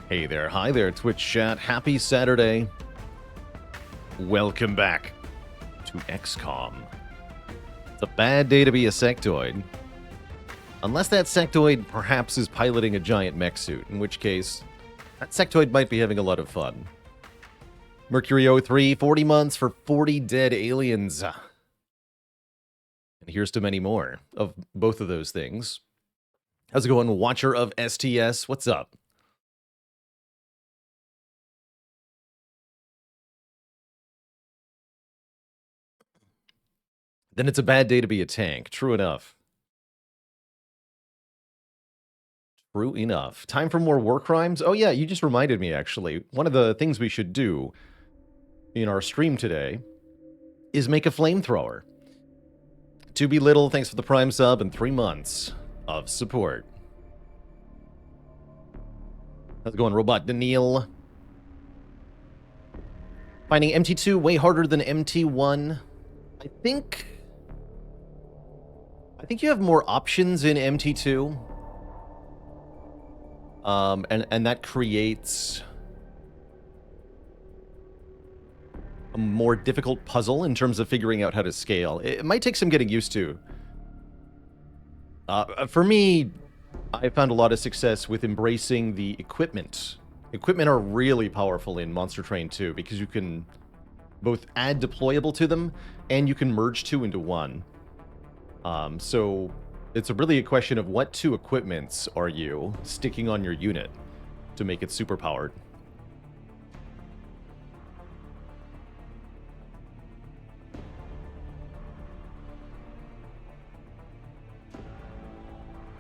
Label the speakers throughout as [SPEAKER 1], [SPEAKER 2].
[SPEAKER 1] Hey there, hi there, Twitch chat. Happy Saturday. Welcome back to XCOM. It's a bad day to be a sectoid. Unless that sectoid perhaps is piloting a giant mech suit, in which case, that sectoid might be having a lot of fun. Mercury 03, 40 months for 40 dead aliens. And here's to many more of both of those things. How's it going, Watcher of STS? What's up? Then it's a bad day to be a tank. True enough. True enough. Time for more war crimes? Oh yeah, you just reminded me, actually. One of the things we should do in our stream today is make a flamethrower. To be little, thanks for the Prime sub and 3 months of support. How's it going, Robot Daniil? Finding MT2 way harder than MT1. I think you have more options in MT2. And that creates a more difficult puzzle in terms of figuring out how to scale. It might take some getting used to. For me, I found a lot of success with embracing the equipment. Equipment are really powerful in Monster Train 2 because you can both add deployable to them and you can merge two into one. So it's really a question of what two equipments are you sticking on your unit to make it super powered.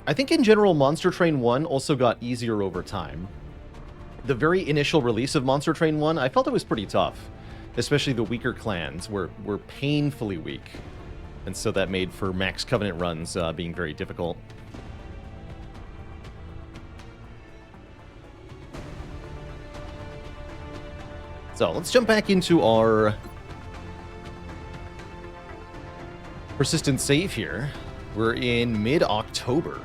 [SPEAKER 1] I think in general, Monster Train 1 also got easier over time. The very initial release of Monster Train 1, I felt it was pretty tough. Especially the weaker clans were painfully weak. And so that made for Max Covenant runs being very difficult. So let's jump back into our persistent save here. We're in mid-October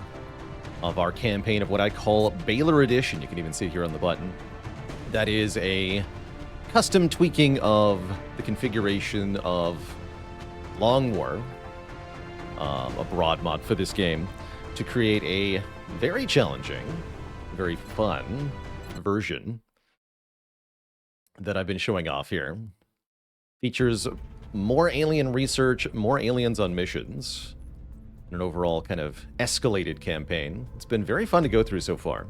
[SPEAKER 1] of our campaign of what I call Baalor Edition. You can even see it here on the button. That is a custom tweaking of the configuration of Long War, a broad mod for this game, to create a very challenging, very fun version that I've been showing off here. Features more alien research, more aliens on missions, and an overall kind of escalated campaign. It's been very fun to go through so far.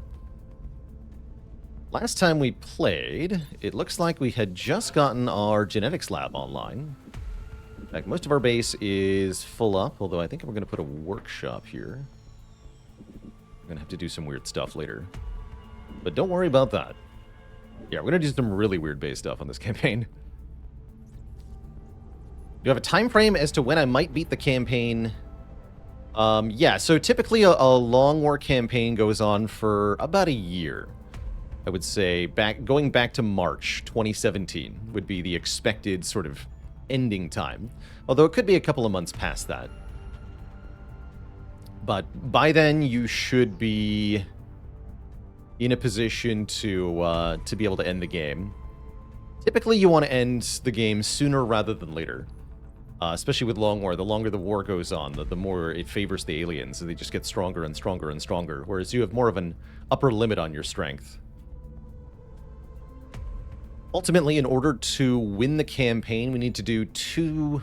[SPEAKER 1] Last time we played, it looks like we had just gotten our genetics lab online. In fact, most of our base is full up, although I think we're going to put a workshop here. I'm going to have to do some weird stuff later. But don't worry about that. Yeah, we're going to do some really weird base stuff on this campaign. Do you have a time frame as to when I might beat the campaign? Yeah, so typically a long war campaign goes on for about a year. I would say going back to March 2017 would be the expected sort of ending time, although it could be a couple of months past that. But by then, you should be in a position to be able to end the game. Typically, you want to end the game sooner rather than later, especially with Long War. The longer the war goes on, the more it favors the aliens, and they just get stronger and stronger and stronger, whereas you have more of an upper limit on your strength. Ultimately, in order to win the campaign, we need to do two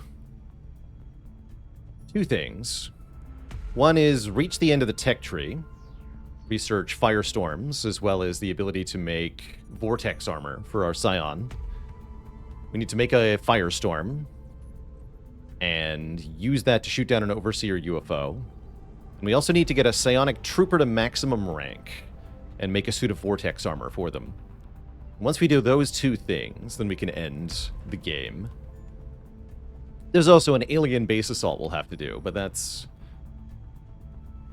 [SPEAKER 1] things. One is reach the end of the tech tree, research firestorms, as well as the ability to make vortex armor for our Scion. We need to make a firestorm and use that to shoot down an Overseer UFO. And we also need to get a psionic trooper to maximum rank and make a suit of vortex armor for them. Once we do those two things, then we can end the game. There's also an alien base assault we'll have to do, but that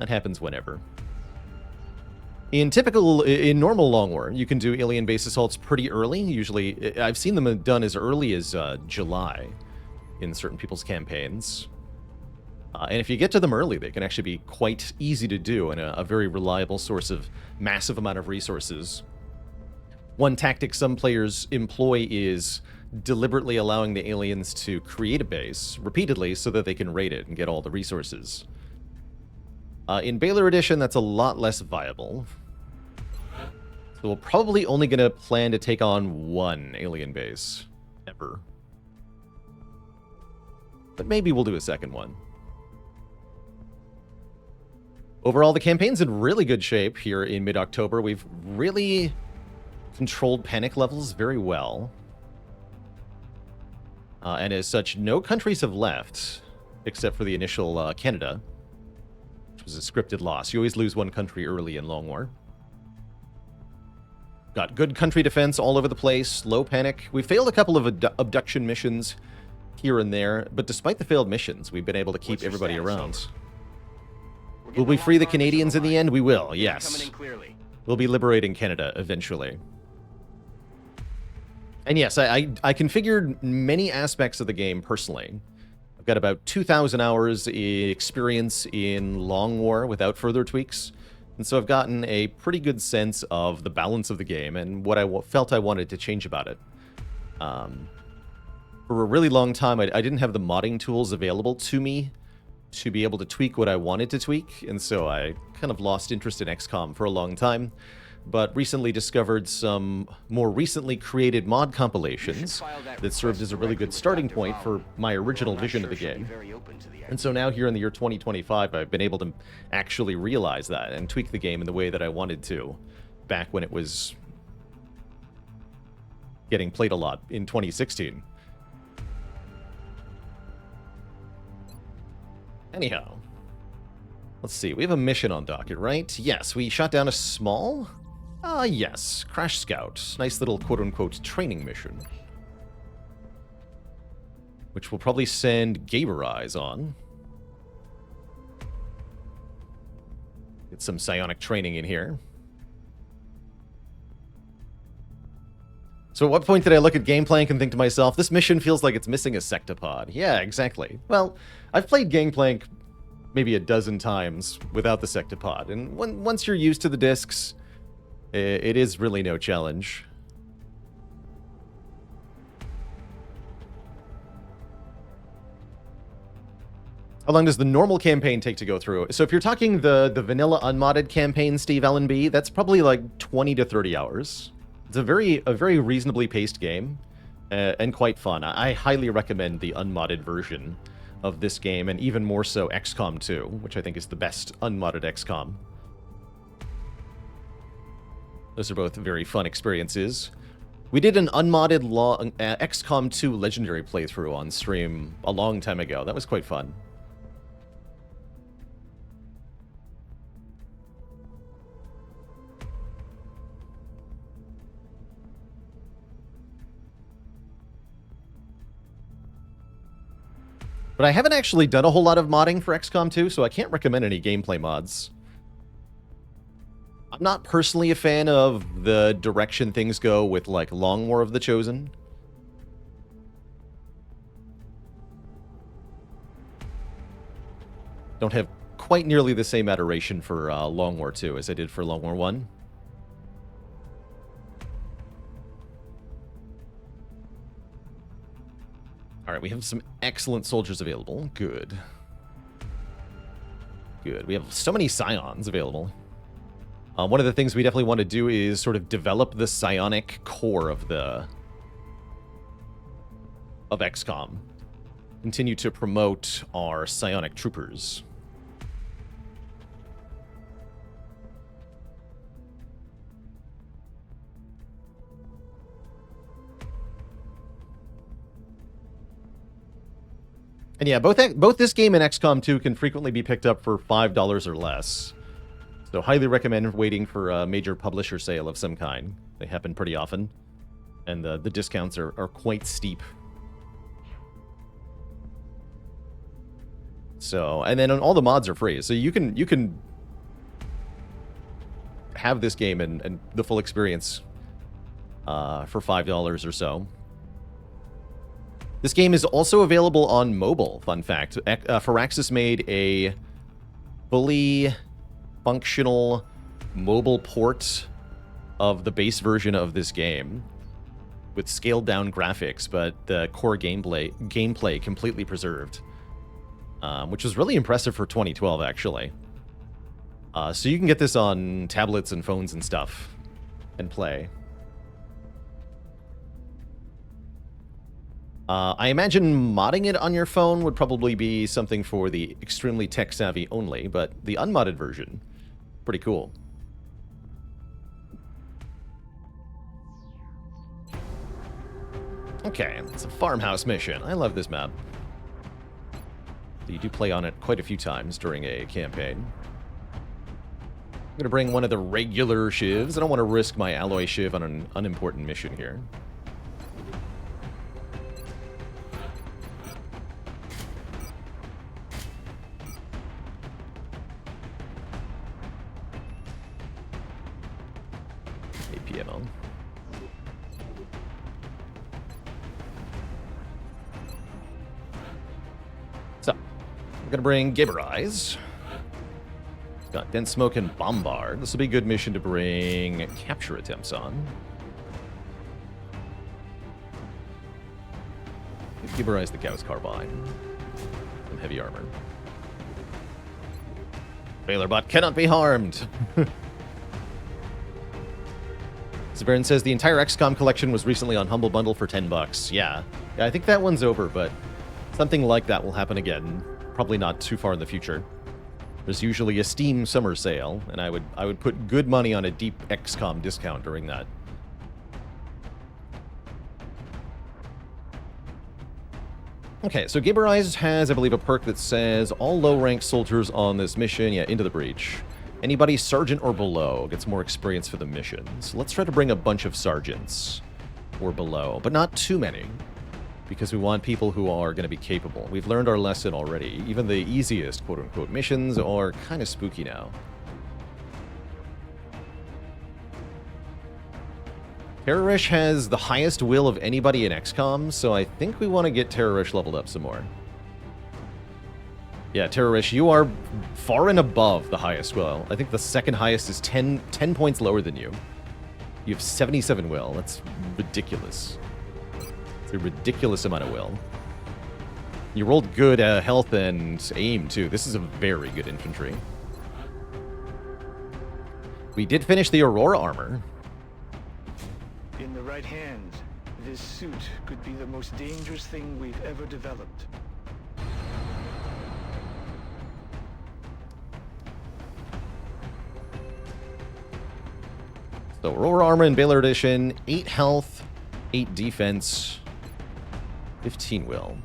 [SPEAKER 1] happens whenever. In normal Long War, you can do alien base assaults pretty early. Usually, I've seen them done as early as July in certain people's campaigns. And if you get to them early, they can actually be quite easy to do and a very reliable source of massive amount of resources. One tactic some players employ is deliberately allowing the aliens to create a base repeatedly so that they can raid it and get all the resources. In Baalor Edition, that's a lot less viable. So we're probably only going to plan to take on one alien base. Ever. But maybe we'll do a second one. Overall, the campaign's in really good shape here in mid-October. We've really controlled panic levels very well. And as such, no countries have left, except for the initial Canada, which was a scripted loss. You always lose one country early in Long War. Got good country defense all over the place, low panic. We failed a couple of abduction missions here and there, but despite the failed missions, we've been able to keep everybody around. Will we free the Canadians in the end? We will, yes. We'll be liberating Canada eventually. And yes, I configured many aspects of the game personally. I've got about 2,000 hours experience in Long War without further tweaks. And so I've gotten a pretty good sense of the balance of the game and what I felt I wanted to change about it. For a really long time, I didn't have the modding tools available to me to be able to tweak what I wanted to tweak, and so I kind of lost interest in XCOM for a long time, but recently discovered some more recently created mod compilations that served as a really good starting point for my original vision of the game. And so now here in the year 2025, I've been able to actually realize that and tweak the game in the way that I wanted to back when it was getting played a lot in 2016. Anyhow, let's see. We have a mission on docket, right? Yes, we shot down a small... yes. Crash Scout. Nice little quote-unquote training mission. Which we'll probably send Gaber Eyes on. Get some psionic training in here. So at what point did I look at Gangplank and think to myself, this mission feels like it's missing a sectopod? Yeah, exactly. Well, I've played Gangplank maybe a dozen times without the sectopod, and once you're used to the discs, it is really no challenge. How long does the normal campaign take to go through? So if you're talking the vanilla unmodded campaign, Steve Allenby, that's probably like 20 to 30 hours. It's a very reasonably paced game, and quite fun. I highly recommend the unmodded version of this game, and even more so XCOM 2, which I think is the best unmodded XCOM. Those are both very fun experiences. We did an unmodded XCOM 2 Legendary playthrough on stream a long time ago. That was quite fun. But I haven't actually done a whole lot of modding for XCOM 2, so I can't recommend any gameplay mods. I'm not personally a fan of the direction things go with, like, Long War of the Chosen. Don't have quite nearly the same adoration for Long War 2 as I did for Long War 1. Alright, we have some excellent soldiers available. Good. Good. We have so many scions available. One of the things we definitely want to do is sort of develop the psionic core of XCOM. Continue to promote our psionic troopers. And yeah, both this game and XCOM 2 can frequently be picked up for $5 or less. So highly recommend waiting for a major publisher sale of some kind. They happen pretty often. And the discounts are quite steep. So, and then all the mods are free. So you can have this game and the full experience for $5 or so. This game is also available on mobile, fun fact. Firaxis made a fully functional mobile port of the base version of this game with scaled down graphics, but the core gameplay completely preserved, which was really impressive for 2012, actually. So you can get this on tablets and phones and stuff and play. I imagine modding it on your phone would probably be something for the extremely tech-savvy only, but the unmodded version, pretty cool. Okay, it's a farmhouse mission. I love this map. You do play on it quite a few times during a campaign. I'm going to bring one of the regular shivs. I don't want to risk my alloy shiv on an unimportant mission here. APMO. So, I'm going to bring Gibber Eyes. It's got Dense Smoke and Bombard. This will be a good mission to bring capture attempts on. Gibber Eyes the Gauss Carbine. Some heavy armor. Bailorbot cannot be harmed! Baron says the entire XCOM collection was recently on Humble Bundle for $10. Yeah, I think that one's over, but something like that will happen again. Probably not too far in the future. There's usually a Steam summer sale, and I would put good money on a deep XCOM discount during that. Okay, so Gibber Eyes has, I believe, a perk that says all low-ranked soldiers on this mission, into the breach. Anybody sergeant or below gets more experience for the mission. So let's try to bring a bunch of sergeants or below, but not too many, because we want people who are going to be capable. We've learned our lesson already. Even the easiest quote-unquote missions are kind of spooky now. Terrorish has the highest will of anybody in XCOM, so I think we want to get Terrorish leveled up some more. Yeah, Terrorish, you are far and above the highest will. I think the second highest is 10 points lower than you. You have 77 will. That's ridiculous. It's a ridiculous amount of will. You rolled good health and aim, too. This is a very good infantry. We did finish the Aurora armor.
[SPEAKER 2] In the right hand, this suit could be the most dangerous thing we've ever developed.
[SPEAKER 1] So, Aurora Armor in Baalor Edition, 8 health, 8 defense, 15 will.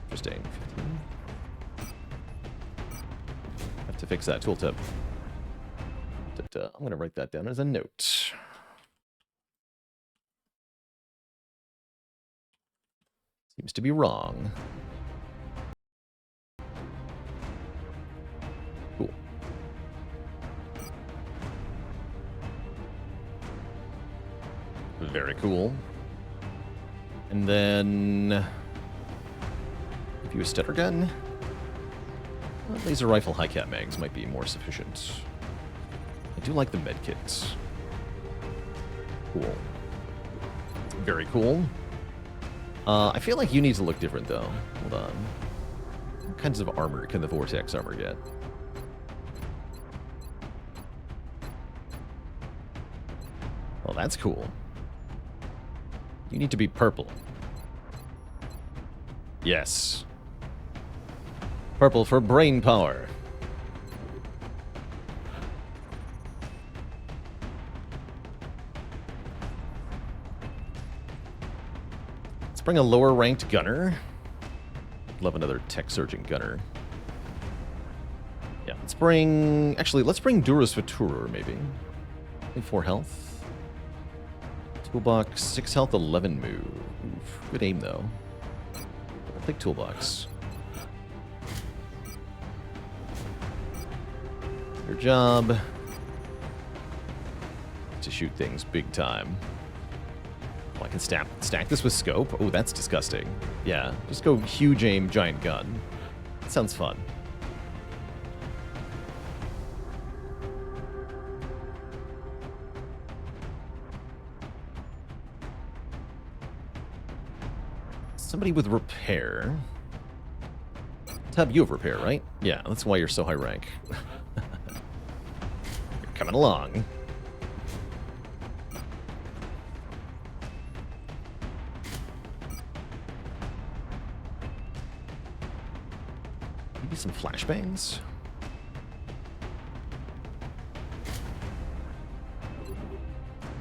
[SPEAKER 1] Interesting. 15. Have to fix that tooltip. I'm going to write that down as a note. Seems to be wrong. Cool. Very cool. And then... If you a stutter gun? Well, laser rifle high-cap mags might be more sufficient. I do like the medkits. Cool. Very cool. I feel like you need to look different, though. Hold on. What kinds of armor can the Vortex armor get? Well, that's cool. You need to be purple. Yes. Purple for brain power. Let's bring a lower ranked gunner. Love another tech surgeon gunner. Yeah, let's bring... Actually, let's bring Durus Futuror, maybe. 4 health. Toolbox, 6 health, 11 move. Oof, good aim, though. I'll take Toolbox. Your job... to shoot things big time. Oh, I can stack this with scope? Oh, that's disgusting. Yeah, just go huge aim, giant gun. That sounds fun. Somebody with repair. Tub, you have repair, right? Yeah, that's why you're so high rank. You're coming along. Maybe some flashbangs?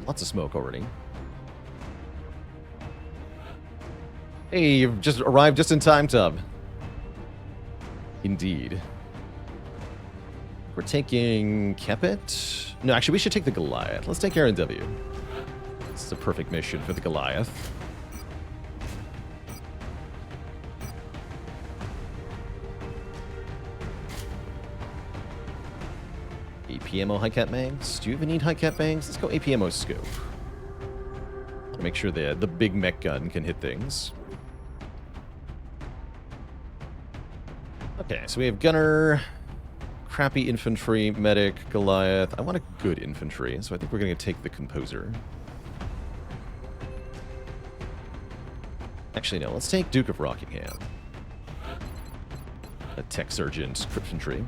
[SPEAKER 1] Lots of smoke already. Hey, you've just arrived just in time, Tub. Indeed. We're taking Kepit? No, actually, we should take the Goliath. Let's take R&W. This is a perfect mission for the Goliath. APMO high-cap mags? Do you even need high-cap mags? Let's go APMO scope. To make sure the big mech gun can hit things. Okay, so we have gunner, crappy infantry, medic, Goliath. I want a good infantry, so I think we're going to take the composer. Actually, no, let's take Duke of Rockingham. A tech sergeant infantry.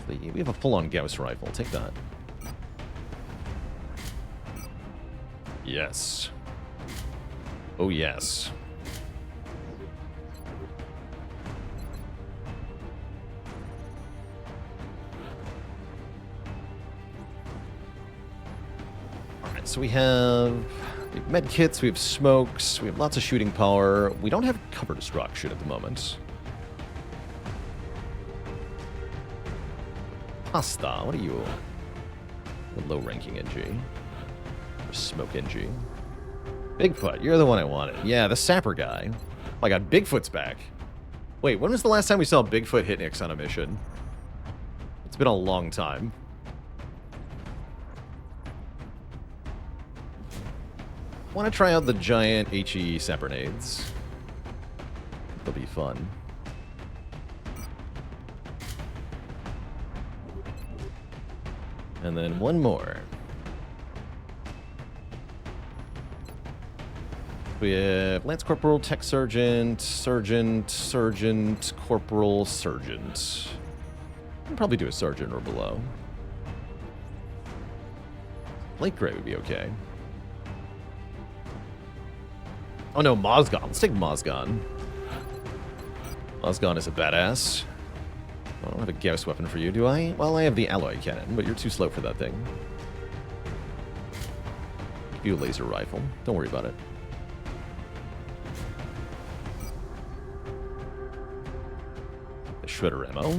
[SPEAKER 1] We have a full-on Gauss rifle. Take that. Yes. Oh, yes. Alright, so we have med kits, we have smokes, we have lots of shooting power. We don't have cover destruction at the moment. Pasta, what are you? A low-ranking NG. Or smoke NG. Bigfoot, you're the one I wanted. Yeah, the sapper guy. Oh my god, Bigfoot's back. Wait, when was the last time we saw Bigfoot hit Nix on a mission? It's been a long time. I want to try out the giant HE Sapernades. They'll be fun. And then one more. We have Lance Corporal, Tech Sergeant, Sergeant, Corporal, Sergeant. I'll probably do a Sergeant or below. Light Gray would be okay. Oh no, Mozgon. Let's take Mozgon. Mozgon is a badass. I don't have a Gauss weapon for you, do I? Well, I have the alloy cannon, but you're too slow for that thing. Give you a laser rifle. Don't worry about it. The shredder ammo.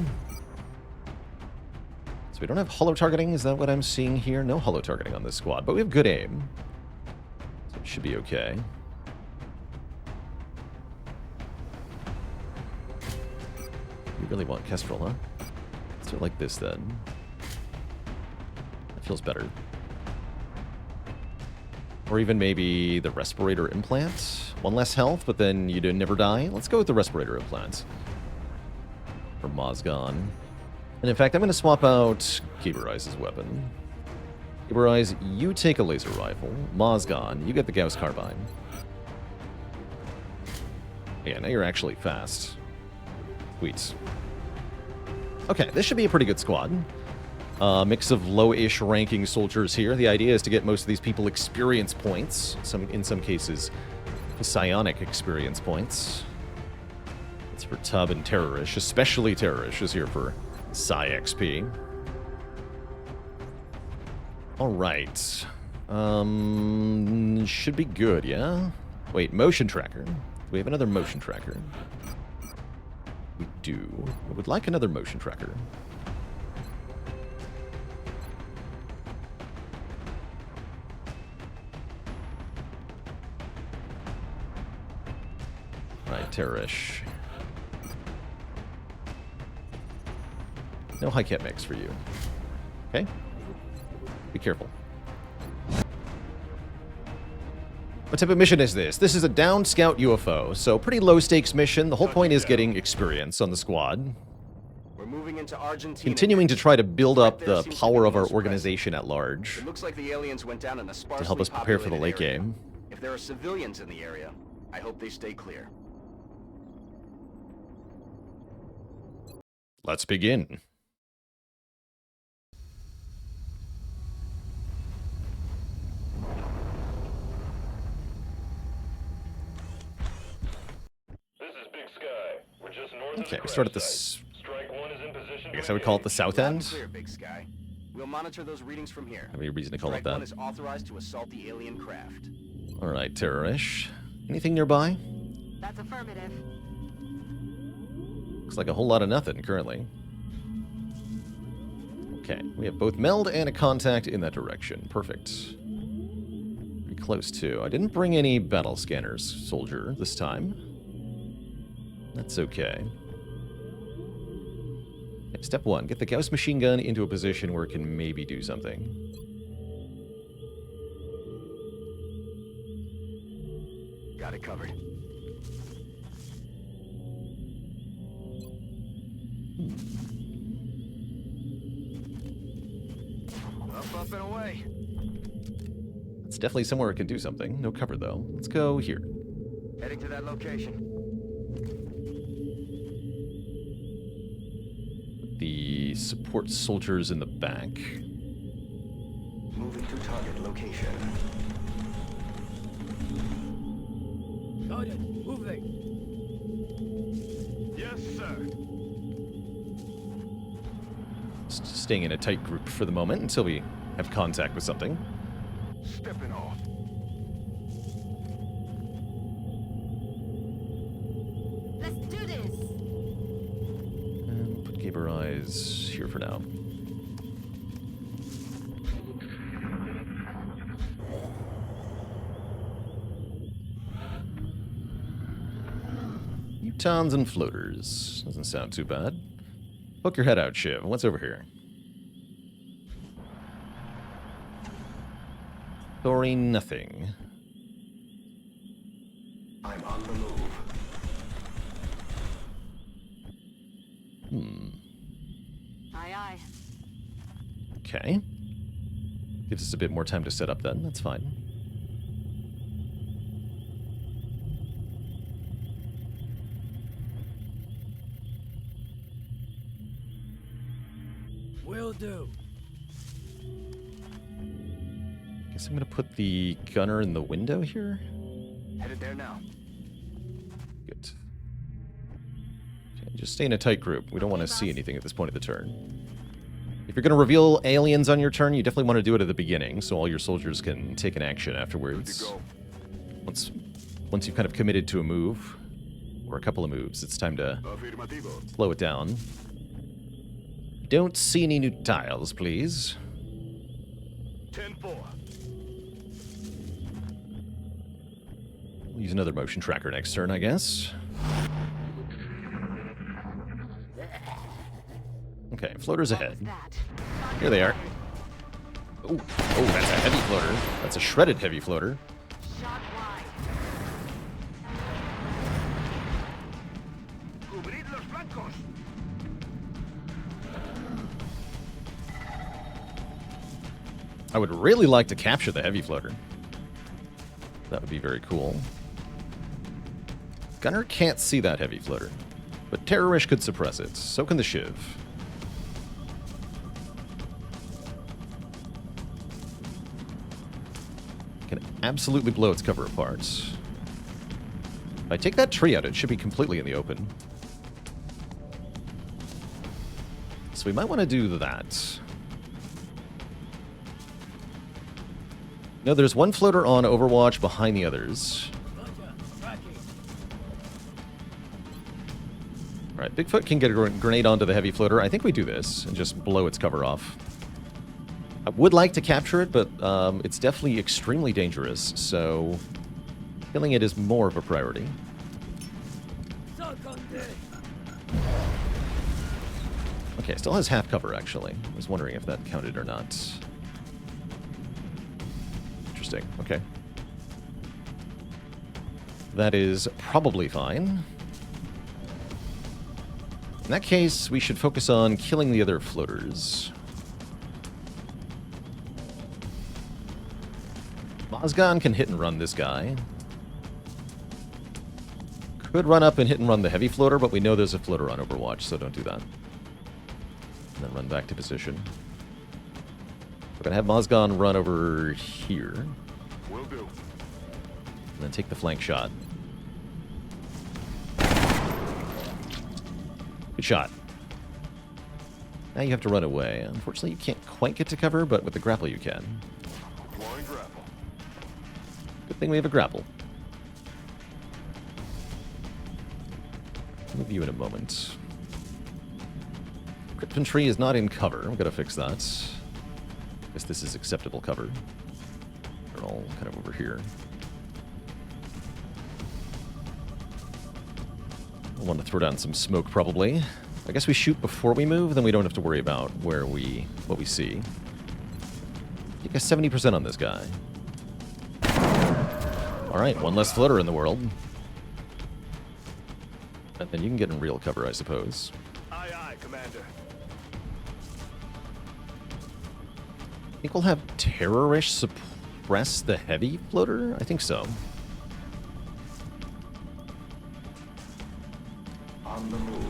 [SPEAKER 1] So we don't have hollow targeting. Is that what I'm seeing here? No hollow targeting on this squad, but we have good aim. So it should be okay. You really want Kestrel, huh? Let's do it like this, then. That feels better. Or even maybe the respirator implant. One less health, but then you never die. Let's go with the respirator implant. For Mozgon. And in fact, I'm going to swap out Gaber Eyes' weapon. Gaber Eyes, you take a laser rifle. Mozgon, you get the Gauss carbine. Yeah, now you're actually fast. Sweet. Okay, this should be a pretty good squad. Mix of low-ish ranking soldiers here. The idea is to get most of these people experience points. In some cases, psionic experience points. That's for Tub and Terrorish. Especially Terrorish is here for Psi XP. Alright. Should be good, yeah? Wait, motion tracker. Do we have another motion tracker? We do. I would like another motion tracker. Right, Terrorish. No high-cap mix for you. Okay? Be careful. What type of mission is this? This is a downed scout UFO, so pretty low-stakes mission. The whole point is getting experience on the squad.
[SPEAKER 3] We're moving into Argentina.
[SPEAKER 1] Continuing to try to build up the power of our organization at large.
[SPEAKER 3] It looks like the aliens went down in a sparsely
[SPEAKER 1] to help us prepare for the late
[SPEAKER 3] populated area.
[SPEAKER 1] game.
[SPEAKER 3] If If there are civilians in the area, I hope they stay clear.
[SPEAKER 1] Let's begin.
[SPEAKER 4] This is Big Sky. We're just north
[SPEAKER 1] Okay,
[SPEAKER 4] of
[SPEAKER 1] we
[SPEAKER 4] the
[SPEAKER 1] start at
[SPEAKER 4] crash
[SPEAKER 1] the...
[SPEAKER 4] site. Strike one is in position.
[SPEAKER 1] I guess I would call it the south
[SPEAKER 3] Loud and
[SPEAKER 1] end.
[SPEAKER 3] clear, Big Sky. We'll monitor those readings from here.
[SPEAKER 1] Have any reason to call it
[SPEAKER 3] Strike one
[SPEAKER 1] that?
[SPEAKER 3] is authorized to assault the alien craft.
[SPEAKER 1] Alright, terrorish. Anything nearby?
[SPEAKER 5] That's affirmative.
[SPEAKER 1] Looks like a whole lot of nothing currently. Okay, we have both meld and a contact in that direction. Perfect. Pretty close too. I didn't bring any battle scanners, soldier, this time. That's okay. Okay, step one, get the Gauss machine gun into a position where it can maybe do something.
[SPEAKER 3] Got it covered. Up and away.
[SPEAKER 1] It's definitely somewhere it can do something. No cover though. Let's go here.
[SPEAKER 3] Heading to that location.
[SPEAKER 1] The support soldiers in the back.
[SPEAKER 3] Moving to target location.
[SPEAKER 6] Got it. Moving.
[SPEAKER 2] Yes, sir.
[SPEAKER 1] Staying in a tight group for the moment until we have contact with something.
[SPEAKER 2] Stepping off.
[SPEAKER 5] Let's do this.
[SPEAKER 1] And we'll put Gaber Eyes here for now. Utons and floaters. Doesn't sound too bad. Poke your head out, Shiv. What's over here? Story nothing.
[SPEAKER 3] I'm on the move.
[SPEAKER 5] Aye, aye.
[SPEAKER 1] Okay. Gives us a bit more time to set up then. That's fine.
[SPEAKER 6] Will do.
[SPEAKER 1] Guess I'm gonna put the gunner in the window here.
[SPEAKER 3] Headed there now.
[SPEAKER 1] Good. Okay, just stay in a tight group. We don't want to see anything at this point of the turn. If you're going to reveal aliens on your turn, you definitely want to do it at the beginning, so all your soldiers can take an action afterwards. Once you've kind of committed to a move, or a couple of moves, it's time to slow it down. Don't see any new tiles, please.
[SPEAKER 2] 10-4.
[SPEAKER 1] We'll use another motion tracker next turn, I guess. Okay, floaters ahead.
[SPEAKER 5] That.
[SPEAKER 1] Here they are. Oh, that's a heavy floater. That's a shredded heavy floater.
[SPEAKER 5] Shot wide.
[SPEAKER 2] Cubrid los flancos.
[SPEAKER 1] I would really like to capture the heavy floater. That would be very cool. Gunner can't see that heavy floater, but Terrorish could suppress it. So can the Shiv. Can absolutely blow its cover apart. If I take that tree out, it should be completely in the open. So we might want to do that. No, there's one floater on Overwatch behind the others. Alright, Bigfoot can get a grenade onto the heavy floater. I think we do this and just blow its cover off. I would like to capture it, but it's definitely extremely dangerous, so killing it is more of a priority. Okay, still has half cover, actually. I was wondering if that counted or not. Interesting, okay. That is probably fine. In that case, we should focus on killing the other floaters. Mozgon can hit and run this guy. Could run up and hit and run the heavy floater, but we know there's a floater on Overwatch, so don't do that. And then run back to position. We're going to have Mozgon run over here.
[SPEAKER 3] Will do.
[SPEAKER 1] And then take the flank shot. Good shot. Now you have to run away. Unfortunately, you can't quite get to cover, but with the grapple you can.
[SPEAKER 3] Deploying grapple.
[SPEAKER 1] Good thing we have a grapple. I'll move you in a moment. Cryptentry is not in cover. We've got to fix that. Guess this is acceptable cover. They're all kind of over here. I want to throw down some smoke, probably. I guess we shoot before we move, then we don't have to worry about what we see. Take a 70% on this guy. Alright, one less floater in the world. And then you can get in real cover, I suppose.
[SPEAKER 3] Aye, aye, Commander.
[SPEAKER 1] I think we'll have Terrorish suppress the heavy floater? I think so.
[SPEAKER 3] On the move.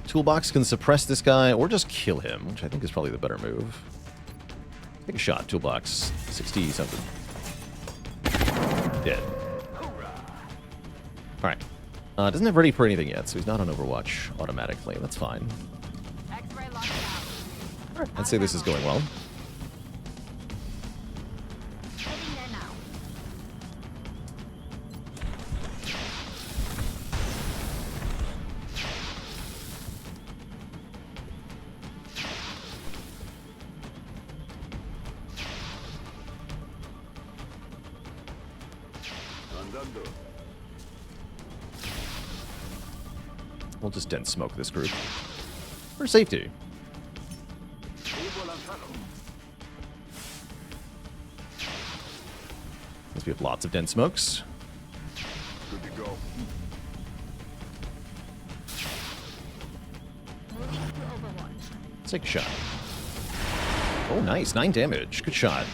[SPEAKER 1] Toolbox can suppress this guy or just kill him, which I think is probably the better move. Take a shot, Toolbox. 60 something. Dead. Alright. Doesn't have ready for anything yet, so he's not on Overwatch automatically. That's fine.
[SPEAKER 5] X-ray locked out.
[SPEAKER 1] Alright, I'd say this is going well.
[SPEAKER 5] Heading there now.
[SPEAKER 3] Andando.
[SPEAKER 1] We'll just dense smoke this group. For safety. Because we have lots of dense smokes.
[SPEAKER 3] Good to go.
[SPEAKER 5] Moving to Overwatch.
[SPEAKER 1] Let's take a shot. Oh, nice. 9 damage. Good shot.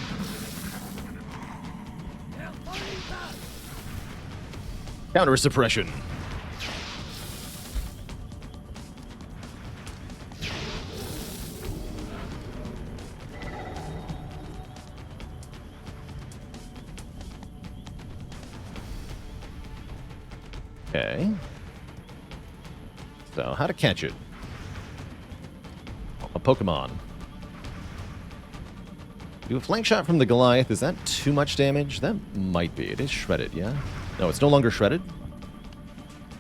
[SPEAKER 1] Counter suppression. Okay. So, how to catch it? A Pokemon. Do a flank shot from the Goliath. Is that too much damage? That might be. It is shredded, yeah? No, it's no longer shredded.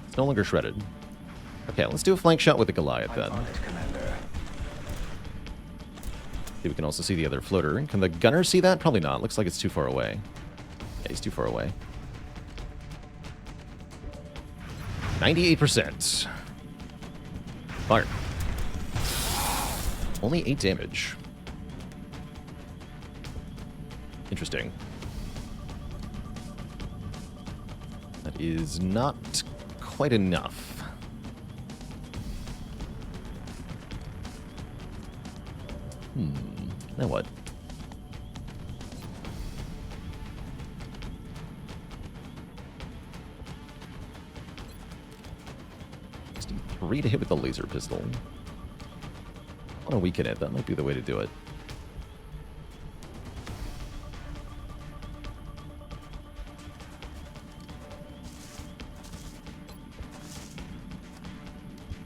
[SPEAKER 1] It's no longer shredded. Okay, let's do a flank shot with the Goliath then.
[SPEAKER 3] On it, Commander.
[SPEAKER 1] See, we can also see the other floater. Can the gunner see that? Probably not. Looks like it's too far away. Yeah, he's too far away. 98%. Fire. Only 8 damage. Interesting. That is not quite enough. Now what? Three to hit with the laser pistol. I want to weaken it. That might be the way to do it.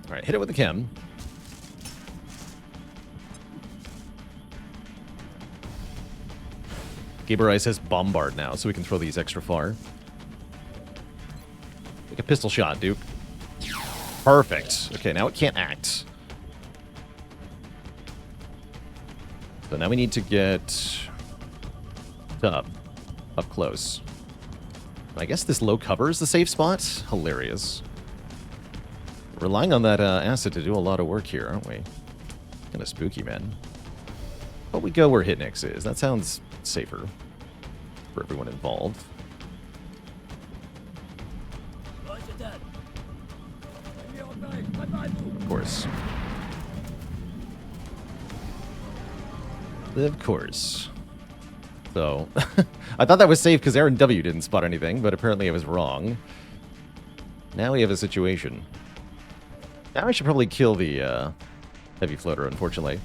[SPEAKER 1] Alright, hit it with the chem. Gaber Ice has Bombard now, so we can throw these extra far. Take a pistol shot, Duke. Perfect. Okay, now it can't act. So now we need to get up close. I guess this low cover is the safe spot? Hilarious. Relying on that acid to do a lot of work here, aren't we? Kind of spooky, man. But we go where Hitnix is. That sounds safer for everyone involved.
[SPEAKER 6] Roger that.
[SPEAKER 1] Of course. Of course. So, I thought that was safe because Aaron W. didn't spot anything, but apparently I was wrong. Now we have a situation. Now I should probably kill the heavy floater, unfortunately.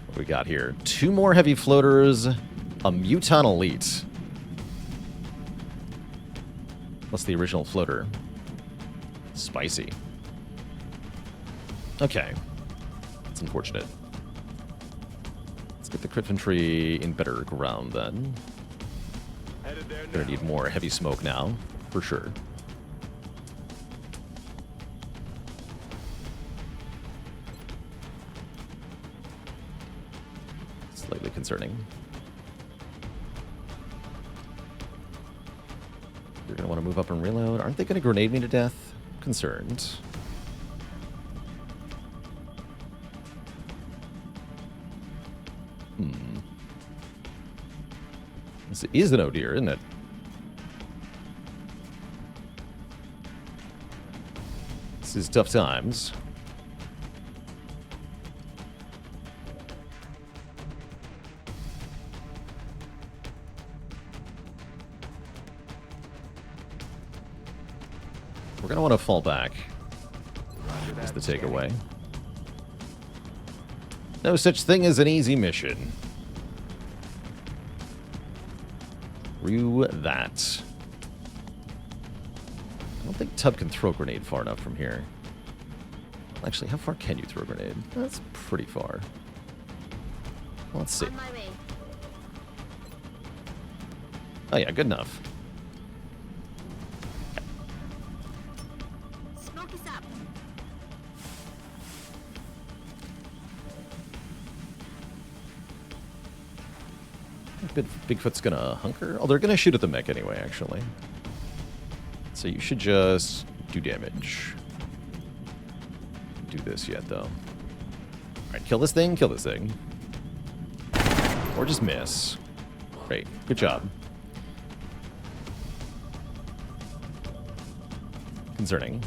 [SPEAKER 1] What do we got here? 2 more heavy floaters, a Muton Elite. Plus the original floater. Spicy. Okay. That's unfortunate. Let's get the crit infantry in better ground then.
[SPEAKER 3] Headed there
[SPEAKER 1] Gonna
[SPEAKER 3] now.
[SPEAKER 1] need more heavy smoke now, for sure. Slightly concerning. They're gonna want to move up and reload. Aren't they gonna grenade me to death? Concerned. This is an oh dear, isn't it? This is tough times. We're going to want to fall back. Is the takeaway. No such thing as an easy mission. Rue that. I don't think Tub can throw a grenade far enough from here. Actually, how far can you throw a grenade? That's pretty far. Let's see.
[SPEAKER 5] On my way.
[SPEAKER 1] Oh yeah, good enough.
[SPEAKER 5] Smoke is up.
[SPEAKER 1] Bigfoot's gonna hunker. Oh, they're gonna shoot at the mech anyway, actually. So you should just do damage. Do this yet, though. Alright, kill this thing, kill this thing. Or just miss. Great. Good job. Concerning.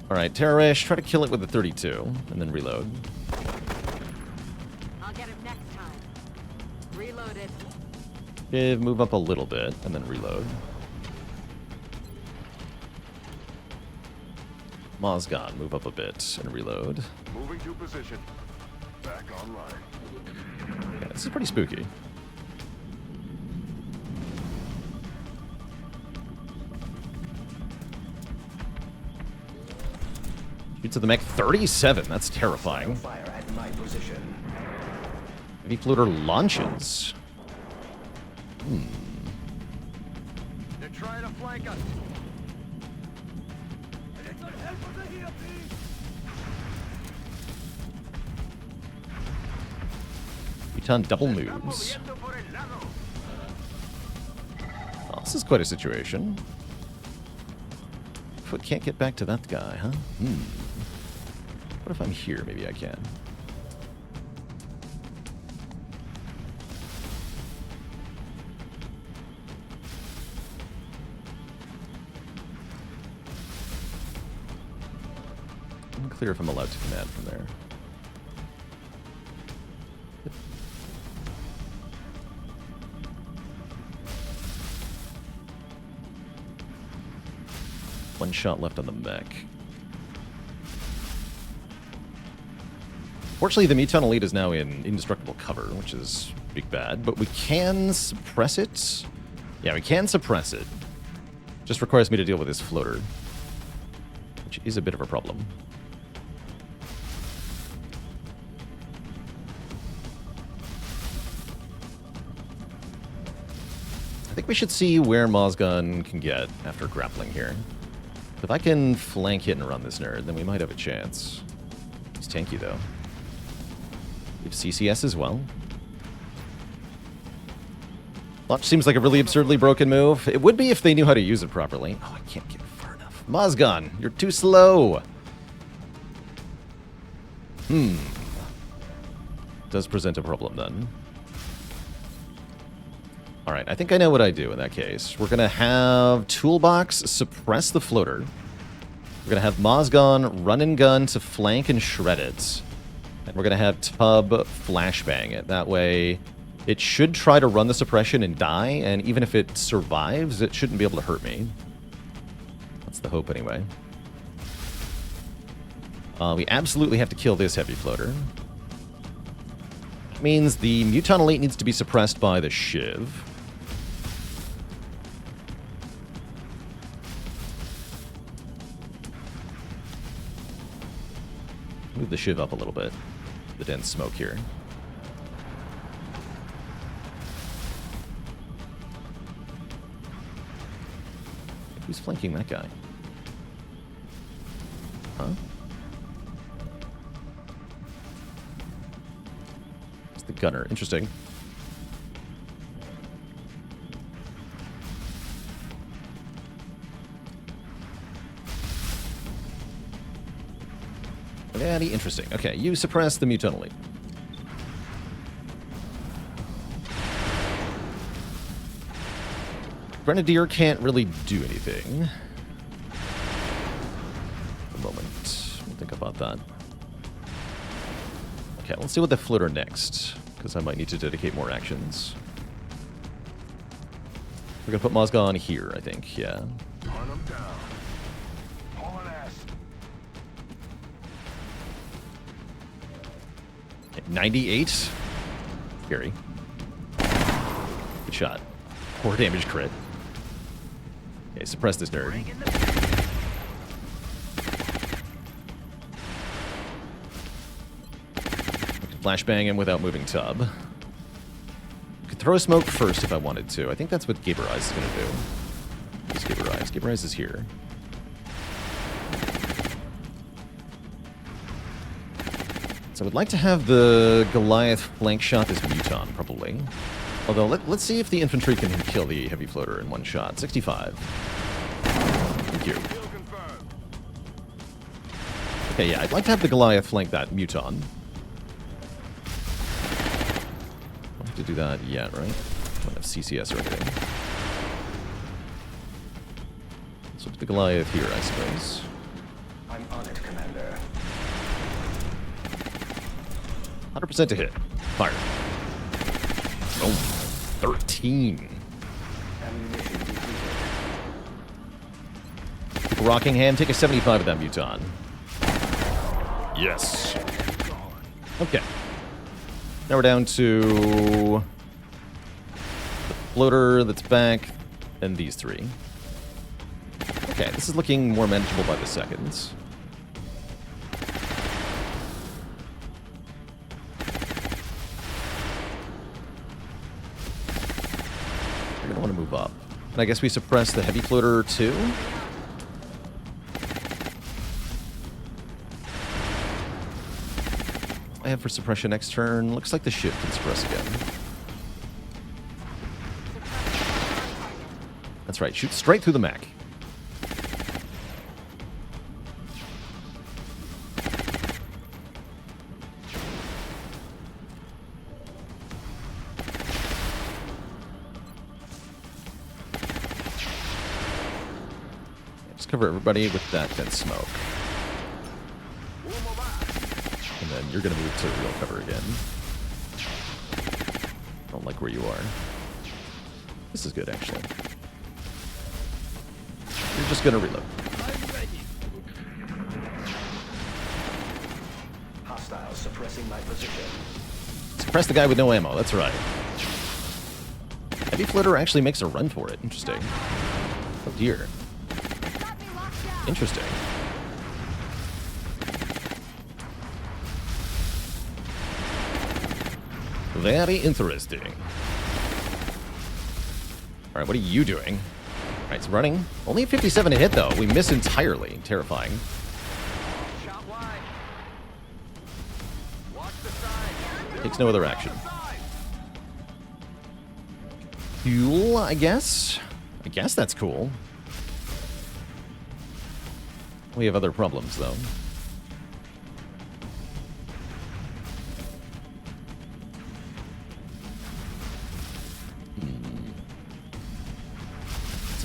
[SPEAKER 1] Alright, Terrorish, try to kill it with the 32, and then reload.
[SPEAKER 5] I'll get him next time. Reloaded.
[SPEAKER 1] Move up a little bit, and then reload. Mozgon, move up a bit, and reload.
[SPEAKER 3] Moving to position. Back online.
[SPEAKER 1] Yeah, this is pretty spooky. Shoots at the mech 37. That's terrifying.
[SPEAKER 7] Fire at my position.
[SPEAKER 1] Heavy floater launches.
[SPEAKER 3] They're trying to flank us.
[SPEAKER 1] Muton double moves. Oh, this is quite a situation. Foot can't get back to that guy, huh? What if I'm here? Maybe I can. Unclear if I'm allowed to command from there. One shot left on the mech. Fortunately, the Muton Elite is now in indestructible cover, which is big bad, but we can suppress it. Yeah, we can suppress it. Just requires me to deal with this floater, which is a bit of a problem. I think we should see where Mozgon can get after grappling here. If I can flank hit and run this nerd, then we might have a chance. He's tanky, though. We have CCS as well. Launch seems like a really absurdly broken move. It would be if they knew how to use it properly. Oh, I can't get far enough. Mozgon, you're too slow. Does present a problem, then. Alright, I think I know what I do in that case. We're going to have Toolbox suppress the floater. We're going to have Mozgon run and gun to flank and shred it. And we're going to have Tub flashbang it. That way, it should try to run the suppression and die, and even if it survives, it shouldn't be able to hurt me. That's the hope, anyway. We absolutely have to kill this heavy floater. That means the Muton Elite needs to be suppressed by the Shiv. Move the Shiv up a little bit. The dense smoke here. Who's flanking that guy? Huh? It's the gunner. Interesting. Very interesting. Okay, you suppress the Muton Elite. Grenadier can't really do anything. For the moment. We'll think about that. Okay, let's see what the floater next, because I might need to dedicate more actions. We're gonna put Mozgon here, I think. Yeah.
[SPEAKER 3] Hunt 'em down. Haul an ass.
[SPEAKER 1] Okay, 98. Scary. Good shot. 4 damage crit. Okay, suppress this nerd. Flashbang him without moving Tub. Could throw a smoke first if I wanted to. I think that's what Gaber Eyes is going to do. Where's Gaber Eyes? Gaber Eyes is here. So I would like to have the Goliath flank shot this Muton, probably. Although, let's see if the infantry can kill the heavy floater in one shot. 65. Thank you. Okay, yeah, I'd like to have the Goliath flank that Muton. Don't have to do that yet, right? Don't have CCS or anything. So put the Goliath here, I suppose.
[SPEAKER 7] I'm on it, Commander.
[SPEAKER 1] 100% to hit. Fire. Oh, 13.
[SPEAKER 7] Ammunition depleted.
[SPEAKER 1] Rockingham, take a 75 of that Muton. Yes. Okay. Now we're down to the floater that's back, and these three. Okay, this is looking more manageable by the seconds. We're gonna want to move up. And I guess we suppress the heavy floater too? I have for suppression next turn. Looks like the ship can suppress again. That's right, shoot straight through the mech. Just cover everybody with that dense smoke. And then you're going to move to real cover again. I don't like where you are. This is good, actually. You're just going to reload.
[SPEAKER 6] I'm ready.
[SPEAKER 7] Hostiles suppressing my position.
[SPEAKER 1] Suppress the guy with no ammo, that's right. Heavy floater actually makes a run for it. Interesting. Oh dear. Interesting. Very interesting. Alright, what are you doing? Alright, it's running. Only a 57 to hit, though. We miss entirely. Terrifying.
[SPEAKER 3] Shot wide. Watch the side.
[SPEAKER 1] Takes no other action. Cool, I guess? I guess that's cool. We have other problems, though.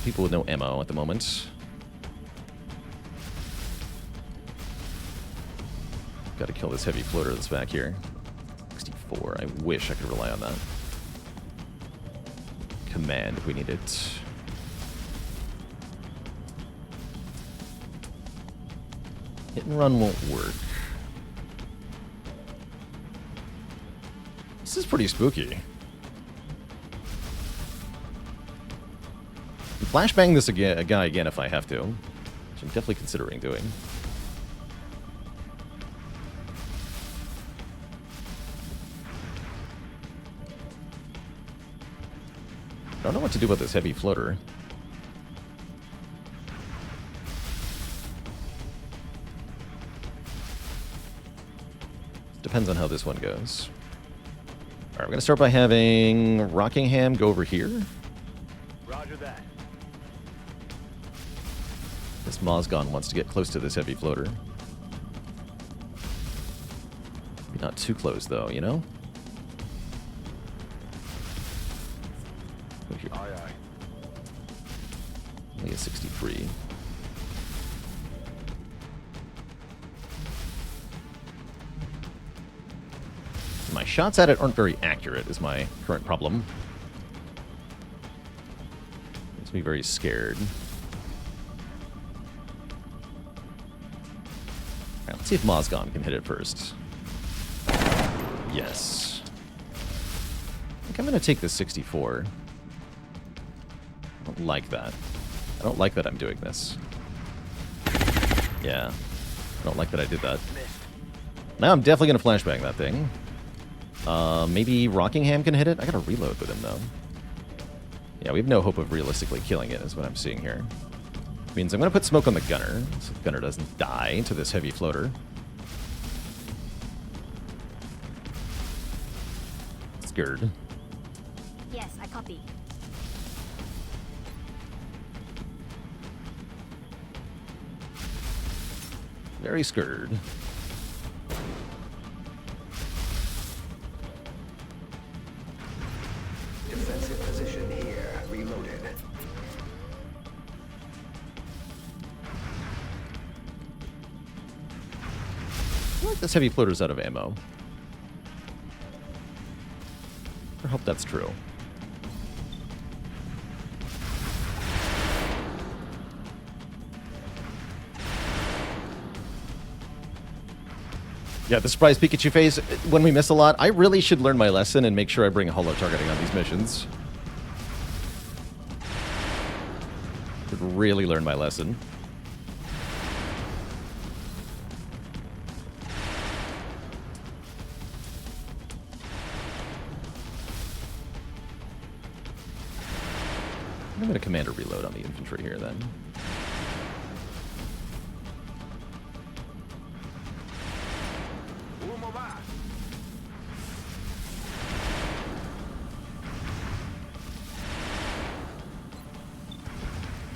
[SPEAKER 1] People with no ammo at the moment. Got to kill this heavy floater that's back here. 64. I wish I could rely on that. Command if we need it. Hit and run won't work. This is pretty spooky. Flashbang this again, a guy again if I have to, which I'm definitely considering doing. I don't know what to do about this heavy floater. Depends on how this one goes. Alright, we're going to start by having Rockingham go over here.
[SPEAKER 3] Roger that.
[SPEAKER 1] This Mozgon wants to get close to this heavy floater. Not too close, though, you know? Go here.
[SPEAKER 3] Aye, aye.
[SPEAKER 1] Only a 63. My shots at it aren't very accurate, is my current problem. Makes me very scared. Alright, let's see if Mozgon can hit it first. Yes. I think I'm going to take the 64. I don't like that. I don't like that I'm doing this. Yeah. I don't like that I did that. Now I'm definitely going to flashbang that thing. Maybe Rockingham can hit it? I gotta reload with him, though. Yeah, we have no hope of realistically killing it, is what I'm seeing here. Means I'm gonna put smoke on the gunner, so the gunner doesn't die to this heavy floater. Scared.
[SPEAKER 5] Yes, I copy.
[SPEAKER 1] Very scared.
[SPEAKER 7] Defensive position here. Reloaded.
[SPEAKER 1] I feel like this heavy floater's out of ammo. I hope that's true. Yeah, the surprise Pikachu phase, when we miss a lot, I really should learn my lesson and make sure I bring holo targeting on these missions. Should really learn my lesson. I'm going to command a reload on the infantry here then.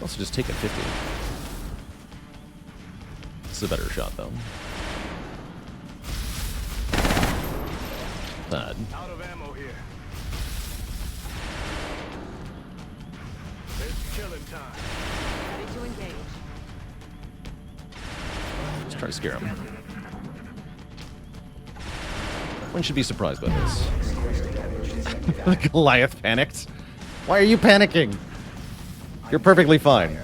[SPEAKER 1] Also just take a 50. This is a better shot though. Bad.
[SPEAKER 3] Out of ammo here. It's killing time.
[SPEAKER 5] Ready to engage.
[SPEAKER 1] Let's try to scare him. One should be surprised by this. Goliath panicked. Why are you panicking? You're perfectly fine.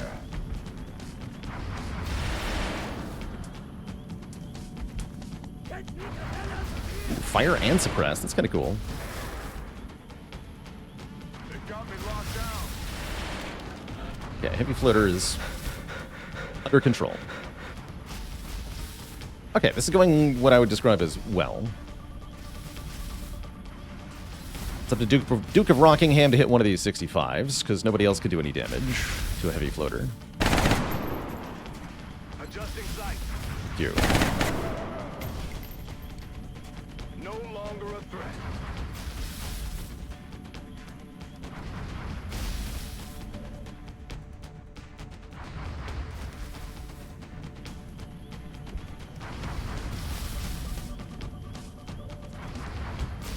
[SPEAKER 1] Ooh, fire and suppress. That's kind of cool.
[SPEAKER 3] It got me locked down.
[SPEAKER 1] Yeah, heavy floater is under control. Okay, this is going what I would describe as well. It's up to Duke of Rockingham to hit one of these 65s, because nobody else could do any damage to a heavy floater.
[SPEAKER 3] Adjusting sight.
[SPEAKER 1] Thank you.
[SPEAKER 3] No longer a threat.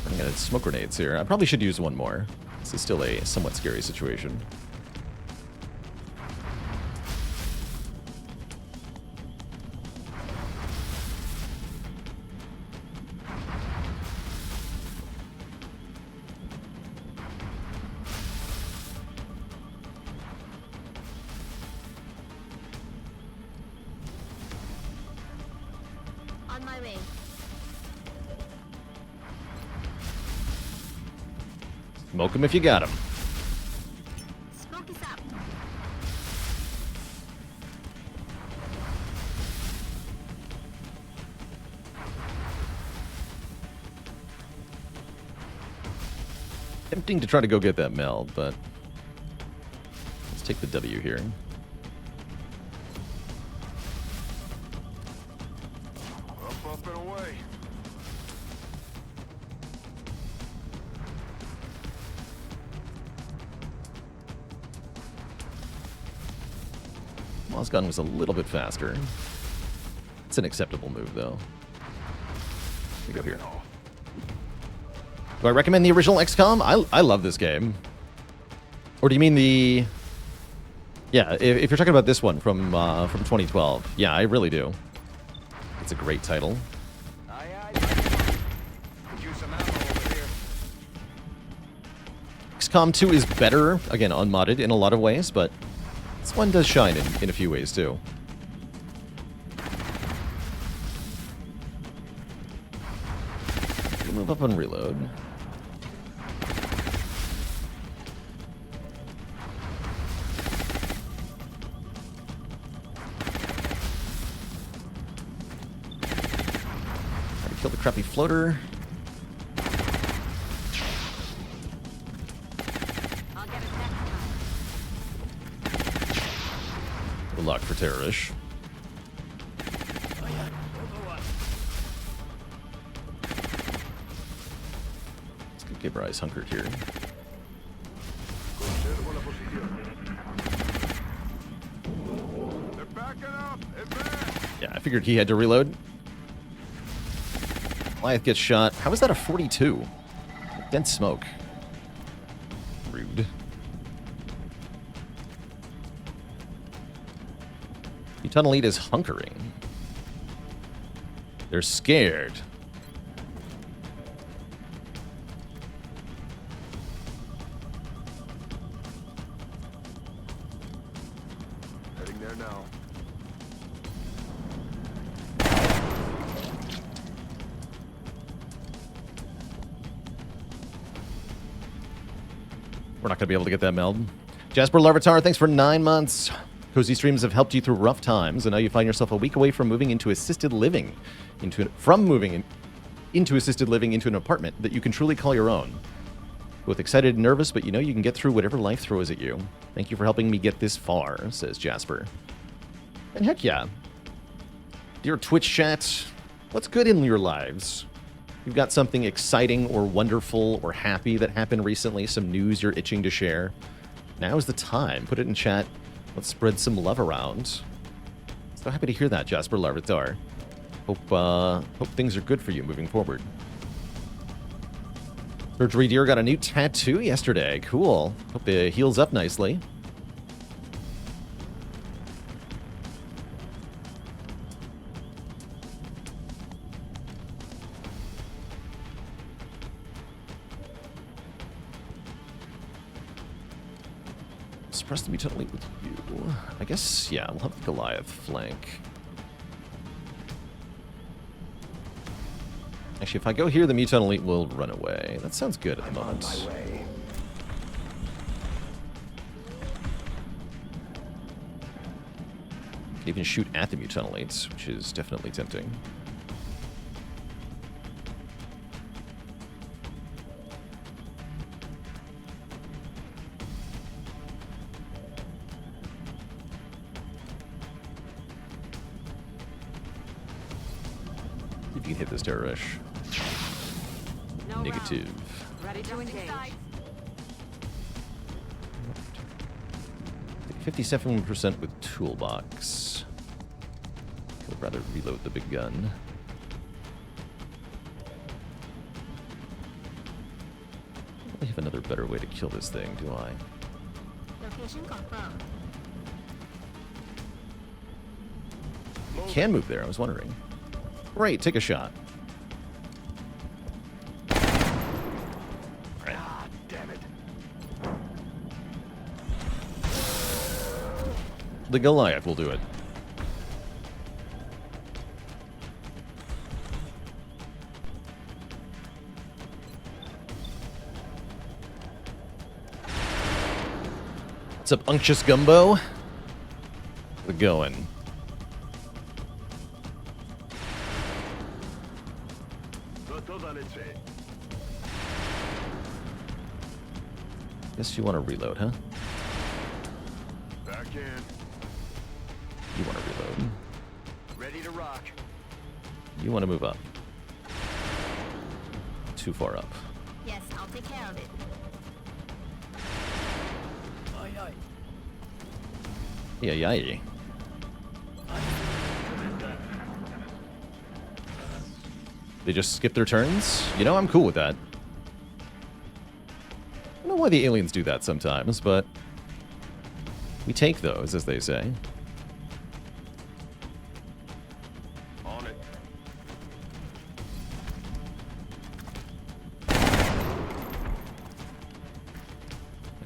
[SPEAKER 1] I'm gonna smoke grenades here. I probably should use one more. This is still a somewhat scary situation.
[SPEAKER 5] Follow me.
[SPEAKER 1] Smoke him if you got him.
[SPEAKER 5] Smoke is up.
[SPEAKER 1] Tempting to try to go get that meld, but let's take the W here.
[SPEAKER 3] Up and away.
[SPEAKER 1] Mosgun was a little bit faster. It's an acceptable move, though. We go here. Do I recommend the original XCOM? I love this game. Or do you mean the... Yeah, if you're talking about this one from 2012. Yeah, I really do. It's a great title.
[SPEAKER 7] Aye, aye. Could use some ammo over here.
[SPEAKER 1] XCOM 2 is better, again, unmodded in a lot of ways, but this one does shine in a few ways, too. Move up and reload. Try to kill the crappy floater.
[SPEAKER 5] I'll get it next time.
[SPEAKER 1] Good luck for Terrorish. Keep our eyes hunkered here.
[SPEAKER 3] Conservo la posición. They're backing up. Advance.
[SPEAKER 1] Yeah, I figured he had to reload. Goliath gets shot. How is that a 42? Dense smoke. Rude. Utah Elite is hunkering. They're scared.
[SPEAKER 3] Heading there now.
[SPEAKER 1] We're not going to be able to get that meld. Jasper Larvitar, thanks for 9 months. Cozy streams have helped you through rough times, and now you find yourself a week away from moving into assisted living. Into assisted living into an apartment that you can truly call your own. Both excited and nervous, but you know you can get through whatever life throws at you. Thank you for helping me get this far, says Jasper. And heck yeah. Dear Twitch chat, what's good in your lives? You've got something exciting or wonderful or happy that happened recently, some news you're itching to share. Now is the time. Put it in chat. Let's spread some love around. So happy to hear that, Jasper Larvitar. Hope things are good for you moving forward. Surgery Deer got a new tattoo yesterday. Cool. Hope it heals up nicely. Suppress the mutant elite with you. I guess, yeah, we'll have the Goliath flank. Actually, if I go here, the mutant elite will run away. That sounds good at the moment.
[SPEAKER 7] On my way.
[SPEAKER 1] Can even shoot at the mutant elites, which is definitely tempting. If you can hit this terrorish.
[SPEAKER 5] No
[SPEAKER 1] Negative.
[SPEAKER 5] round. Ready to engage.
[SPEAKER 1] 57% with toolbox. I'd rather reload the big gun. I don't really have another better way to kill this thing, do I?
[SPEAKER 5] Location confirmed.
[SPEAKER 1] Can move there, I was wondering. Great, take a shot.
[SPEAKER 3] Ah, damn it.
[SPEAKER 1] The Goliath will do it. What's up, Unctuous Gumbo? How's it going? Guess you want to reload, huh?
[SPEAKER 3] Back in.
[SPEAKER 1] You want to reload.
[SPEAKER 7] Ready to rock.
[SPEAKER 1] You want to move up. Too far up.
[SPEAKER 5] Yes, I'll take care of it.
[SPEAKER 6] Aye, aye.
[SPEAKER 1] Yeah, yeah. They just skip their turns? You know, I'm cool with that. I don't know why the aliens do that sometimes, but we take those, as they say.
[SPEAKER 3] On it.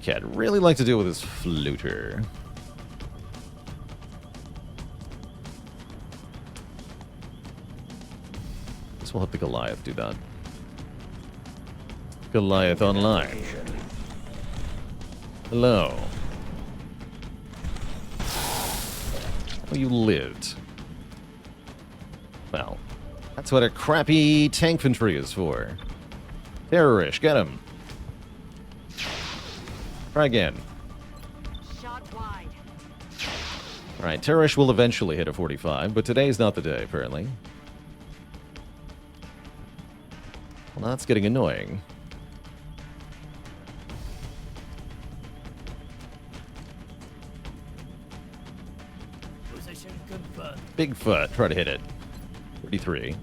[SPEAKER 1] Okay, I'd really like to deal with this fluter. Guess we'll have the Goliath do that. Goliath online. Hello. Oh, you lived. Well, that's what a crappy tank infantry is for. Terrorish, get him. Try again.
[SPEAKER 5] Shot wide.
[SPEAKER 1] Alright, Terrorish will eventually hit a 45, but today's not the day, apparently. Well, that's getting annoying.
[SPEAKER 6] Position confirmed.
[SPEAKER 1] Bigfoot, try to hit it. 33.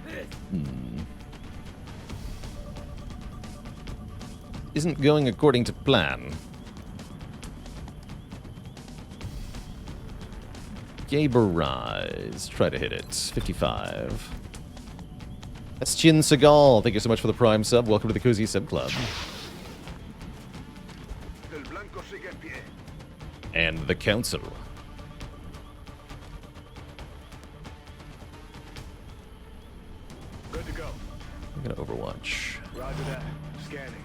[SPEAKER 6] Hit.
[SPEAKER 1] Isn't going according to plan. Gay Barrage, try to hit it. 55. That's Chin Seagal. Thank you so much for the Prime sub. Welcome to the Cozy Sub Club.
[SPEAKER 3] El blanco sigue en pie.
[SPEAKER 1] And the Council.
[SPEAKER 2] Good to go.
[SPEAKER 1] I'm gonna Overwatch.
[SPEAKER 2] Roger that. Scanning.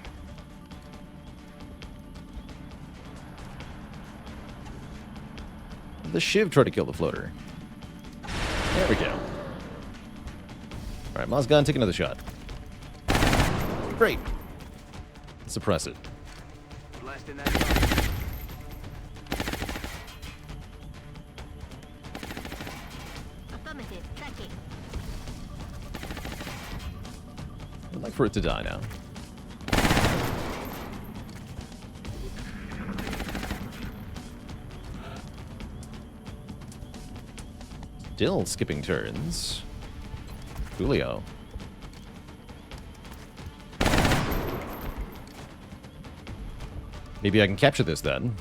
[SPEAKER 1] The Shiv tried to kill the floater. There we go. Alright, Mozgon, take another shot. Great. Suppress it.
[SPEAKER 7] Blasting that target.
[SPEAKER 5] Affirmative. Tracking.
[SPEAKER 1] I'd like for it to die now. Still skipping turns. Julio. Maybe I can capture this then.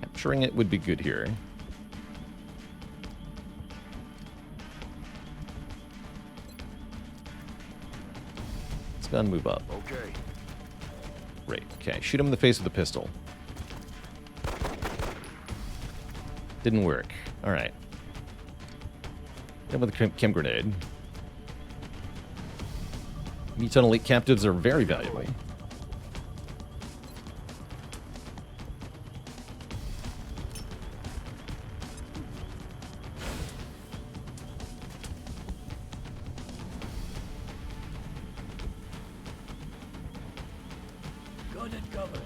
[SPEAKER 1] Capturing it would be good here. Let's go and move up.
[SPEAKER 3] Okay.
[SPEAKER 1] Great. Okay, shoot him in the face with a pistol. Didn't work. Alright. Hit him with a chem grenade. Muton elite captives are very valuable.
[SPEAKER 6] Gun and cover.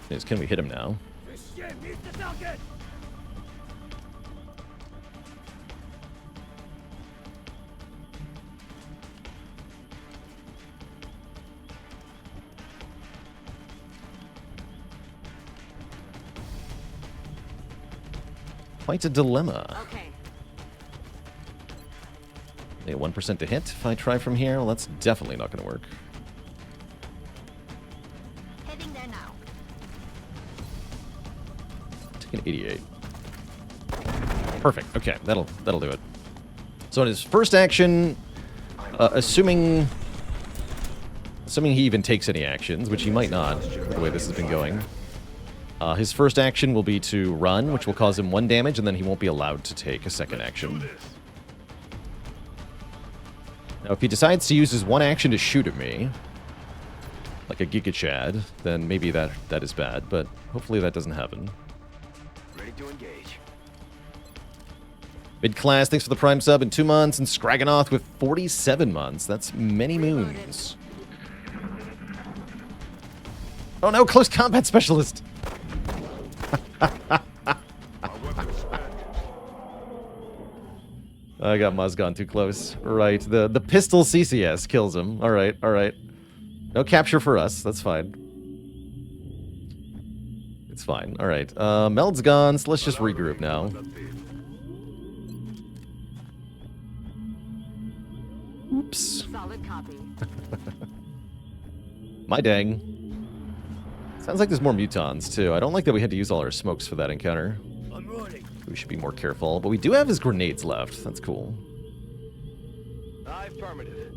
[SPEAKER 1] Is, can we hit him now?
[SPEAKER 6] This ship needs the target.
[SPEAKER 1] Quite a dilemma.
[SPEAKER 5] Okay.
[SPEAKER 1] A 1% to hit. If I try from here, well, that's definitely not going to work.
[SPEAKER 5] Heading there now.
[SPEAKER 1] Take an 88. Perfect. Okay, that'll do it. So in his first action, assuming Assuming he even takes any actions, which he might not, the way this has been going. His first action will be to run, which will cause him 1 damage, and then he won't be allowed to take a second action. Now, if he decides to use his 1 action to shoot at me, like a Giga Chad, then maybe that is bad, but hopefully that doesn't happen.
[SPEAKER 7] Ready to engage.
[SPEAKER 1] Mid-class, thanks for the Prime sub in 2 months, and Scraganoth with 47 months. That's many moons. Oh no, close combat specialist! I got Muzgon too close. Right, the pistol CCS kills him. Alright, alright. No capture for us, that's fine. It's fine, alright. Meld's gone, so let's just regroup now. Oops.
[SPEAKER 5] Solid copy.
[SPEAKER 1] My dang. Sounds like there's more mutons, too. I don't like that we had to use all our smokes for that encounter.
[SPEAKER 6] I'm running.
[SPEAKER 1] We should be more careful. But we do have his grenades left. That's cool.
[SPEAKER 7] Affirmative.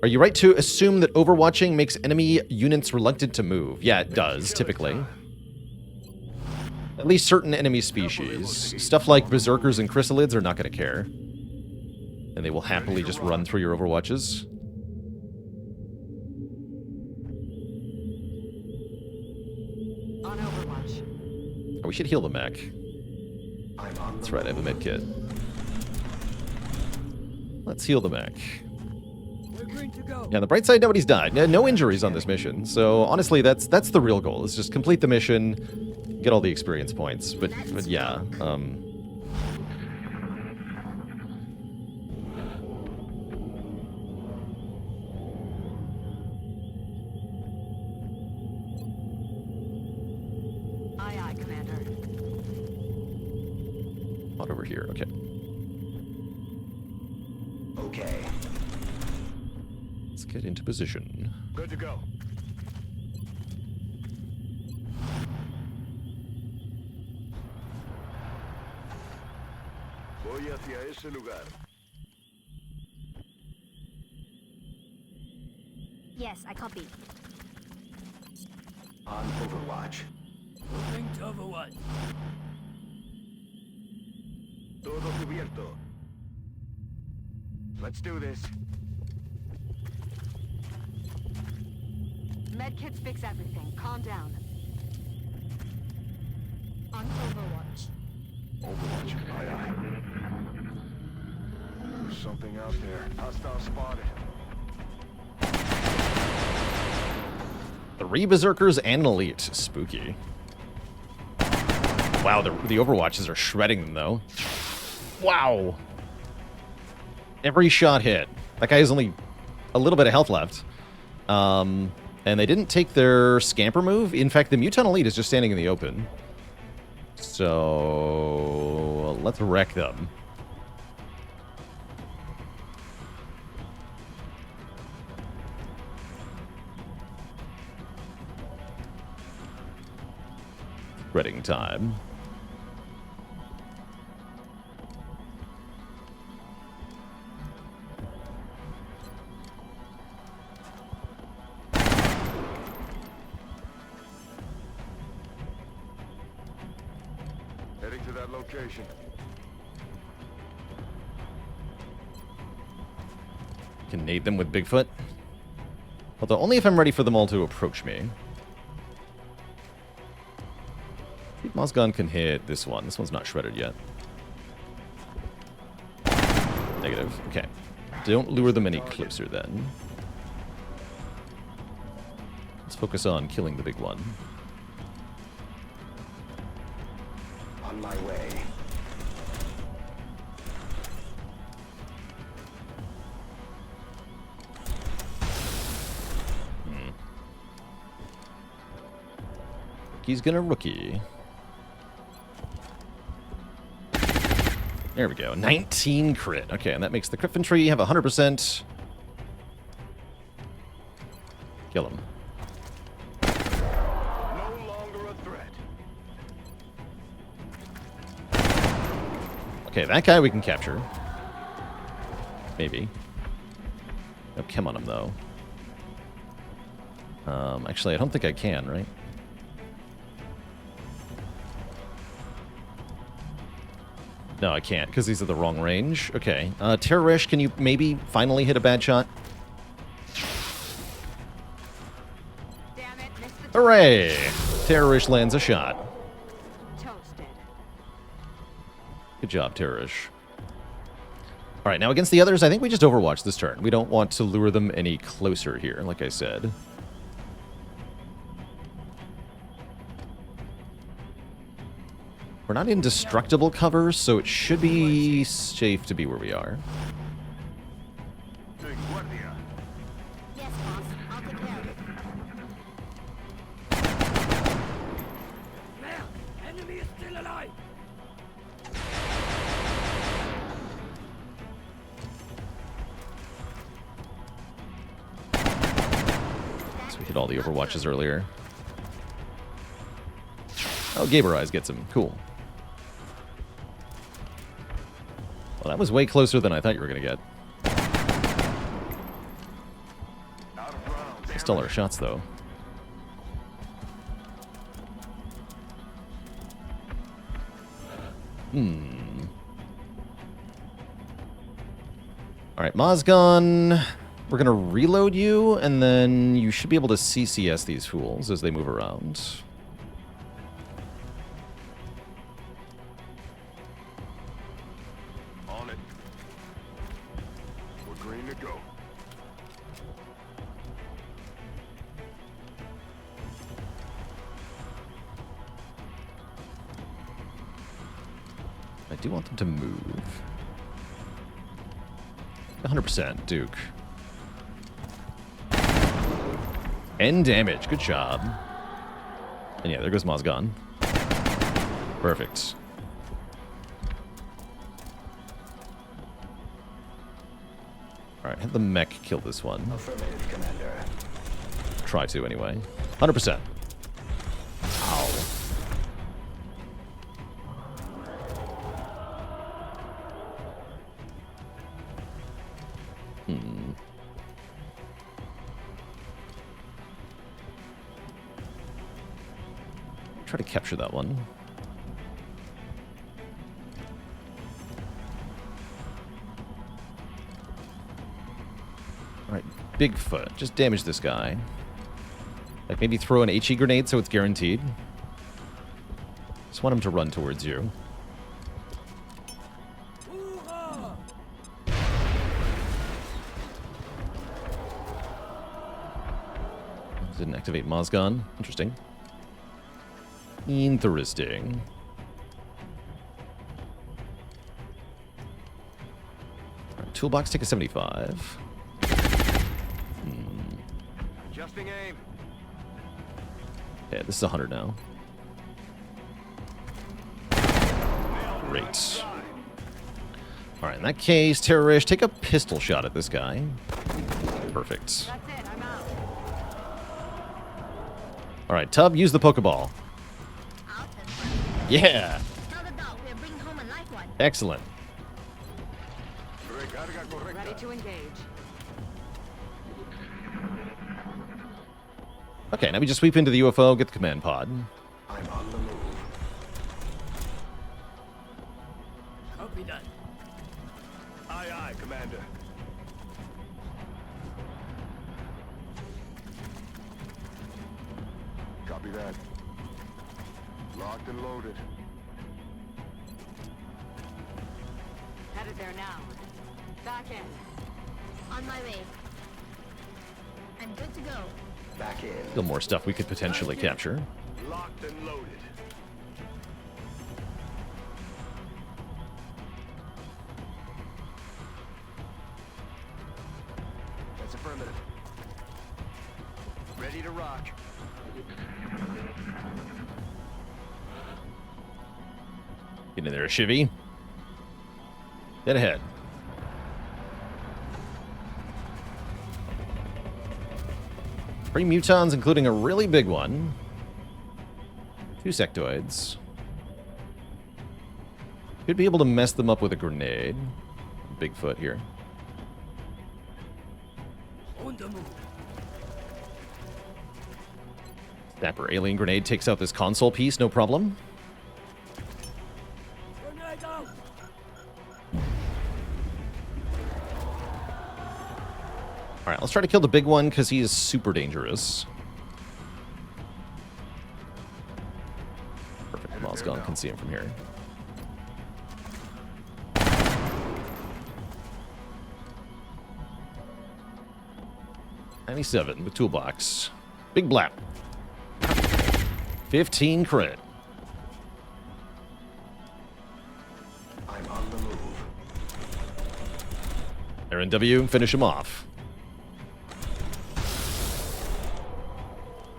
[SPEAKER 1] Are you right to assume that overwatching makes enemy units reluctant to move? Yeah, it does, typically. At least certain enemy species. Stuff like berserkers and chrysalids are not going to care. And they will happily just run through your overwatches.
[SPEAKER 5] On Overwatch.
[SPEAKER 1] Oh, we should heal the mech. That's right, I have a med kit. Let's heal the mech.
[SPEAKER 6] We're green to go.
[SPEAKER 1] Yeah, on the bright side, nobody's died. No injuries on this mission. So honestly, that's the real goal. Is just complete the mission, get all the experience points. But yeah,
[SPEAKER 5] Aye, aye, Commander.
[SPEAKER 1] not over here. Okay.
[SPEAKER 7] Okay.
[SPEAKER 1] Let's get into position.
[SPEAKER 3] Good to go. Voy hacia ese lugar.
[SPEAKER 5] Yes, I copy.
[SPEAKER 7] On Overwatch.
[SPEAKER 6] Moving to Overwatch.
[SPEAKER 3] Todo cubierto.
[SPEAKER 7] Let's do this.
[SPEAKER 5] Medkits fix everything. Calm down. On Overwatch.
[SPEAKER 3] Overwatch. Aye, aye. There's something out there. Hostile spotted.
[SPEAKER 1] 3 berserkers and an elite. Spooky. Wow, the overwatches are shredding them though. Wow. Every shot hit. That guy has only a little bit of health left. And they didn't take their scamper move. In fact, the Muton Elite is just standing in the open. So let's wreck them. Reading time.
[SPEAKER 3] Heading to that location.
[SPEAKER 1] Can nade them with Bigfoot. Although only if I'm ready for them all to approach me. Mozgon can hit this one. This one's not shredded yet. Negative. Okay. Don't lure them any closer then. Let's focus on killing the big one.
[SPEAKER 7] On my way.
[SPEAKER 1] He's gonna rookie. There we go. 19 crit. Okay, and that makes the crit infantry have 100%. Kill him.
[SPEAKER 3] No longer a threat.
[SPEAKER 1] Okay, that guy we can capture. Maybe. No chem on him, though. Actually, I don't think I can, right? No, I can't, because he's at the wrong range. Okay. Terrorish, can you maybe finally hit a bad shot?
[SPEAKER 5] Damn it, missed the
[SPEAKER 1] Hooray! Terrorish lands a shot.
[SPEAKER 5] toasted.
[SPEAKER 1] Good job, Terrorish. All right, now against the others, I think we just overwatch this turn. We don't want to lure them any closer here, like I said. We're not in destructible cover, so it should be safe to be where we are.
[SPEAKER 3] Big guardia.
[SPEAKER 5] Yes, boss. I'll take care of it.
[SPEAKER 6] There! Enemy is still alive!
[SPEAKER 1] So we hit all the overwatches earlier. Oh, Gaber Eyes gets him. Cool. Well, that was way closer than I thought you were going to get.
[SPEAKER 3] Out of rounds.
[SPEAKER 1] They stole our shots, though. Alright, Mozgon. We're going to reload you, and then you should be able to CCS these fools as they move around.
[SPEAKER 3] On it. We're green to go.
[SPEAKER 1] I do want them to move. 100%, Duke. End damage. Good job. And yeah, there goes Mozgon. Perfect. Alright, have the mech kill this one.
[SPEAKER 7] Affirmative, Commander.
[SPEAKER 1] Try to, anyway. 100%. Ow. Try to capture that one. Alright, Bigfoot. Just damage this guy. Like, maybe throw an HE grenade so it's guaranteed. Just want him to run towards you.
[SPEAKER 6] Hoorah!
[SPEAKER 1] Didn't activate Mozgon. Interesting. Interesting. Alright, toolbox, take a 75.
[SPEAKER 3] Adjusting aim.
[SPEAKER 1] Yeah, this is 100 now. Great. Alright, in that case, Terrorish, take a pistol shot at this guy. Perfect.
[SPEAKER 5] That's it. I'm out.
[SPEAKER 1] Alright, Tub, use the Pokeball.
[SPEAKER 5] Out and
[SPEAKER 1] Yeah!
[SPEAKER 5] tell the dog we're bringing home a live one.
[SPEAKER 1] Excellent.
[SPEAKER 3] Recarga correcta.
[SPEAKER 5] Ready to engage.
[SPEAKER 1] Okay, now we just sweep into the UFO, get the command pod.
[SPEAKER 7] I'm on the move.
[SPEAKER 6] Copy that.
[SPEAKER 3] Aye, aye, Commander. Copy that. Locked and loaded.
[SPEAKER 5] Headed there now. Back in. On my way. I'm good to go.
[SPEAKER 7] Back in.
[SPEAKER 1] Still more stuff we could potentially capture.
[SPEAKER 3] Locked and loaded.
[SPEAKER 7] That's affirmative. Ready to rock.
[SPEAKER 1] Get in there, Shivy. Dead ahead. Three mutons, including a really big one. 2 sectoids. Could be able to mess them up with a grenade. Bigfoot here.
[SPEAKER 6] the move.
[SPEAKER 1] Dapper alien grenade takes out this console piece, no problem.
[SPEAKER 6] Grenade out.
[SPEAKER 1] Alright, let's try to kill the big one because he is super dangerous. Perfect, the Mozgon can see him from here. $97 with toolbox. Big blap. 15 crit.
[SPEAKER 7] I'm on the move.
[SPEAKER 1] Aaron W, finish him off.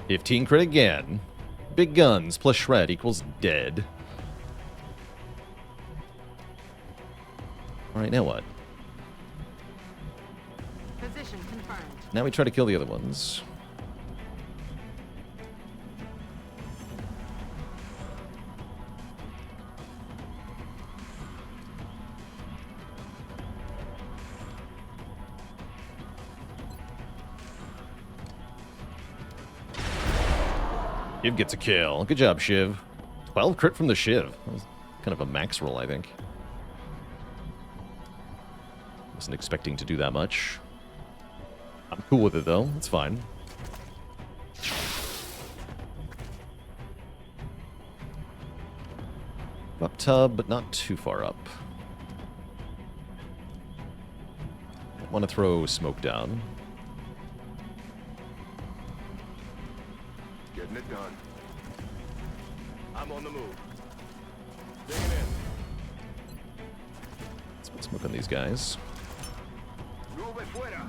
[SPEAKER 1] 15 crit again. Big guns plus shred equals dead. Alright, now what?
[SPEAKER 5] Position confirmed.
[SPEAKER 1] Now we try to kill the other ones. Shiv gets a kill. Good job, Shiv. 12 crit from the Shiv. That was kind of a max roll, I think. Wasn't expecting to do that much. I'm cool with it, though. It's fine. Up tub, but not too far up. I want to throw smoke down.
[SPEAKER 3] Getting it done. I'm on the move. Digging in.
[SPEAKER 1] Let's put smoke on these guys.
[SPEAKER 3] Nube fuera.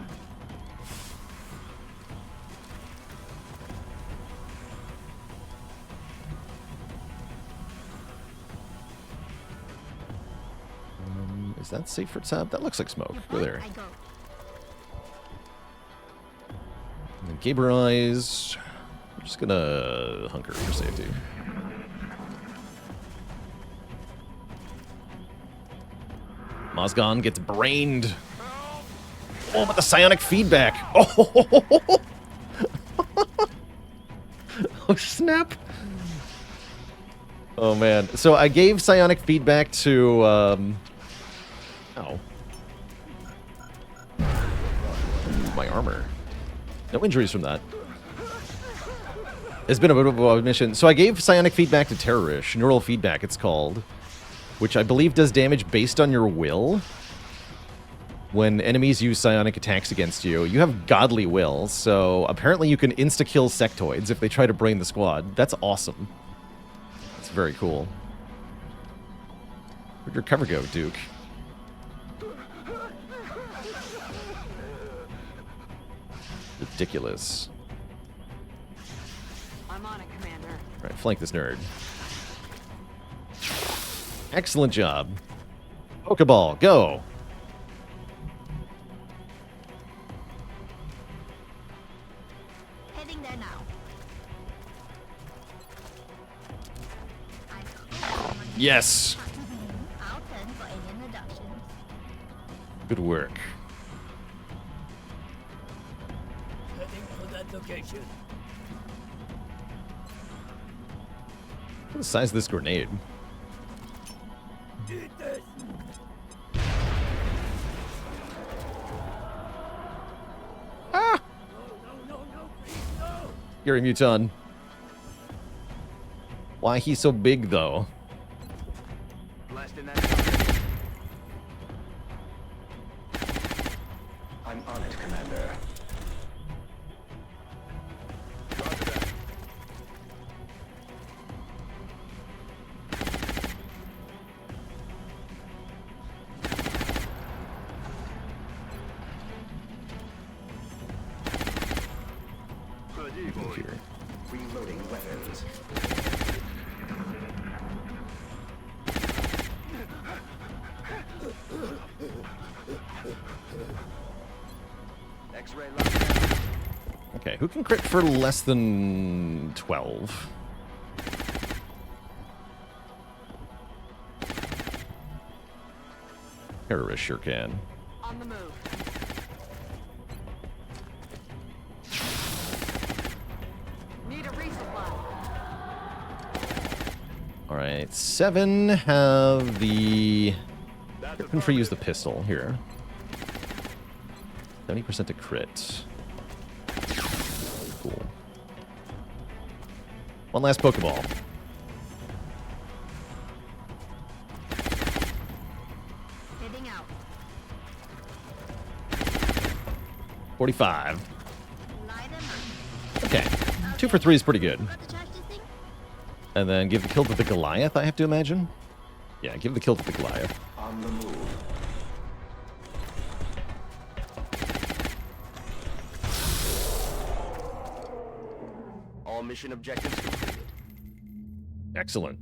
[SPEAKER 1] Is that safe for tab? That looks like smoke. Go there.
[SPEAKER 5] I go.
[SPEAKER 1] And then Gaber Eyes. I'm just gonna hunker for safety. Mozgon gets brained. Oh, but the psionic feedback. Oh, oh snap. Oh, man. So I gave psionic feedback to, Ooh, my armor. No injuries from that. It's been a bit of a mission. So I gave psionic feedback to Terrorish. Neural feedback, it's called. Which I believe does damage based on your will. When enemies use psionic attacks against you, you have godly will, so apparently you can insta-kill sectoids if they try to brain the squad. That's awesome. That's very cool. Where'd your cover go, Duke? Ridiculous.
[SPEAKER 5] I'm on it, Commander.
[SPEAKER 1] Alright, flank this nerd. Excellent job. Pokeball, go!
[SPEAKER 5] Heading there now.
[SPEAKER 1] Yes!
[SPEAKER 5] I'll turn for alien reductions.
[SPEAKER 1] Good work.
[SPEAKER 6] Heading for that location.
[SPEAKER 1] What's the size of this grenade?
[SPEAKER 6] Eat this.
[SPEAKER 1] Ah!
[SPEAKER 6] No, please, no.
[SPEAKER 1] Gary Muton. Why he's so big, though?
[SPEAKER 7] Blasting that target. I'm on it, Commander.
[SPEAKER 3] Roger that.
[SPEAKER 1] Here.
[SPEAKER 7] Reloading weapons. X-ray lockdown.
[SPEAKER 1] Okay, who can crit for less than 12? Terrorist sure can.
[SPEAKER 5] On the move. Resupply.
[SPEAKER 1] All right, 7 have the infantry use the pistol here. 70% to crit. Cool. One last Pokeball.
[SPEAKER 5] Heading out.
[SPEAKER 1] 45.
[SPEAKER 5] Light them up.
[SPEAKER 1] Okay. 2 for 3 is pretty good.
[SPEAKER 5] Got to charge this thing?
[SPEAKER 1] And then give the kill to the Goliath, I have to imagine. Yeah, give the kill to the Goliath.
[SPEAKER 7] On the move.
[SPEAKER 3] All mission objectives completed.
[SPEAKER 1] Excellent.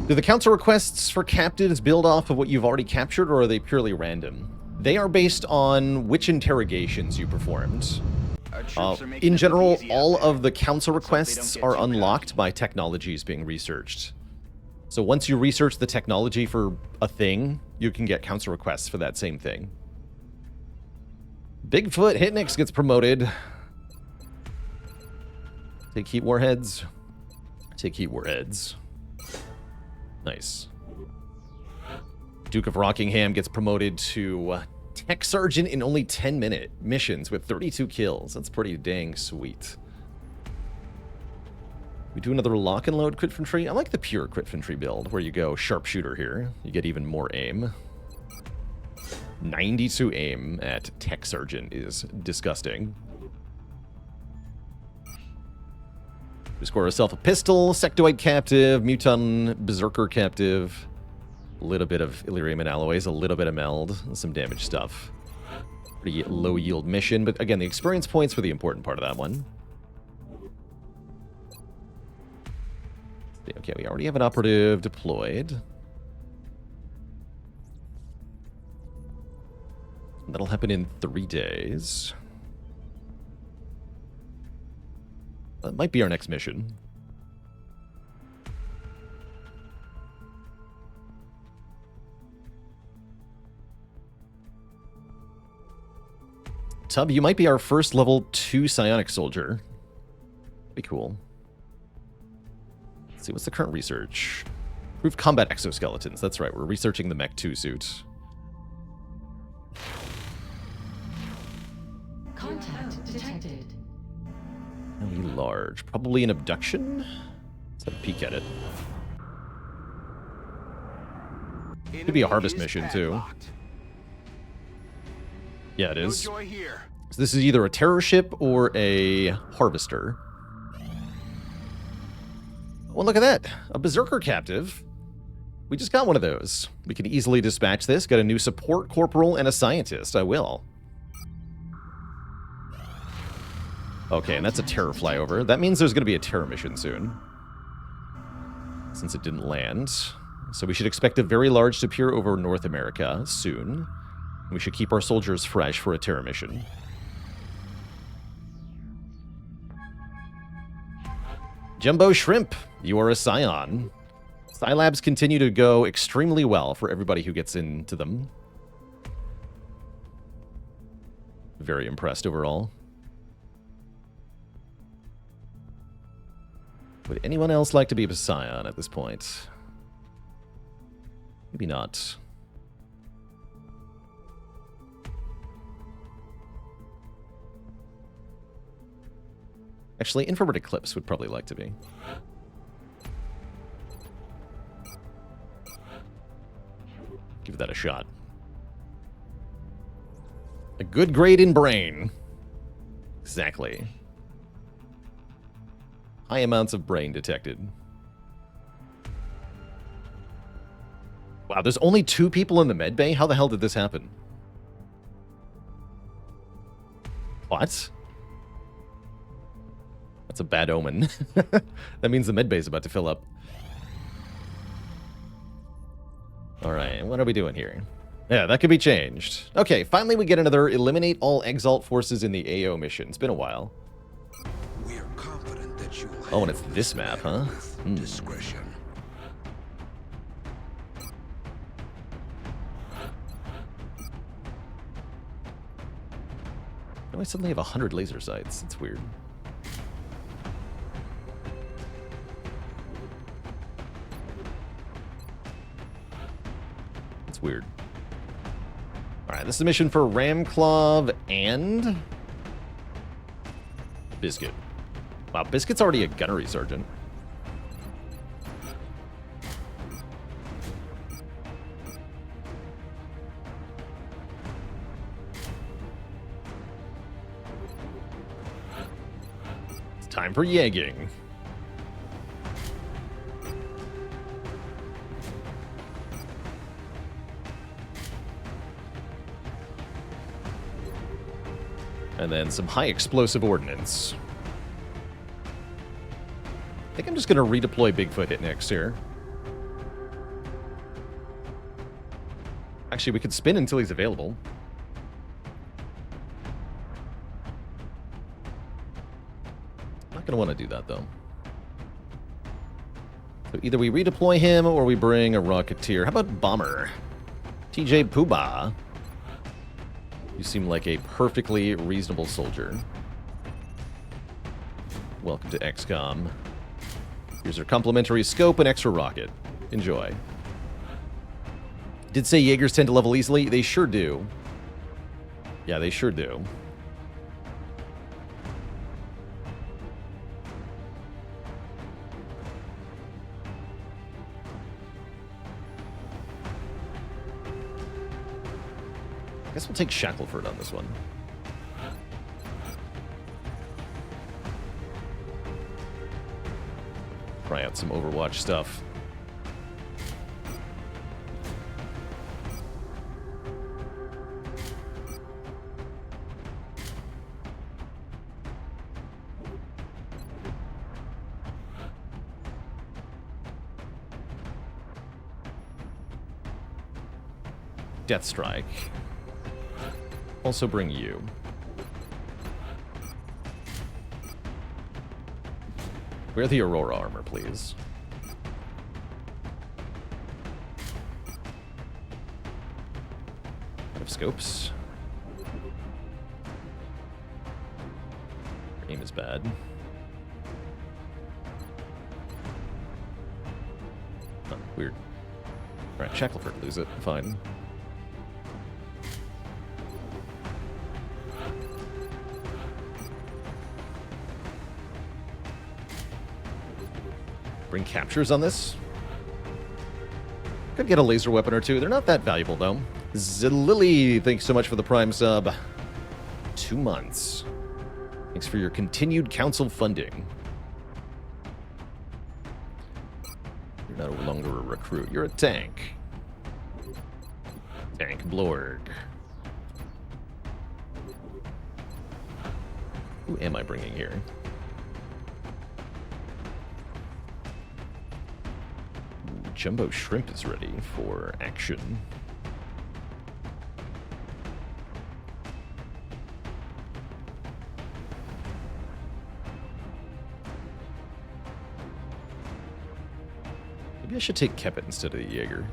[SPEAKER 1] Do the council requests for captives build off of what you've already captured, or are they purely random? They are based on which interrogations you performed.
[SPEAKER 7] Our troops are making
[SPEAKER 1] In
[SPEAKER 7] it
[SPEAKER 1] general,
[SPEAKER 7] look easy out
[SPEAKER 1] all
[SPEAKER 7] there.
[SPEAKER 1] of the council
[SPEAKER 7] Let's hope they don't
[SPEAKER 1] requests
[SPEAKER 7] get
[SPEAKER 1] are
[SPEAKER 7] too
[SPEAKER 1] unlocked by technologies being researched. So once you research the technology for a thing, you can get council requests for that same thing. Bigfoot Hitnix gets promoted. Take heat warheads. Take heat warheads. Nice. Duke of Rockingham gets promoted to Tech Sergeant in only 10-minute missions with 32 kills. That's pretty dang sweet. We do another lock and load crit infantry. I like the pure crit infantry build where you go sharpshooter here. You get even more aim. 92 aim at Tech Sergeant is disgusting. We score ourselves a pistol, sectoid captive, muton berserker captive, a little bit of Illyrium and alloys, a little bit of meld, some damage stuff. Pretty low yield mission, but again, the experience points were the important part of that one. Okay, we already have an operative deployed. That'll happen in 3 days. That might be our next mission. Tub, you might be our first level 2 psionic soldier. Be cool. Let's see, what's the current research? Proof combat exoskeletons. That's right, we're researching the Mech 2 suit.
[SPEAKER 8] Contact detected.
[SPEAKER 1] Really large. Probably an abduction? Let's have a peek at it. Could be a harvest mission, too. Yeah, it is.
[SPEAKER 7] No joy here.
[SPEAKER 1] So this is either a terror ship or a harvester. Well, look at that. A berserker captive. We just got one of those. We can easily dispatch this. Got a new support corporal and a scientist. I will. Okay, and that's a terror flyover. That means there's going to be a terror mission soon. Since it didn't land. So we should expect a very large to appear over North America soon. We should keep our soldiers fresh for a terror mission. Jumbo Shrimp, you are a Scion. Scilabs continue to go extremely well for everybody who gets into them. Very impressed overall. Would anyone else like to be a Scion at this point? Maybe not. Actually, Infrared Eclipse would probably like to be. Give that a shot. A good grade in brain. Exactly. High amounts of brain detected. Wow, there's only 2 people in the medbay? How the hell did this happen? What? That's a bad omen. That means the medbay is about to fill up. Alright, what are we doing here? Yeah, that could be changed. Okay, finally we get another eliminate all Exalt forces in the AO mission. It's been a while.
[SPEAKER 9] We are confident that you will
[SPEAKER 1] Oh, and it's this map, huh?
[SPEAKER 9] with discretion.
[SPEAKER 1] do I suddenly have 100 laser sights? It's weird. It's weird. Alright, this is a mission for Ramclaw and Biscuit. Wow, Biscuit's already a gunnery sergeant. It's time for yagging. And then some high explosive ordnance. I think I'm just going to redeploy Bigfoot hit next here. Actually, we could spin until he's available. Not going to want to do that, though. So either we redeploy him or we bring a Rocketeer. How about Bomber? TJ Poobah. You seem like a perfectly reasonable soldier. Welcome to XCOM. Here's your complimentary scope and extra rocket. Enjoy. Did say Jaegers tend to level easily? They sure do. Yeah, they sure do. I guess we'll take Shackleford on this one. Try out some Overwatch stuff. Deathstrike. Also bring you. Wear the Aurora armor, please. Out of scopes. Your aim is bad. Huh, weird. Alright, Shackleford, lose it. Fine. Bring captures on this. Could get a laser weapon or two. They're not that valuable, though. Zilili, thanks so much for the Prime sub. 2 months. Thanks for your continued council funding. You're no longer a recruit. You're a tank. Tank Blorg. Who am I bringing here? Jumbo Shrimp is ready for action. Maybe I should take Kepit instead of the Jaeger.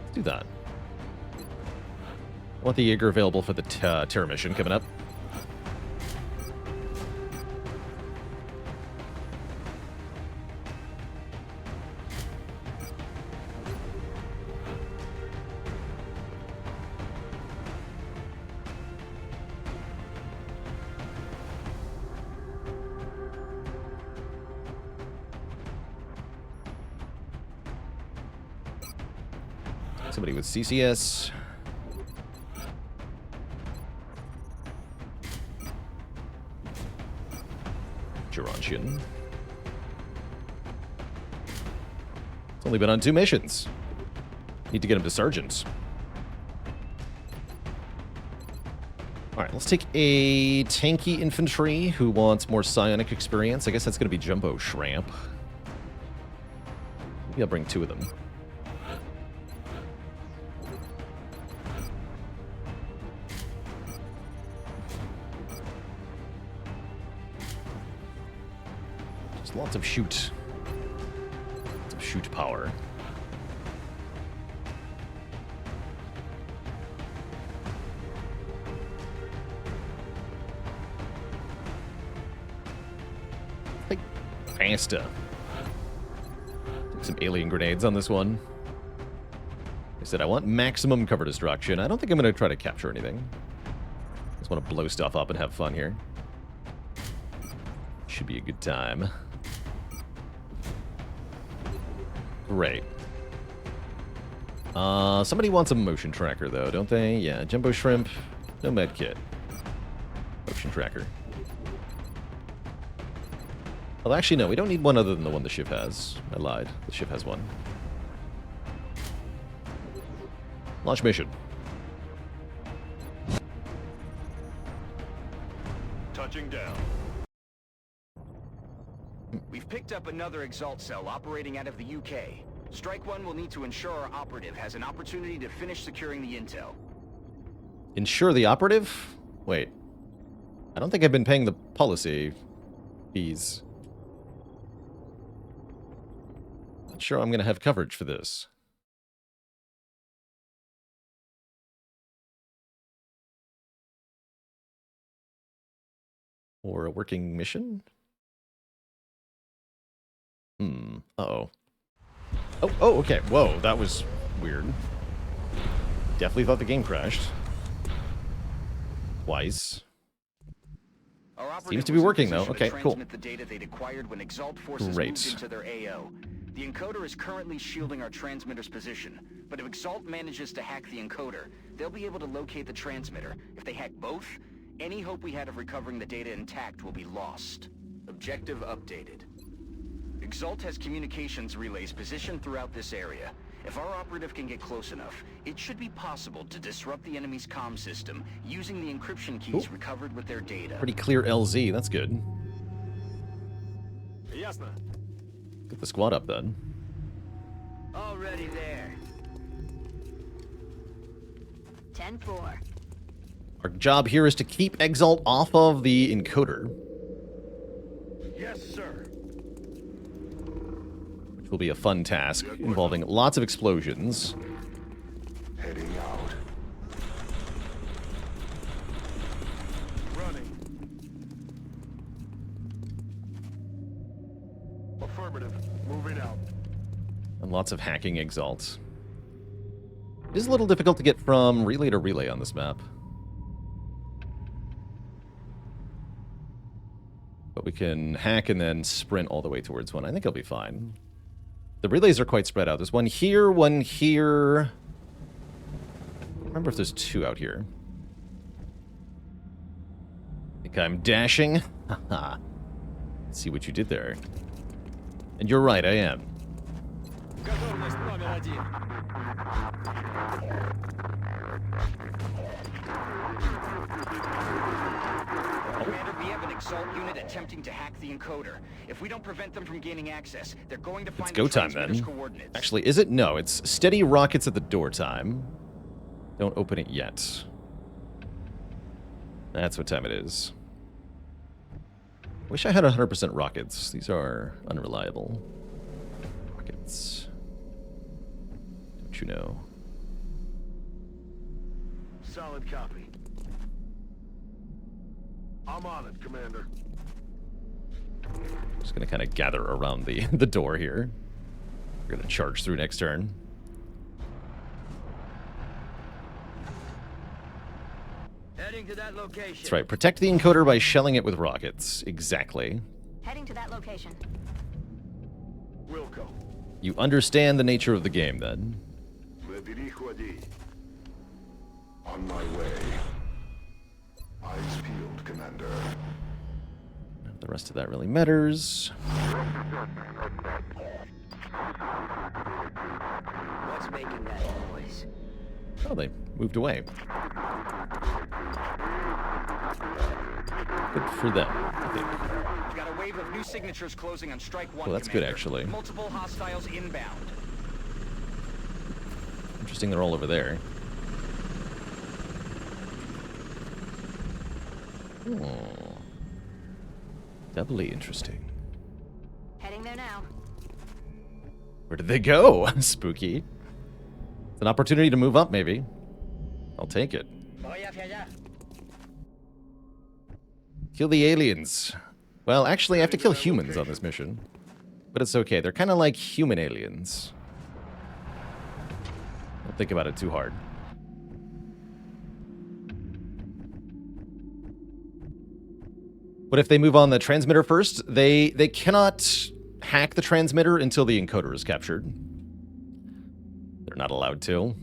[SPEAKER 1] Let's do that. I want the Jaeger available for the Terror mission coming up. Somebody with CCS. Gerontian. It's only been on 2 missions. Need to get him to sergeant. Alright, let's take a tanky infantry who wants more psionic experience. I guess that's going to be Jumbo Shrimp. Maybe I'll bring 2 of them. Lots of shoot. Lots of shoot power. Faster. Took some alien grenades on this one. I said I want maximum cover destruction. I don't think I'm going to try to capture anything. Just want to blow stuff up and have fun here. Should be a good time. Great. Somebody wants a motion tracker, though, don't they? Yeah, Jumbo Shrimp. No med kit. Motion tracker. Well, actually, no. We don't need one other than the one the ship has. I lied. The ship has one. Launch mission.
[SPEAKER 3] Touching down.
[SPEAKER 7] We've picked up another Exalt cell operating out of the UK. Strike One will need to ensure our operative has an opportunity to finish securing the intel.
[SPEAKER 1] Ensure the operative? Wait. I don't think I've been paying the policy fees. Not sure I'm going to have coverage for this. Or a working mission? Uh-oh. Oh, okay. Whoa, that was weird. Definitely thought the game crashed. Twice. Seems to be working, though. Okay, cool.
[SPEAKER 7] The data they'd acquired when Exalt forces
[SPEAKER 1] Great.
[SPEAKER 7] moved into their AO. The encoder is currently shielding our transmitter's position, but if Exalt manages to hack the encoder, they'll be able to locate the transmitter. If they hack both, any hope we had of recovering the data intact will be lost. Objective updated. Exalt has communications relays positioned throughout this area. If our operative can get close enough, it should be possible to disrupt the enemy's comm system using the encryption keys recovered with their data.
[SPEAKER 1] Pretty clear LZ. That's good.
[SPEAKER 3] Ясно.
[SPEAKER 1] Get the squad up, then.
[SPEAKER 6] Already there.
[SPEAKER 5] 10-4.
[SPEAKER 1] Our job here is to keep Exalt off of the encoder.
[SPEAKER 3] Yes, sir.
[SPEAKER 1] Which will be a fun task, involving lots of explosions.
[SPEAKER 9] Heading out.
[SPEAKER 3] Running. Affirmative. Moving out.
[SPEAKER 1] And lots of hacking Exalt. It is a little difficult to get from relay to relay on this map. But we can hack and then sprint all the way towards one. I think I'll be fine. The relays are quite spread out. There's one here, one here. I don't remember if there's two out here. I think I'm dashing. Haha. See what you did there. And you're right, I am.
[SPEAKER 6] Готовность номер 1.
[SPEAKER 7] Commander, we have an Exalt unit attempting to hack the encoder. If we don't prevent them from gaining access, they're going to find
[SPEAKER 1] It's go
[SPEAKER 7] the
[SPEAKER 1] time,
[SPEAKER 7] transmitter's
[SPEAKER 1] then.
[SPEAKER 7] coordinates.
[SPEAKER 1] Actually, is it? No, it's steady rockets at the door time. Don't open it yet. That's what time it is. Wish I had 100% rockets. These are unreliable. Rockets. Don't you know?
[SPEAKER 3] Solid copy. I'm on it, Commander.
[SPEAKER 1] Just gonna kind of gather around the door here. We're gonna charge through next turn.
[SPEAKER 6] Heading to that location.
[SPEAKER 1] That's right. Protect the encoder by shelling it with rockets. Exactly.
[SPEAKER 5] Heading to that location.
[SPEAKER 3] Wilco.
[SPEAKER 1] You understand the nature of the game, then.
[SPEAKER 9] On my way. Eyes peeled, Commander.
[SPEAKER 1] The rest of that really matters.
[SPEAKER 6] What's making that noise?
[SPEAKER 1] Oh, they moved away. Good for them, I think.
[SPEAKER 7] We've got a wave of new signatures closing on Strike One.
[SPEAKER 1] Well, that's good,
[SPEAKER 7] Commander.
[SPEAKER 1] actually.
[SPEAKER 7] Multiple hostiles inbound.
[SPEAKER 1] Interesting they're all over there. Oh. Doubly interesting.
[SPEAKER 5] Heading there now.
[SPEAKER 1] Where did they go? Spooky. It's an opportunity to move up, maybe. I'll take it.
[SPEAKER 6] Voy hacia allá.
[SPEAKER 1] Kill the aliens. Well, actually, I have to kill humans on this mission. But it's okay. They're kind of like human aliens. Don't think about it too hard. But if they move on the transmitter first, they cannot hack the transmitter until the encoder is captured. They're not allowed to.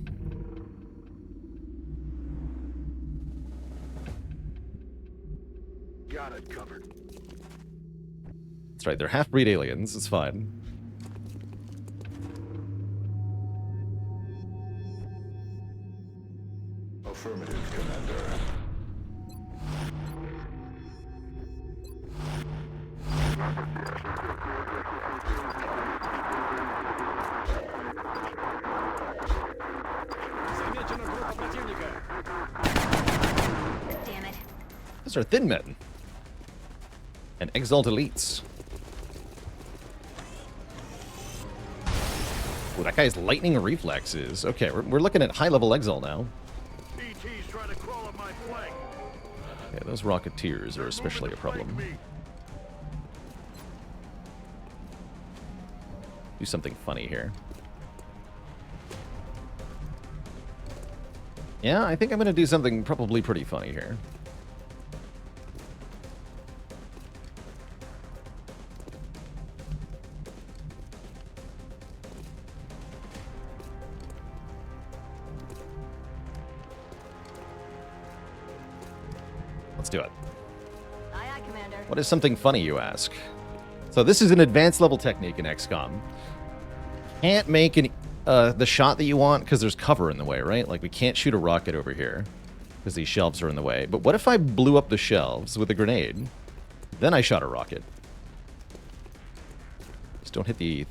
[SPEAKER 3] Got it covered.
[SPEAKER 1] That's right, they're half-breed aliens. It's fine.
[SPEAKER 9] Affirmative, Commander.
[SPEAKER 6] Замечена группа противника.
[SPEAKER 5] Damn it.
[SPEAKER 1] Those are thin men. And Exalt elites. Ooh, that guy's lightning reflexes. Okay, we're looking at high-level Exalt now.
[SPEAKER 3] ET's trying to crawl up my flank.
[SPEAKER 1] Yeah, those Rocketeers are especially a problem. Do something funny here. Yeah, I think I'm going to do something probably pretty funny here. Let's do it.
[SPEAKER 5] Aye, aye, Commander.
[SPEAKER 1] What is something funny, you ask? So this is an advanced level technique in XCOM. Can't make the shot that you want because there's cover in the way, right? Like we can't shoot a rocket over here because these shelves are in the way. But what if I blew up the shelves with a grenade? Then I shot a rocket. Just don't hit the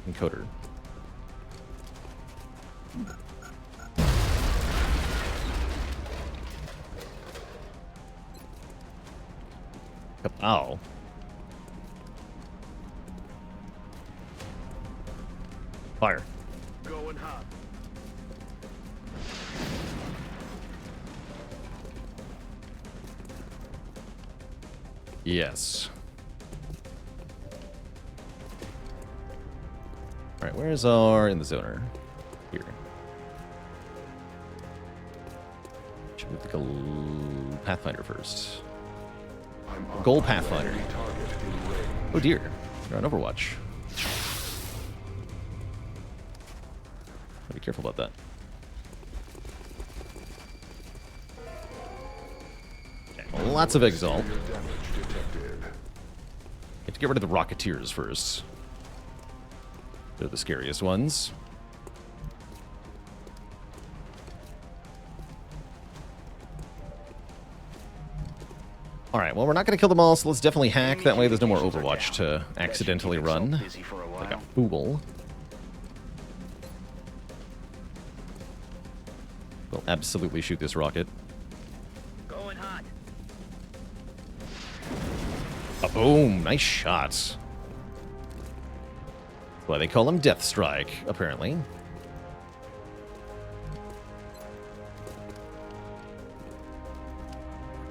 [SPEAKER 1] encoder. Kapow. Fire.
[SPEAKER 3] Going hot.
[SPEAKER 1] Yes. Alright, where's our in the zoner? Here. Should move the gold Pathfinder first. Gold Pathfinder. Oh dear. You're on Overwatch. Be careful about that. Okay, well, lots of Exalt. Have to get rid of the Rocketeers first. They're the scariest ones. Alright, well, we're not going to kill them all, so let's definitely hack. That way there's no more Overwatch to accidentally run. Like a fool. We'll absolutely shoot this rocket.
[SPEAKER 6] Going hot.
[SPEAKER 1] A boom! Nice shot. That's why they call him Death Strike, apparently.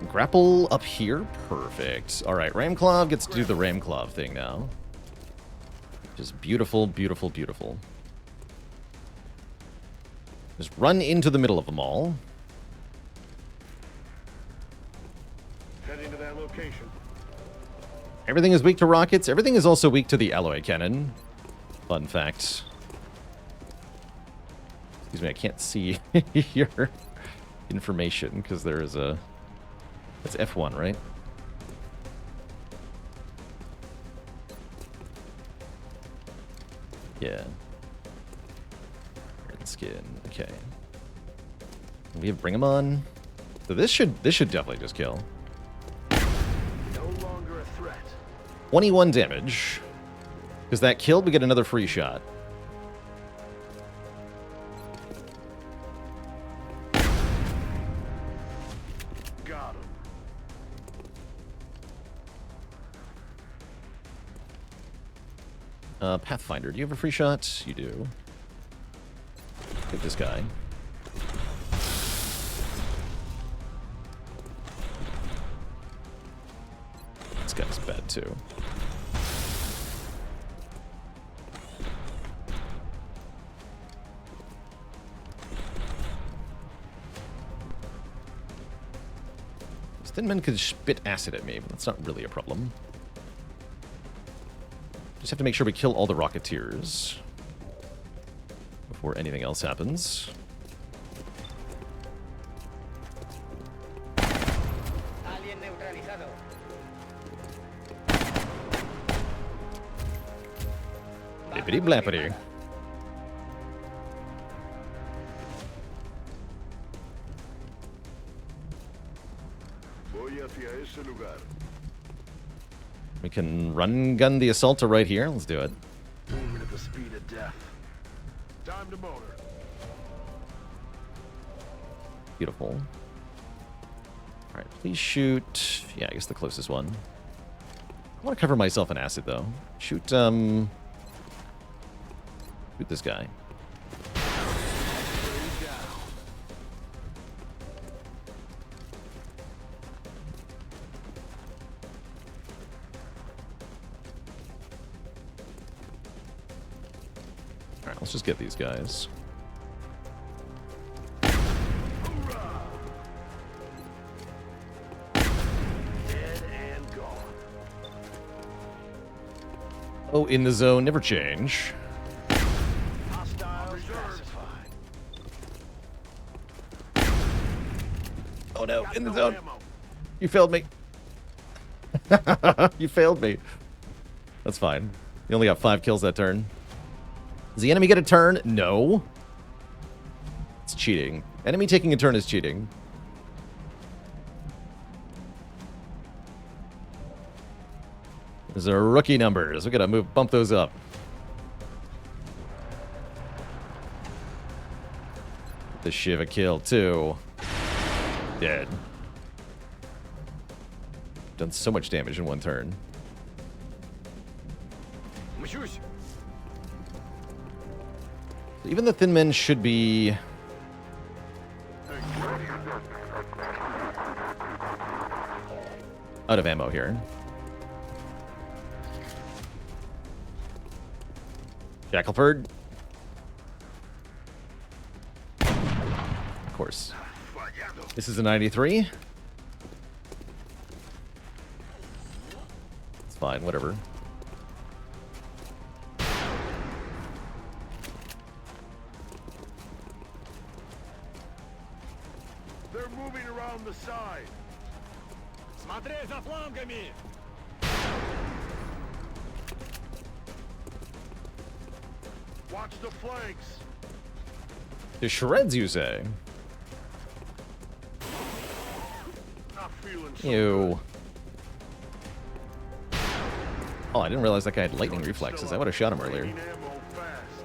[SPEAKER 1] Grapple up here? Perfect. Alright, Ramclaw gets to do the Ramclaw thing now. Just beautiful, beautiful, beautiful. Just run into the middle of them all.
[SPEAKER 3] Heading to that location.
[SPEAKER 1] Everything is weak to rockets. Everything is also weak to the alloy cannon. Fun fact. Excuse me, I can't see your information because there is a... That's F1, right? Yeah. Red skin. Okay. We have bring 'em on. So this should definitely just kill.
[SPEAKER 3] No longer a threat.
[SPEAKER 1] 21 damage. Because that killed, we get another free shot.
[SPEAKER 3] Got him.
[SPEAKER 1] Pathfinder, do you have a free shot? You do. Get this guy. guy's bad too. This thin man could spit acid at me, but that's not really a problem. Just have to make sure we kill all the Rocketeers before anything else happens.
[SPEAKER 6] Alien neutralizado.
[SPEAKER 1] Bippity blappity.
[SPEAKER 9] Voy hacia ese lugar.
[SPEAKER 1] We can run gun the assaulter right here. Let's do it.
[SPEAKER 9] Moving at the speed of death. Time to motor.
[SPEAKER 1] Beautiful. Alright, please shoot... Yeah, I guess the closest one. I want to cover myself in acid, though. Shoot, shoot this guy. Alright, let's just get these guys.
[SPEAKER 9] Dead and gone.
[SPEAKER 1] Oh, in the zone, never change.
[SPEAKER 9] Hostiles pacified.
[SPEAKER 1] Oh no,
[SPEAKER 9] Got
[SPEAKER 1] in the
[SPEAKER 9] no
[SPEAKER 1] zone.
[SPEAKER 9] ammo.
[SPEAKER 1] You failed me. You failed me. That's fine. You only got 5 kills that turn. Does the enemy get a turn? No. It's cheating. Enemy taking a turn is cheating. Those are rookie numbers. We gotta bump those up. The Shiva kill too. Dead. Done so much damage in one turn.
[SPEAKER 6] Мчусь.
[SPEAKER 1] Even the thin men should be... out of ammo here. Shackleford. Of course. This is a 93. It's fine, whatever.
[SPEAKER 9] They're moving around the side.
[SPEAKER 6] Смотри за флангами.
[SPEAKER 9] Watch the flanks.
[SPEAKER 1] The shreds, you say?
[SPEAKER 9] Not feeling so
[SPEAKER 1] Ew. Oh, I didn't realize that guy had lightning reflexes. I would have shot him earlier.
[SPEAKER 9] Draining ammo fast.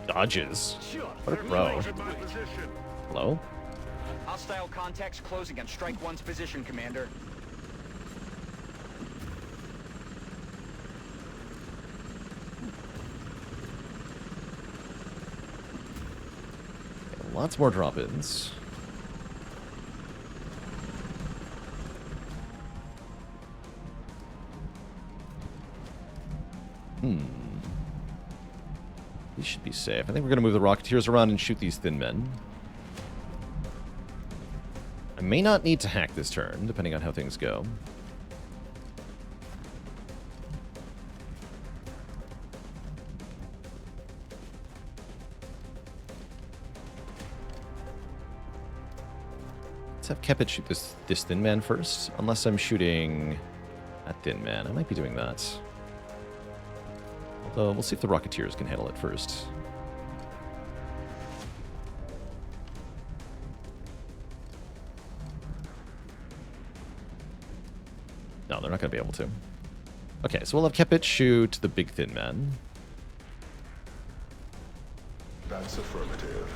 [SPEAKER 1] Dodges.
[SPEAKER 6] Черт.
[SPEAKER 1] What a pro.
[SPEAKER 9] In my position.
[SPEAKER 1] Hello?
[SPEAKER 7] Hostile contacts closing on Strike 1's position, Commander.
[SPEAKER 1] Lots more drop-ins. These should be safe. I think we're going to move the Rocketeers around and shoot these thin men. I may not need to hack this turn, depending on how things go. Let's have Kepit shoot this thin man first, unless I'm shooting that thin man. I might be doing that. Although, we'll see if the Rocketeers can handle it first. No, they're not going to be able to. Okay, so we'll have Kepit shoot the big thin man.
[SPEAKER 9] That's affirmative.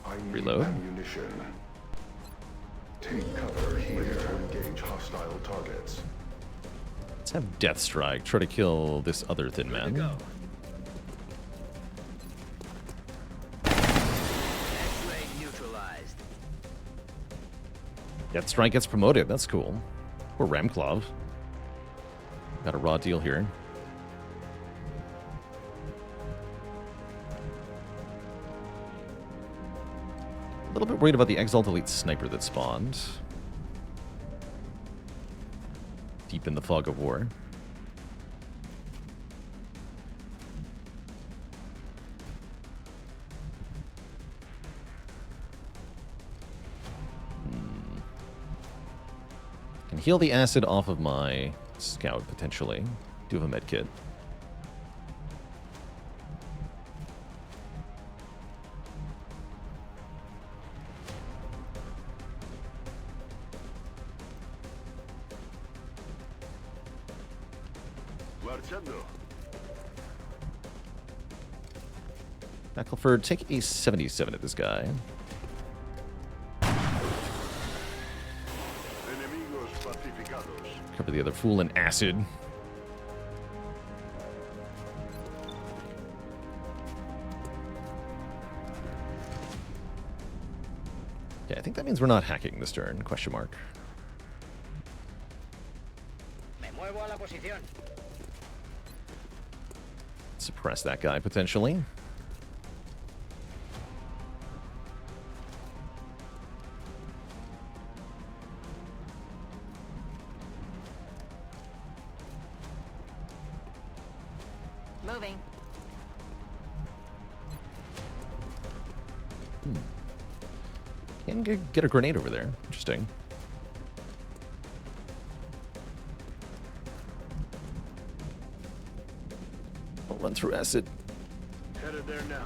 [SPEAKER 9] I need
[SPEAKER 1] Reload.
[SPEAKER 9] ammunition. Take cover here to engage hostile targets.
[SPEAKER 1] Let's have Death Strike try to kill this other thin man.
[SPEAKER 6] Neutralized.
[SPEAKER 1] Death Strike gets promoted. That's cool. Or Ramclaw. Got a raw deal here. A little bit worried about the Exalt Elite Sniper that spawned. Deep in the fog of war. Can heal the acid off of my scout, potentially. Do have a med kit. Backleford, take a 77 at this guy. Cover the other fool in acid. Yeah, I think that means we're not hacking this turn, question mark.
[SPEAKER 6] Me muevo a la posición.
[SPEAKER 1] Suppress that guy, potentially.
[SPEAKER 5] Moving.
[SPEAKER 1] Can get a grenade over there. Interesting. I'll run through acid.
[SPEAKER 9] Headed there now.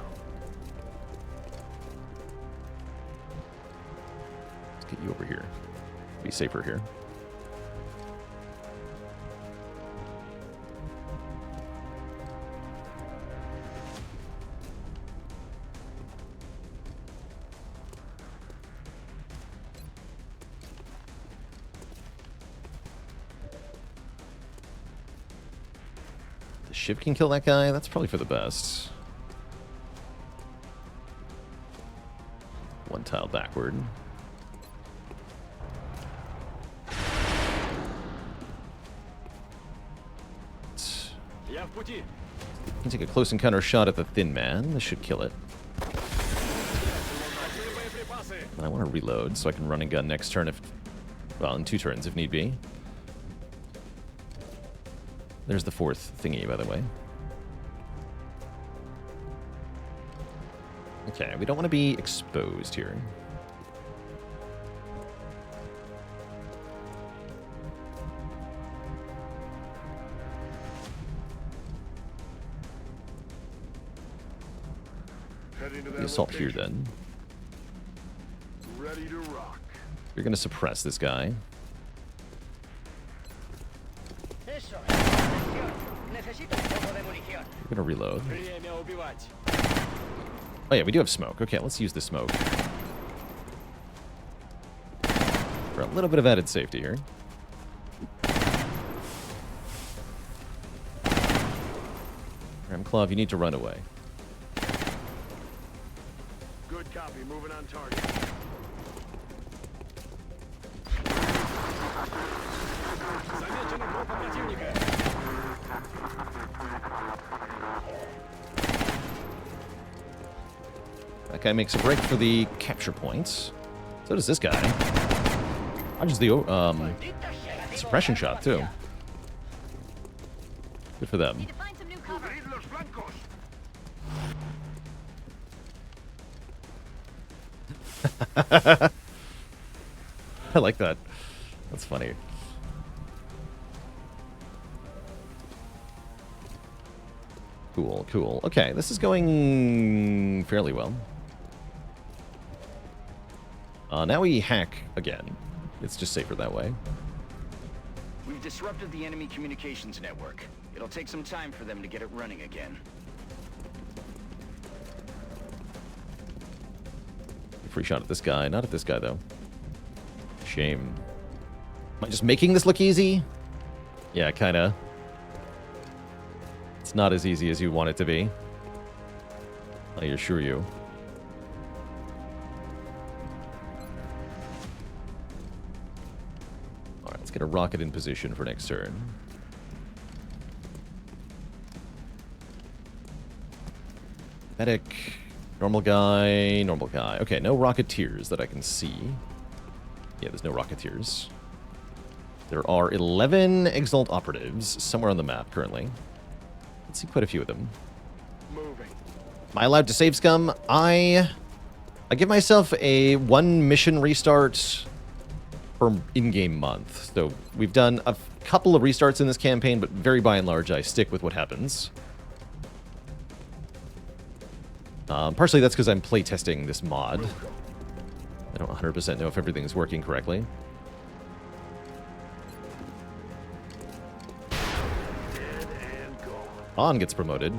[SPEAKER 1] Let's get you over here. Be safer here. The ship can kill that guy. That's probably for the best. One tile backward.
[SPEAKER 6] Я в пути.
[SPEAKER 1] Can take a close encounter shot at the thin man. This should kill it. And I want to reload so I can run and gun next turn if... Well, in 2 turns if need be. There's the 4th thingy, by the way. Okay, we don't want to be exposed here.
[SPEAKER 9] Heading to
[SPEAKER 1] The
[SPEAKER 9] that
[SPEAKER 1] assault here,
[SPEAKER 9] location.
[SPEAKER 1] then.
[SPEAKER 9] Ready to rock.
[SPEAKER 1] You're going to suppress this guy.
[SPEAKER 6] Eso. Atención. Necesito un poco de munición.
[SPEAKER 1] We're going to reload.
[SPEAKER 6] Время убивать.
[SPEAKER 1] Oh yeah, we do have smoke. Okay, let's use the smoke. For a little bit of added safety here. Ramclaw, you need to run away.
[SPEAKER 9] Good copy. Moving on target.
[SPEAKER 6] Замечена группа противника.
[SPEAKER 1] That guy makes a break for the capture points. So does this guy. Dodges the suppression shot, too. Good for them.
[SPEAKER 5] Need to find some new cover.
[SPEAKER 9] Read los blancos.
[SPEAKER 1] I like that. That's funny. Cool, cool. Okay, this is going fairly well. Now we hack again. It's just safer that way.
[SPEAKER 7] We've disrupted the enemy communications network. It'll take some time for them to get it running again.
[SPEAKER 1] Free shot at this guy. Not at this guy, though. Shame. Am I just making this look easy? Yeah, kinda. It's not as easy as you want it to be. I assure you. Alright, let's get a rocket in position for next turn. Medic, normal guy, normal guy. Okay, no rocketeers that I can see. Yeah, there's no rocketeers. There are 11 Exalt operatives somewhere on the map currently. Let's see quite a few of them.
[SPEAKER 9] Moving.
[SPEAKER 1] Am I allowed to save scum? I give myself a 1 mission restart per in-game month. So we've done a couple of restarts in this campaign, but very by and large, I stick with what happens. Partially that's because I'm playtesting this mod. I don't 100% know if everything's working correctly.
[SPEAKER 9] Dead and gone.
[SPEAKER 1] On gets promoted.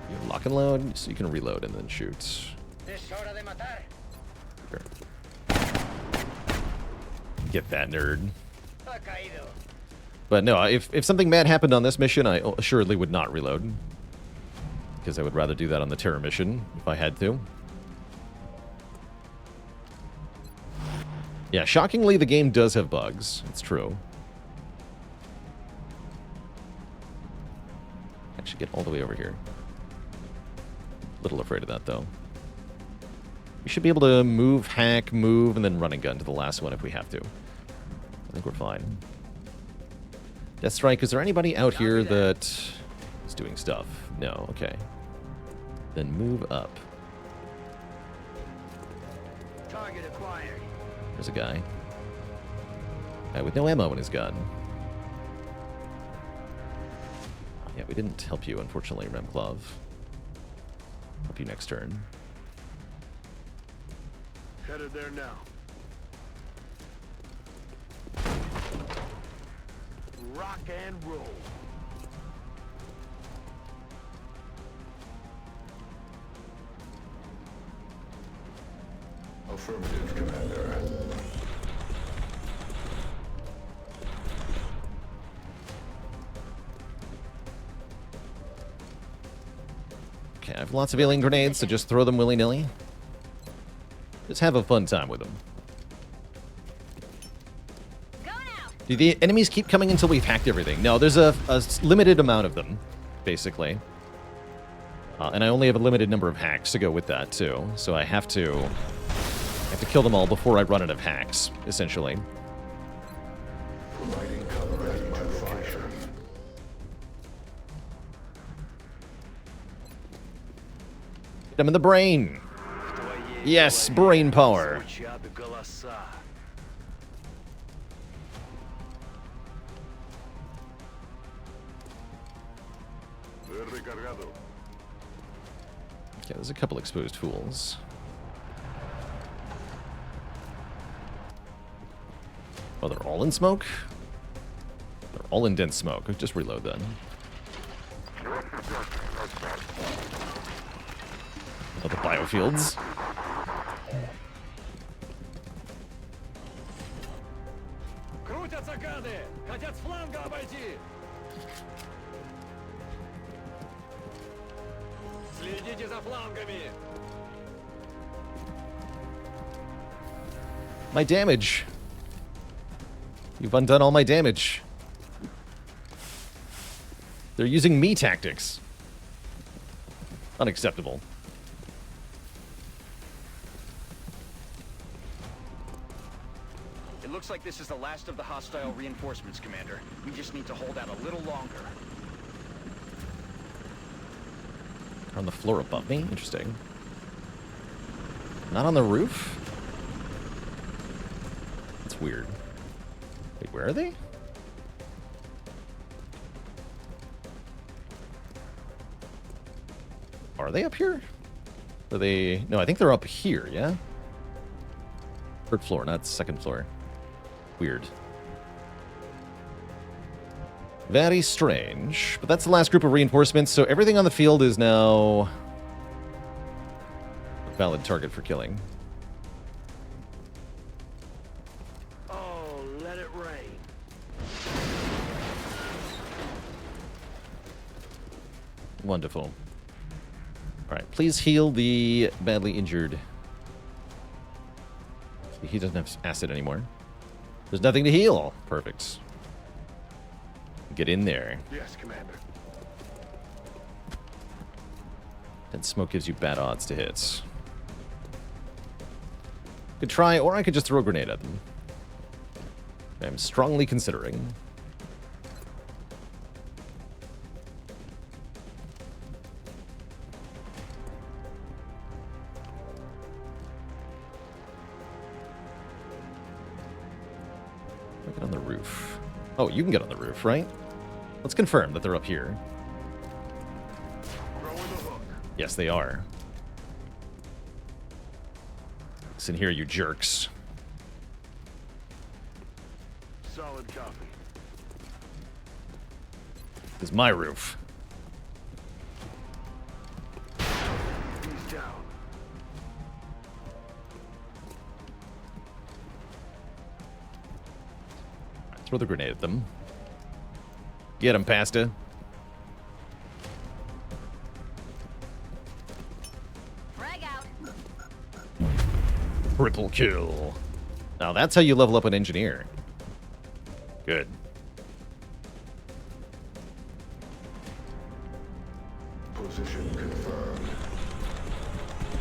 [SPEAKER 1] You lock and load, so you can reload and then shoot.
[SPEAKER 6] Es hora de matar.
[SPEAKER 1] Sure. Get that, nerd.
[SPEAKER 6] Ha caído.
[SPEAKER 1] But no, if something bad happened on this mission, I assuredly would not reload. Because I would rather do that on the Terror mission, if I had to. Yeah, shockingly, the game does have bugs. It's true. I should get all the way over here. Little afraid of that, though. We should be able to move, hack, move, and then run and gun to the last one if we have to. I think we're fine. Death Strike, is there anybody out here that is doing stuff? No, okay. Then move up.
[SPEAKER 6] Target acquired.
[SPEAKER 1] There's a guy. Guy with no ammo in his gun. Yeah, we didn't help you, unfortunately, Remclov. Help you next turn.
[SPEAKER 9] Headed there now. Rock and roll.
[SPEAKER 4] Affirmative, Commander.
[SPEAKER 1] Okay, I have lots of alien grenades, so just throw them willy-nilly. Just have a fun time with them.
[SPEAKER 5] Go now.
[SPEAKER 1] Do the enemies keep coming until we've hacked everything? No, there's a limited amount of them, basically. And I only have a limited number of hacks to go with that, too. So I have to kill them all before I run out of hacks, essentially.
[SPEAKER 4] Providing cover at my fire.
[SPEAKER 1] Hit them in the brain! Yes, brain power! Okay, there's a couple exposed fools. Oh, they're all in smoke? They're all in dense smoke. Just reload then. Oh, the biofields.
[SPEAKER 3] Крутятся гады! Хотят с фланга обойти! Следите за флангами!
[SPEAKER 1] My damage. You've undone all my damage. They're using me tactics. Unacceptable.
[SPEAKER 7] It looks like this is the last of the hostile reinforcements, Commander. We just need to hold out a little longer.
[SPEAKER 1] On the floor above me? Interesting. Not on the roof? That's weird. Wait, where are they? Are they up here? Are they... No, I think they're up here, yeah? Third floor, not second floor. Weird. Very strange. But that's the last group of reinforcements, so everything on the field is now a valid target for killing.
[SPEAKER 9] Oh, let
[SPEAKER 1] Wonderful. Alright, please heal the badly injured. He doesn't have acid anymore. There's nothing to heal. Perfect. Get in there.
[SPEAKER 9] Yes, Commander.
[SPEAKER 1] That smoke gives you bad odds to hit. Could try, or I could just throw a grenade at them. I'm strongly considering. Get on the roof. Oh, you can get on the roof, right? Let's confirm that they're up here.
[SPEAKER 9] Throw in the hook.
[SPEAKER 1] Yes, they are. Listen here, you jerks.
[SPEAKER 9] Solid copy.
[SPEAKER 1] This is my roof.
[SPEAKER 9] He's down.
[SPEAKER 1] Throw the grenade at them. Get him, Pasta.
[SPEAKER 5] Frag out.
[SPEAKER 1] Triple kill. Now that's how you level up an engineer. Good.
[SPEAKER 4] Position confirmed.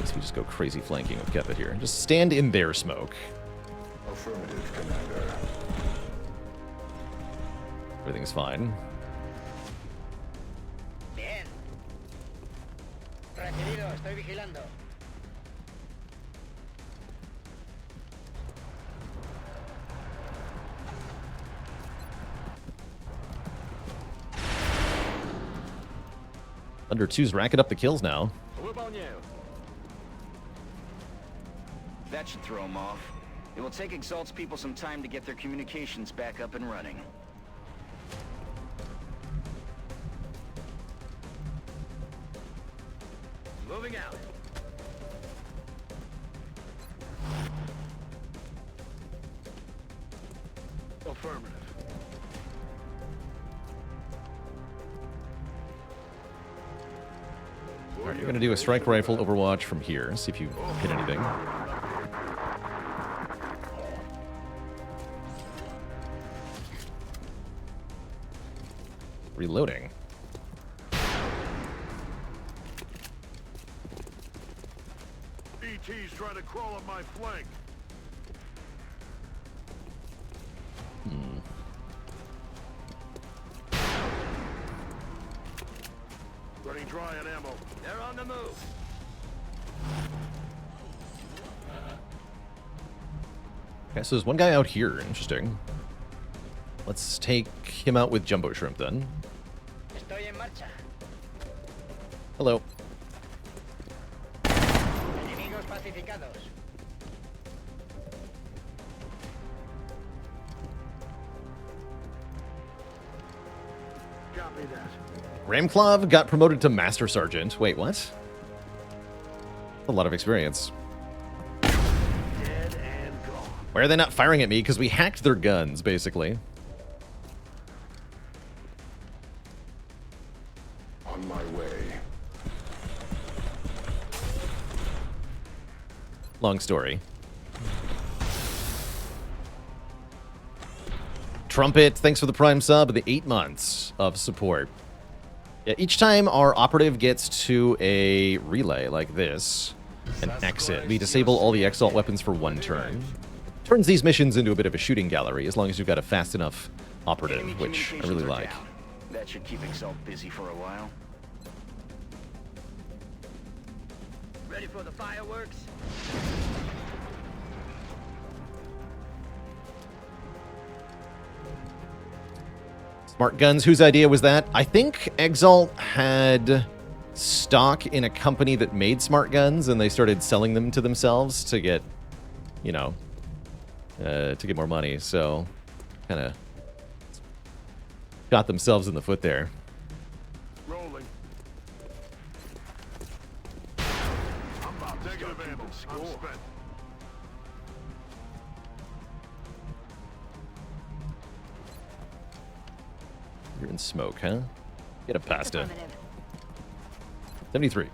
[SPEAKER 1] Guess we just go crazy flanking with Kepit here. Just stand in their smoke.
[SPEAKER 4] Affirmative, Commander.
[SPEAKER 1] Everything's fine.
[SPEAKER 6] Bien. Recibido, estoy vigilando.
[SPEAKER 1] Thunder 2's racking up the kills now.
[SPEAKER 3] Whoop on you.
[SPEAKER 7] That should throw them off. It will take Exalt's people some time to get their communications back up and running.
[SPEAKER 3] Moving out.
[SPEAKER 9] Affirmative.
[SPEAKER 1] All right, you're gonna do a strike rifle Overwatch from here. See if you hit anything. Reloading.
[SPEAKER 9] ET's trying to crawl up my flank. Running dry on ammo.
[SPEAKER 3] They're on the move.
[SPEAKER 1] Okay, so there's one guy out here. Interesting. Let's take him out with Jumbo Shrimp then.
[SPEAKER 6] Estoy en marcha.
[SPEAKER 1] Hello.
[SPEAKER 6] Enemigos pacificados.
[SPEAKER 9] Copy that.
[SPEAKER 1] Ramclav got promoted to Master Sergeant. Wait, what? A lot of experience.
[SPEAKER 9] Dead and gone.
[SPEAKER 1] Why are they not firing at me? Because we hacked their guns, basically.
[SPEAKER 4] On my way.
[SPEAKER 1] Long story. Trumpet, thanks for the Prime sub and the 8 months of support. Yeah, each time our operative gets to a relay like this, an exit, we disable all the Exalt weapons for 1 turn. Turns these missions into a bit of a shooting gallery, as long as you've got a fast enough operative,
[SPEAKER 7] Enemy
[SPEAKER 1] which I
[SPEAKER 7] communications
[SPEAKER 1] really
[SPEAKER 7] are
[SPEAKER 1] like.
[SPEAKER 7] down. That should keep Exalt busy for a while.
[SPEAKER 3] Ready for the fireworks?
[SPEAKER 1] Smart guns, whose idea was that? I think Exalt had stock in a company that made smart guns, and they started selling them to themselves to get, you know, to get more money. So, kind of shot themselves in the foot there.
[SPEAKER 9] Rolling. I'm about to negative ammo. I'm spent.
[SPEAKER 1] You're in smoke, huh? Get a pasta.
[SPEAKER 5] Affirmative.
[SPEAKER 1] 73.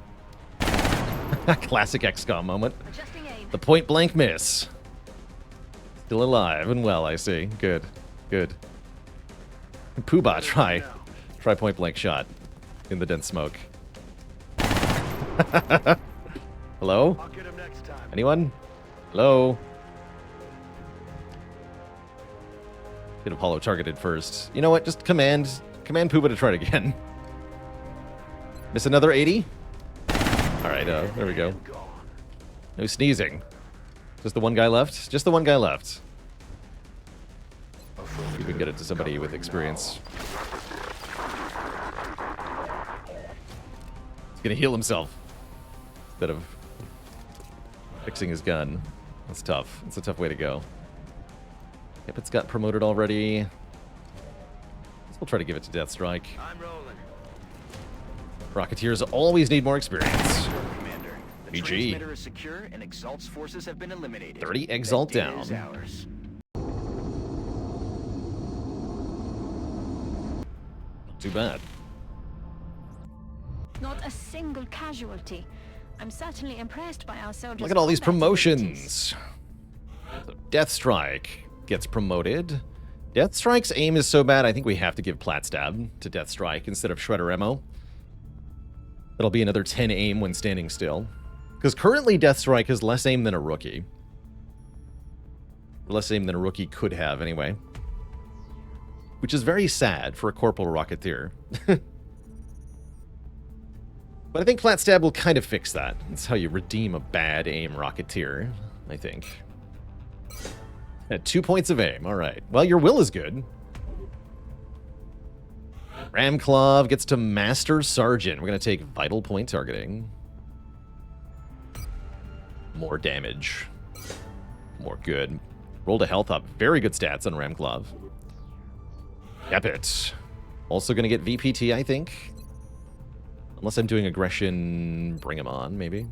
[SPEAKER 1] Classic XCOM moment.
[SPEAKER 5] Adjusting aim.
[SPEAKER 1] The point blank miss. Still alive and well, I see. Good. Good. Poobah, try point blank shot in the dense smoke. Hello?
[SPEAKER 9] I'll get him next time.
[SPEAKER 1] Anyone? Hello? Could have hollow targeted first. You know what? Just command Poobah to try it again. Miss another 80? Alright, there we go. No sneezing. Just the one guy left? Just the one guy left. See if we can get it to somebody with experience. He's gonna heal himself instead of fixing his gun. That's tough. It's a tough way to go. Yep, it's got promoted already. Guess we'll try to give it to Deathstrike.
[SPEAKER 9] I'm rolling.
[SPEAKER 1] Rocketeers always need more experience.
[SPEAKER 7] Commander, the
[SPEAKER 1] GG.
[SPEAKER 7] transmitter is secure and Exalt's forces have been eliminated.
[SPEAKER 1] 30 Exalt
[SPEAKER 7] That data
[SPEAKER 1] down.
[SPEAKER 7] is ours.
[SPEAKER 1] Not too bad.
[SPEAKER 5] Not a single casualty. I'm certainly impressed by our soldiers.
[SPEAKER 1] Look at all these
[SPEAKER 5] combat abilities.
[SPEAKER 1] promotions. So Deathstrike gets promoted. Deathstrike's aim is so bad, I think we have to give Plat Stab to Deathstrike instead of Shredder Ammo. That'll be another 10 aim when standing still. Because currently Deathstrike has less aim than a rookie. Less aim than a rookie could have, anyway. Which is very sad for a Corporal Rocketeer. But I think Plat Stab will kind of fix that. That's how you redeem a bad aim Rocketeer, I think. At 2 points of aim, alright. Well, your will is good. Ramclaw gets to Master Sergeant. We're going to take Vital Point Targeting. More damage. More good. Rolled a health up. Very good stats on Ramclaw. Yep it. Also going to get VPT, I think. Unless I'm doing aggression, bring him on, maybe.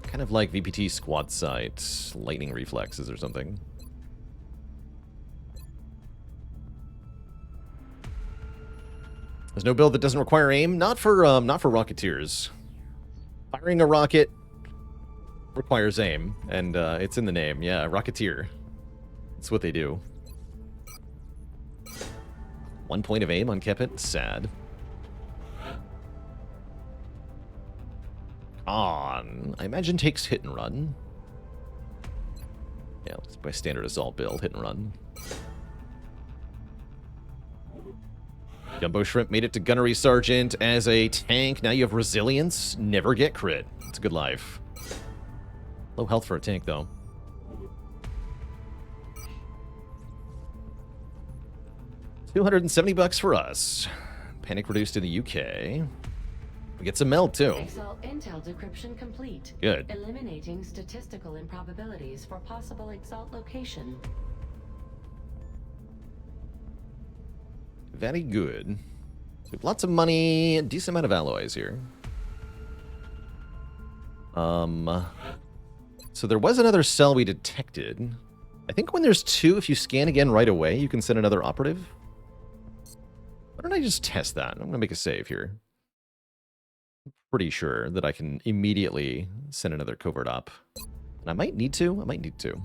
[SPEAKER 1] Kind of like VPT squad sight, lightning reflexes or something. There's no build that doesn't require aim. Not for Rocketeers. Firing a rocket requires aim, and it's in the name. Yeah, Rocketeer. That's what they do. 1 point of aim on Kepit. Sad. On. I imagine takes hit and run. Yeah, it's my standard assault build, hit and run. Jumbo Shrimp made it to Gunnery Sergeant as a tank. Now you have resilience. Never get crit. It's a good life. Low health for a tank, though. $270 for us. Panic reduced in the UK. We get some meld, too.
[SPEAKER 8] Exalt intel decryption complete.
[SPEAKER 1] Good.
[SPEAKER 8] Eliminating statistical improbabilities for possible Exalt location.
[SPEAKER 1] Very good. We have lots of money, a decent amount of alloys here. So there was another cell we detected. I think when there's two, if you scan again right away, you can send another operative. Why don't I just test that? I'm going to make a save here. I'm pretty sure that I can immediately send another covert op. And I might need to. I might need to.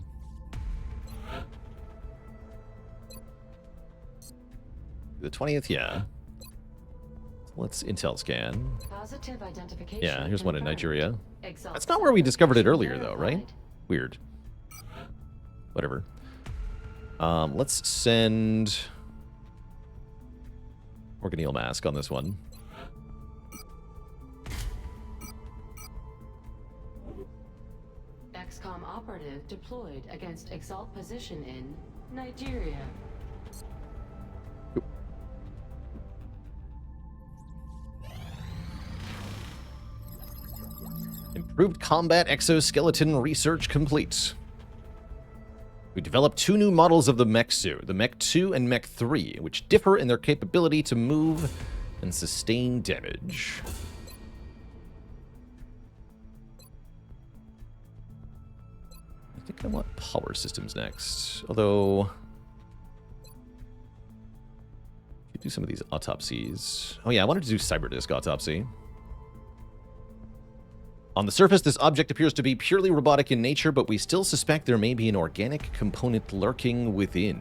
[SPEAKER 1] The 20th, yeah. Let's intel scan.
[SPEAKER 8] Positive identification.
[SPEAKER 1] Yeah, here's one in
[SPEAKER 8] confirmed.
[SPEAKER 1] Nigeria.
[SPEAKER 8] Exalt
[SPEAKER 1] That's not where we discovered it earlier, though, right?
[SPEAKER 8] verified.
[SPEAKER 1] Weird. Whatever. Let's send Organelle Mask on this one.
[SPEAKER 8] XCOM operative deployed against Exalt position in Nigeria.
[SPEAKER 1] Improved combat exoskeleton research complete. We developed 2 new models of the mech suit, the Mech 2 and Mech 3, which differ in their capability to move and sustain damage. I think I want power systems next. Although, do some of these autopsies. Oh yeah, I wanted to do cyberdisk autopsy. On the surface, this object appears to be purely robotic in nature, but we still suspect there may be an organic component lurking within.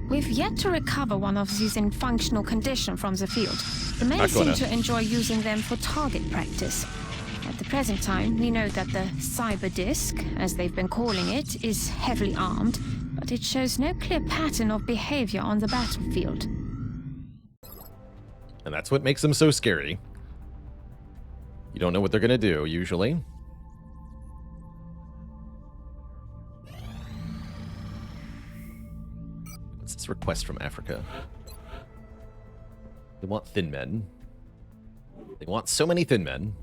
[SPEAKER 10] We've yet to recover one of these in functional condition from the field. The men seem to enjoy using them for target practice. At the present time, we know that the cyber disk, as they've been calling it, is heavily armed, but it shows no clear pattern of behavior on the battlefield.
[SPEAKER 1] And that's what makes them so scary. You don't know what they're going to do, usually. What's this request from Africa? They want thin men. They want so many thin men.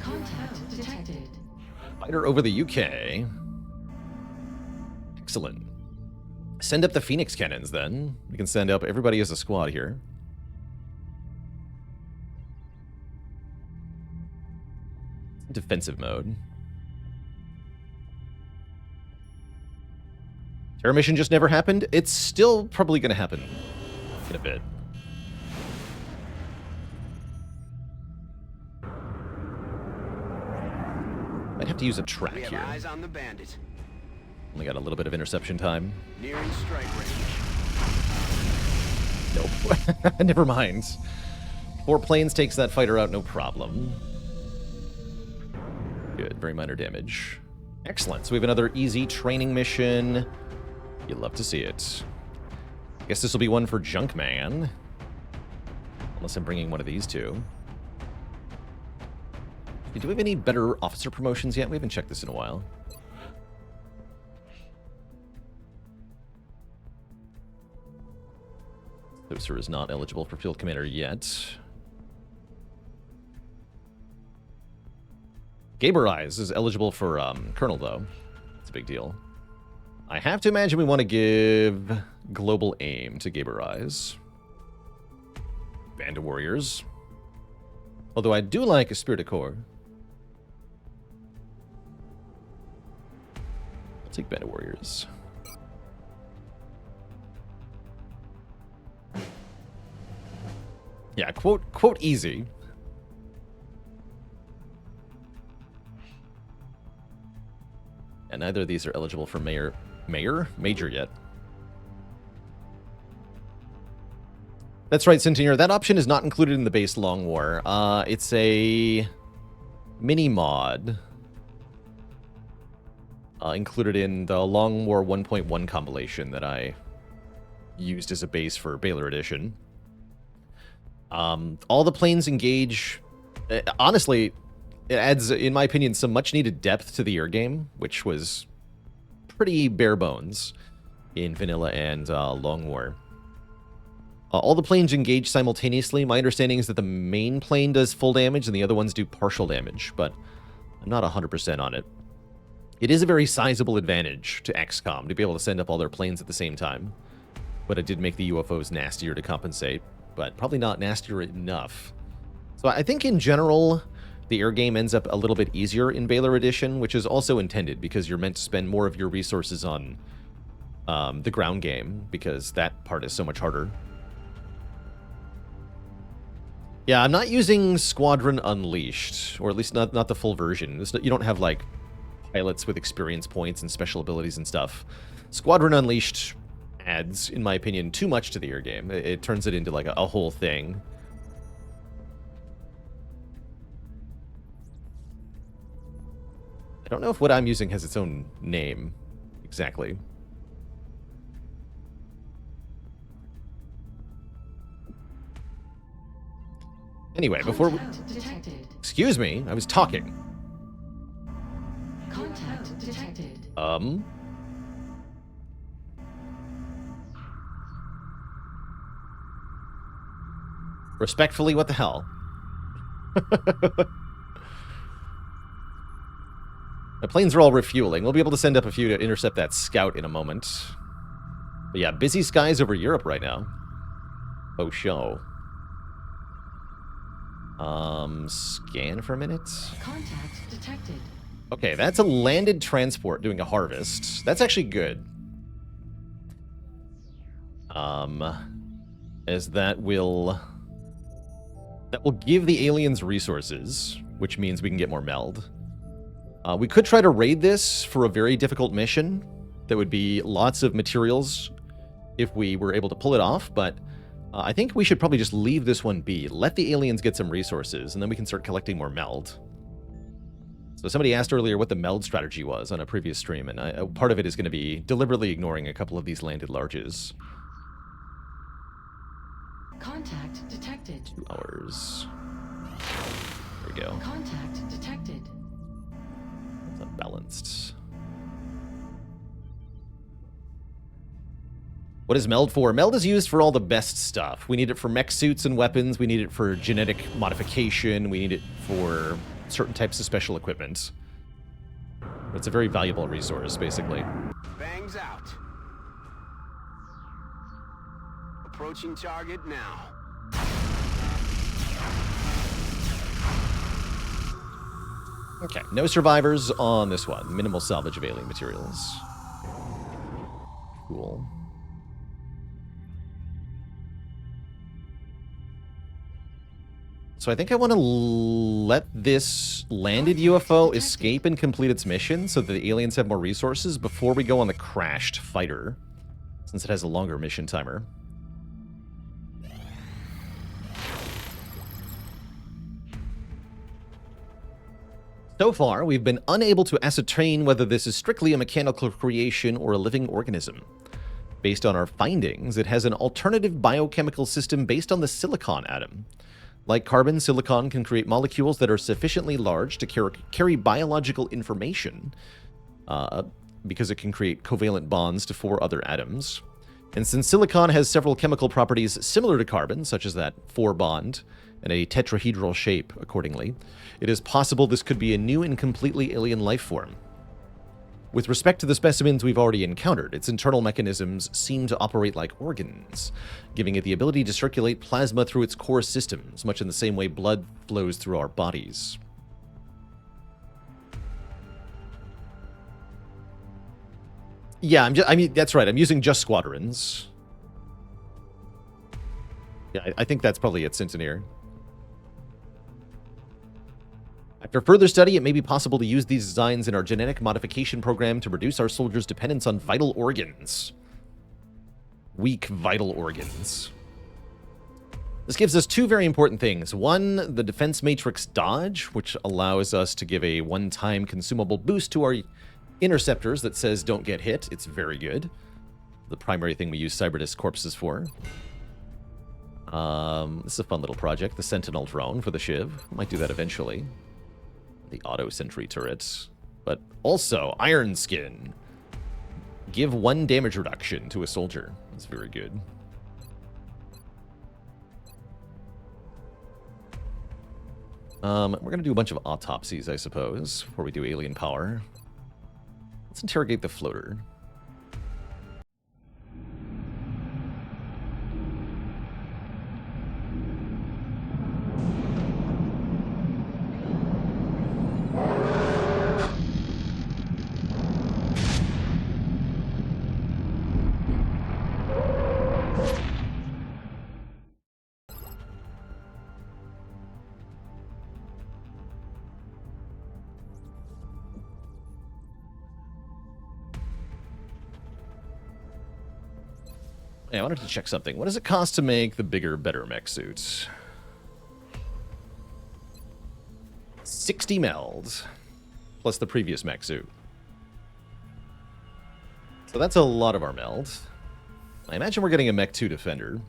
[SPEAKER 8] Contact detected.
[SPEAKER 1] Fighter over the UK. Excellent. Send up the Phoenix cannons, then. We can send up everybody as a squad here. Defensive mode. Terror mission just never happened. It's still probably going to happen in a bit. Might have to use a track
[SPEAKER 3] We have
[SPEAKER 1] here.
[SPEAKER 3] eyes on the bandit.
[SPEAKER 1] Only got a little bit of interception time.
[SPEAKER 3] Nearing strike range.
[SPEAKER 1] Nope. Never mind. 4 planes takes that fighter out, no problem. Good, very minor damage. Excellent, so we have another easy training mission. You'd love to see it. Guess this will be one for Junkman. Unless I'm bringing one of these two. Do we have any better officer promotions yet? We haven't checked this in a while. Officer is not eligible for field commander yet. Gaber Eyes is eligible for Colonel, though. It's a big deal. I have to imagine we want to give Global Aim to Gaber Eyes. Band of Warriors. Although I do like a Spirit of Corps. I'll take Band of Warriors. Yeah, quote easy. And neither of these are eligible for major yet. That's right, Centennier. That option is not included in the base Long War. It's a mini mod included in the Long War 1.1 compilation that I used as a base for Baalor Edition. All the planes engage. Honestly, it adds, in my opinion, some much-needed depth to the air game, which was pretty bare bones in Vanilla and Long War. All the planes engage simultaneously. My understanding is that the main plane does full damage and the other ones do partial damage, but I'm not 100% on it. It is a very sizable advantage to XCOM to be able to send up all their planes at the same time, but it did make the UFOs nastier to compensate, but probably not nastier enough. So I think in general, the air game ends up a little bit easier in Baalor Edition, which is also intended because you're meant to spend more of your resources on the ground game, because that part is so much harder. Yeah, I'm not using Squadron Unleashed, or at least not the full version. You don't have, like, pilots with experience points and special abilities and stuff. Squadron Unleashed adds, in my opinion, too much to the air game. It turns it into, like, a whole thing. I don't know if what I'm using has its own name, exactly. Anyway, before we...
[SPEAKER 8] Detected.
[SPEAKER 1] Excuse me, I was talking.
[SPEAKER 8] Contact detected.
[SPEAKER 1] Respectfully, what the hell? My planes are all refueling. We'll be able to send up a few to intercept that scout in a moment. But yeah, busy skies over Europe right now. Oh, show.
[SPEAKER 8] Scan for a minute. Contact detected.
[SPEAKER 1] Okay, that's a landed transport doing a harvest. That's actually good. As that will give the aliens resources, which means we can get more meld. We could try to raid this for a very difficult mission. That would be lots of materials if we were able to pull it off, but I think we should probably just leave this one be. Let the aliens get some resources, and then we can start collecting more meld. So somebody asked earlier what the meld strategy was on a previous stream, and part of it is going to be deliberately ignoring a couple of these landed larges.
[SPEAKER 8] Contact detected.
[SPEAKER 1] 2 hours. There we go.
[SPEAKER 8] Contact detected.
[SPEAKER 1] It's unbalanced. What is meld for? Meld is used for all the best stuff. We need it for mech suits and weapons. We need it for genetic modification. We need it for certain types of special equipment. It's a very valuable resource, basically.
[SPEAKER 9] Bangs out. Approaching target now.
[SPEAKER 1] Okay, no survivors on this one. Minimal salvage of alien materials. Cool. So I think I want to let this landed UFO escape and complete its mission so that the aliens have more resources before we go on the crashed fighter, since it has a longer mission timer. So far, we've been unable to ascertain whether this is strictly a mechanical creation or a living organism. Based on our findings, it has an alternative biochemical system based on the silicon atom. Like carbon, silicon can create molecules that are sufficiently large to carry biological information, because it can create covalent bonds to 4 other atoms. And since silicon has several chemical properties similar to carbon, such as that 4 bond, and a tetrahedral shape accordingly, it is possible this could be a new and completely alien life form. With respect to the specimens we've already encountered, its internal mechanisms seem to operate like organs, giving it the ability to circulate plasma through its core systems, much in the same way blood flows through our bodies. Yeah, I mean, that's right. I'm using just squadrons. Yeah, I think that's probably it, Centeneer. After further study, it may be possible to use these designs in our genetic modification program to reduce our soldiers' dependence on vital organs. Weak vital organs. This gives us 2 very important things. One, the defense matrix dodge, which allows us to give a one-time consumable boost to our interceptors that says don't get hit. It's very good. The primary thing we use Cyberdisc corpses for. This is a fun little project. The Sentinel drone for the Shiv. Might do that eventually. The auto sentry turret, but also Iron Skin. Give 1 damage reduction to a soldier. That's very good. We're gonna do a bunch of autopsies, I suppose, before we do alien power. Let's interrogate the floater. Yeah, I wanted to check something. What does it cost to make the bigger, better mech suits? 60 meld, plus the previous mech suit. So that's a lot of our meld. I imagine we're getting a Mech 2 Defender.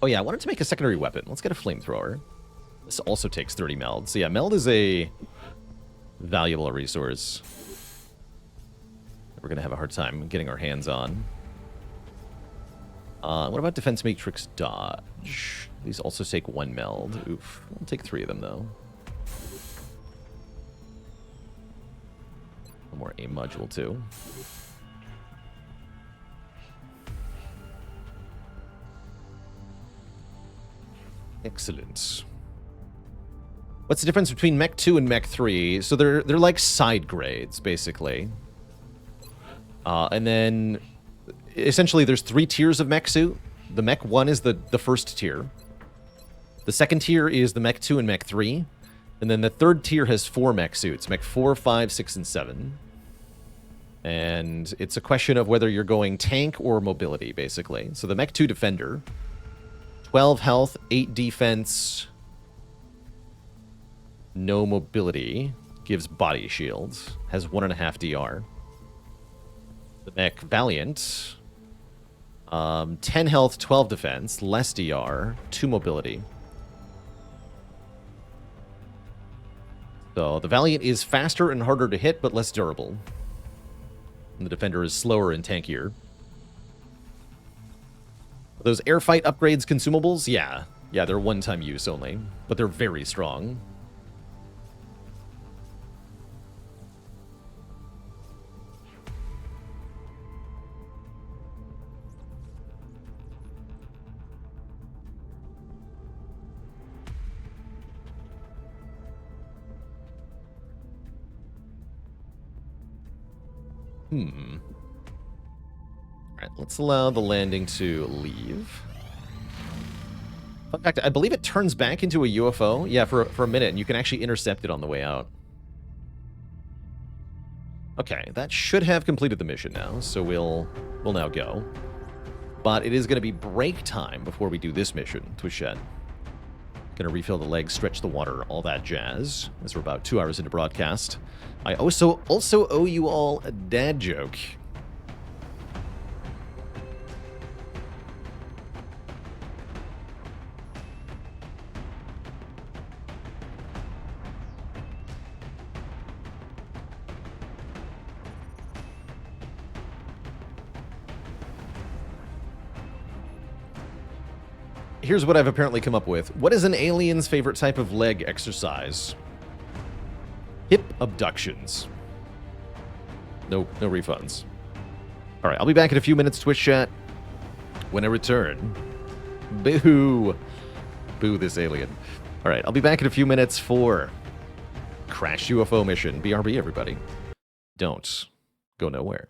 [SPEAKER 1] Oh yeah, I wanted to make a secondary weapon. Let's get a flamethrower. This also takes 30 meld. So yeah, meld is a valuable resource we're going to have a hard time getting our hands on. What about Defense Matrix Dodge? These also take 1 meld. Oof. We'll take 3 of them, though. One more aim module, too. Excellent. What's the difference between Mech 2 and Mech 3? So they're like side grades, basically. And then, essentially, there's 3 tiers of mech suit. The Mech 1 is the first tier. The second tier is the Mech 2 and Mech 3. And then the third tier has 4 mech suits. Mech 4, 5, 6, and 7. And it's a question of whether you're going tank or mobility, basically. So the Mech 2 Defender, 12 health, 8 defense, no mobility, gives body shields, has 1.5 DR. The Mech Valiant, 10 health, 12 defense, less DR, 2 mobility. So the Valiant is faster and harder to hit, but less durable. And the Defender is slower and tankier. Are those airfight upgrades consumables? Yeah. Yeah, they're one-time use only, but they're very strong. Alright, let's allow the landing to leave. Fun fact, I believe it turns back into a UFO. Yeah, for a minute, and you can actually intercept it on the way out. Okay, that should have completed the mission now, so we'll now go. But it is going to be break time before we do this mission, Twitchette. Gonna refill the legs, stretch the water, all that jazz, as we're about 2 hours into broadcast. I also owe you all a dad joke. Here's what I've apparently come up with. What is an alien's favorite type of leg exercise? Hip abductions. No refunds. All right, I'll be back in a few minutes, Twitch chat. When I return. Boo. Boo this alien. All right, I'll be back in a few minutes for Crash UFO mission. BRB, everybody. Don't go nowhere.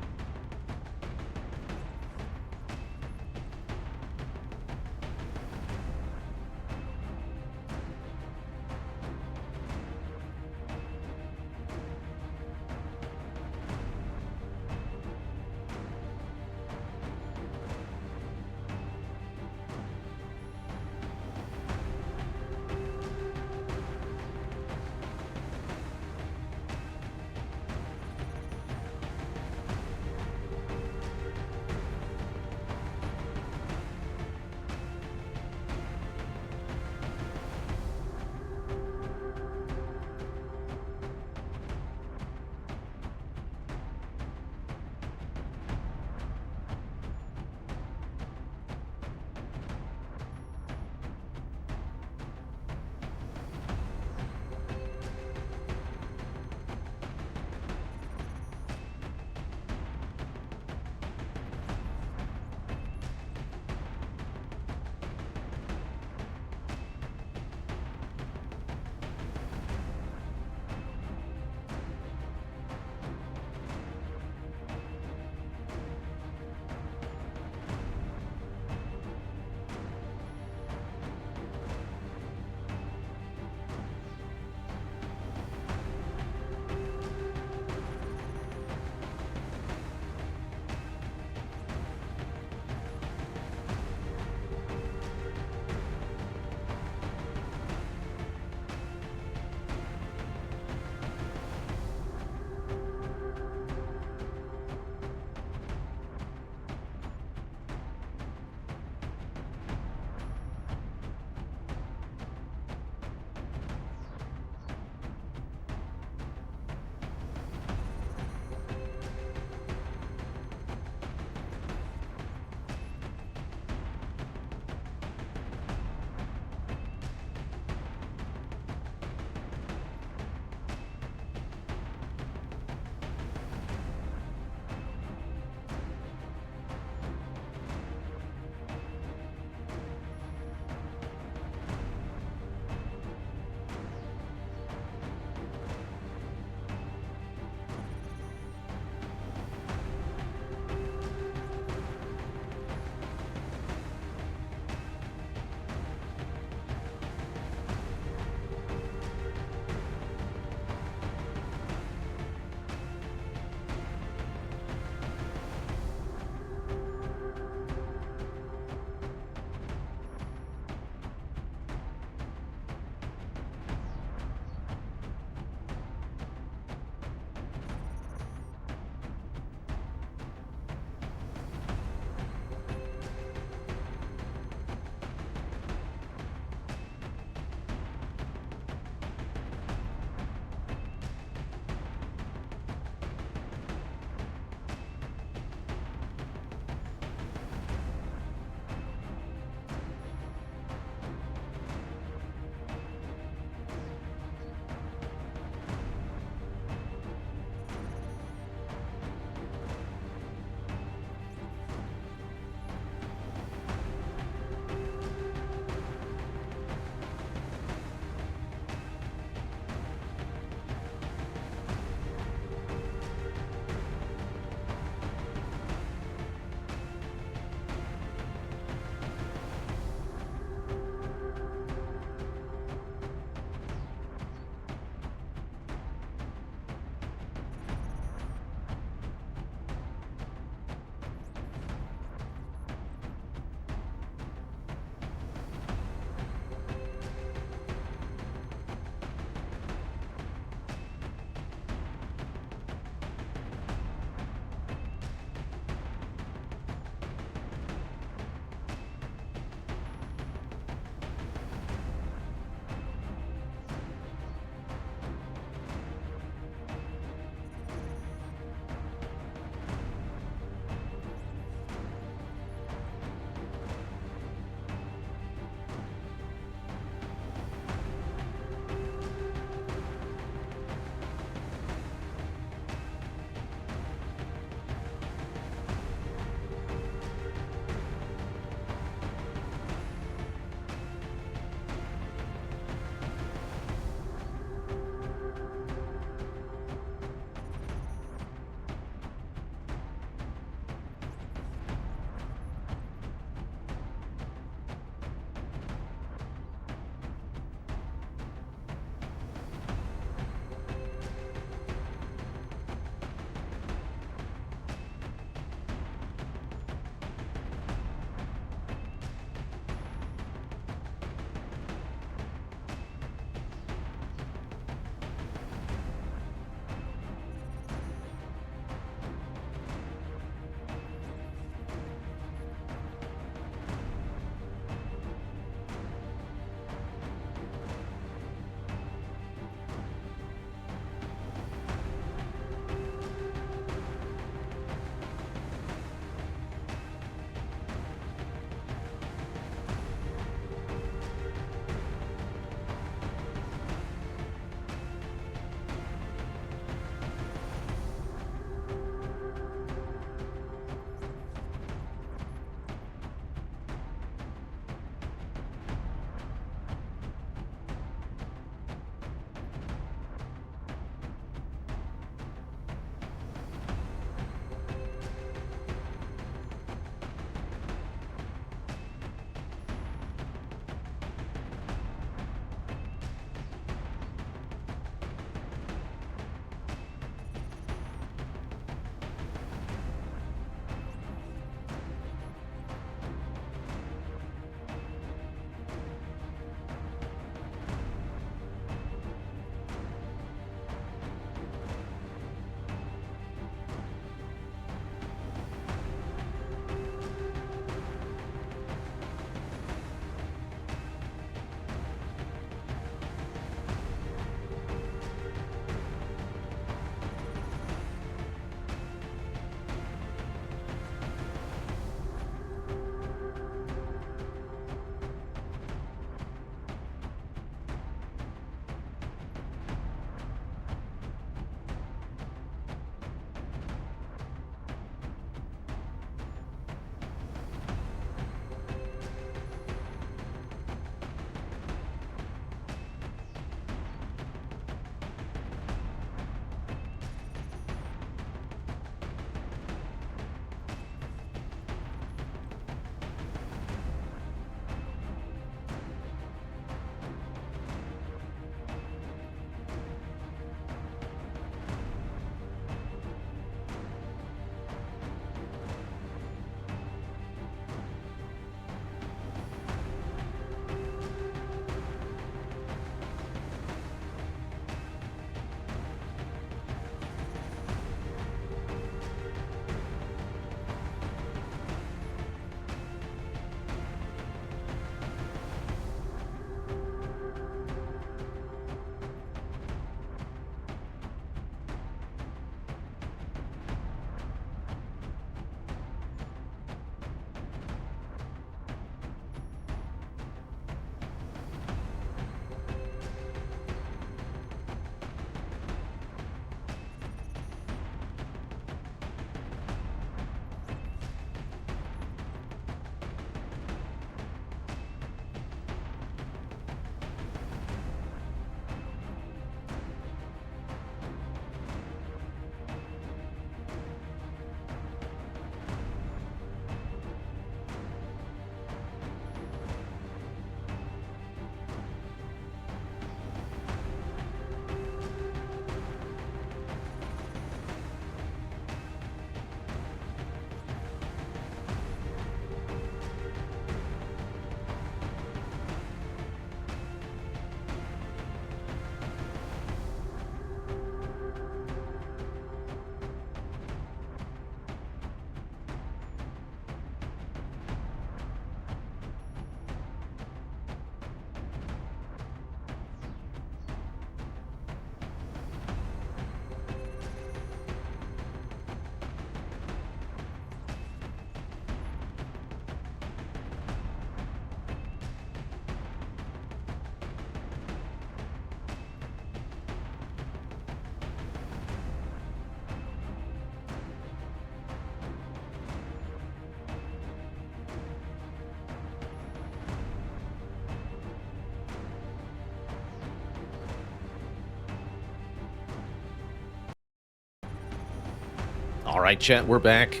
[SPEAKER 1] All right, chat, we're back.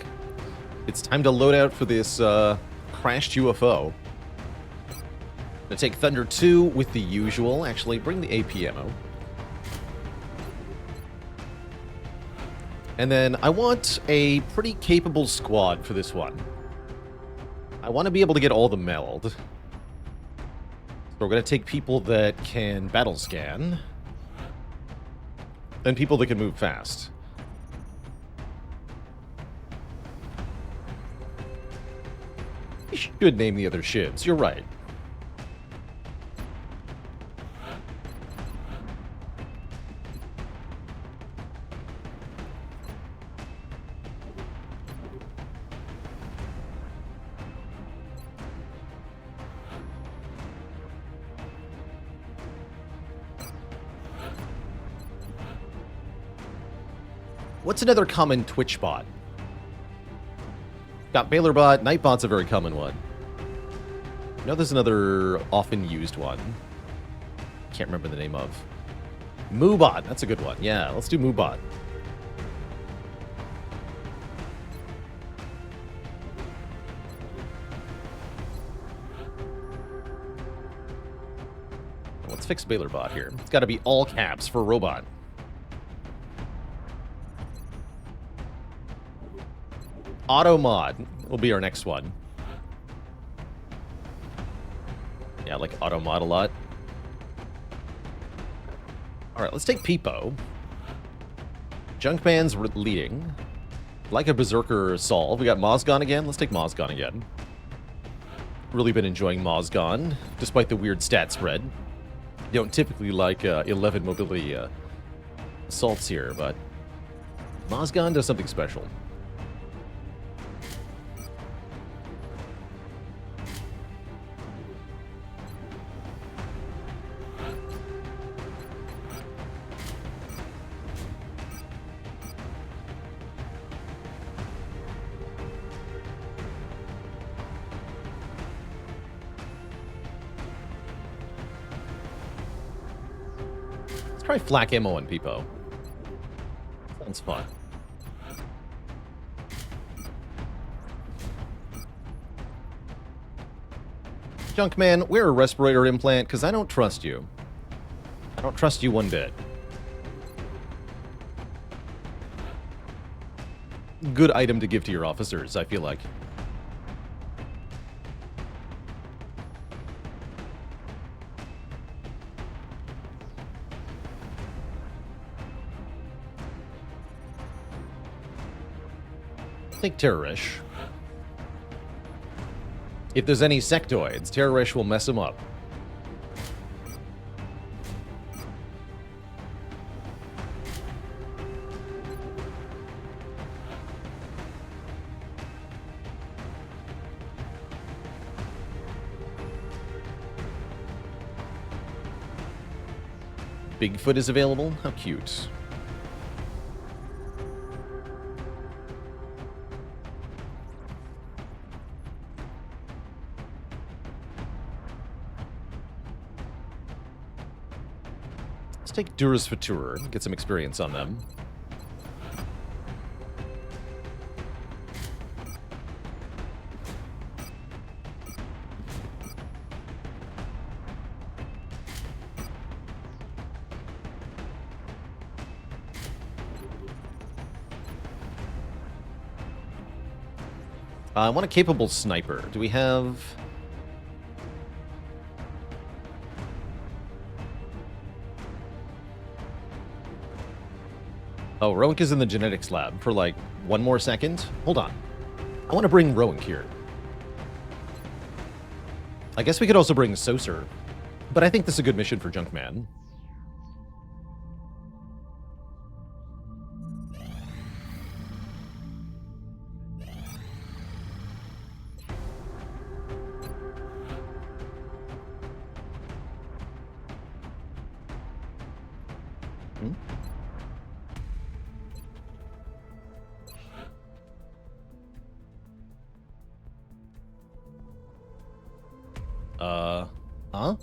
[SPEAKER 1] It's time to load out for this crashed UFO. Gonna take Thunder 2 with the usual. Actually, bring the AP ammo. And then I want a pretty capable squad for this one. I want to be able to get all the meld. So we're going to take people that can battle scan. And people that can move fast. You should name the other shivs. You're right. What's another common Twitch bot? Got Baalor bot. Nightbot's a very common one. I know there's another often used one. Can't remember the name of. Moobot. That's a good one. Yeah, let's do Moobot. Let's fix Baalor bot here. It's got to be all caps for robot. Auto mod will be our next one. Yeah, I like auto mod a lot. Alright, let's take Peepo. Junkman's leading. Like a Berserker Solve. We got Mozgon again. Let's take Mozgon again. Really been enjoying Mozgon, despite the weird stat spread. Don't typically like 11 mobility assaults here, but Mozgon does something special. Try flak ammo on Peepo. Sounds fun. Junkman, wear a respirator implant, because I don't trust you. I don't trust you one bit. Good item to give to your officers, I feel like. Think Terrorish. If there's any sectoids, Terrorish will mess them up. Bigfoot is available? How cute. Take Durus Futur, get some experience on them. I want a capable sniper. Do we have... Oh, Roink is in the genetics lab for like 1 more second. Hold on. I want to bring Roink here. I guess we could also bring Soser. But I think this is a good mission for Junkman. Huh?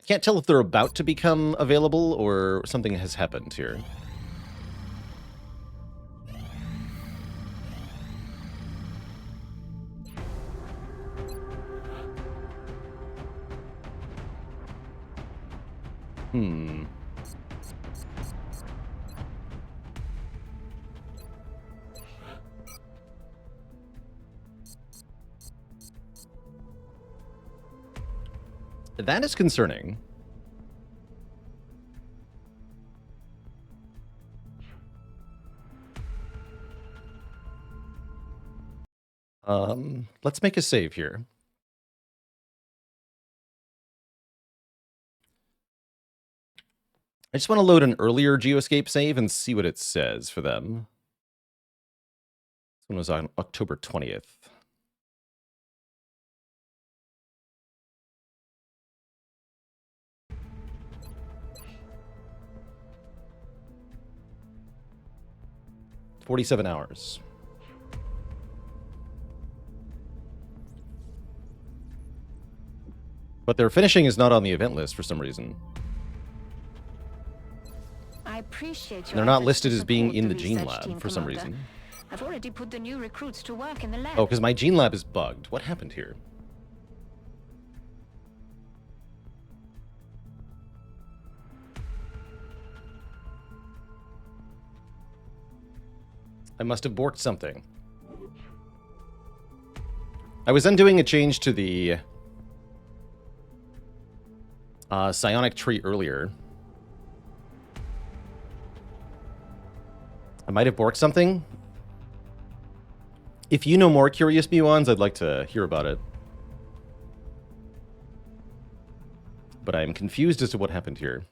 [SPEAKER 1] Can't tell if they're about to become available or something has happened here. That is concerning. Let's make a save here. I just want to load an earlier Geoscape save and see what it says for them. This one was on October 20th. $47 hours. But their finishing is not on the event list for some reason.
[SPEAKER 10] I appreciate your
[SPEAKER 1] They're not
[SPEAKER 10] efforts
[SPEAKER 1] listed
[SPEAKER 10] to
[SPEAKER 1] as being
[SPEAKER 10] support
[SPEAKER 1] in the
[SPEAKER 10] the
[SPEAKER 1] Gene
[SPEAKER 10] research
[SPEAKER 1] Lab
[SPEAKER 10] team,
[SPEAKER 1] for some
[SPEAKER 10] Commander.
[SPEAKER 1] reason.
[SPEAKER 10] I've already put the new recruits to work in the lab.
[SPEAKER 1] Oh, because my Gene Lab is bugged. What happened here? I must have borked something. I was undoing a change to the psionic tree earlier. I might have borked something. If you know more, Curious Muons, I'd like to hear about it. But I'm confused as to what happened here.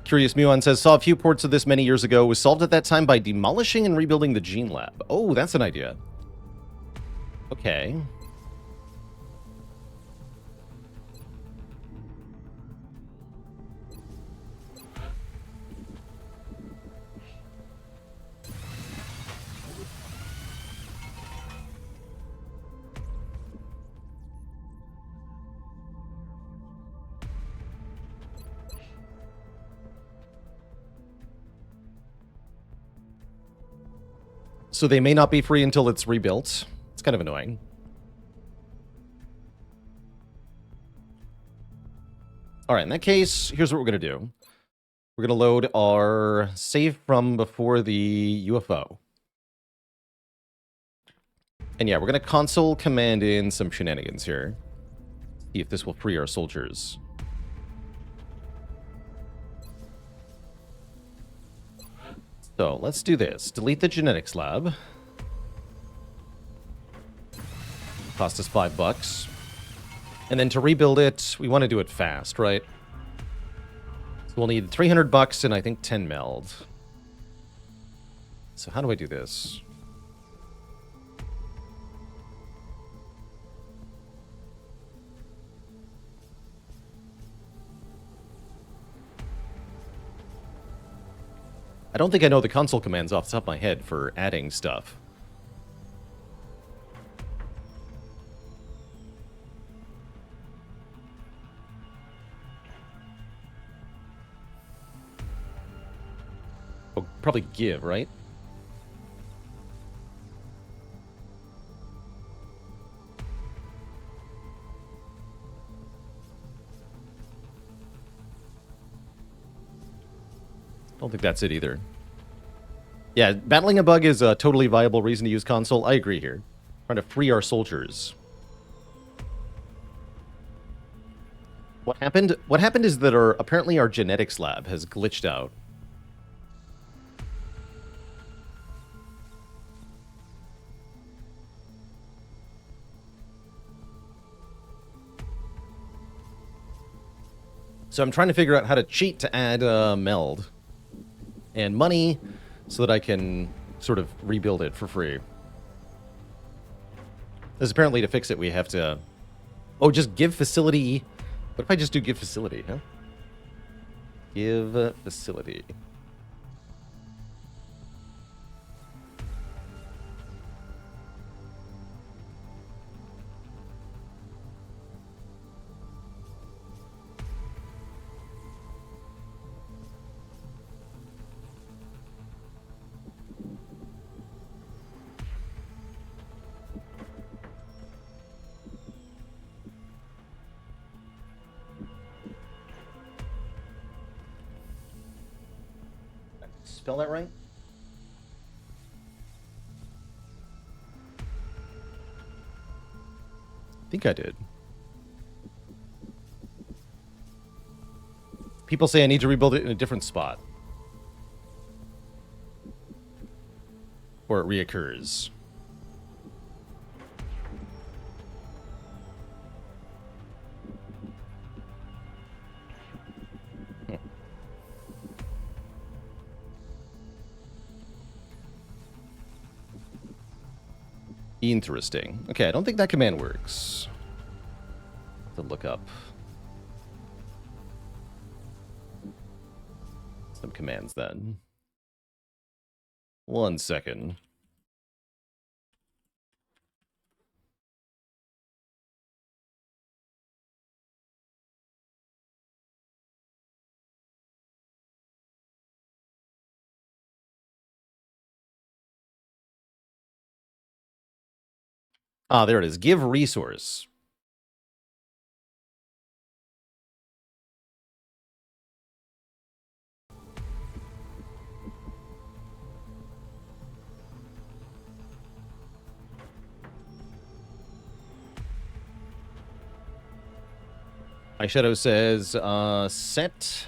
[SPEAKER 1] Curious Muon says, saw a few ports of this many years ago. Was solved at that time by demolishing and rebuilding the Gene Lab. Oh, that's an idea. Okay. So they may not be free until it's rebuilt. It's kind of annoying. All right, in that case, here's what we're going to do. We're going to load our save from before the UFO. And yeah, we're going to console command in some shenanigans here. See if this will free our soldiers. So let's do this. Delete the genetics lab. Cost us $5. And then to rebuild it, we want to do it fast, right? So we'll need $300 and I think 10 meld. So how do I do this? I don't think I know the console commands off the top of my head for adding stuff. Oh, probably give, right? Don't think that's it either. Yeah, battling a bug is a totally viable reason to use console. I agree here. Trying to free our soldiers. What happened? What happened is that apparently our genetics lab has glitched out. So I'm trying to figure out how to cheat to add meld and money so that I can sort of rebuild it for free. Because apparently to fix it we have to... Oh, just give facility... What if I just do give facility, huh? Give facility. Spell that right? I think I did. People say I need to rebuild it in a different spot. Or it reoccurs. Interesting. Okay, I don't think that command works. To look up some commands then. 1 second. Ah, there it is. Give resource. My shadow says, set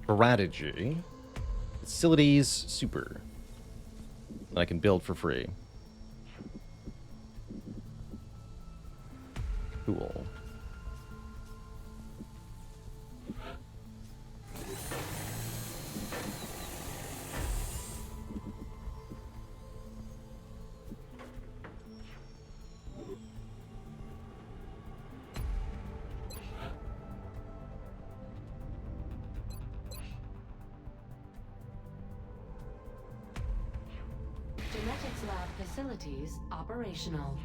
[SPEAKER 1] strategy, facilities, super. I can build for free. Cool.
[SPEAKER 8] Genetics lab facilities operational.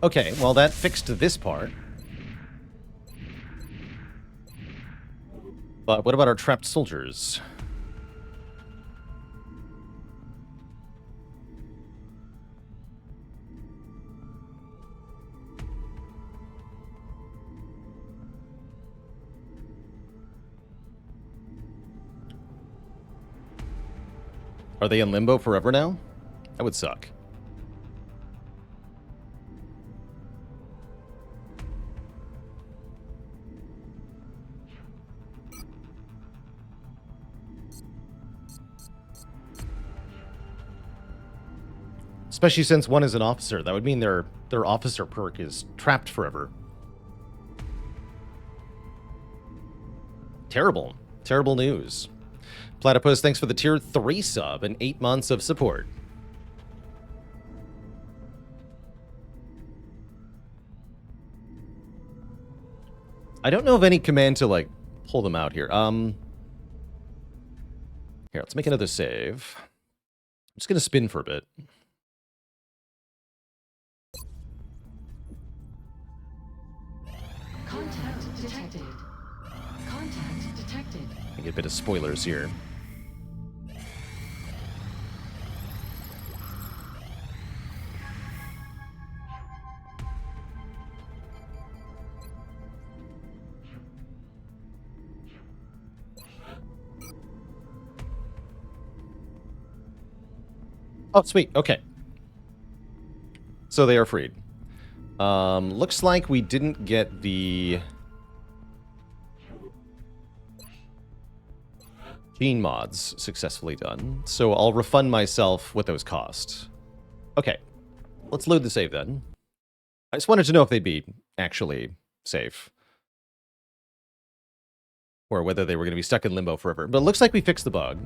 [SPEAKER 1] Okay, well that fixed this part. But what about our trapped soldiers? Are they in limbo forever now? That would suck. Especially since one is an officer. That would mean their officer perk is trapped forever. Terrible. Terrible news. Platypus, thanks for the tier 3 sub and 8 months of support. I don't know of any command to, like, pull them out here. Here, let's make another save. I'm just going to spin for a bit.
[SPEAKER 8] Contact detected. Contact detected.
[SPEAKER 1] I get a bit of spoilers here. Oh, sweet. Okay. So they are freed. Looks like we didn't get the gene mods successfully done, so I'll refund myself what those cost. Okay, let's load the save then. I just wanted to know if they'd be actually safe, or whether they were going to be stuck in limbo forever. But it looks like we fixed the bug.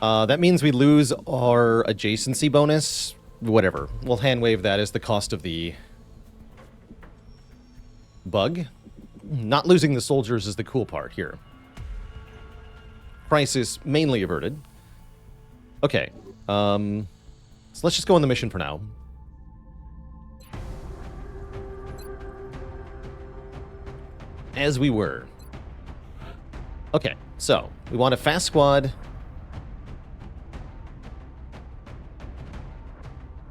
[SPEAKER 1] That means we lose our adjacency bonus. Whatever. We'll hand wave that as the cost of the bug. Not losing the soldiers is the cool part here. Price is mainly averted. Okay. So let's just go on the mission for now. As we were. Okay, so we want a fast squad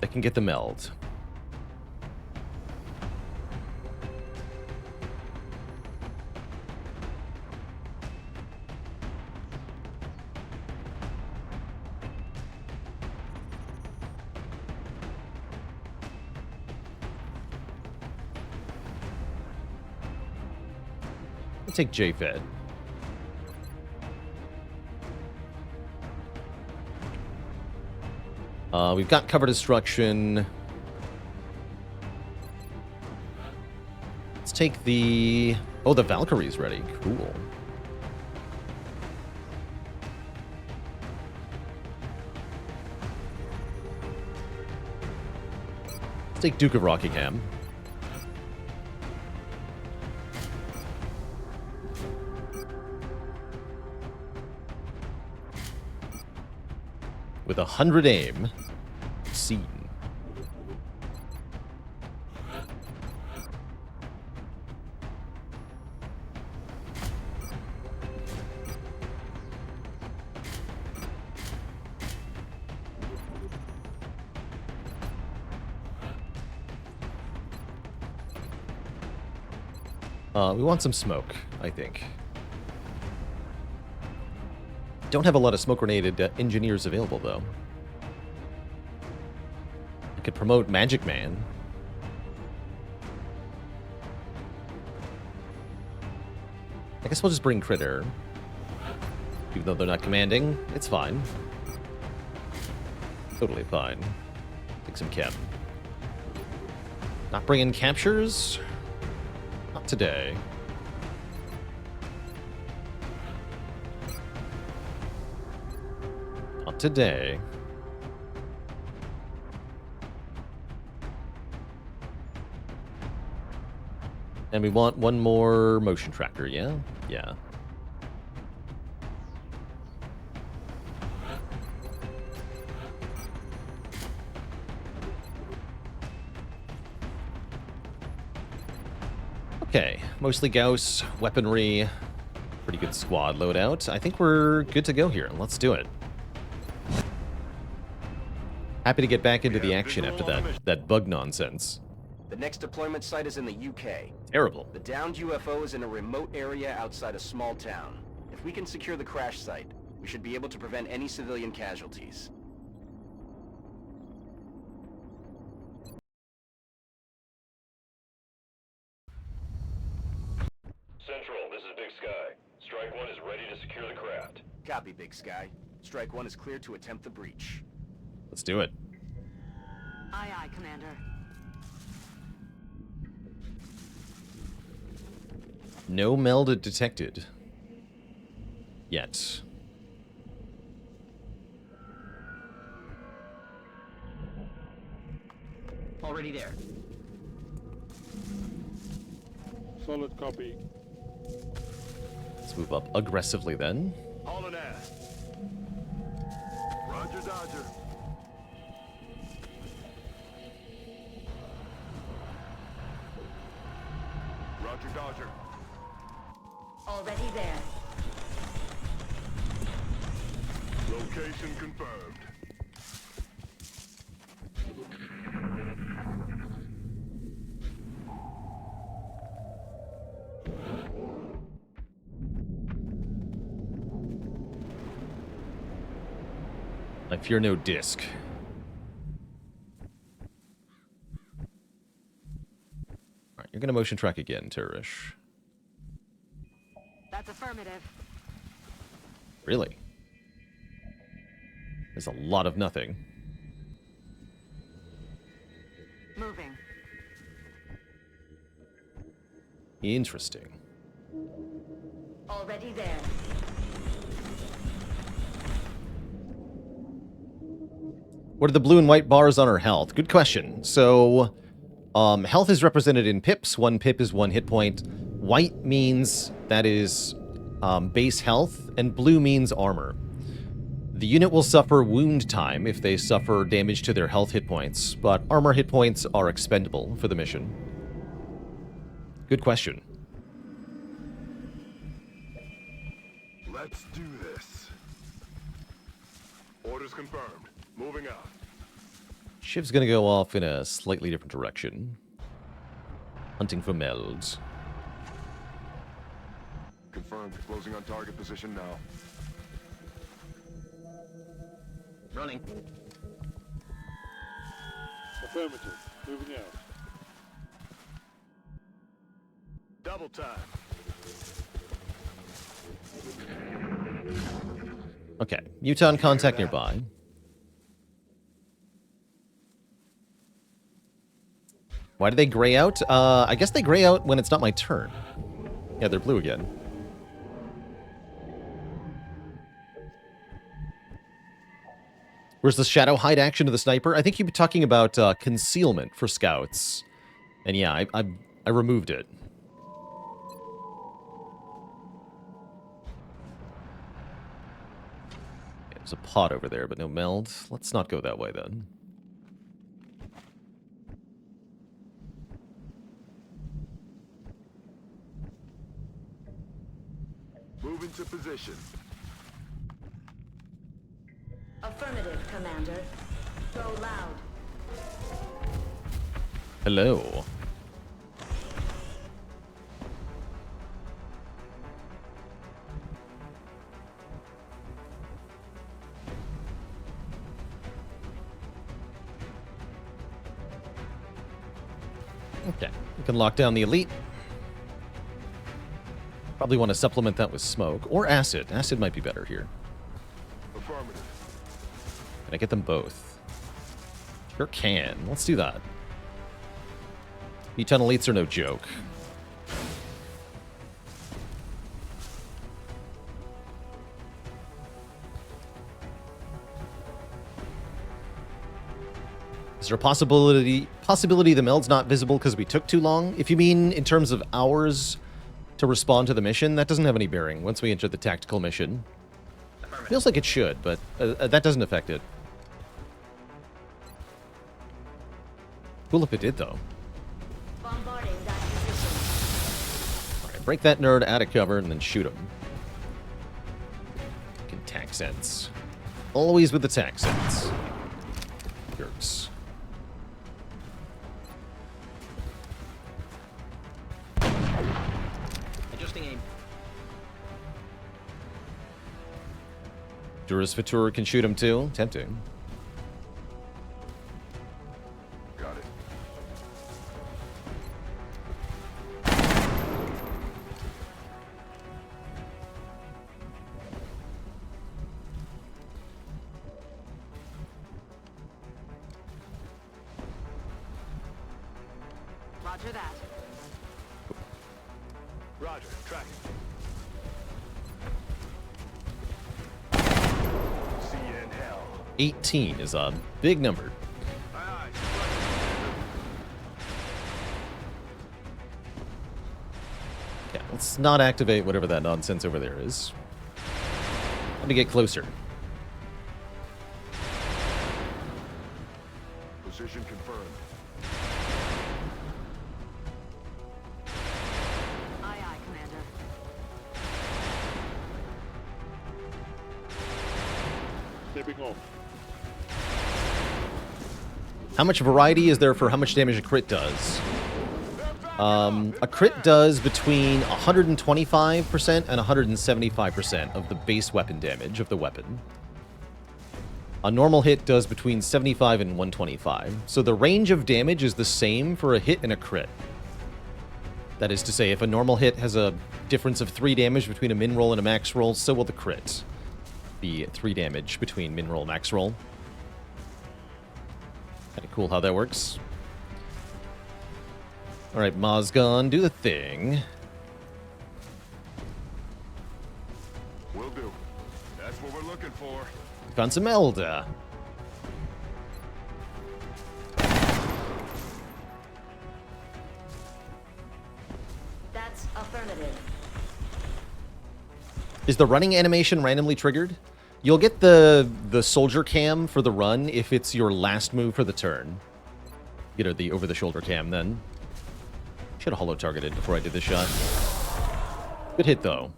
[SPEAKER 1] that can get the meld. We'll take JFed. We've got cover destruction. Let's take the... Oh, the Valkyrie's ready. Cool. Let's take Duke of Rockingham. With 100 aim. Scene. We want some smoke, I think. Don't have a lot of smoke-grenaded engineers available, though. I could promote Magic Man. I guess we'll just bring Critter. Even though they're not commanding, it's fine. Totally fine. Take some chem. Not bringing captures? Not today. Not today. And we want one more motion tracker, yeah? Yeah. Okay, mostly Gauss, weaponry, pretty good squad loadout. I think we're good to go here. Let's do it. Happy to get back into the action after that bug nonsense.
[SPEAKER 7] The next deployment site is in the UK.
[SPEAKER 1] Terrible.
[SPEAKER 7] The downed UFO is in a remote area outside a small town. If we can secure the crash site, we should be able to prevent any civilian casualties.
[SPEAKER 3] Central, this is Big Sky. Strike 1 is ready to secure the craft.
[SPEAKER 7] Copy, Big Sky. Strike 1 is cleared to attempt the breach.
[SPEAKER 1] Let's do it.
[SPEAKER 5] Aye, aye, Commander.
[SPEAKER 1] No meld detected. Yet.
[SPEAKER 6] Already there.
[SPEAKER 9] Solid copy.
[SPEAKER 1] Let's move up aggressively then.
[SPEAKER 3] Hauling ass.
[SPEAKER 9] Roger, Dodger. Roger, Dodger.
[SPEAKER 5] Already there.
[SPEAKER 9] Location confirmed.
[SPEAKER 1] I fear no disc. Alright, you're gonna motion track again, Turish.
[SPEAKER 5] That's affirmative.
[SPEAKER 1] Really? There's a lot of nothing.
[SPEAKER 5] Moving.
[SPEAKER 1] Interesting.
[SPEAKER 5] Already there.
[SPEAKER 1] What are the blue and white bars on her health? Good question. So, health is represented in pips. 1 pip is 1 hit point. White means that is base health, and blue means armor. The unit will suffer wound time if they suffer damage to their health hit points, but armor hit points are expendable for the mission. Good question.
[SPEAKER 9] Let's do this. Orders confirmed. Moving out.
[SPEAKER 1] Shiv's gonna go off in a slightly different direction. Hunting for melds.
[SPEAKER 9] Confirmed. Closing on target position now.
[SPEAKER 3] Running.
[SPEAKER 11] Affirmative. Moving out.
[SPEAKER 3] Double time.
[SPEAKER 1] Okay, Muton contact nearby. Why do they gray out? I guess they gray out when it's not my turn. Yeah, they're blue again. Where's the shadow hide action of the sniper? I think you'd be talking about concealment for scouts. And yeah, I removed it. There's a pot over there, but no meld. Let's not go that way then.
[SPEAKER 9] Move into position.
[SPEAKER 5] Affirmative, Commander. Go loud.
[SPEAKER 1] Hello. Okay, we can lock down the elite. Probably want to supplement that with smoke or acid. Acid might be better here.
[SPEAKER 9] Affirmative.
[SPEAKER 1] Can I get them both? Sure can. Let's do that. Muton elites are no joke. Is there a possibility the meld's not visible because we took too long? If you mean in terms of hours to respond to the mission, that doesn't have any bearing once we enter the tactical mission. Feels like it should, but that doesn't affect it. Cool if it did, though.
[SPEAKER 5] Bombarding that position.
[SPEAKER 1] Alright, break that nerd out of cover and then shoot him. Fucking tac sense. Always with the tac sense. Jerks.
[SPEAKER 3] Adjusting aim.
[SPEAKER 1] Durus Vitur can shoot him too. Tempting.
[SPEAKER 9] Got it.
[SPEAKER 5] Roger that.
[SPEAKER 3] Roger. Tracking.
[SPEAKER 9] See you in hell.
[SPEAKER 1] 18 is a big number.
[SPEAKER 9] Aye, aye.
[SPEAKER 1] Yeah, let's not activate whatever that nonsense over there is. Let me get closer.
[SPEAKER 9] Position confirmed.
[SPEAKER 5] Aye, aye, Commander.
[SPEAKER 11] Stepping off.
[SPEAKER 1] How much variety is there for how much damage a crit does? A crit does between 125% and 175% of the base weapon damage of the weapon. A normal hit does between 75 and 125, so the range of damage is the same for a hit and a crit. That is to say, if a normal hit has a difference of 3 damage between a min roll and a max roll, so will the crit be 3 damage between min roll and max roll. Kind of cool how that works. Alright, Mozgon, do the thing.
[SPEAKER 3] Will do. That's what we're looking for.
[SPEAKER 1] Found some Elda.
[SPEAKER 5] That's affirmative.
[SPEAKER 1] Is the running animation randomly triggered? You'll get the soldier cam for the run if it's your last move for the turn. You know, the over-the-shoulder cam then. Should have holo-targeted before I did this shot. Good hit, though.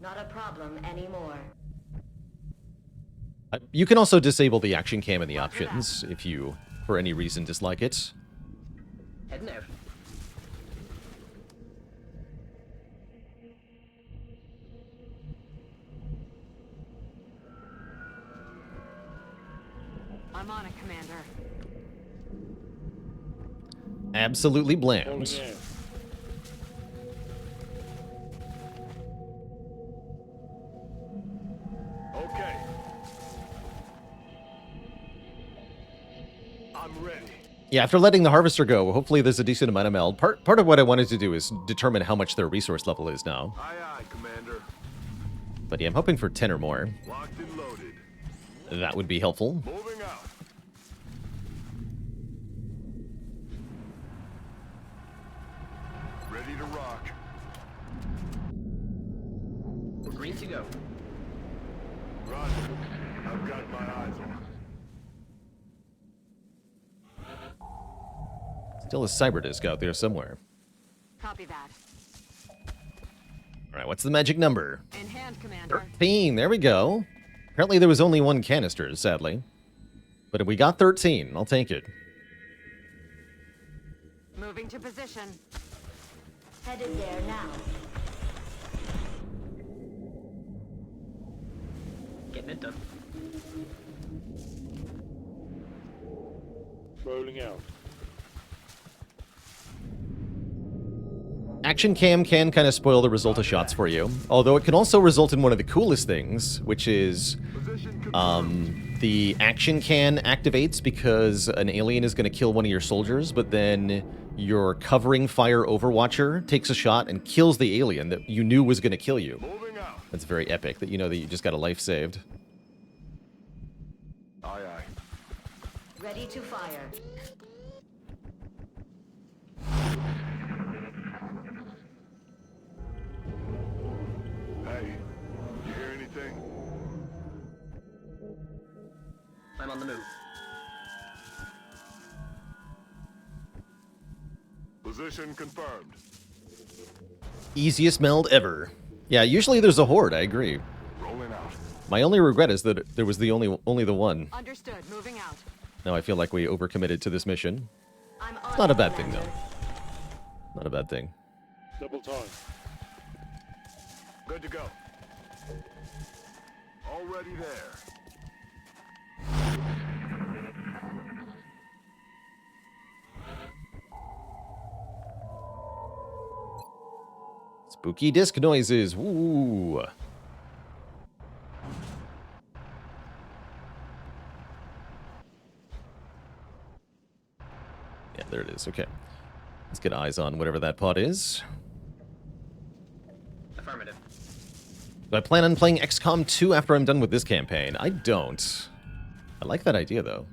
[SPEAKER 5] Not a problem anymore.
[SPEAKER 1] You can also disable the action cam in the options if you, for any reason, dislike it.
[SPEAKER 6] Heading out.
[SPEAKER 5] I'm on it, Commander.
[SPEAKER 1] Absolutely bland.
[SPEAKER 11] Holding out.
[SPEAKER 3] Okay. I'm ready.
[SPEAKER 1] Yeah, after letting the Harvester go, hopefully there's a decent amount of meld. Part of what I wanted to do is determine how much their resource level is now.
[SPEAKER 3] Aye, aye, Commander.
[SPEAKER 1] But yeah, I'm hoping for 10 or more.
[SPEAKER 3] Locked and loaded.
[SPEAKER 1] That would be helpful.
[SPEAKER 3] Moving out. Ready to rock.
[SPEAKER 6] We're green to go.
[SPEAKER 3] Roger. I've got my eyes on.
[SPEAKER 1] Still a cyber disc out there somewhere.
[SPEAKER 5] Copy that.
[SPEAKER 1] All right, what's the magic number?
[SPEAKER 5] In hand, Commander.
[SPEAKER 1] 13, there we go. Apparently there was only one canister, sadly. But we got 13, I'll take it.
[SPEAKER 5] Moving to position. Headed there now.
[SPEAKER 6] Getting it done.
[SPEAKER 11] Rolling out.
[SPEAKER 1] Action cam can kind of spoil the result of shots for you, although it can also result in one of the coolest things, which is the action can activates because an alien is going to kill one of your soldiers, but then your covering fire overwatcher takes a shot and kills the alien that you knew was going to kill you.
[SPEAKER 3] Moving out.
[SPEAKER 1] That's very epic, that you know that you just got a life saved.
[SPEAKER 3] Aye, aye.
[SPEAKER 5] Ready to fire.
[SPEAKER 3] Hey, you hear anything?
[SPEAKER 6] I'm on the move.
[SPEAKER 3] Position confirmed.
[SPEAKER 1] Easiest meld ever. Yeah, usually there's a horde, I agree.
[SPEAKER 3] Rolling out.
[SPEAKER 1] My only regret is that there was only the one.
[SPEAKER 5] Understood. Moving out.
[SPEAKER 1] Now I feel like we overcommitted to this mission.
[SPEAKER 5] I'm on
[SPEAKER 1] It's not a
[SPEAKER 5] it,
[SPEAKER 1] bad thing,
[SPEAKER 5] Commander.
[SPEAKER 1] though. Not a bad thing.
[SPEAKER 11] Double time.
[SPEAKER 3] Good to go. Already there.
[SPEAKER 1] Spooky disc noises. Woo. Yeah, there it is. Okay. Let's get eyes on whatever that pod is.
[SPEAKER 6] Affirmative.
[SPEAKER 1] Do I plan on playing XCOM 2 after I'm done with this campaign? I don't. I like that idea, though.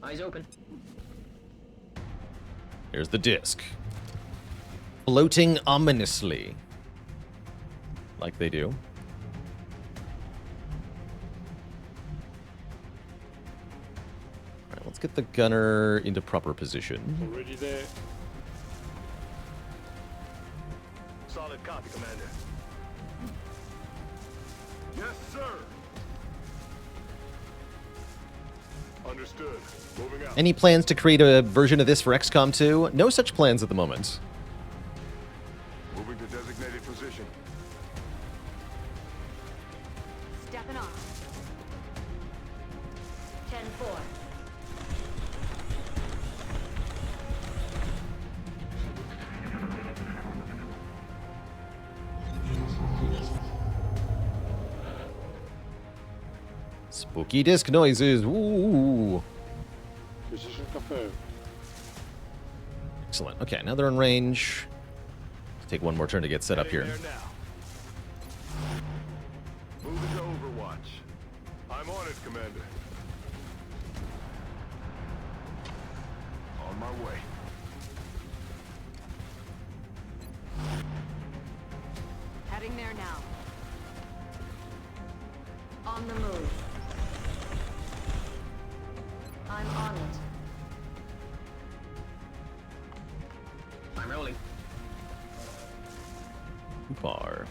[SPEAKER 6] Eyes open.
[SPEAKER 1] Here's the disc. Floating ominously. Like they do. Alright, let's get the gunner into proper position.
[SPEAKER 11] Already there.
[SPEAKER 3] Solid copy, Commander. Yes, sir. Understood. Moving out.
[SPEAKER 1] Any plans to create a version of this for XCOM 2? No such plans at the moment.
[SPEAKER 3] Moving to designated
[SPEAKER 5] Stepping off. 10-4.
[SPEAKER 1] Spooky disc noises. Ooh.
[SPEAKER 11] Position confirmed.
[SPEAKER 1] Excellent. Okay, now they're in range. Let's take one more turn to get set up here.
[SPEAKER 3] Heading there now. Moving to Overwatch. I'm on it, Commander. On my way.
[SPEAKER 5] Heading there now. On the move. I'm on it.
[SPEAKER 6] I'm rolling.
[SPEAKER 1] Too far.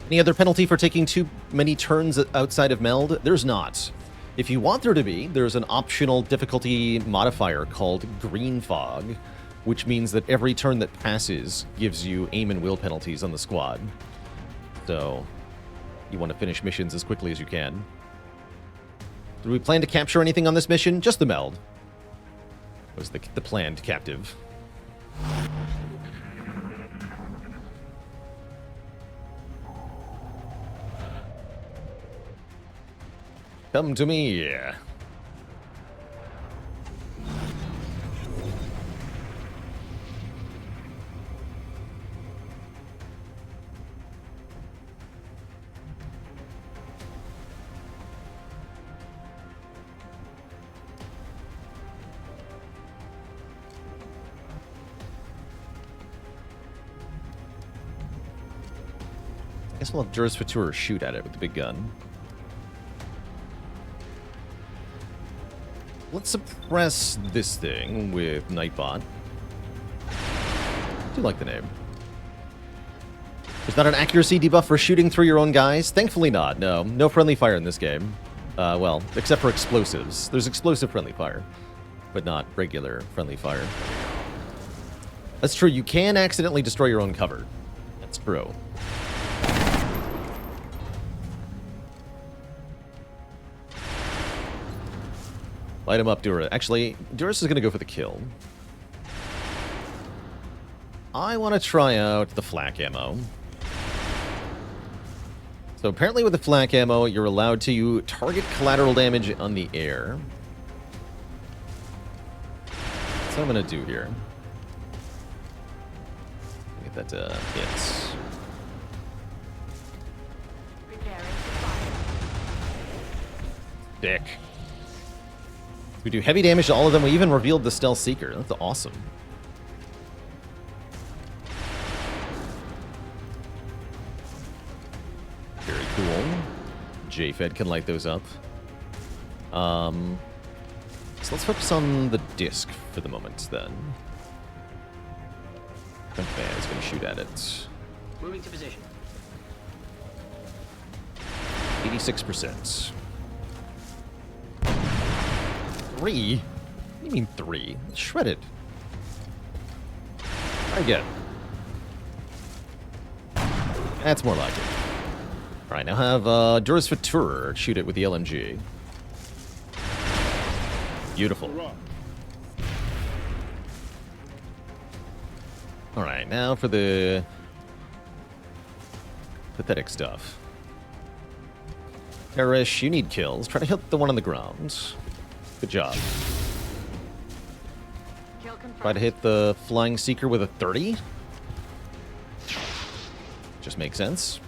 [SPEAKER 1] Any other penalty for taking too many turns outside of meld? There's not. If you want there to be, there's an optional difficulty modifier called Green Fog, which means that every turn that passes gives you aim and will penalties on the squad. So, you want to finish missions as quickly as you can. Do we plan to capture anything on this mission? Just the meld. Was the planned captive. Come to me. I guess we'll have Juris Fatura shoot at it with the big gun. Let's suppress this thing with Nightbot. I do like the name. Is that an accuracy debuff for shooting through your own guys? Thankfully not, no. No friendly fire in this game. Well, except for explosives. There's explosive friendly fire, but not regular friendly fire. That's true, you can accidentally destroy your own cover. That's true. Light him up, Dura. Actually, Duras is going to go for the kill. I want to try out the flak ammo. So apparently with the flak ammo, you're allowed to target collateral damage on the air. That's what I'm going to do here. Get that to hit. Dick. We do heavy damage to all of them. We even revealed the Stealth Seeker. That's awesome. Very cool. JFed can light those up. So let's focus on the disc for the moment, then. Okay, I was going to shoot at it.
[SPEAKER 6] Moving to position.
[SPEAKER 1] 86%. 3? What do you mean 3? It's shredded. Try again. That's more like it. Alright, now have Duras Fatura shoot it with the LMG. Beautiful. Alright, now for the pathetic stuff. Terrorish, you need kills. Try to hit the one on the ground. Good job. Try to hit the Flying Seeker with a 30. Just makes sense.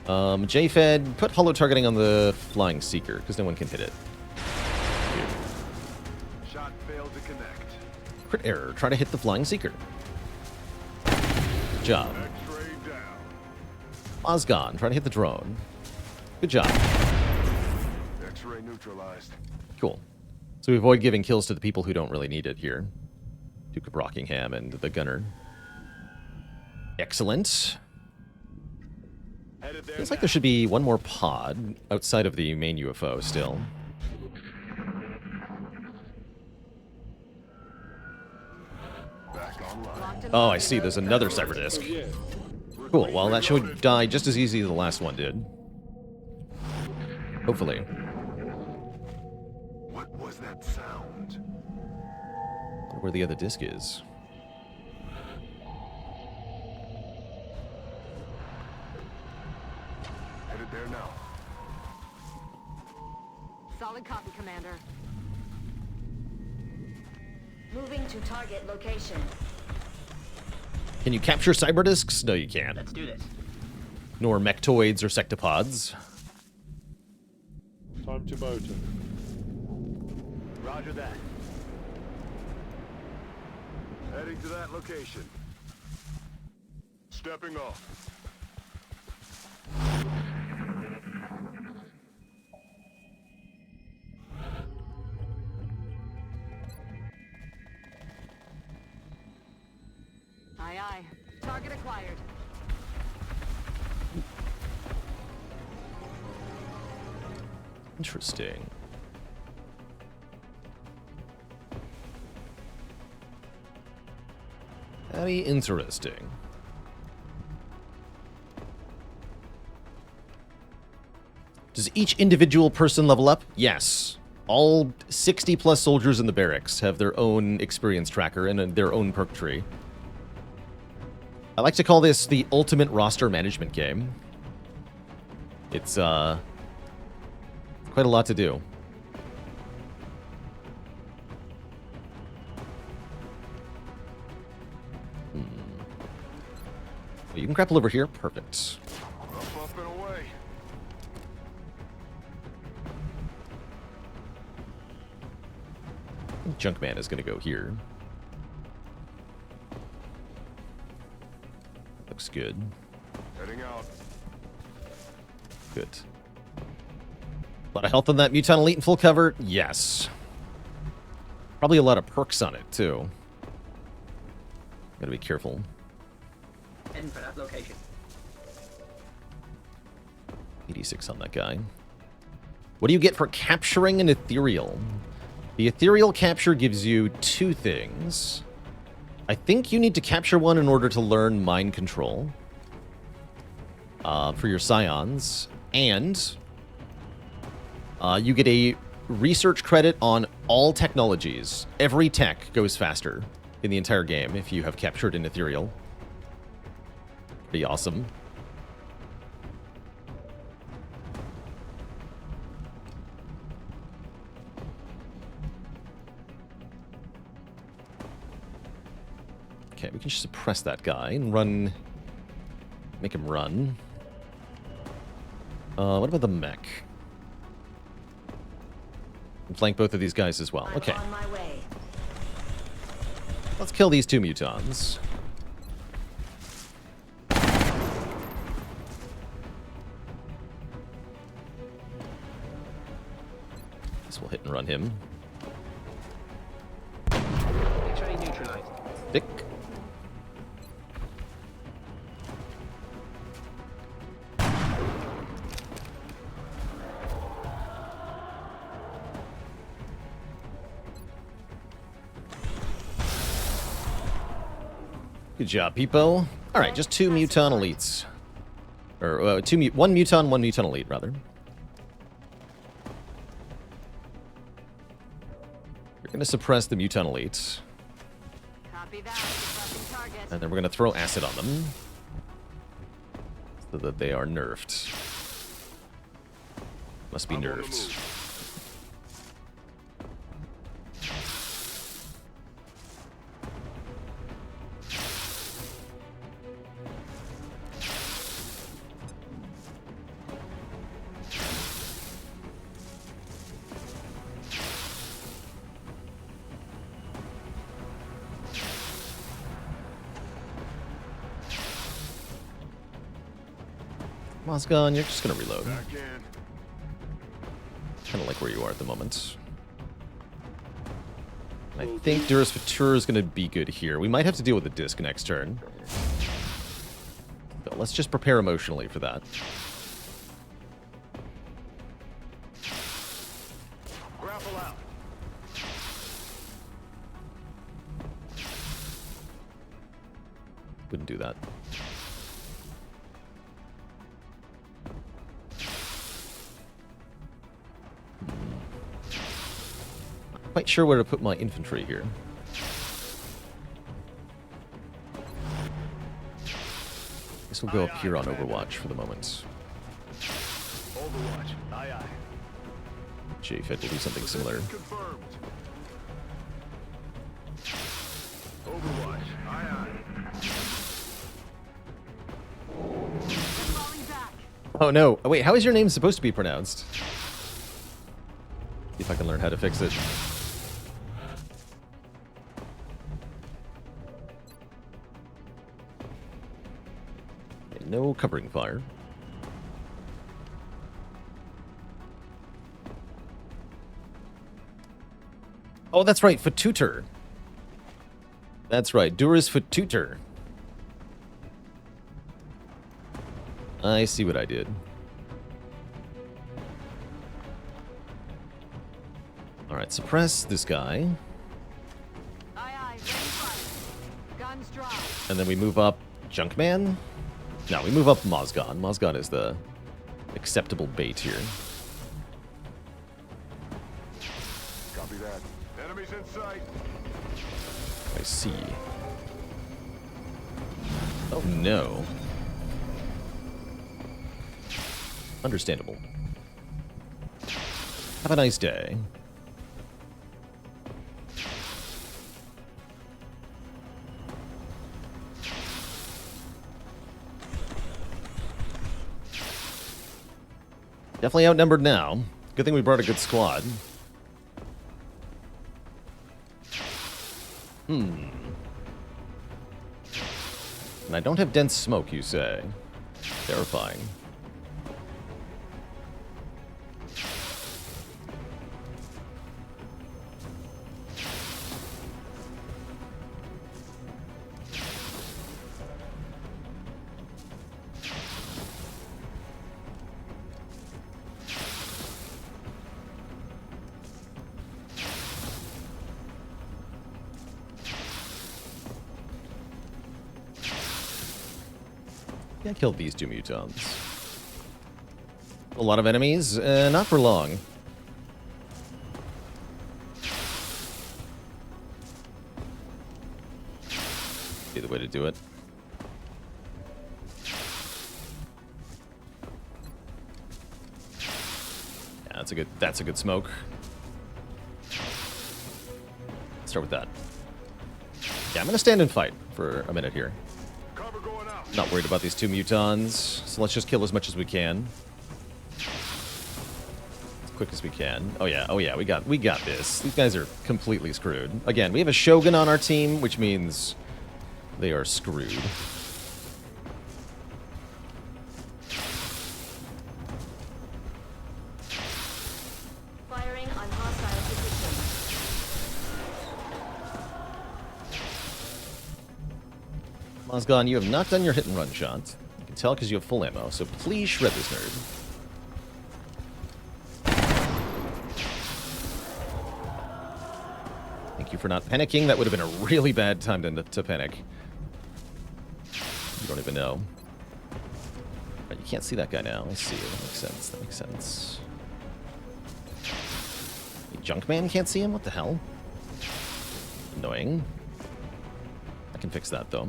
[SPEAKER 1] JFed, put hollow targeting on the Flying Seeker, because no one can hit it. Here.
[SPEAKER 3] Shot failed to connect.
[SPEAKER 1] Crit error. Try to hit the Flying Seeker. Good job.
[SPEAKER 3] X-ray down.
[SPEAKER 1] Osgon, try to hit the drone. Good job.
[SPEAKER 3] X-ray neutralized.
[SPEAKER 1] Cool. So we avoid giving kills to the people who don't really need it here. Duke of Rockingham and the gunner. Excellent. Feels like there should be one more pod outside of the main UFO still.
[SPEAKER 3] Back online.
[SPEAKER 1] Oh, I see. There's another cyber disc.
[SPEAKER 11] Yeah.
[SPEAKER 1] Cool. Well, that should die just as easy as the last one did. Hopefully.
[SPEAKER 4] What was that sound?
[SPEAKER 1] Wonder where the other disc is.
[SPEAKER 4] Headed there now.
[SPEAKER 5] Solid copy, Commander. Moving to target location.
[SPEAKER 1] Can you capture cyber discs? No, you can't.
[SPEAKER 6] Let's do this.
[SPEAKER 1] Nor mechtoids or sectopods.
[SPEAKER 11] Time to motor.
[SPEAKER 3] Roger that. Heading to that location. Stepping off.
[SPEAKER 5] Aye, aye. Target acquired.
[SPEAKER 1] Interesting. Very interesting. Does each individual person level up? Yes. All 60 plus soldiers in the barracks have their own experience tracker and their own perk tree. I like to call this the ultimate roster management game. It's quite a lot to do. You can grapple over here. Perfect.
[SPEAKER 3] Up and away.
[SPEAKER 1] Junkman is going to go here. Looks good.
[SPEAKER 3] Heading out.
[SPEAKER 1] Good. A lot of health on that Muton Elite in full cover? Yes. Probably a lot of perks on it, too. Gotta be careful.
[SPEAKER 6] Heading for that location.
[SPEAKER 1] 86 on that guy. What do you get for capturing an ethereal? The ethereal capture gives you two things. I think you need to capture one in order to learn mind control for your scions, and you get a research credit on all technologies. Every tech goes faster in the entire game if you have captured an ethereal. Pretty awesome. Okay, we can just suppress that guy and run... Make him run. What about the mech? And flank both of these guys as well. Okay.
[SPEAKER 5] On my way.
[SPEAKER 1] Let's kill these two mutons. Guess we'll hit and run him.
[SPEAKER 6] Actually neutralized.
[SPEAKER 1] Dick. Good job, Peepo. All right, just two Muton Elites. Or one Muton Elite, rather. You're going to suppress the Muton Elites.
[SPEAKER 5] Copy that. Suppressing target.
[SPEAKER 1] And then we're going to throw acid on them. So that they are nerfed. Must be nerfed. Mosgon, you're just gonna reload. Kind of like where you are at the moment. And I think Durus Futur is gonna be good here. We might have to deal with the disc next turn. But let's just prepare emotionally for that.
[SPEAKER 3] Grapple out.
[SPEAKER 1] Wouldn't do that. sure where to put my infantry here. Guess we'll go up here on Overwatch for the moment.
[SPEAKER 3] Overwatch. Aye, aye.
[SPEAKER 1] JFED will do something similar.
[SPEAKER 4] Confirmed.
[SPEAKER 3] Overwatch. Aye, aye.
[SPEAKER 5] Falling back.
[SPEAKER 1] Oh no, oh, wait, how is your name supposed to be pronounced? See if I can learn how to fix it. Okay, no covering fire. Oh, that's right, Fatuter. That's right, Duras Fatuter. I see what I did. Alright, suppress this guy.
[SPEAKER 5] Aye, aye, ready fire. Guns drawn.
[SPEAKER 1] And then we move up Junkman. No, we move up Mozgon. Mozgon is the acceptable bait here.
[SPEAKER 4] Copy that. Enemies in sight.
[SPEAKER 1] I see. Oh no. Understandable. Have a nice day. Definitely outnumbered now. Good thing we brought a good squad. And I don't have dense smoke, you say? Terrifying. I killed these two mutons. A lot of enemies, not for long. Be the way to do it. Yeah, that's a good smoke. Start with that. Yeah, I'm gonna stand and fight for a minute here.
[SPEAKER 4] Cover going out.
[SPEAKER 1] Not worried about these two mutons, so let's just kill as much as we can. As quick as we can. Oh yeah, we got this. These guys are completely screwed. Again, we have a Shogun on our team, which means they are screwed.
[SPEAKER 5] Firing on hostile position.
[SPEAKER 1] Mozgon, you have not done your hit and run shot. You can tell because you have full ammo, so please shred this nerd. Thank you for not panicking. That would have been a really bad time to panic. You don't even know. But you can't see that guy now. I see. That makes sense. That makes sense. Junkman can't see him? What the hell? Annoying. I can fix that, though.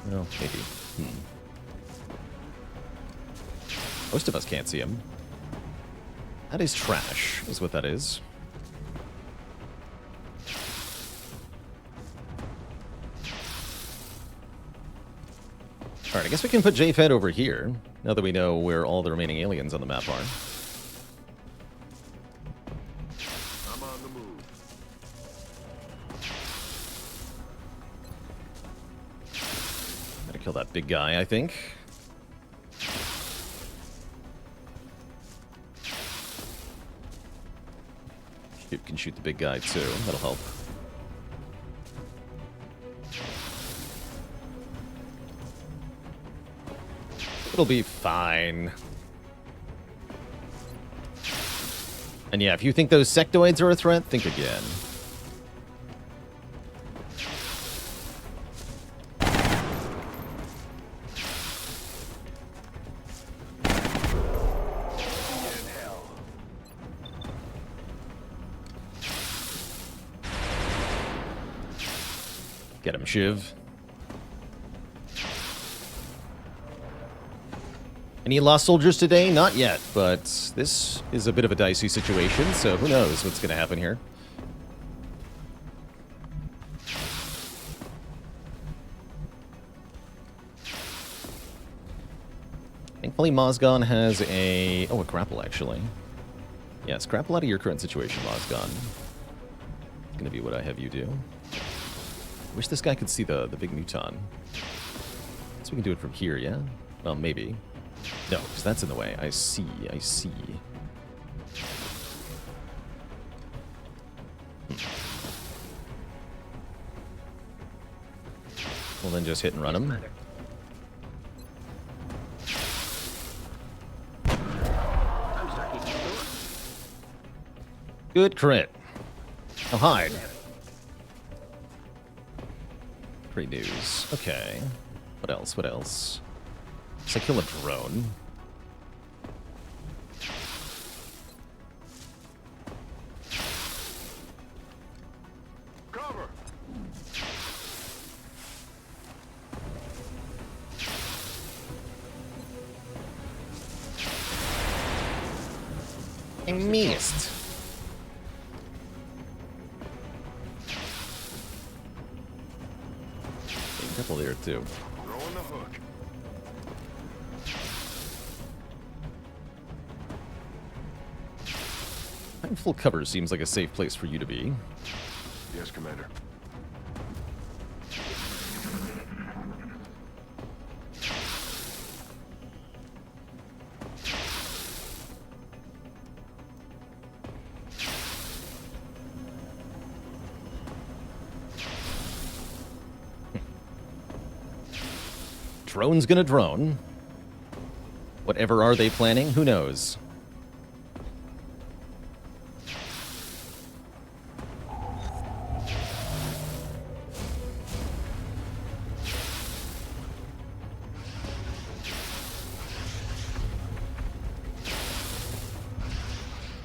[SPEAKER 1] Well, maybe. Most of us can't see him. That is trash, is what that is. Alright, I guess we can put JFED over here, now that we know where all the remaining aliens on the map are.
[SPEAKER 4] I'm on the move.
[SPEAKER 1] Gotta kill that big guy, I think. You can shoot the big guy, too. That'll help. It'll be fine. And yeah, if you think those sectoids are a threat, think again. Get him, Shiv. Any lost soldiers today? Not yet, but this is a bit of a dicey situation, so who knows what's going to happen here. Thankfully, Mozgon has a grapple, actually. Yes, grapple out of your current situation, Mozgon. It's going to be what I have you do. Wish this guy could see the big muton. So we can do it from here, yeah? Well, maybe. No, because that's in the way. I see, I see. Well, then just hit and run him. Good crit. Oh, hide. Great news. Okay. What else? What else? So I kill a drone.
[SPEAKER 4] Cover.
[SPEAKER 1] I missed. A couple there too.
[SPEAKER 4] Throwing the hook.
[SPEAKER 1] Full cover seems like a safe place for you to be.
[SPEAKER 4] Yes, Commander.
[SPEAKER 1] Drone's gonna drone. Whatever are they planning? Who knows?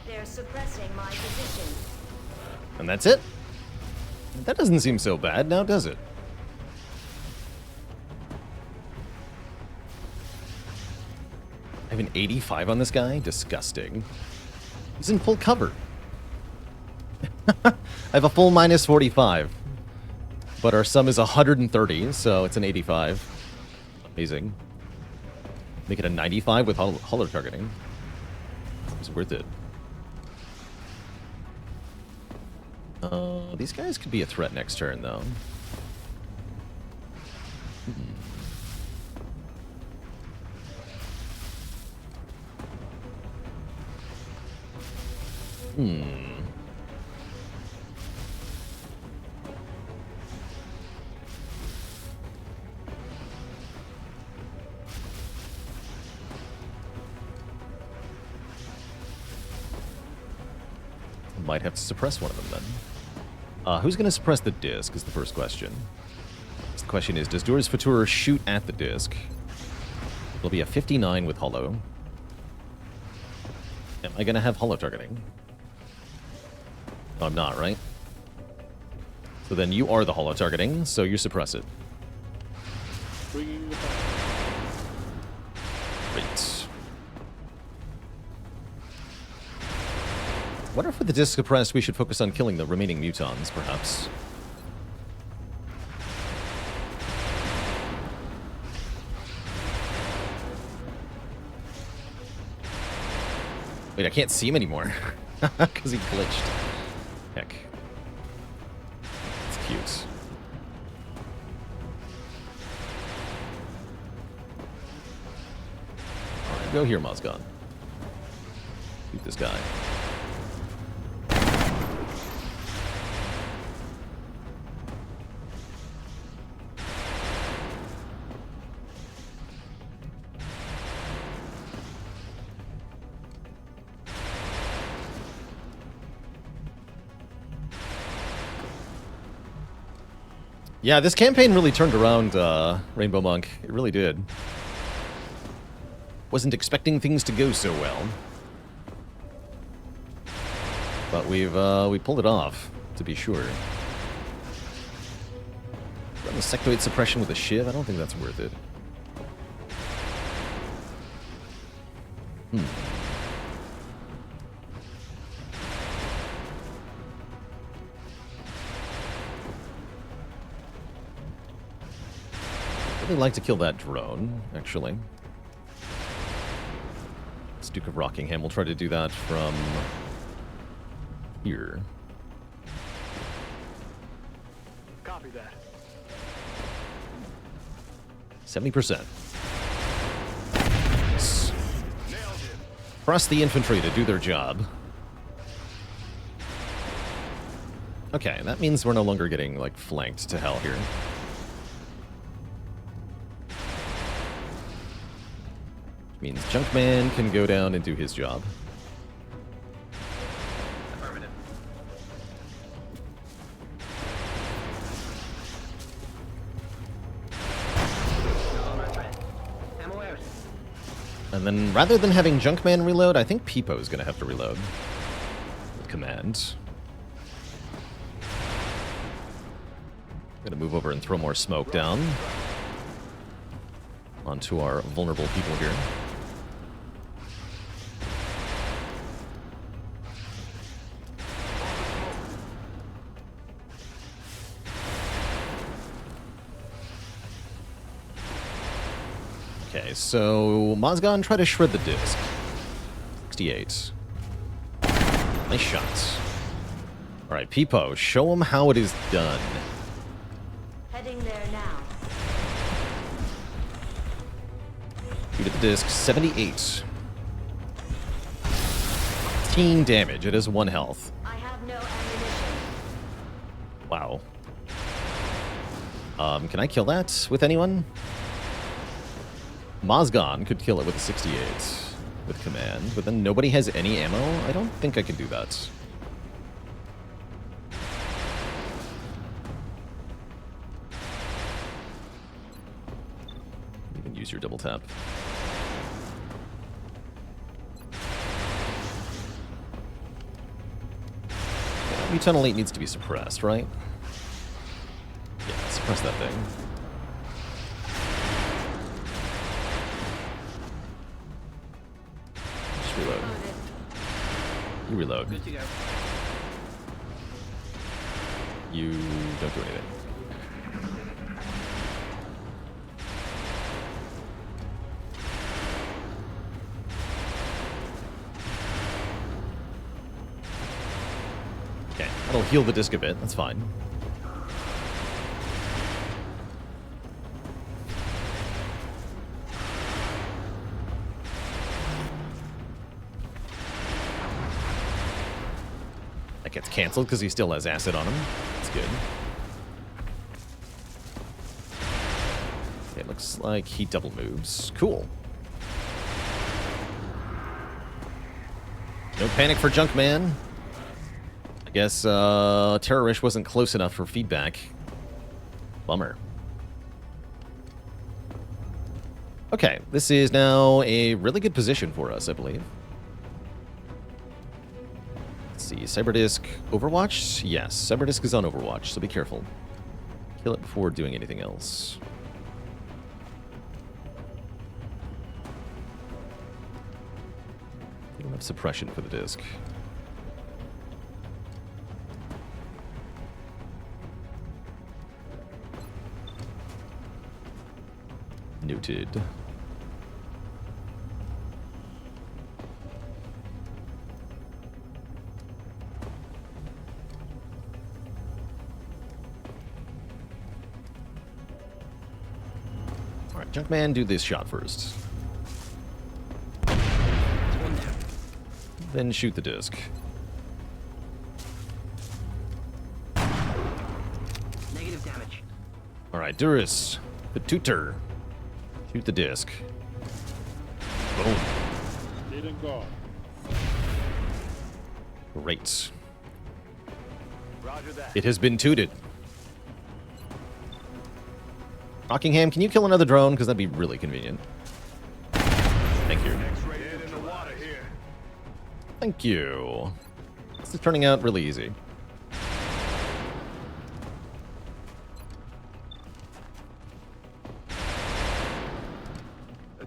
[SPEAKER 5] They're suppressing my position.
[SPEAKER 1] And that's it? That doesn't seem so bad now, does it? I have an 85 on this guy? Disgusting. He's in full cover. I have a full minus 45. But our sum is 130, so it's an 85. Amazing. Make it a 95 with holo targeting. It's worth it. These guys could be a threat next turn, though. Might have to suppress one of them, then. Who's going to suppress the disc is the first question. The question is, does Doors Futura shoot at the disc? It'll be a 59 with holo. Am I going to have holo targeting? No, I'm not, right? So then you are the holo targeting, so you suppress it.
[SPEAKER 11] Bringing the back.
[SPEAKER 1] Great. Wonder if with the disc suppressed we should focus on killing the remaining mutons, perhaps. Wait, I can't see him anymore. Because he glitched. Heck. It's cute. Alright, go here, Mozgon. Shoot this guy. Yeah, this campaign really turned around Rainbow Monk. It really did. Wasn't expecting things to go so well. But we pulled it off, to be sure. Run the sectoid suppression with a shiv? I don't think that's worth it. I'd like to kill that drone, actually. Duke of Rockingham will try to do that from here.
[SPEAKER 2] Copy that.
[SPEAKER 1] 70%. Trust the infantry to do their job. Okay, that means we're no longer getting, like, flanked to hell here. Means Junkman can go down and do his job.
[SPEAKER 6] Affirmative. Ammo out.
[SPEAKER 1] And then, rather than having Junkman reload, I think Peepo's gonna have to reload. With command. Gonna move over and throw more smoke down onto our vulnerable people here. Okay, so Mozgon, try to shred the disc. 68. Nice shots. Alright, Peepo, show him how it is done.
[SPEAKER 5] Heading there now.
[SPEAKER 1] Shoot at the disc, 78. 15 damage, it is 1 health.
[SPEAKER 5] I have no ammunition.
[SPEAKER 1] Wow. Can I kill that with anyone? Mozgon could kill it with a 68 with command, but then nobody has any ammo? I don't think I can do that. You can use your double tap. Yeah, Mutunnel 8 needs to be suppressed, right? Yeah, suppress that thing. Reload. You reload.
[SPEAKER 6] Good to go.
[SPEAKER 1] You don't do anything. Okay, that'll heal the disc a bit. That's fine. That gets canceled because he still has acid on him. That's good. Okay, looks like he double moves. Cool. No panic for Junkman. I guess Terrorish wasn't close enough for feedback. Bummer. Okay, this is now a really good position for us, I believe. Let's see, Cyberdisk Overwatch? Yes, Cyberdisk is on Overwatch, so be careful. Kill it before doing anything else. We don't have suppression for the disc. Noted. Alright, Junkman, do this shot first. Then shoot the disc.
[SPEAKER 6] Negative damage.
[SPEAKER 1] Alright, Duris, the tutor. Shoot the disc. Boom.
[SPEAKER 11] Didn't go.
[SPEAKER 1] Great.
[SPEAKER 3] Roger that.
[SPEAKER 1] It has been tooted. Rockingham, can you kill another drone? Because that'd be really convenient. Thank you.
[SPEAKER 3] X-ray in the water here.
[SPEAKER 1] Thank you. This is turning out really easy.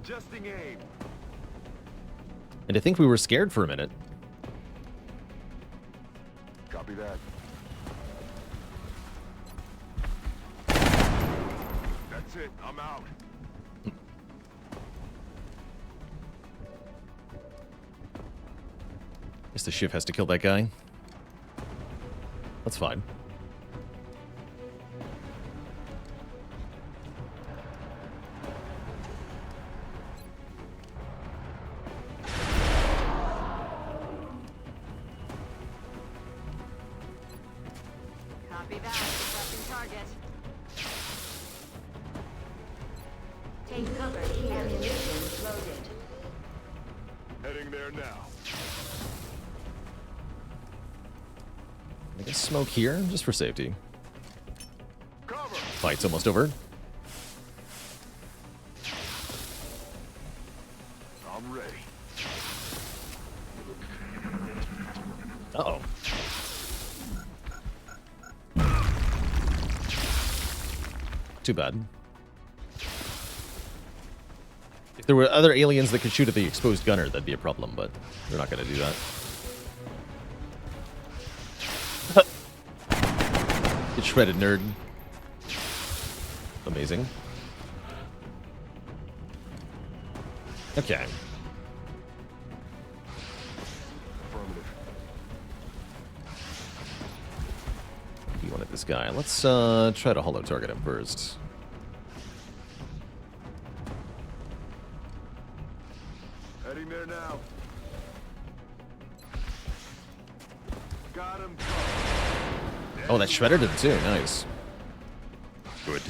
[SPEAKER 4] Adjusting aim.
[SPEAKER 1] And I think we were scared for a minute.
[SPEAKER 4] Copy that. That's it. I'm out.
[SPEAKER 1] Guess the Shiv has to kill that guy. That's fine.
[SPEAKER 5] Copy that. Pressing target.
[SPEAKER 8] Take cover here. Ammunition loaded.
[SPEAKER 4] Heading there now.
[SPEAKER 1] I guess smoke here, just for safety.
[SPEAKER 4] Cover.
[SPEAKER 1] Fight's almost over.
[SPEAKER 4] I'm ready.
[SPEAKER 1] Uh-oh. Too bad. If there were other aliens that could shoot at the exposed gunner, that'd be a problem, but they're not going to do that. Get shredded, nerd. Amazing. Okay.
[SPEAKER 4] Affirmative.
[SPEAKER 1] You wanted this guy. Let's try to holo target him first.
[SPEAKER 4] Heading there now. Got him.
[SPEAKER 1] Oh, that shredded him too. Nice. Good.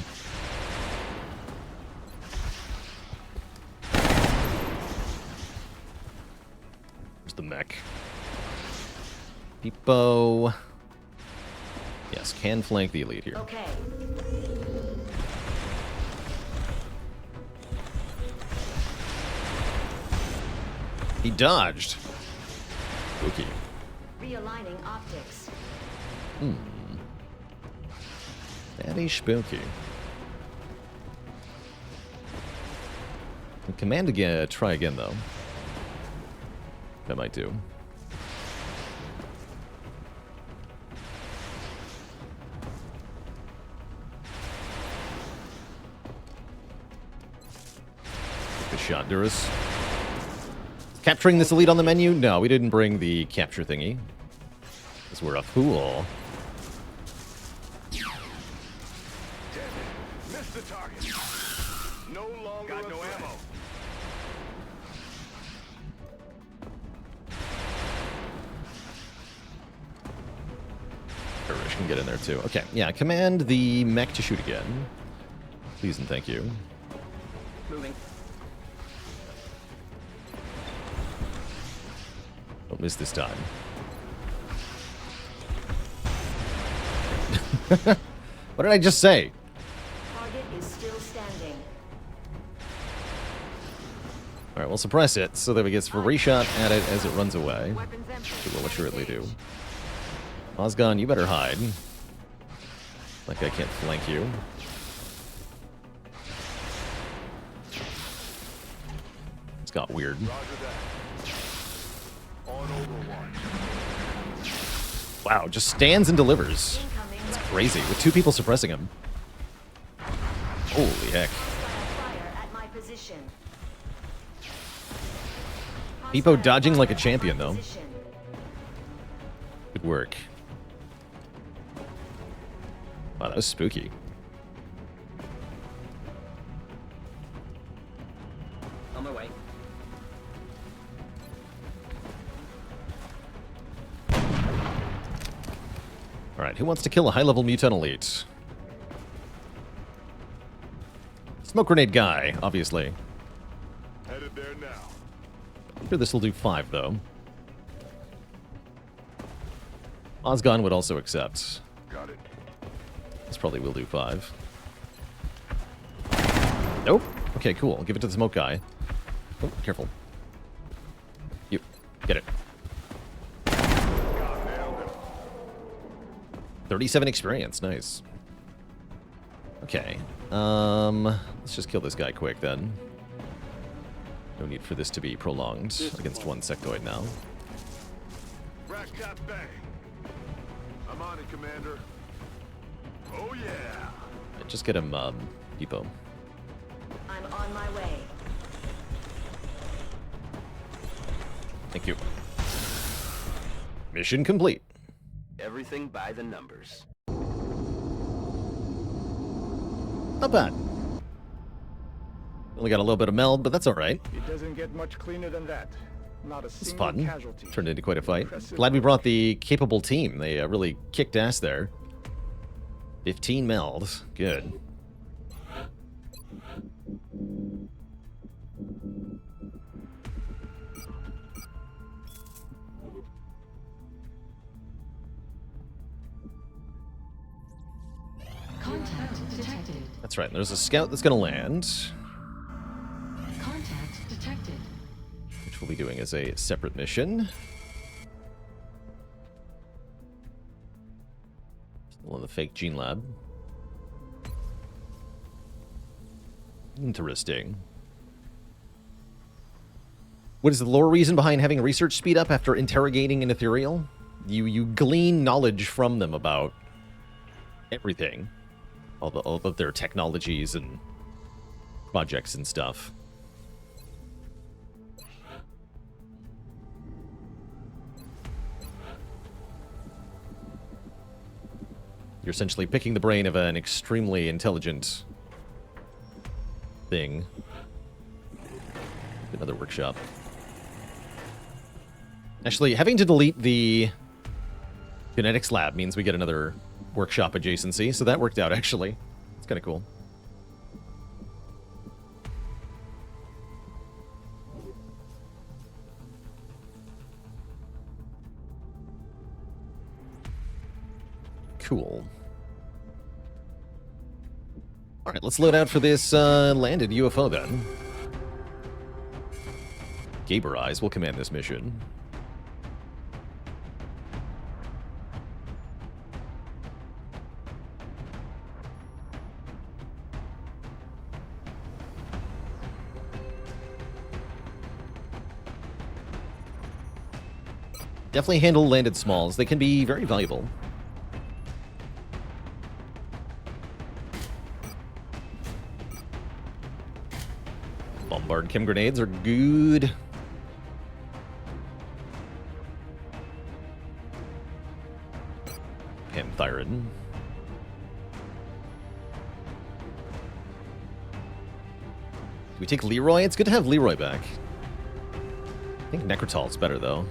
[SPEAKER 1] Where's the mech? Peepo. Yes, can flank the elite here.
[SPEAKER 8] Okay.
[SPEAKER 1] He dodged. Okay.
[SPEAKER 8] Realigning optics.
[SPEAKER 1] Very spooky. Command again. Try again though. That might do. Take the shot, Durus. Capturing this elite on the menu? No, we didn't bring the capture thingy. Because we're a fool.
[SPEAKER 3] Missed the target. No longer got no ammo.
[SPEAKER 1] Irish can get in there too. Okay, yeah, command the mech to shoot again. Please and thank you.
[SPEAKER 7] Moving.
[SPEAKER 1] Don't miss this time. What did I just say?
[SPEAKER 8] Target is still standing.
[SPEAKER 1] Alright, we'll suppress it so that we get free shot at it as it runs away.
[SPEAKER 5] Weapons empty.
[SPEAKER 1] It will assuredly do. Osgon, you better hide. Like I can't flank you. It's got weird.
[SPEAKER 4] Roger that. On Overwatch.
[SPEAKER 1] Wow, just stands and delivers. It's crazy, with two people suppressing him. Holy heck.
[SPEAKER 8] Fire at my position.
[SPEAKER 1] Peepo dodging like a champion, though. Good work. Wow, that was spooky.
[SPEAKER 7] On my way.
[SPEAKER 1] Alright, who wants to kill a high-level mutant elite? Smoke grenade guy, obviously.
[SPEAKER 4] Headed there now.
[SPEAKER 1] I'm sure this will do 5, though. Osgon would also accept.
[SPEAKER 4] Got it.
[SPEAKER 1] This probably will do 5. Nope. Okay, cool. Give it to the smoke guy. Oh, careful. You. Get it. 37 experience. Nice. Okay. Let's just kill this guy quick, then. No need for this to be prolonged against one sectoid now.
[SPEAKER 4] Rack that bang. I'm on it, Commander. Oh yeah.
[SPEAKER 1] Just get him, Depot.
[SPEAKER 5] I'm on my way.
[SPEAKER 1] Thank you. Mission complete.
[SPEAKER 3] Everything by the numbers.
[SPEAKER 1] Not bad. Only got a little bit of meld, but that's all right.
[SPEAKER 2] It doesn't get much cleaner than that. Not a
[SPEAKER 1] It's
[SPEAKER 2] single
[SPEAKER 1] fun.
[SPEAKER 2] casualty.
[SPEAKER 1] Turned into quite a fight.
[SPEAKER 2] Impressive
[SPEAKER 1] Glad we
[SPEAKER 2] work.
[SPEAKER 1] brought the capable team. They really kicked ass there. 15 meld. Good.
[SPEAKER 8] Contact detected.
[SPEAKER 1] That's right. There's a scout that's going to land,
[SPEAKER 8] Contact detected.
[SPEAKER 1] which we'll be doing as a separate mission. Still in the fake gene lab. Interesting. What is the lore reason behind having research speed up after interrogating an ethereal? You glean knowledge from them about everything. All of their technologies and projects and stuff. You're essentially picking the brain of an extremely intelligent thing. Another workshop. Actually, having to delete the genetics lab means we get another workshop adjacency, so that worked out, actually. It's kind of cool. Cool. Alright, let's load out for this landed UFO, then. Gaber Eyes will command this mission. Definitely handle landed smalls. They can be very valuable. Bombard chem grenades are good. Panthyrin. We take Leroy? It's good to have Leroy back. I think Necrotal's better, though.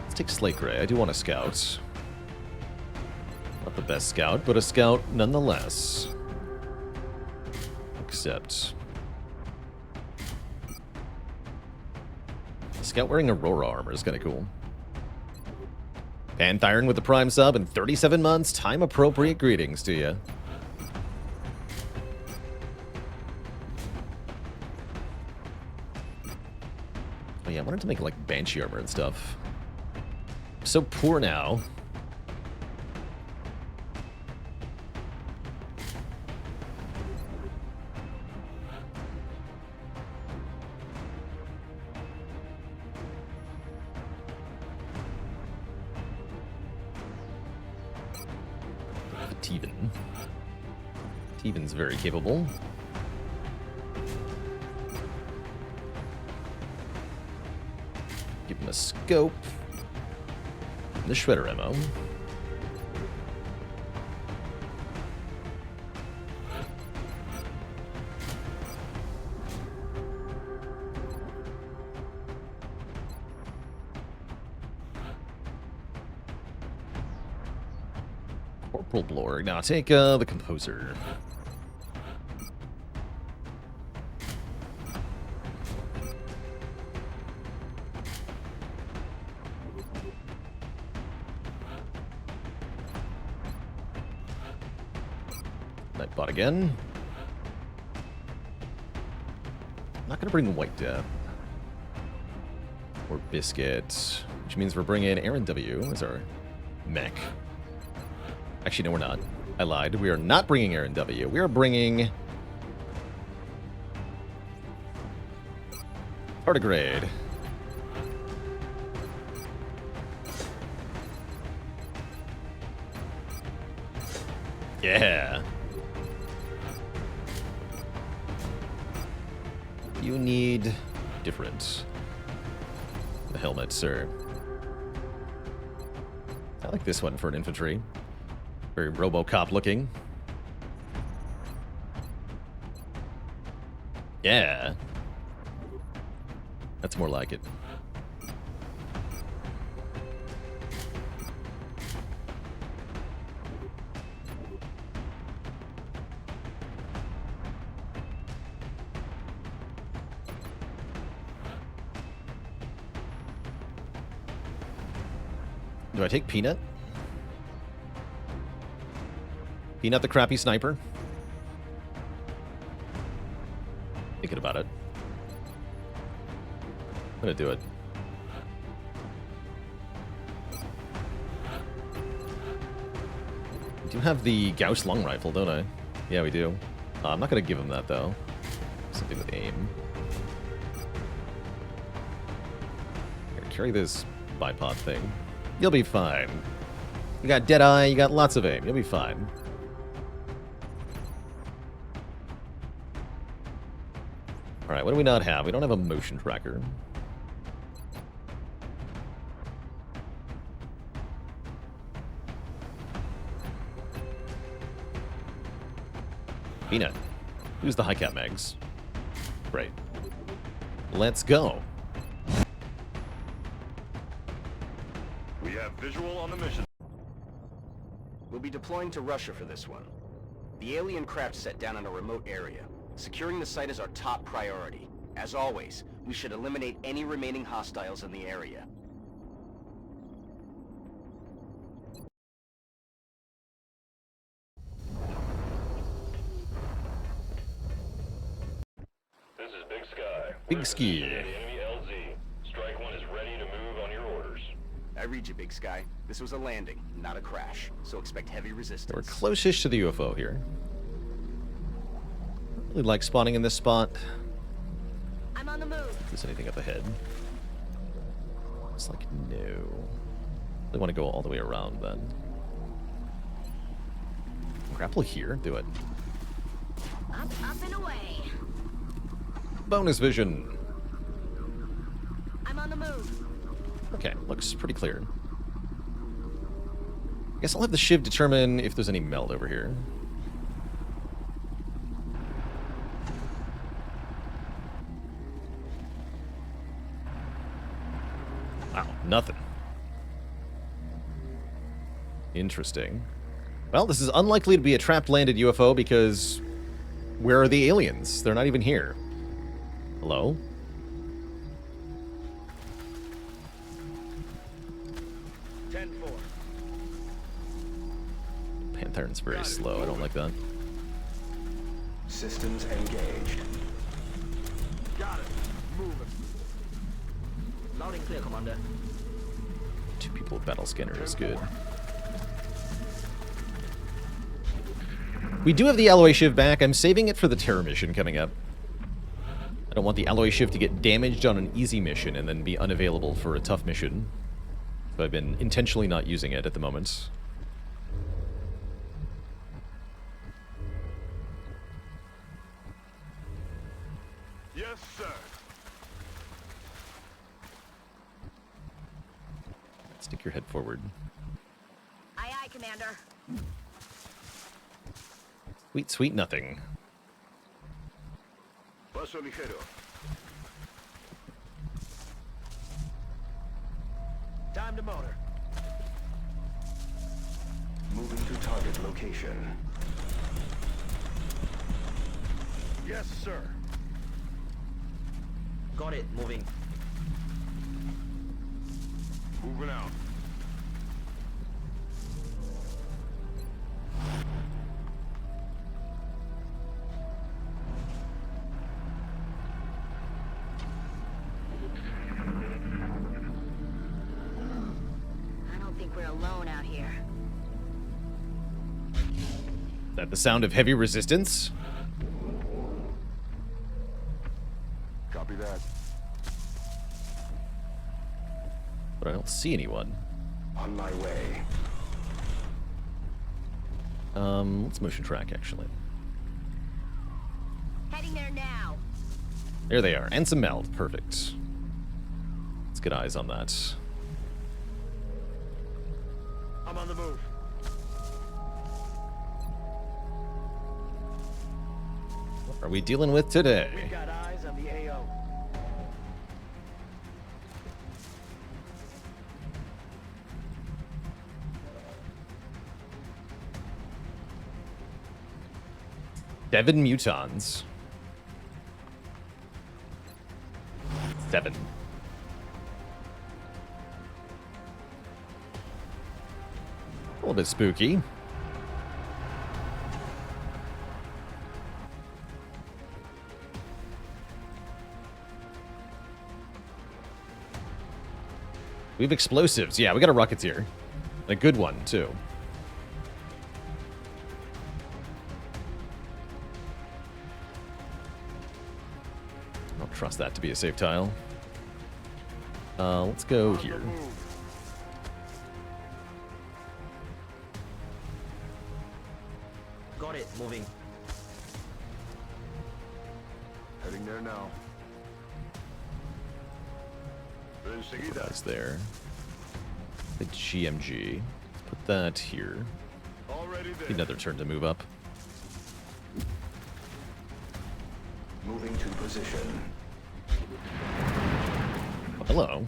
[SPEAKER 1] Let's take Slate Gray. I do want a scout. Not the best scout, but a scout nonetheless. Except... Scout wearing Aurora armor is kind of cool. Panthyrin with the Prime sub in 37 months. Time-appropriate greetings to you. Oh yeah, I wanted to make like Banshee armor and stuff. I'm so poor now. Teven. Teven's very capable. Give him a scope. The shredder ammo. Corporal Blorg. Now take the composer. Nightbot again. Not gonna bring White Death. Or Biscuit. Which means we're bringing Aaron W. as our mech. Actually, no, we're not. I lied. We are not bringing Aaron W. We are bringing... Tardigrade. Yeah. You need different. The helmet, sir. I like this one for an infantry. Very RoboCop looking. Yeah. That's more like it. Do I take Peanut? Peanut the crappy sniper? Thinking about it. I'm gonna do it. I do have the Gauss long rifle, don't I? Yeah, we do. I'm not gonna give him that, though. Something with aim. Here, carry this bipod thing. You'll be fine. You got Deadeye, you got lots of aim. You'll be fine. Alright, what do we not have? We don't have a motion tracker. Peanut. Who's the high-cap mags? Great. Let's go.
[SPEAKER 3] We have visual on the mission.
[SPEAKER 7] We'll be deploying to Russia for this one. The alien craft set down in a remote area. Securing the site is our top priority. As always, we should eliminate any remaining hostiles in the area.
[SPEAKER 3] This is Big Sky.
[SPEAKER 1] Big Ski.
[SPEAKER 3] Enemy LZ. Strike One is ready to move on your orders.
[SPEAKER 7] I read you, Big Sky. This was a landing, not a crash, so expect heavy resistance.
[SPEAKER 1] We're close-ish to the UFO here. Really like spawning in this spot.
[SPEAKER 5] I'm on the move.
[SPEAKER 1] If there's anything up ahead. It's like, no. They want to go all the way around, then. Grapple here? Do it.
[SPEAKER 5] Up and away.
[SPEAKER 1] Bonus vision.
[SPEAKER 5] I'm on the move.
[SPEAKER 1] Okay, looks pretty clear. I guess I'll have the Shiv determine if there's any meld over here. Wow, nothing. Interesting. Well, this is unlikely to be a trapped landed UFO because where are the aliens? They're not even here. Hello? Panther's very slow. I don't like that.
[SPEAKER 12] Systems engaged.
[SPEAKER 9] Got it. Moving.
[SPEAKER 6] Loud and clear, Commander.
[SPEAKER 1] 2 people with battle scanner is good. We do have the alloy shiv back. I'm saving it for the terror mission coming up. I don't want the alloy shiv to get damaged on an easy mission and then be unavailable for a tough mission. So I've been intentionally not using it at the moment.
[SPEAKER 3] Yes, sir.
[SPEAKER 1] Stick your head forward.
[SPEAKER 5] Aye, aye, Commander.
[SPEAKER 1] Sweet, sweet nothing.
[SPEAKER 3] Paso ligero.
[SPEAKER 9] Time to motor.
[SPEAKER 12] Moving to target location.
[SPEAKER 9] Yes, sir.
[SPEAKER 6] Got it. Moving.
[SPEAKER 3] Moving out.
[SPEAKER 5] I don't think we're alone out here.
[SPEAKER 1] Is that the sound of heavy resistance?
[SPEAKER 4] Copy that.
[SPEAKER 1] But I don't see anyone.
[SPEAKER 12] On my way.
[SPEAKER 1] Let's motion track, actually.
[SPEAKER 5] Heading there now.
[SPEAKER 1] There they are. And some meld. Perfect. Let's get eyes on that.
[SPEAKER 3] I'm on the move.
[SPEAKER 1] What are we dealing with today?
[SPEAKER 2] We've got eyes on the AO.
[SPEAKER 1] Seven mutons. 7. A little bit spooky. We have explosives. Yeah, we got a Rocketeer. A good one, too. I don't trust that to be a safe tile. Let's go here.
[SPEAKER 6] Got it. Moving.
[SPEAKER 4] Heading there now.
[SPEAKER 1] That's there. The GMG. Let's put that here.
[SPEAKER 4] Already there.
[SPEAKER 1] Another turn to move up.
[SPEAKER 12] Moving to position.
[SPEAKER 1] Oh, hello.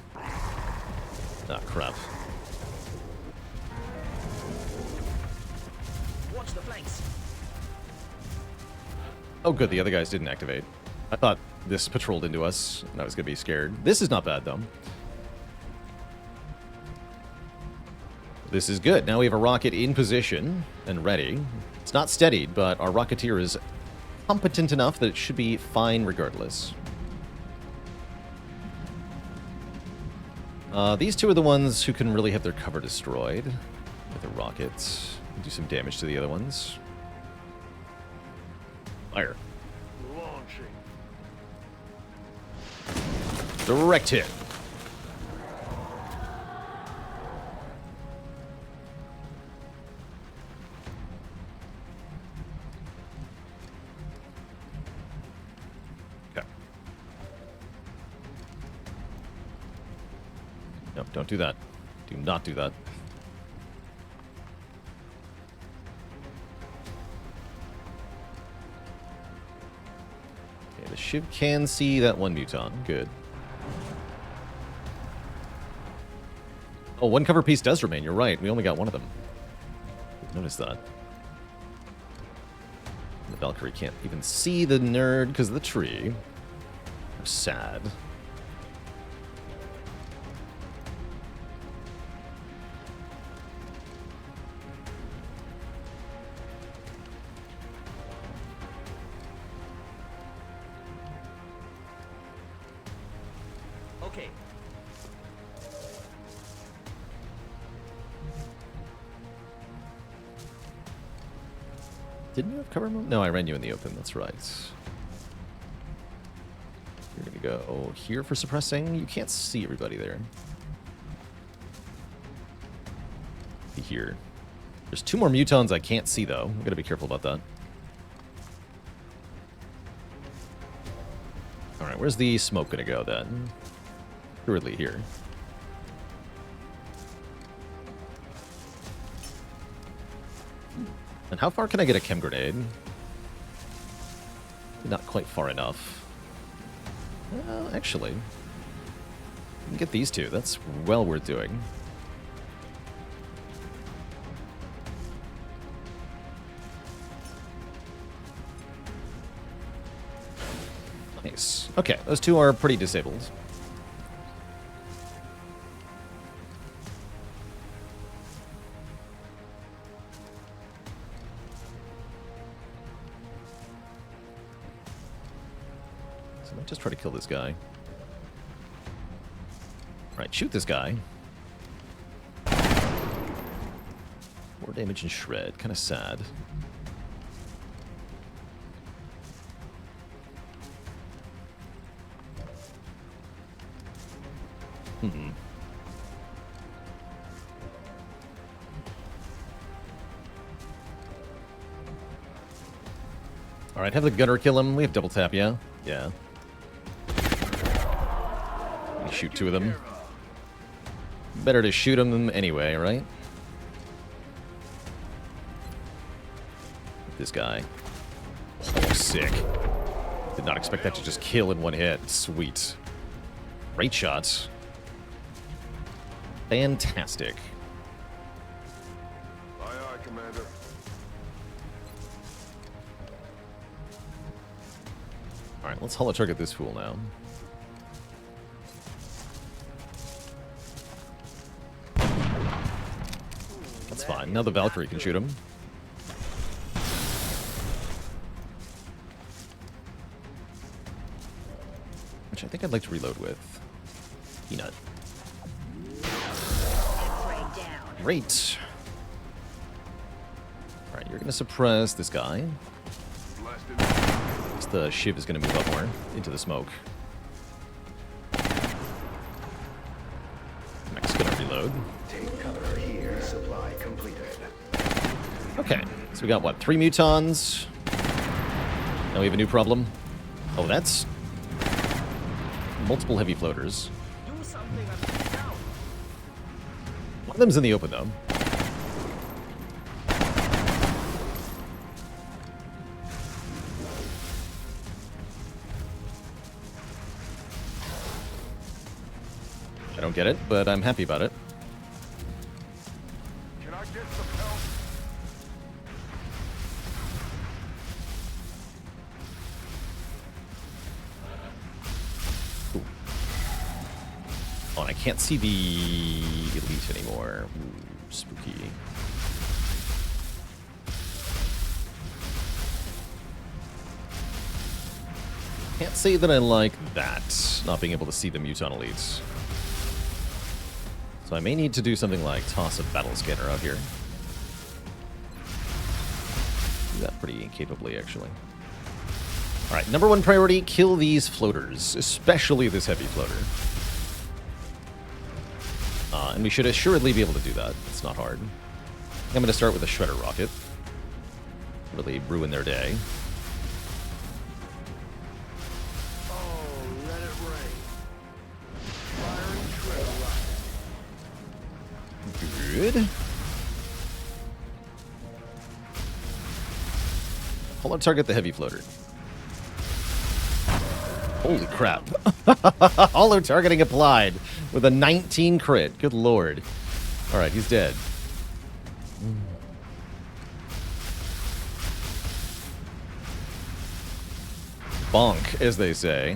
[SPEAKER 1] Ah, crap.
[SPEAKER 6] Watch the flanks.
[SPEAKER 1] Oh, good. The other guys didn't activate. I thought this patrolled into us, and I was going to be scared. This is not bad, though. This is good. Now we have a rocket in position and ready. It's not steadied, but our Rocketeer is competent enough that it should be fine regardless. These two are the ones who can really have their cover destroyed with the rockets. Do some damage to the other ones. Fire.
[SPEAKER 3] Launching.
[SPEAKER 1] Direct hit. Okay. Nope, don't do that. Do not do that. Okay, the ship can see that one muton. Good. Oh, one cover piece does remain. You're right. We only got one of them. Notice that. The Valkyrie can't even see the nerd because of the tree. Sad.
[SPEAKER 6] Okay.
[SPEAKER 1] Didn't you have cover mode? No, I ran you in the open. That's right. You're going to go here for suppressing. You can't see everybody there. Be here. There's 2 more mutons I can't see, though. I'm going to be careful about that. All right, where's the smoke going to go, then? Surely here. And how far can I get a chem grenade? Not quite far enough. Well, actually, we can get these 2. That's well worth doing. Nice. Okay, those 2 are pretty disabled. Just try to kill this guy. Alright, shoot this guy. 4 damage and shred. Kind of sad. Alright, have the gunner kill him. We have double tap, yeah? Yeah. Shoot 2 of them. Better to shoot them anyway, right? This guy. Oh, sick. Did not expect that to just kill in one hit. Sweet. Great shots. Fantastic.
[SPEAKER 4] Aye, aye, Commander.
[SPEAKER 1] Alright, let's holo target this fool now. That's fine. Now the Valkyrie can shoot him. Which I think I'd like to reload with. Peanut. Great. Alright, you're going to suppress this guy. The shiv is going to move up more into the smoke. Mech's going to reload.
[SPEAKER 12] Take cover here. Supply completed.
[SPEAKER 1] Okay, so we got what? 3 mutons. Now we have a new problem. Oh, that's multiple heavy floaters. One of them's in the open though. I don't get it, but I'm happy about it.
[SPEAKER 4] Can I get some help?
[SPEAKER 1] Ooh. Oh, and I can't see the elite anymore. Ooh, spooky. Can't say that I like that, not being able to see the muton elites. So I may need to do something like toss a battle scanner out here. Do that pretty capably, actually. Alright, number 1 priority, kill these floaters, especially this heavy floater. And we should assuredly be able to do that. It's not hard. I'm going to start with a shredder rocket. Really ruin their day. Good. Hold on, target the heavy floater. Holy crap. Holo targeting applied with a 19 crit. Good lord. Alright, he's dead. Bonk, as they say.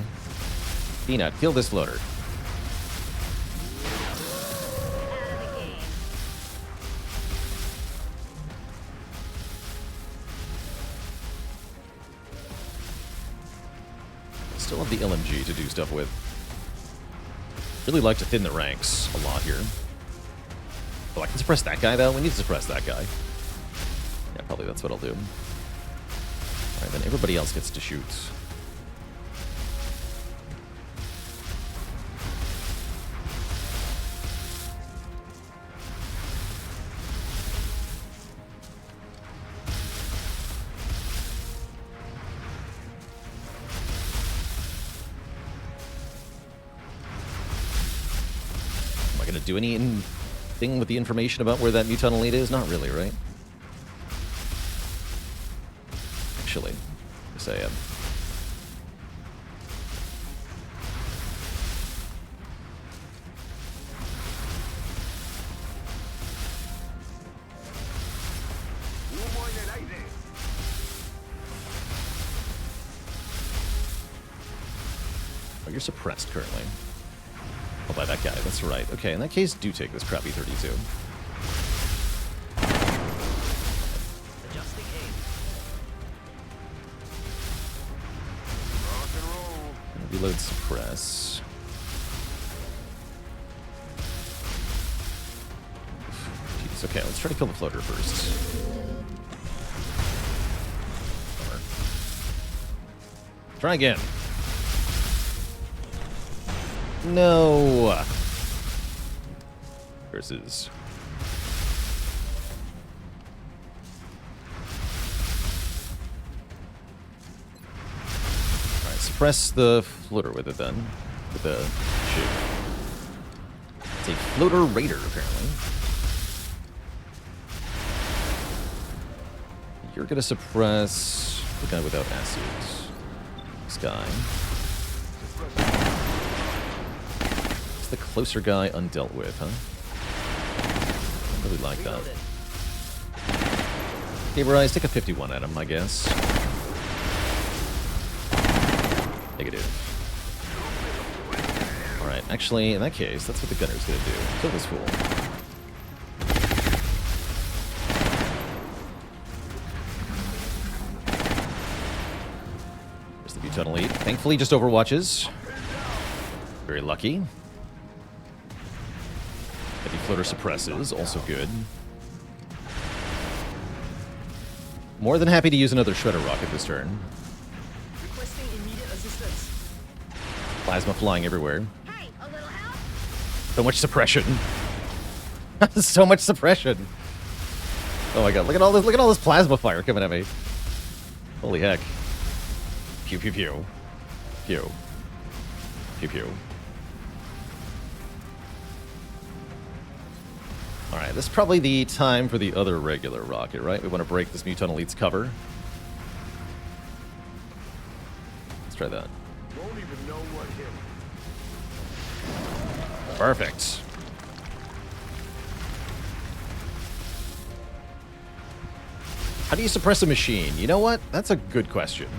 [SPEAKER 1] Peanut, kill this floater. Still have the LMG to do stuff with. Really like to thin the ranks a lot here. Oh, I can suppress that guy, though? We need to suppress that guy. Yeah, probably that's what I'll do. Alright, then everybody else gets to shoot. Do anything with the information about where that muton elite is? Not really, right? Actually, yes I am. Oh, you're suppressed currently. Oh, by that guy, that's right. Okay, in that case, do take this crappy 32.
[SPEAKER 3] Adjusting aim.
[SPEAKER 4] Rock and roll.
[SPEAKER 1] Reload suppress. Jeez, okay, let's try to kill the floater first. Try again. No. versus... Alright, suppress the floater with it then. With the ship. It's a floater raider, apparently. You're gonna suppress the guy without acids. This guy. It's the closer guy undealt with, huh? I really like that. Gabriel, take a 51 at him, I guess. Negative. Alright, actually, in that case, that's what the gunner's gonna do. Kill this fool. There's the Buton Elite. Thankfully, just overwatches. Very lucky. Heavy floater suppresses, also good. More than happy to use another shredder rocket this turn.
[SPEAKER 6] Requesting immediate assistance.
[SPEAKER 1] Plasma flying everywhere.
[SPEAKER 5] Hey, a little help?
[SPEAKER 1] So much suppression. So much suppression. Oh my god, look at all this plasma fire coming at me. Holy heck. Pew pew pew. Pew. Pew pew. Alright, this is probably the time for the other regular rocket, right? We want to break this Muton Elite's cover. Let's try that.
[SPEAKER 4] Won't even know what hit.
[SPEAKER 1] Perfect. How do you suppress a machine? You know what? That's a good question.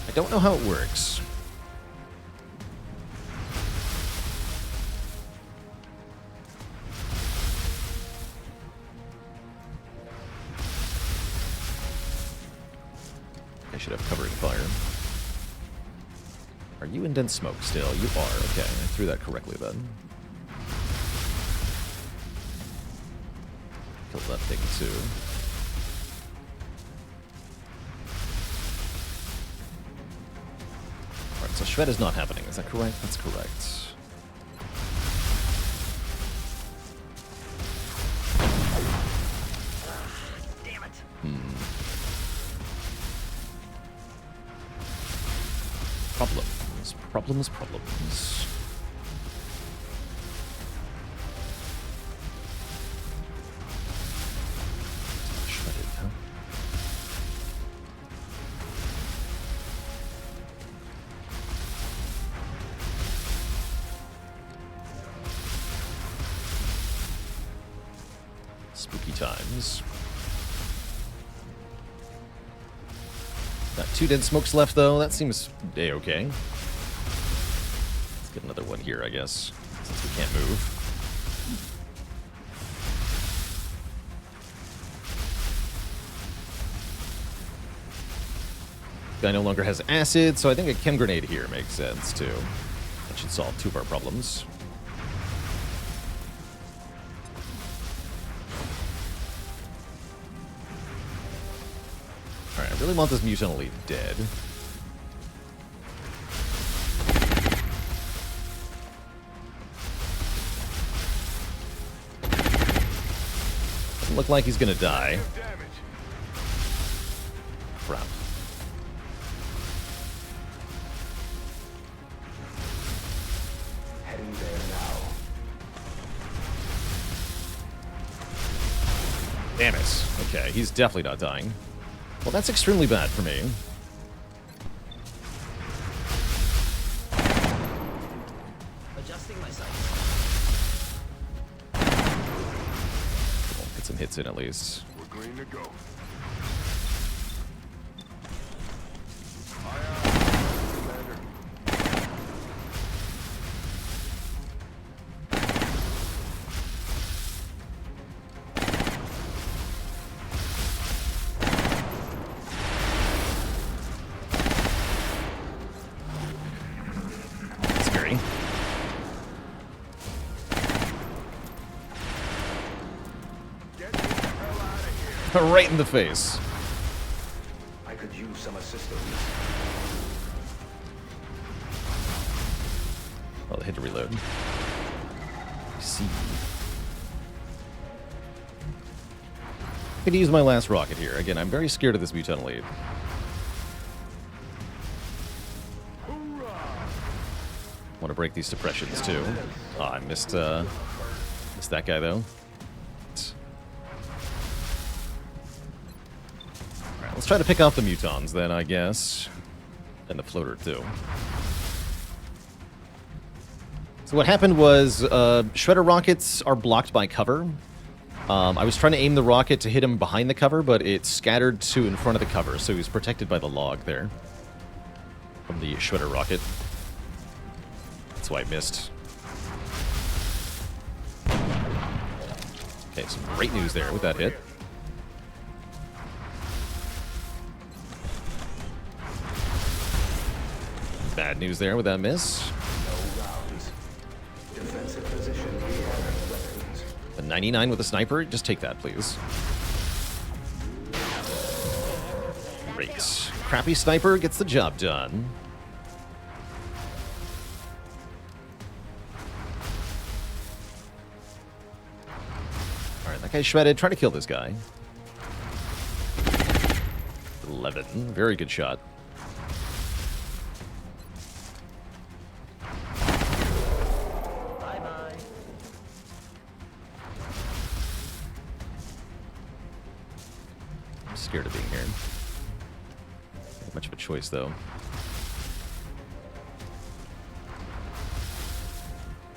[SPEAKER 1] I don't know how it works. I should have covering fire. Are you in dense smoke still? You are. Okay, I threw that correctly then. Killed that thing too. Alright, so shred is not happening. Is that correct? That's correct.
[SPEAKER 6] Damn it.
[SPEAKER 1] Problems. Shredded, huh? Spooky times. Got 2 dead smokes left, though. That seems a-okay. Let's get another one here, I guess, since we can't move. Guy no longer has acid, so I think a chem grenade here makes sense, too. That should solve 2 of our problems. Alright, I really want this Muton Elite dead. Doesn't look like he's gonna die. Crap.
[SPEAKER 12] Heading there now.
[SPEAKER 1] Damn it. Okay, he's definitely not dying. Well, that's extremely bad for me.
[SPEAKER 6] Adjusting my sights.
[SPEAKER 1] We'll get some hits in at least.
[SPEAKER 4] We're green to go. Commander.
[SPEAKER 1] Scary.
[SPEAKER 4] Get the hell out of here.
[SPEAKER 1] Right in the face.
[SPEAKER 12] I could use some assistance.
[SPEAKER 1] Oh, I had to reload. See. I'm gonna use my last rocket here. Again, I'm very scared of this mutant lead. Want to break these suppressions too. Oh, I missed that guy though. Alright, let's try to pick off the mutons then, I guess. And the floater too. So what happened was, shredder rockets are blocked by cover. I was trying to aim the rocket to hit him behind the cover, but it scattered to in front of the cover, so he was protected by the log there. From the shredder rocket. That's why I missed. Okay, some great news there with that hit. Bad news there with that miss.
[SPEAKER 12] Defensive position. Weapons.
[SPEAKER 1] The 99 with a sniper. Just take that, please. Great. Crappy sniper gets the job done. Alright, that guy's shredded. Try to kill this guy. 11. Very good shot. Scared of being here. Not much of a choice, though.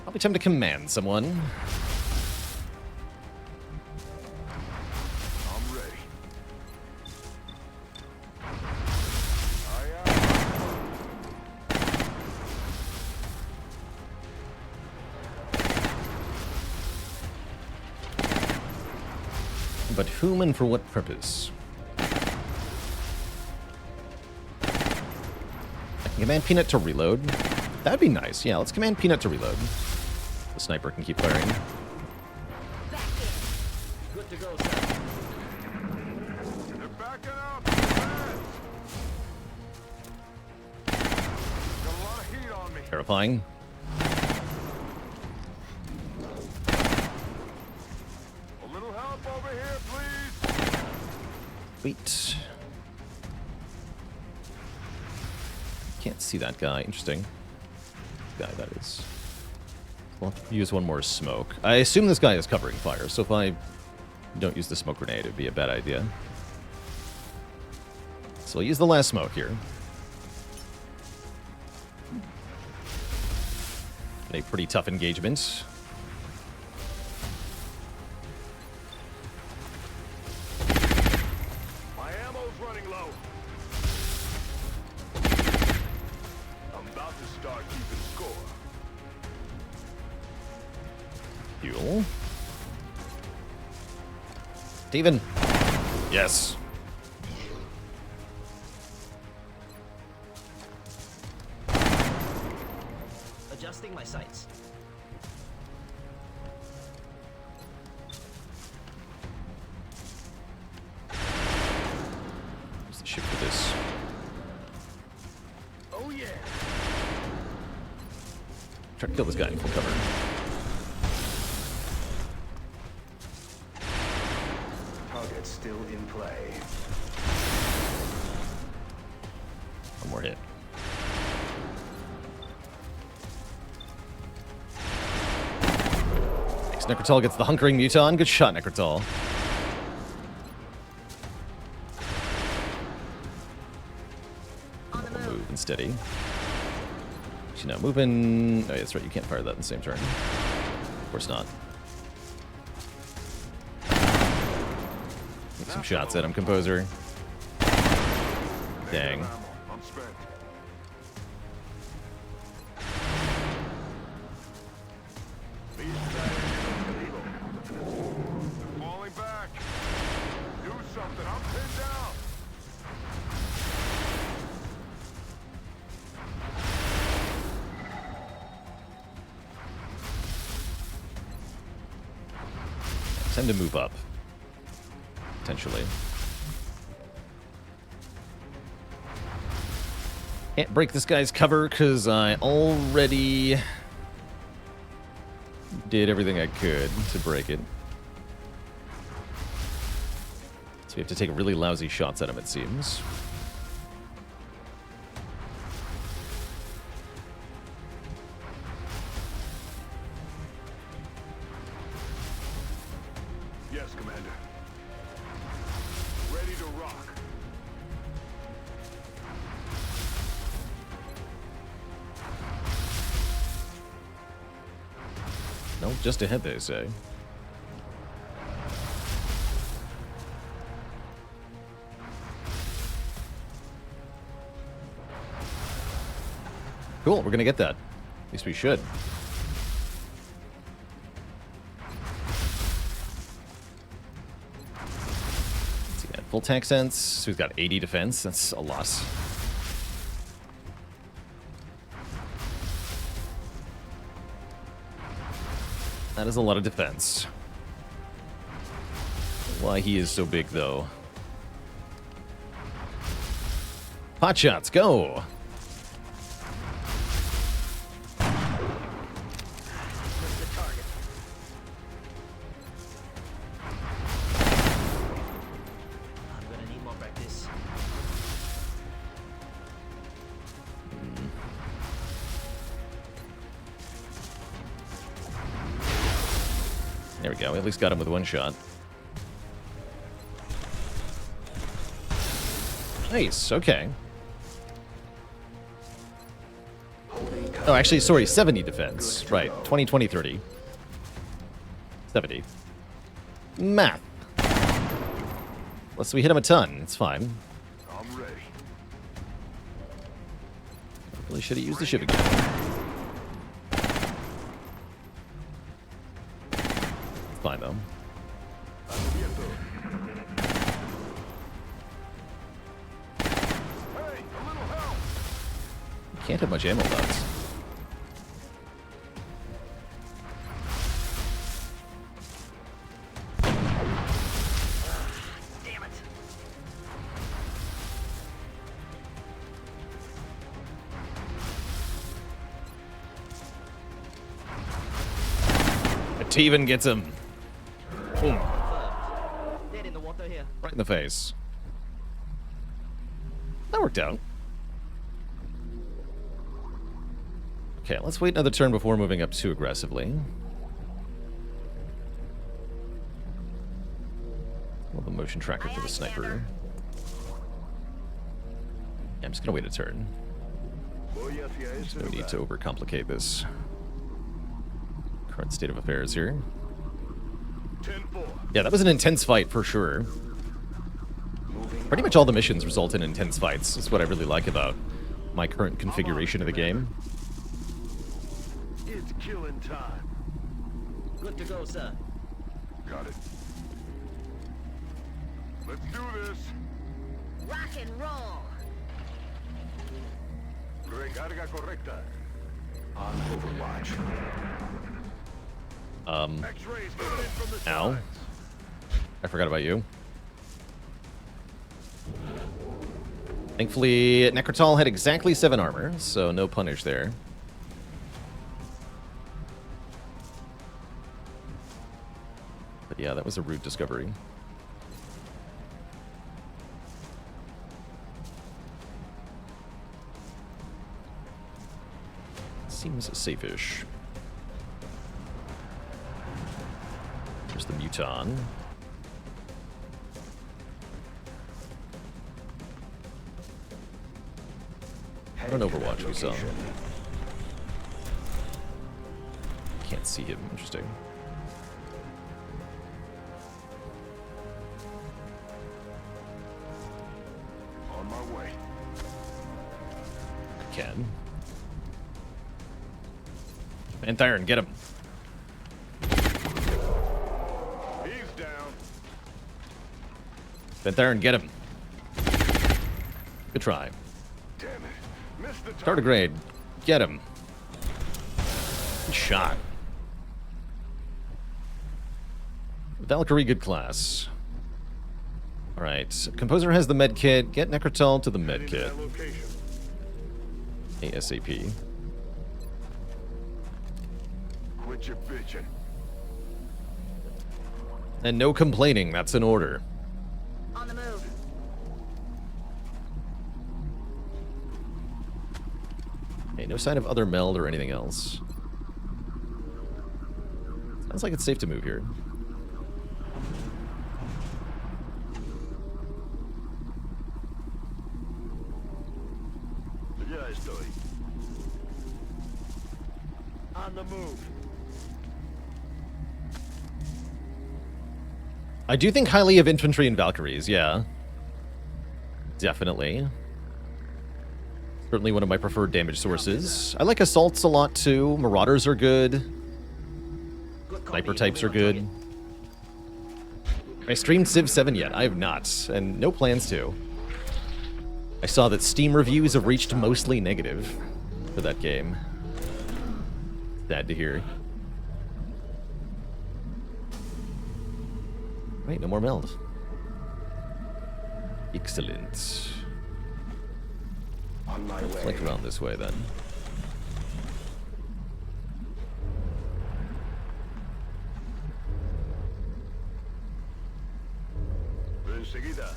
[SPEAKER 1] Probably time to command someone.
[SPEAKER 4] I'm ready.
[SPEAKER 1] But whom and for what purpose? Command Peanut to reload. That'd be nice. Yeah, let's command Peanut to reload. The sniper can keep firing.
[SPEAKER 3] Good to go, sir.
[SPEAKER 4] They're backing up. Got a lot of heat on me.
[SPEAKER 1] Terrifying.
[SPEAKER 4] A little help over here, please.
[SPEAKER 1] Wait. Can't see that guy. Interesting. Guy, that is. We'll have to use one more smoke. I assume this guy is covering fire, so if I don't use the smoke grenade, it'd be a bad idea. So I'll use the last smoke here. A pretty tough engagement.
[SPEAKER 4] My ammo's running low. I'm about to start keeping score.
[SPEAKER 1] Fuel. Steven. Yes.
[SPEAKER 6] Adjusting my sights.
[SPEAKER 1] Where's the ship for this?
[SPEAKER 4] Oh yeah.
[SPEAKER 1] Try to kill this guy in full cover.
[SPEAKER 12] Target still in play.
[SPEAKER 1] One more hit. Thanks, Necrotal gets the hunkering muton. Good shot, Necrotal. Move and steady. Actually, no, moving. Oh, yeah, that's right. You can't fire that in the same turn. Of course not. Take some shots at him, Composer. Dang.
[SPEAKER 4] I'm spent. Falling back. Do something. I'm pinned down.
[SPEAKER 1] Time to move up. Potentially. Can't break this guy's cover because I already Did everything I could to break it. So we have to take really lousy shots at him, it seems.
[SPEAKER 4] Yes, Commander. Ready to rock.
[SPEAKER 1] No, just ahead, they say. Cool, we're gonna get that. At least we should. Let's see, got full tank sense. So we've got 80 defense. That's a lot. That is a lot of defense. Why he is so big, though. Pot shots, go! There we go. We at least got him with one shot. Nice. Okay. Oh, actually, sorry. 70 defense. Right. 20, 20, 30. 70. Math. Let's. We hit him a ton. It's fine.
[SPEAKER 4] I'm ready.
[SPEAKER 1] Really should have used the ship again. Fine though.
[SPEAKER 4] Hey, a little help.
[SPEAKER 1] Can't have much ammo left.
[SPEAKER 6] Damn it.
[SPEAKER 1] Teven gets him. Boom.
[SPEAKER 6] Dead in the water here.
[SPEAKER 1] Right in the face. That worked out. Okay, let's wait another turn before moving up too aggressively. Well, the motion tracker for the sniper. Yeah, I'm just gonna wait a turn. There's no need to overcomplicate this current state of affairs here.
[SPEAKER 4] 10-4.
[SPEAKER 1] Yeah, that was an intense fight for sure. Pretty much all the missions result in intense fights. That's what I really like about my current configuration of the game.
[SPEAKER 4] It's killing time.
[SPEAKER 6] Good to go, sir.
[SPEAKER 4] Got it. Let's do this.
[SPEAKER 5] Rock and roll.
[SPEAKER 4] Recarga correcta.
[SPEAKER 12] On Overwatch.
[SPEAKER 4] X-rays coming in from the
[SPEAKER 1] Ow.
[SPEAKER 4] sides.
[SPEAKER 1] I forgot about you. Thankfully, Necrotal had exactly 7 armor, so no punish there. But yeah, that was a rude discovery. Seems safe-ish. There's the Muton. What an Overwatch we saw. Can't see him. Interesting.
[SPEAKER 4] On my way.
[SPEAKER 1] I can. Vanthyron, get him.
[SPEAKER 4] He's down.
[SPEAKER 1] Vanthyron, get him. Good try.
[SPEAKER 4] Damn it. Missed the target.
[SPEAKER 1] Tardigrade, get him. Good shot. Valkyrie, good class. Alright, Composer has the med kit. Get Necrotal to the med
[SPEAKER 4] Into
[SPEAKER 1] kit.
[SPEAKER 4] that location.
[SPEAKER 1] ASAP.
[SPEAKER 4] Quit your bitching.
[SPEAKER 1] And no complaining, that's an order.
[SPEAKER 5] On the move.
[SPEAKER 1] Okay, no sign of other meld or anything else. Sounds like it's safe to move here.
[SPEAKER 3] Ya estoy.
[SPEAKER 2] On the move.
[SPEAKER 1] I do think highly of infantry and Valkyries, yeah. Definitely. Certainly one of my preferred damage sources. I like assaults a lot too. Marauders are good. Sniper types are good. I streamed Civ 7 yet? I have not, and no plans to. I saw that Steam reviews have reached mostly negative for that game. Sad to hear. Right, no more meld. Excellent.
[SPEAKER 12] On my way.
[SPEAKER 1] Flank around this way then.
[SPEAKER 3] Enseguida.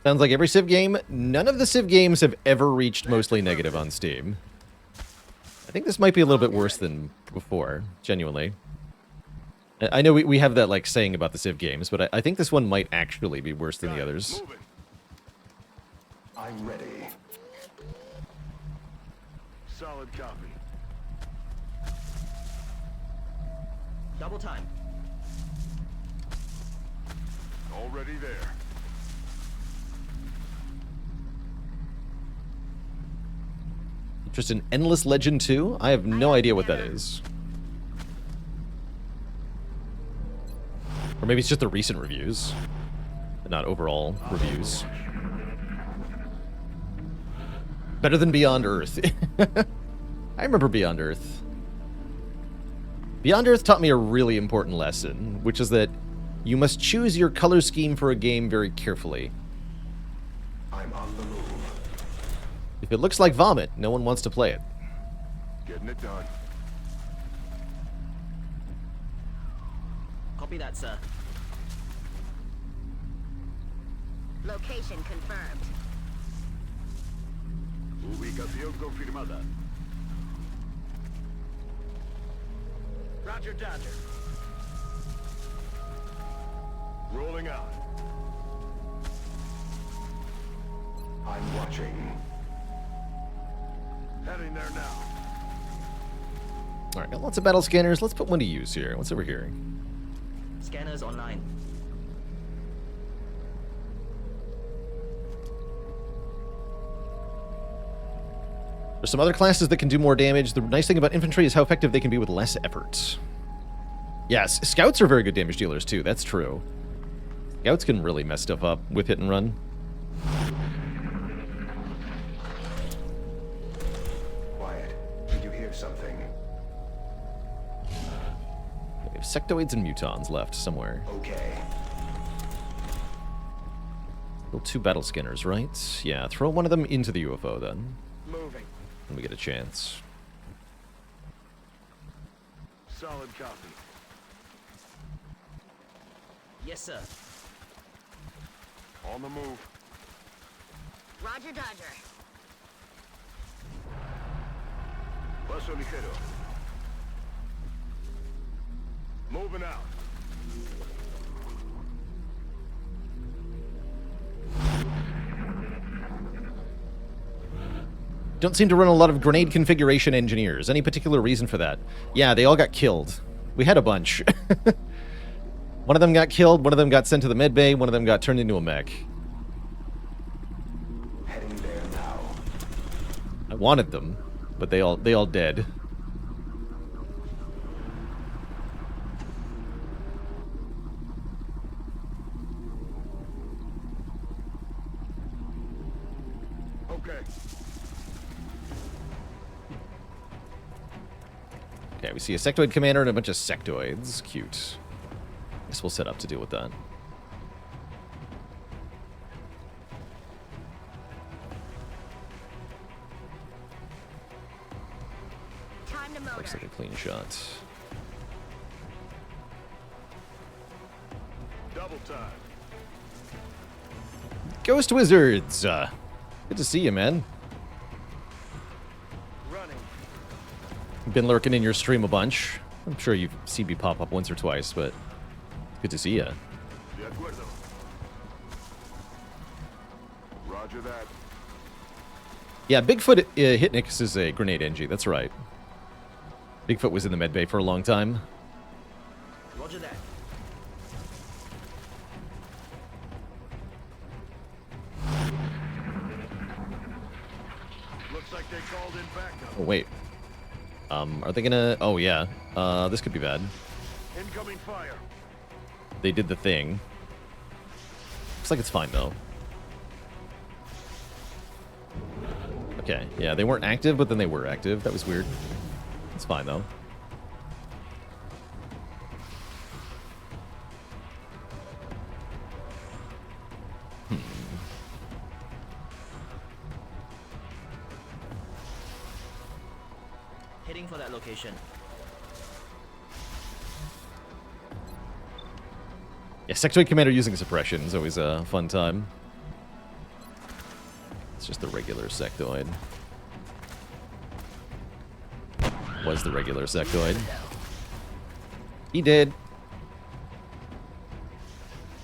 [SPEAKER 1] Sounds like every Civ game. None of the Civ games have ever reached mostly negative on Steam. I think this might be a little bit worse than before, genuinely. I know we have that like saying about the Civ games, but I think this one might actually be worse than the others.
[SPEAKER 12] I'm ready.
[SPEAKER 3] Solid copy.
[SPEAKER 6] Double time.
[SPEAKER 3] Already there.
[SPEAKER 1] Just an Endless Legend 2? I have no idea what that is. Or maybe it's just the recent reviews, but not overall reviews. Better than Beyond Earth. I remember Beyond Earth. Beyond Earth taught me a really important lesson, which is that you must choose your color scheme for a game very carefully.
[SPEAKER 12] I'm on the move.
[SPEAKER 1] If it looks like vomit, no one wants to play it.
[SPEAKER 3] Getting it done.
[SPEAKER 6] Copy that, sir.
[SPEAKER 5] Location confirmed.
[SPEAKER 3] Ubicación confirmada.
[SPEAKER 6] Roger, Dodger.
[SPEAKER 3] Rolling out.
[SPEAKER 12] I'm watching.
[SPEAKER 3] Heading there now.
[SPEAKER 1] Alright, got lots of battle scanners. Let's put one to use here. What's over here?
[SPEAKER 6] Scanners online.
[SPEAKER 1] There's some other classes that can do more damage. The nice thing about infantry is how effective they can be with less effort. Yes, scouts are very good damage dealers too. That's true. Scouts can really mess stuff up with hit and run.
[SPEAKER 12] Quiet. Did you hear something?
[SPEAKER 1] We have sectoids and mutons left somewhere.
[SPEAKER 12] Okay.
[SPEAKER 1] Still 2 battle scanners, right? Yeah, throw one of them into the UFO then.
[SPEAKER 2] Moving.
[SPEAKER 1] When we get a chance.
[SPEAKER 3] Solid copy.
[SPEAKER 6] Yes, sir.
[SPEAKER 3] On the move.
[SPEAKER 5] Roger, Dodger.
[SPEAKER 3] Paso ligero. Moving out.
[SPEAKER 1] Don't seem to run a lot of grenade configuration engineers. Any particular reason for that? Yeah, they all got killed. We had a bunch. One of them got killed, one of them got sent to the med bay, one of them got turned into a mech.
[SPEAKER 12] Heading there now.
[SPEAKER 1] I wanted them, but they all dead.
[SPEAKER 3] Okay.
[SPEAKER 1] Okay, we see a sectoid commander and a bunch of sectoids. Cute. Guess we'll set up to deal with that.
[SPEAKER 5] Time to motor.
[SPEAKER 1] Looks like a clean shot.
[SPEAKER 3] Double time.
[SPEAKER 1] Ghost Wizards! Good to see you, man.
[SPEAKER 3] Running.
[SPEAKER 1] Been lurking in your stream a bunch. I'm sure you've seen me pop up once or twice, but good to see you.
[SPEAKER 3] De acuerdo.
[SPEAKER 4] Roger that.
[SPEAKER 1] Yeah, Bigfoot hit Nix is a grenade NG, that's right. Bigfoot was in the medbay for a long time.
[SPEAKER 6] Roger that.
[SPEAKER 3] Looks like they called in backup.
[SPEAKER 1] Oh, wait. Are they gonna... Oh, yeah. This could be bad.
[SPEAKER 3] Incoming fire.
[SPEAKER 1] They did the thing. Looks like it's fine, though. Okay, yeah, they weren't active, but then they were active. That was weird. It's fine, though.
[SPEAKER 6] Heading for that location.
[SPEAKER 1] Yeah, Sectoid Commander using suppression is always a fun time. It's just the regular Sectoid. Was the regular Sectoid. He did.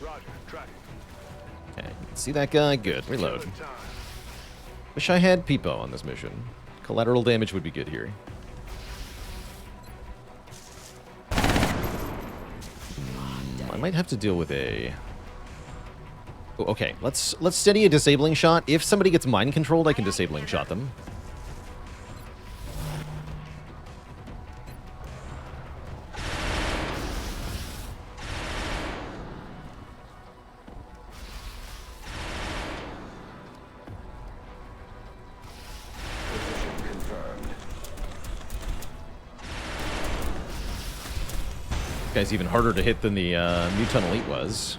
[SPEAKER 3] Roger. Tracking.
[SPEAKER 1] Okay, see that guy? Good. Reload.
[SPEAKER 3] Killing time.
[SPEAKER 1] Wish I had Peepo on this mission. Collateral damage would be good here. I might have to deal with a... Oh, okay, let's steady a disabling shot. If somebody gets mind controlled, I can disabling shot them.
[SPEAKER 12] Position confirmed.
[SPEAKER 1] This guy's even harder to hit than the Muton Elite was.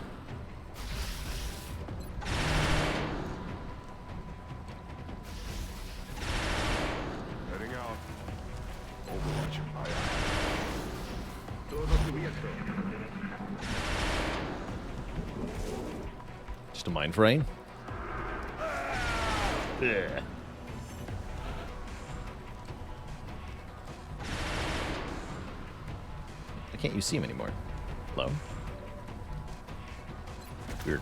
[SPEAKER 4] Heading out. Overwatch. Aye,
[SPEAKER 3] Todo cubierto.
[SPEAKER 1] Just a mind fray. Ugh. I can't you see him anymore? Hello? Weird.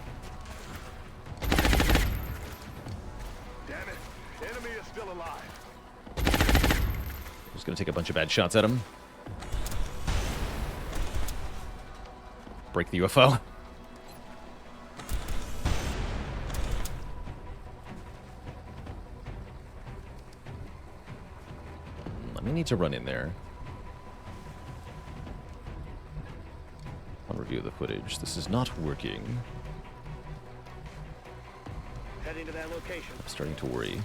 [SPEAKER 3] Damn it. Enemy is still alive.
[SPEAKER 1] Just gonna take a bunch of bad shots at him. Break the UFO. I may need to run in there. I'll review the footage. This is not working.
[SPEAKER 6] Heading to that location.
[SPEAKER 1] I'm starting to worry.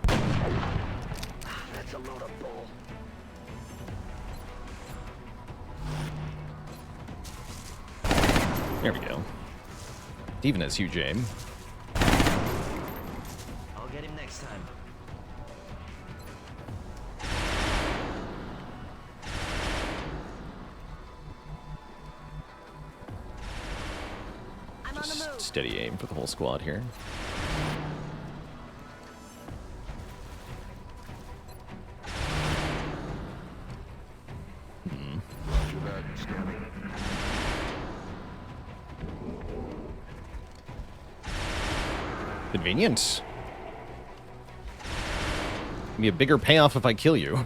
[SPEAKER 6] That's a load of bull.
[SPEAKER 1] There we go. Steven has huge aim.
[SPEAKER 6] I'll get him next time.
[SPEAKER 5] I'm on the
[SPEAKER 1] Just
[SPEAKER 5] move.
[SPEAKER 1] steady aim for the whole squad here.
[SPEAKER 4] Roger that. Scanning.
[SPEAKER 1] Convenient. Give me a bigger payoff if I kill you.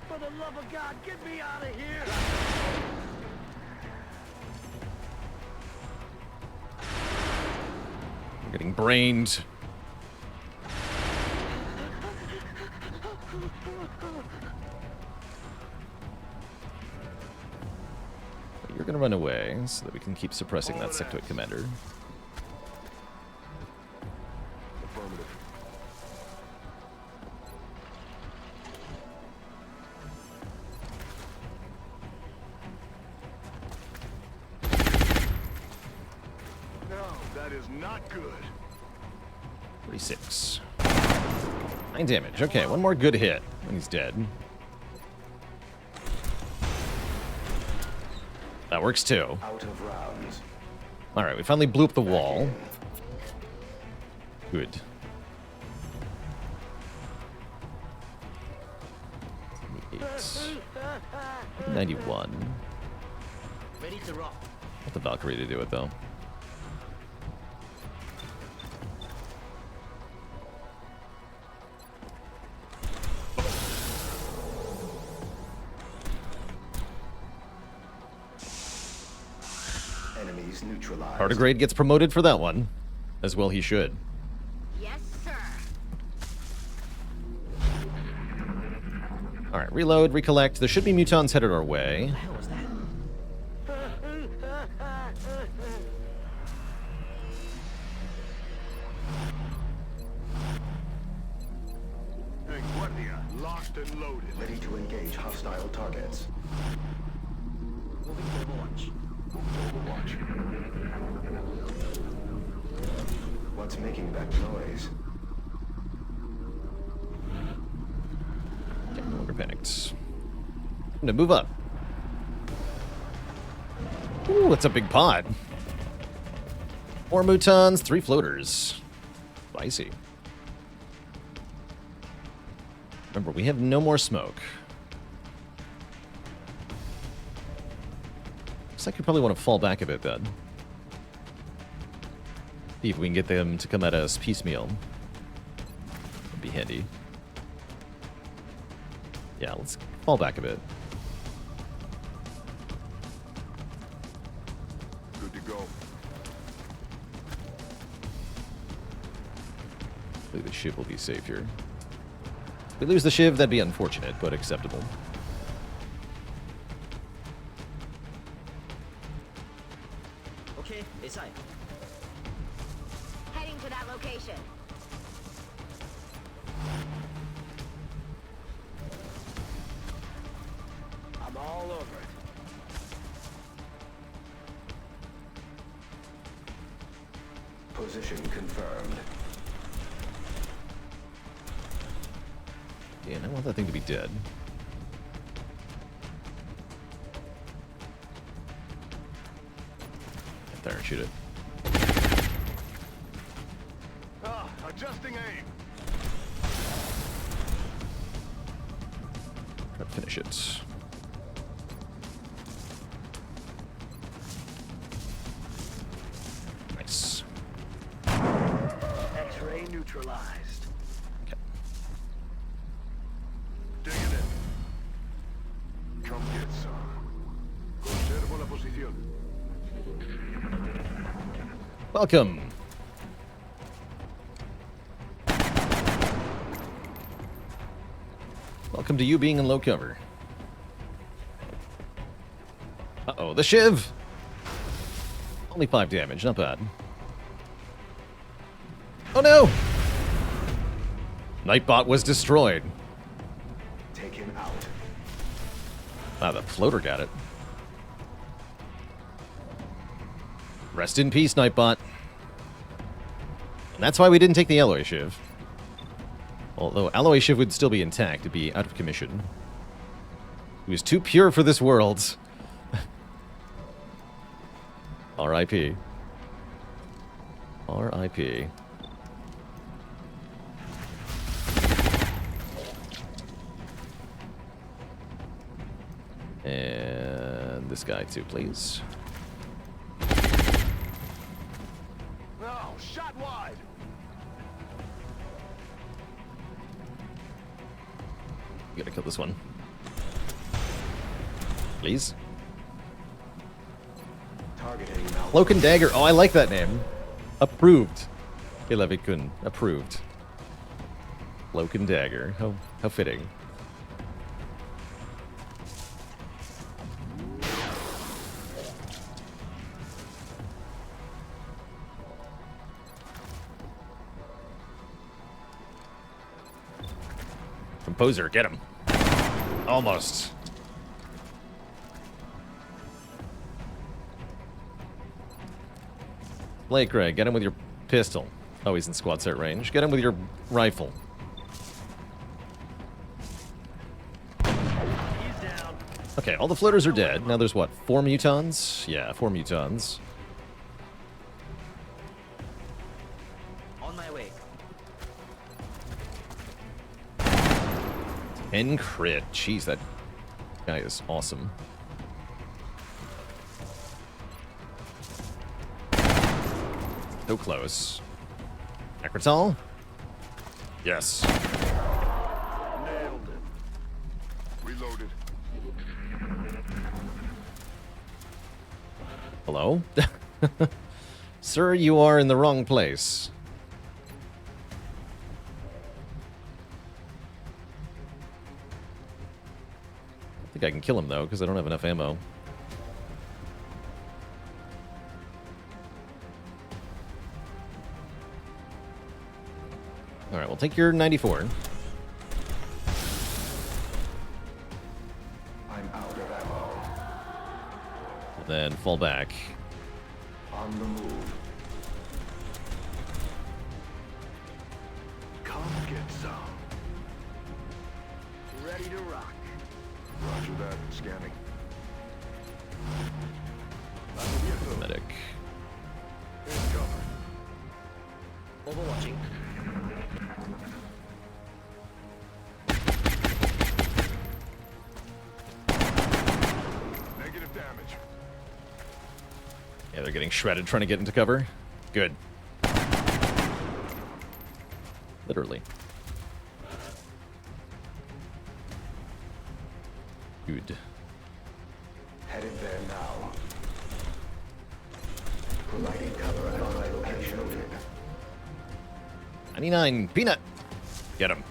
[SPEAKER 6] For the love of God, get me out of here!
[SPEAKER 1] I'm getting brained. You're gonna run away so that we can keep suppressing that Sectoid Commander.
[SPEAKER 4] Affirmative.
[SPEAKER 3] No, that is not good.
[SPEAKER 1] 36. 9 damage. Okay, one more good hit, and he's dead. That works too.
[SPEAKER 12] Out of rounds.
[SPEAKER 1] Alright, we finally blew up the wall. Good. Eight. 91.
[SPEAKER 6] Ready to rock.
[SPEAKER 1] Want the Valkyrie to do it, though.
[SPEAKER 12] Enemies neutralized.
[SPEAKER 1] Tardigrade gets promoted for that one. As well he should.
[SPEAKER 5] Yes, sir.
[SPEAKER 1] Alright, reload, recollect. There should be mutons headed our way.
[SPEAKER 6] What the hell was that?
[SPEAKER 4] Hey, Guardia, locked and loaded.
[SPEAKER 12] Ready to engage hostile targets.
[SPEAKER 6] Moving to Overwatch.
[SPEAKER 12] Overwatch. What's making that noise?
[SPEAKER 1] Okay, no longer panicked. I'm gonna move up. Ooh, that's a big pod. 4 mutons, 3 floaters. Spicy. Remember, we have no more smoke. Looks like we probably want to fall back a bit then. See if we can get them to come at us piecemeal. That'd be handy. Yeah, let's fall back a bit.
[SPEAKER 4] Good to go.
[SPEAKER 1] Hopefully the Shiv will be safe here. If we lose the Shiv, that'd be unfortunate, but acceptable.
[SPEAKER 6] Okay, inside.
[SPEAKER 5] Heading to that location.
[SPEAKER 6] I'm all over it.
[SPEAKER 12] Position confirmed.
[SPEAKER 1] Yeah, and I want that thing to be dead. Get there and shoot it.
[SPEAKER 4] Ah, adjusting aim.
[SPEAKER 1] Try to finish it. Nice.
[SPEAKER 6] X-ray neutralized.
[SPEAKER 4] Digging in. Come get some. Conservo la posición.
[SPEAKER 1] Welcome. Welcome to you being in low cover. Uh-oh, the Shiv! Only 5 damage, not bad. Oh no! Nightbot was destroyed.
[SPEAKER 12] Take him out.
[SPEAKER 1] Wow, the floater got it. Rest in peace, Nightbot. And that's why we didn't take the Alloy Shiv. Although Alloy Shiv would still be intact, it'd be out of commission. He was too pure for this world. R.I.P. R.I.P. And this guy too, please.
[SPEAKER 4] Oh, shot wide.
[SPEAKER 1] You gotta kill this one. Please.
[SPEAKER 12] Targeting
[SPEAKER 1] Cloak and Dagger. Oh, I like that name. Approved. Elevikun. Approved. Cloak and Dagger. How fitting. Composer, get him. Almost. Blake Gray, get him with your pistol. Oh, he's in squad set range. Get him with your rifle. Okay, all the floaters are dead. Now there's what, 4 mutons? Yeah, 4 mutons.
[SPEAKER 6] On my way.
[SPEAKER 1] 10 crit. Jeez, that guy is awesome. So close. Necrotal? Yes.
[SPEAKER 4] Nailed it. Reloaded.
[SPEAKER 1] Hello? Sir, you are in the wrong place. I think I can kill him, though, because I don't have enough ammo. Alright, we'll take your 94.
[SPEAKER 12] I'm out of ammo.
[SPEAKER 1] And then fall back.
[SPEAKER 12] On the move.
[SPEAKER 4] Come get some.
[SPEAKER 6] Ready to rock.
[SPEAKER 4] Roger that. Scanning.
[SPEAKER 1] Medic.
[SPEAKER 4] Here's cover.
[SPEAKER 6] Overwatching.
[SPEAKER 4] Negative damage.
[SPEAKER 1] Yeah, they're getting shredded trying to get into cover. Good. Literally. Good.
[SPEAKER 12] Headed there now. Providing cover at my location.
[SPEAKER 1] 99. Peanut. Get him.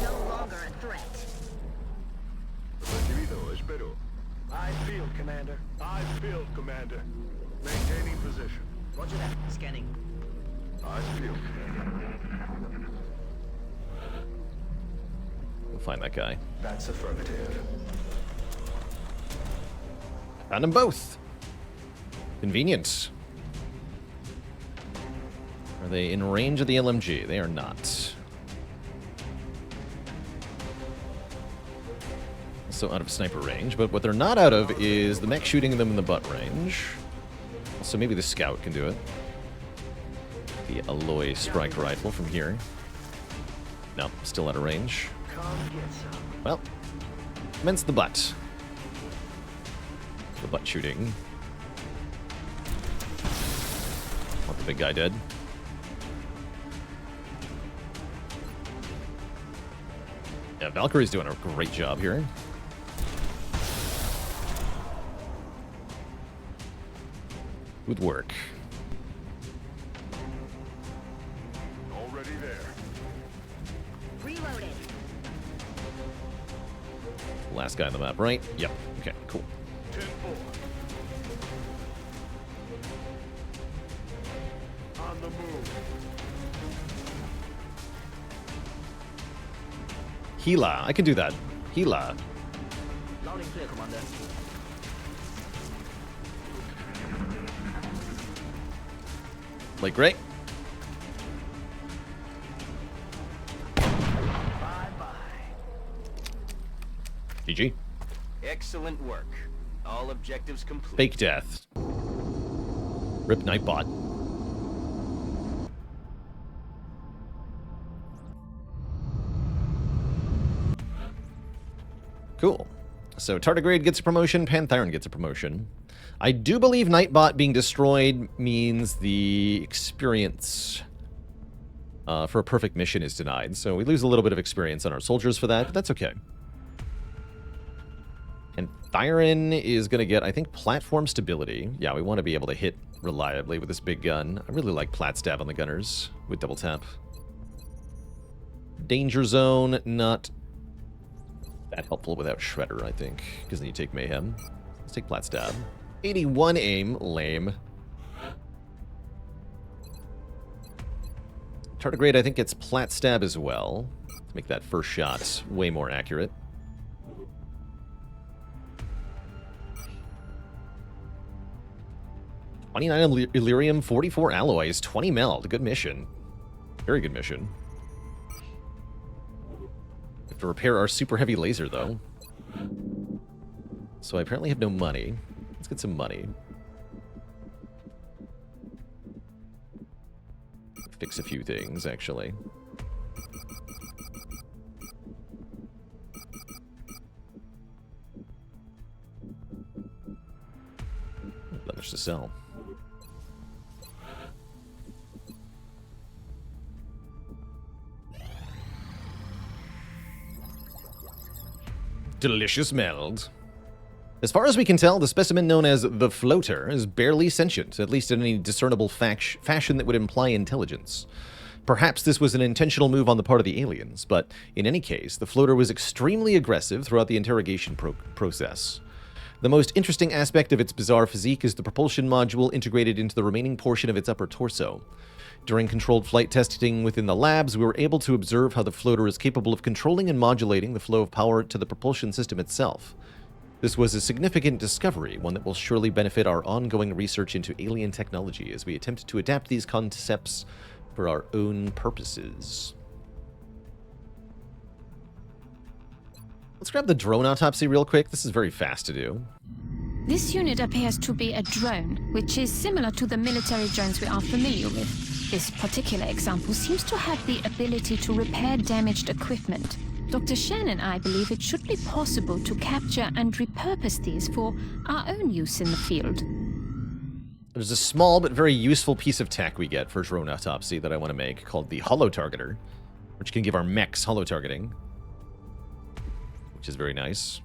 [SPEAKER 5] No longer a threat.
[SPEAKER 4] Recibido. Espero.
[SPEAKER 6] I feel, Commander.
[SPEAKER 4] I feel, Commander. Maintaining position.
[SPEAKER 6] Roger that. Scanning.
[SPEAKER 4] I feel, Commander.
[SPEAKER 1] We'll find that guy.
[SPEAKER 12] That's affirmative.
[SPEAKER 1] Found them both. Convenient. Are they in range of the LMG? They are not. Also out of sniper range, but what they're not out of is the mech shooting them in the butt range. So maybe the scout can do it. The alloy strike rifle from here. No, still out of range.
[SPEAKER 6] Come get some.
[SPEAKER 1] Well, commence the butt. The butt shooting. Want the big guy dead. Yeah, Valkyrie's doing a great job here. Good work.
[SPEAKER 4] Already there.
[SPEAKER 5] Reloaded.
[SPEAKER 1] Last guy on the map, right? Yep. Okay, cool.
[SPEAKER 4] 10-4. On the move.
[SPEAKER 1] Gila. I can do that. Gila.
[SPEAKER 6] Loud and clear, Commander.
[SPEAKER 1] Like, great.
[SPEAKER 6] Bye-bye.
[SPEAKER 1] GG.
[SPEAKER 7] Excellent work. All objectives complete.
[SPEAKER 1] Fake death. Rip Nightbot. Cool. So Tardigrade gets a promotion, Panthyron gets a promotion. I do believe Nightbot being destroyed means the experience for a perfect mission is denied. So we lose a little bit of experience on our soldiers for that, but that's okay. And Thyron is going to get, I think, platform stability. Yeah, we want to be able to hit reliably with this big gun. I really like plat stab on the gunners with double tap. Danger zone, not that helpful without Shredder, I think, because then you take Mayhem. Let's take plat stab. 81 aim, lame. Tardigrade, I think, gets plat stab as well. Let's make that first shot way more accurate. $29 Illyrium, 44 alloys, 20 meld. Good mission. Very good mission. We have to repair our super heavy laser, though. So I apparently have no money. Let's get some money. Fix a few things, actually. Not much to sell. Delicious meld. As far as we can tell, the specimen known as the Floater is barely sentient, at least in any discernible fashion that would imply intelligence. Perhaps this was an intentional move on the part of the aliens, but in any case, the Floater was extremely aggressive throughout the interrogation process. The most interesting aspect of its bizarre physique is the propulsion module integrated into the remaining portion of its upper torso. During controlled flight testing within the labs, we were able to observe how the Floater is capable of controlling and modulating the flow of power to the propulsion system itself. This was a significant discovery, one that will surely benefit our ongoing research into alien technology as we attempt to adapt these concepts for our own purposes. Let's grab the drone autopsy real quick. This is very fast to do.
[SPEAKER 10] This unit appears to be a drone, which is similar to the military drones we are familiar with. This particular example seems to have the ability to repair damaged equipment. Dr. Shen and I believe it should be possible to capture and repurpose these for our own use in the field.
[SPEAKER 1] There's a small but very useful piece of tech we get for drone autopsy that I want to make called the holo targeter, which can give our mechs holo targeting, which is very nice.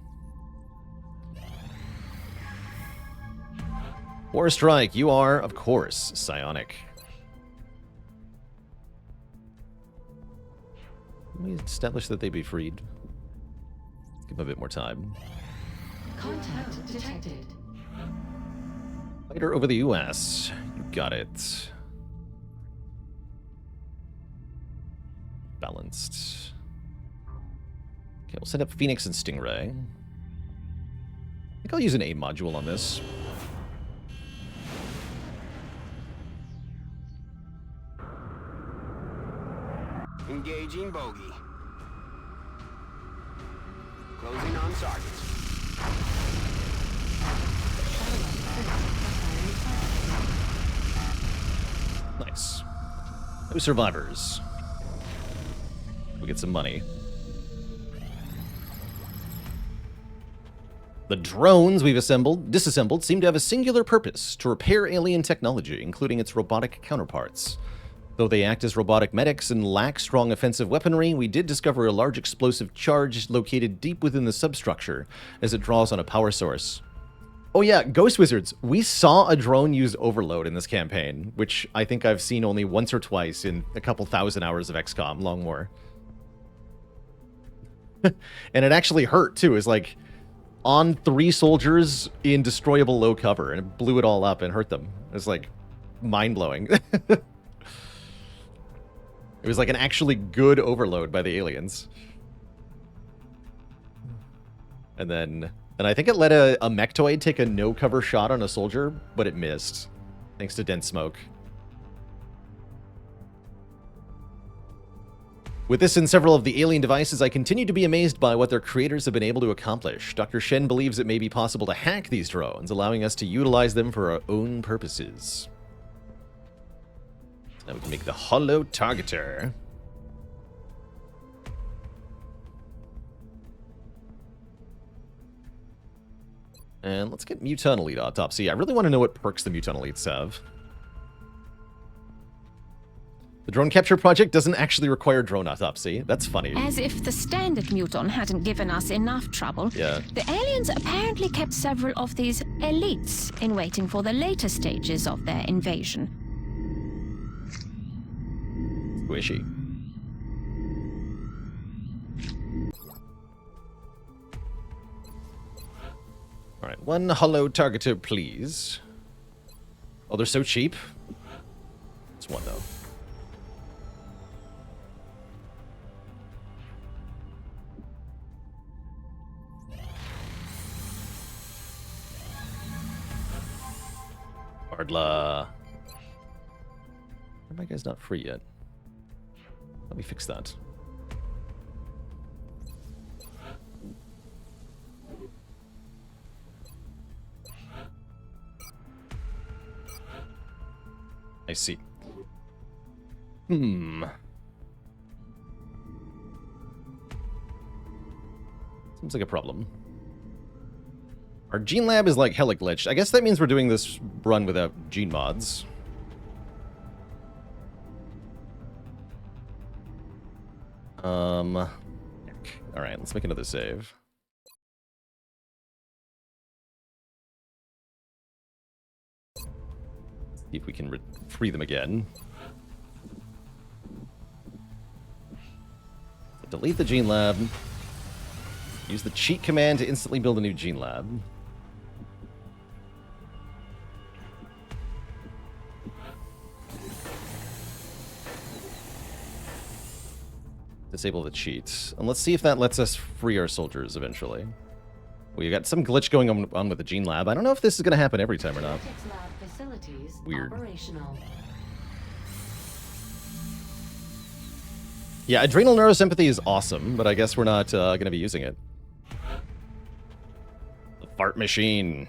[SPEAKER 1] War Strike, you are, of course, psionic. Let me establish that they be freed. Give them a bit more time.
[SPEAKER 8] Contact detected.
[SPEAKER 1] Fighter over the U.S. You got it. Balanced. Okay, we'll send up Phoenix and Stingray. I think I'll use an A module on this.
[SPEAKER 13] Engaging bogey. Closing on target.
[SPEAKER 1] Nice. No survivors. We get some money. The drones we've disassembled seem to have a singular purpose: to repair alien technology, including its robotic counterparts. Though they act as robotic medics and lack strong offensive weaponry, we did discover a large explosive charge located deep within the substructure as it draws on a power source. Oh yeah, Ghost Wizards, we saw a drone use overload in this campaign, which I think I've seen only once or twice in a couple thousand hours of XCOM, long more. And it actually hurt too. It's like on 3 soldiers in destroyable low cover, and it blew it all up and hurt them. It's like mind-blowing. It was like an actually good overload by the aliens. And I think it let a mechtoid take a no-cover shot on a soldier, but it missed, thanks to dense smoke. With this and several of the alien devices, I continue to be amazed by what their creators have been able to accomplish. Dr. Shen believes it may be possible to hack these drones, allowing us to utilize them for our own purposes. Now we can make the holo targeter. And let's get Muton Elite Autopsy. I really want to know what perks the Muton Elites have. The drone capture project doesn't actually require drone autopsy. That's funny.
[SPEAKER 10] As if the standard Muton hadn't given us enough trouble.
[SPEAKER 1] Yeah.
[SPEAKER 10] The aliens apparently kept several of these elites in waiting for the later stages of their invasion.
[SPEAKER 1] Squishy. Alright, 1 holo targeter, please. Oh, they're so cheap. It's 1, though. Hardla. My guy's not free yet. Let me fix that. I see. Seems like a problem. Our gene lab is like hella glitched. I guess that means we're doing this run without gene mods. Alright, let's make another save. See if we can free them again. So delete the gene lab. Use the cheat command to instantly build a new gene lab. Disable the cheats. And let's see if that lets us free our soldiers eventually. We got some glitch going on with the gene lab. I don't know if this is going to happen every time or not. Weird. Yeah, adrenal neurosympathy is awesome, but I guess we're not going to be using it. The fart machine.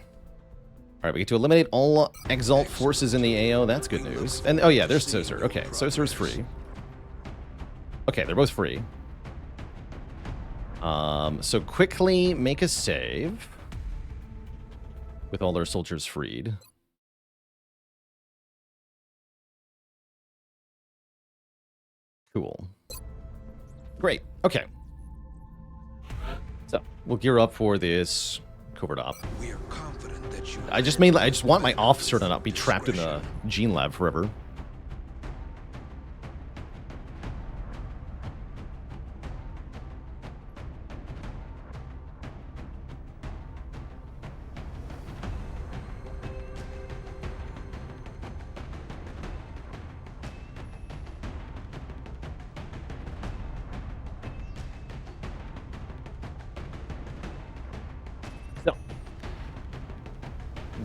[SPEAKER 1] All right, we get to eliminate all Exalt forces in the AO. That's good news. And oh yeah, there's Saucer. Okay, Saucer's free. Okay, they're both free. So quickly make a save with all their soldiers freed. Cool. Great. Okay. So we'll gear up for this covert op.
[SPEAKER 14] We are confident that you
[SPEAKER 1] I just want my officer to not be trapped in the gene lab forever.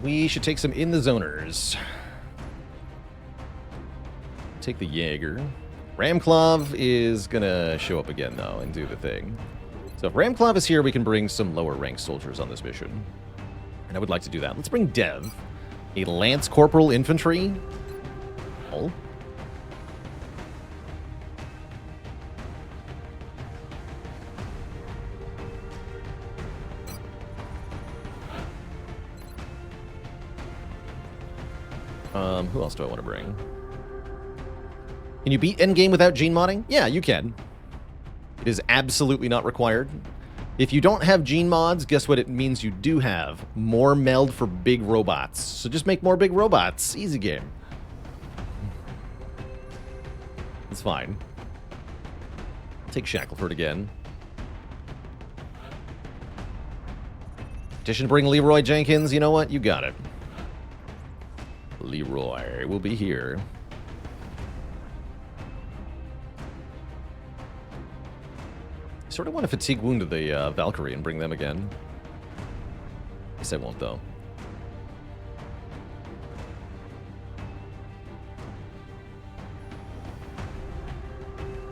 [SPEAKER 1] We should take some in the zoners. Take the Jaeger. Ramclav is gonna show up again though and do the thing. So if Ramclav is here, we can bring some lower ranked soldiers on this mission. And I would like to do that. Let's bring Dev. A Lance Corporal Infantry. Oh. Who else do I want to bring? Can you beat endgame without gene modding? Yeah, you can. It is absolutely not required. If you don't have gene mods, guess what it means you do have? More meld for big robots. So just make more big robots. Easy game. It's fine. Take Shackleford again. Petition to bring Leroy Jenkins. You know what? You got it. Leroy will be here. I sort of want to fatigue wound the Valkyrie and bring them again. Guess I won't though.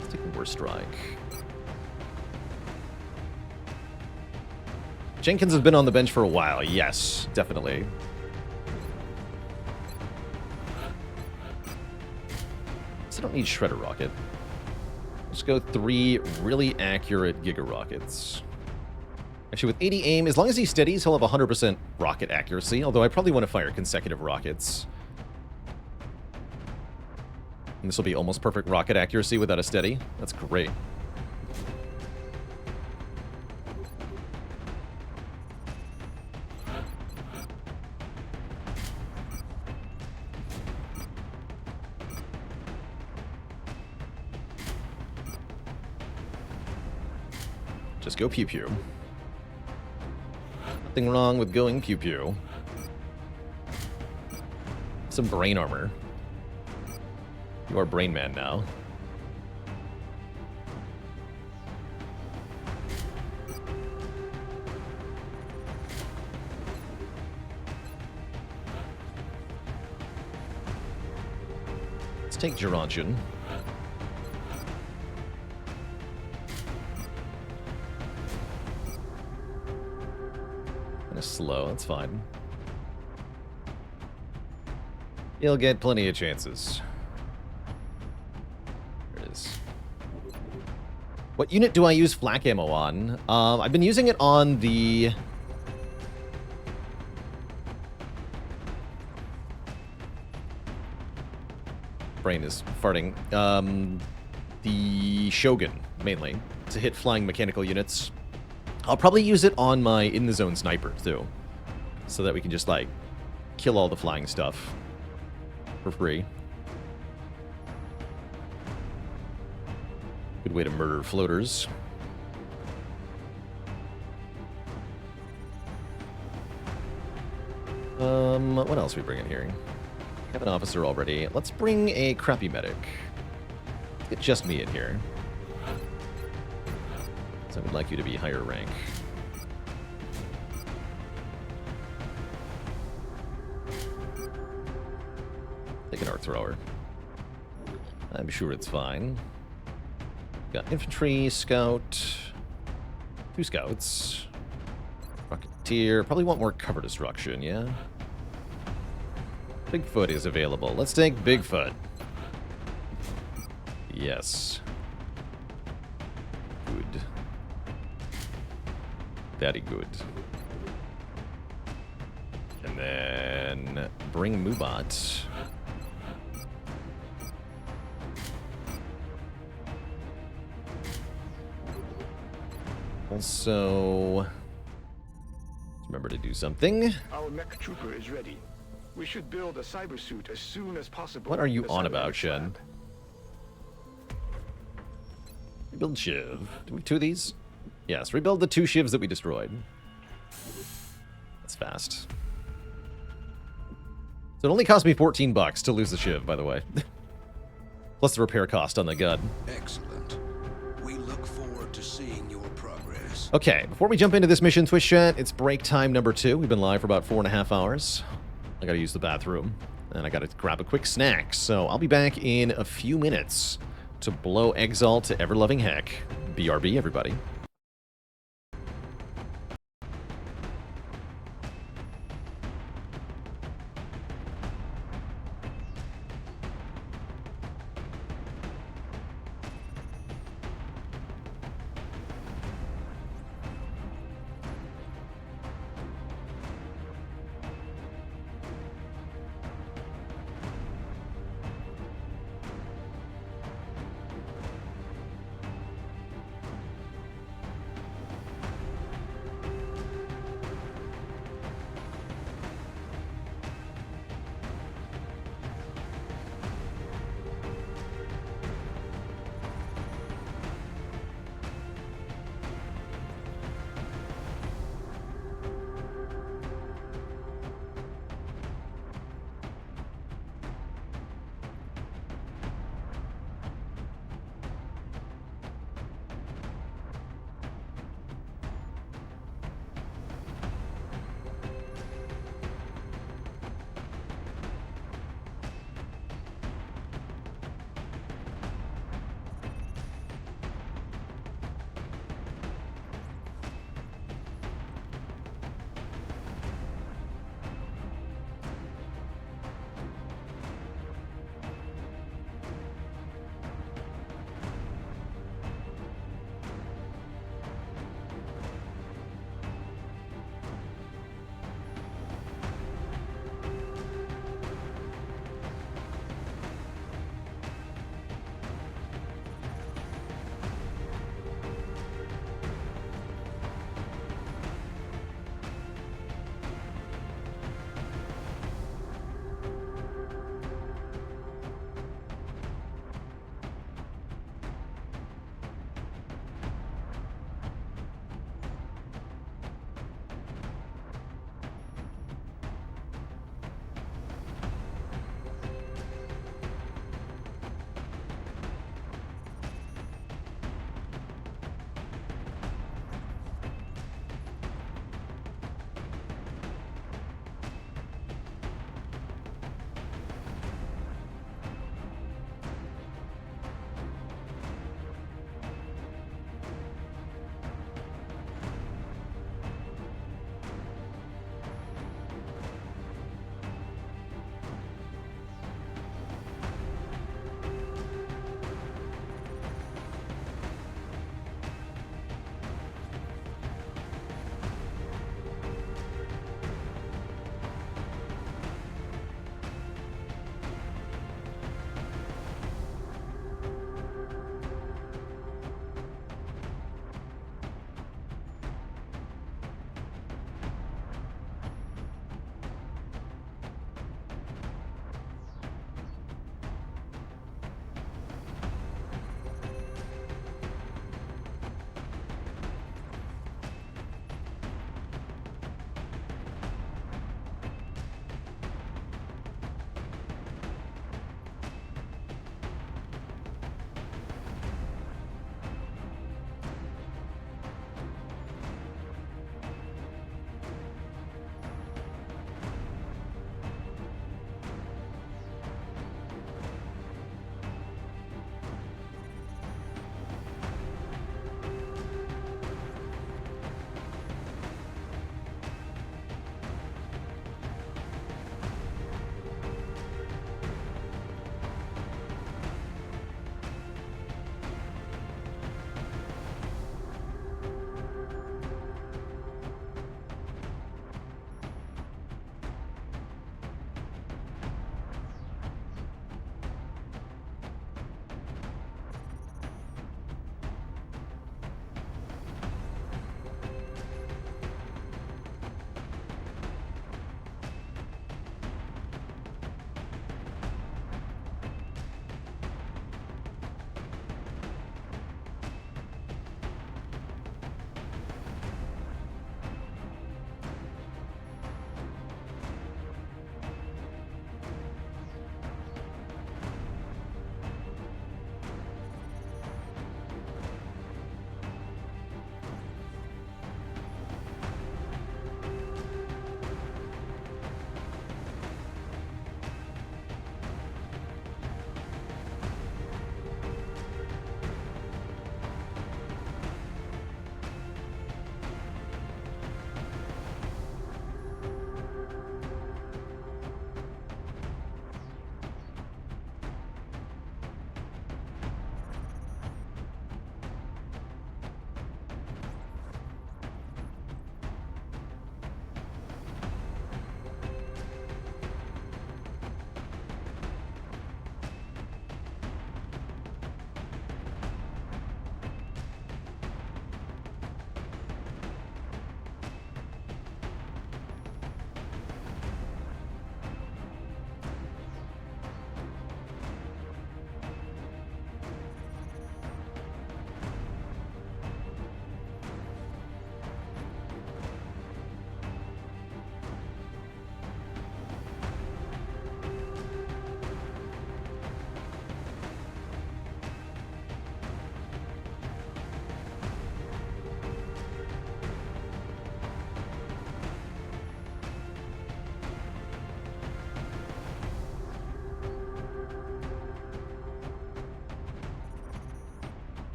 [SPEAKER 1] Let's take a War Strike. Jenkins has been on the bench for a while. Yes, definitely. I don't need Shredder Rocket. Let's go 3 really accurate Giga Rockets. Actually, with 80 aim, as long as he steadies, he'll have 100% rocket accuracy, although I probably want to fire consecutive rockets. And this will be almost perfect rocket accuracy without a steady. That's great. Just go pew pew. Nothing wrong with going pew pew. Some brain armor. You are Brain Man now. Let's take Gerontian. Slow, that's fine. You'll get plenty of chances. There it is. What unit do I use flak ammo on? I've been using it on the... Brain is farting. The Shogun, mainly, to hit flying mechanical units. I'll probably use it on my in-the-zone sniper, too. So that we can just, like, kill all the flying stuff for free. Good way to murder floaters. What else are we bringing here? Have an officer already. Let's bring a crappy medic. Let's get just me in here. So I would like you to be higher rank. Take an arc thrower. I'm sure it's fine. Got infantry, scout, 2 scouts, rocketeer. Probably want more cover destruction, yeah? Bigfoot is available. Let's take Bigfoot. Yes. Good. Very good. And then bring Mubot. Also, remember to do something.
[SPEAKER 2] Our mech trooper is ready. We should build a cybersuit as soon as possible.
[SPEAKER 1] What are you on about, Shen? Rebuild Shiv. Do we have 2 of these? Yes, rebuild the 2 Shivs that we destroyed. That's fast. So it only cost me $14 to lose the Shiv, by the way. Plus the repair cost on the gun.
[SPEAKER 14] Excellent. We look forward to seeing your progress.
[SPEAKER 1] Okay, before we jump into this mission, Twitch chat, it's break time number 2. We've been live for about 4.5 hours. I gotta use the bathroom, and I gotta grab a quick snack. So I'll be back in a few minutes to blow Exalt to ever-loving heck. BRB, everybody.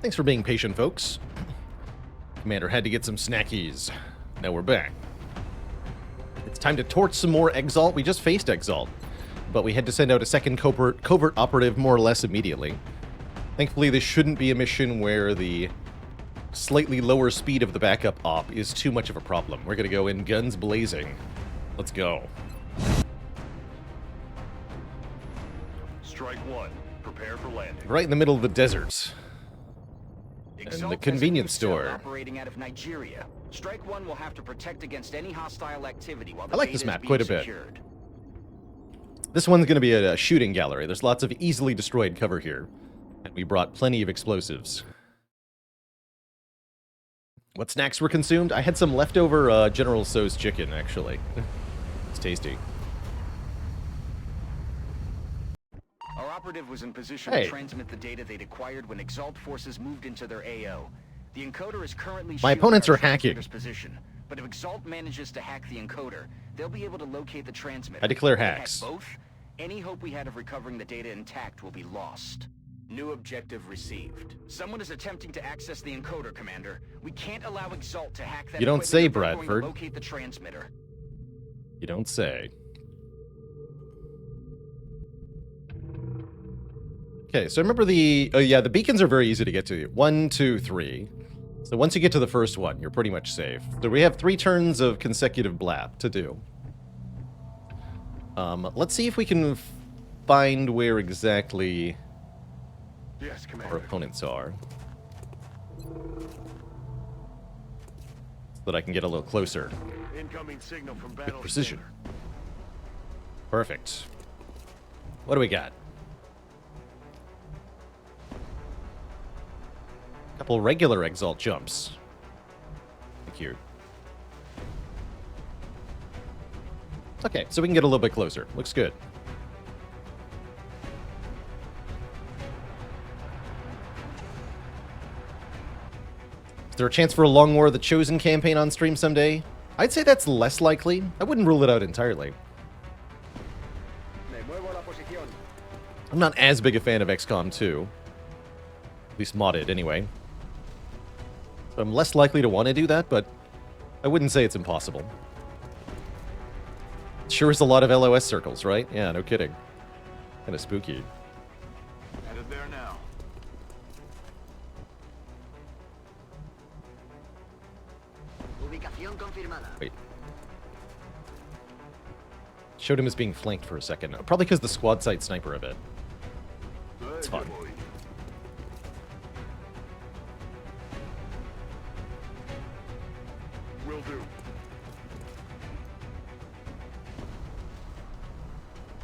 [SPEAKER 1] Thanks for being patient, folks. Commander had to get some snackies. Now we're back. It's time to torch some more Exalt. We just faced Exalt, but we had to send out a second covert operative more or less immediately. Thankfully, this shouldn't be a mission where the slightly lower speed of the backup op is too much of a problem. We're going to go in guns blazing. Let's go.
[SPEAKER 3] Strike one. Prepare for landing.
[SPEAKER 1] Right in the middle of the desert. And the convenience store.
[SPEAKER 7] Operating out of Nigeria. Strike one will have to protect against any hostile activity while the
[SPEAKER 1] I like this
[SPEAKER 7] data is
[SPEAKER 1] map
[SPEAKER 7] being
[SPEAKER 1] quite a bit.
[SPEAKER 7] secured.
[SPEAKER 1] This one's going to be a shooting gallery. There's lots of easily destroyed cover here. And we brought plenty of explosives. What snacks were consumed? I had some leftover General Tso's chicken, actually. It's tasty.
[SPEAKER 7] Our operative was in position
[SPEAKER 1] Hey.
[SPEAKER 7] to transmit the data they'd acquired when Exalt forces moved into their AO. The encoder is currently
[SPEAKER 1] My opponents
[SPEAKER 7] shielding
[SPEAKER 1] are
[SPEAKER 7] our
[SPEAKER 1] hacking.
[SPEAKER 7] transmitter's position, but if Exalt manages to hack the encoder, they'll be able to locate the transmitter.
[SPEAKER 1] I declare
[SPEAKER 7] If they hack
[SPEAKER 1] hacks.
[SPEAKER 7] both, any hope we had of recovering the data intact will be lost. New objective received. Someone is attempting to access the encoder, Commander. We can't allow Exalt to hack that
[SPEAKER 1] You don't
[SPEAKER 7] equipment
[SPEAKER 1] say,
[SPEAKER 7] if they're going to
[SPEAKER 1] Bradford.
[SPEAKER 7] locate the transmitter.
[SPEAKER 1] You don't say. Okay, so remember the... Oh yeah, the beacons are very easy to get to. 1, 2, 3. So once you get to the first one, you're pretty much safe. So we have 3 turns of consecutive blap to do. Let's see if we can find where exactly
[SPEAKER 4] Yes,
[SPEAKER 1] our
[SPEAKER 4] Commander.
[SPEAKER 1] opponents are. So that I can get a little closer.
[SPEAKER 4] Incoming signal from
[SPEAKER 1] With
[SPEAKER 4] battle
[SPEAKER 1] precision.
[SPEAKER 4] center.
[SPEAKER 1] Perfect. What do we got? Couple regular Exalt jumps. Thank you. Okay, so we can get a little bit closer. Looks good. Is there a chance for a Long War of the Chosen campaign on stream someday? I'd say that's less likely. I wouldn't rule it out entirely.
[SPEAKER 6] Me muevo la posición.
[SPEAKER 1] I'm not as big a fan of XCOM 2. At least modded, anyway. So I'm less likely to want to do that, but I wouldn't say it's impossible. Sure is a lot of LOS circles, right? Yeah, no kidding. Kind of spooky.
[SPEAKER 4] Headed there now.
[SPEAKER 6] Ubicación confirmada.
[SPEAKER 1] Wait. Showed him as being flanked for a second. Probably because the squad site sniper a bit. It's fun.
[SPEAKER 4] Will do.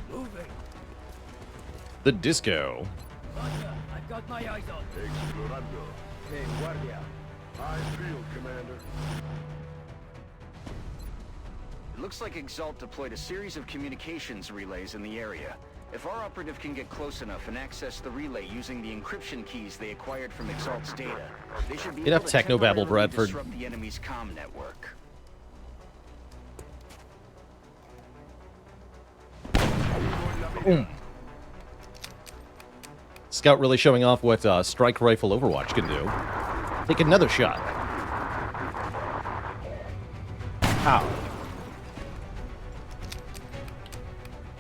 [SPEAKER 6] Moving.
[SPEAKER 1] The disco.
[SPEAKER 6] Roger. I've got my eyes on.
[SPEAKER 4] Explorando.
[SPEAKER 6] En guardia.
[SPEAKER 4] Eyes peeled, Commander.
[SPEAKER 7] It looks like Exalt deployed a series of communications relays in the area. If our operative can get close enough and access the relay using the encryption keys they acquired from Exalt's data, they should be
[SPEAKER 1] Enough
[SPEAKER 7] able to
[SPEAKER 1] technobabble,
[SPEAKER 7] temporarily
[SPEAKER 1] Bradford.
[SPEAKER 7] disrupt the enemy's comm network.
[SPEAKER 1] Boom. Scout really showing off what strike rifle Overwatch can do. Take another shot. Ow.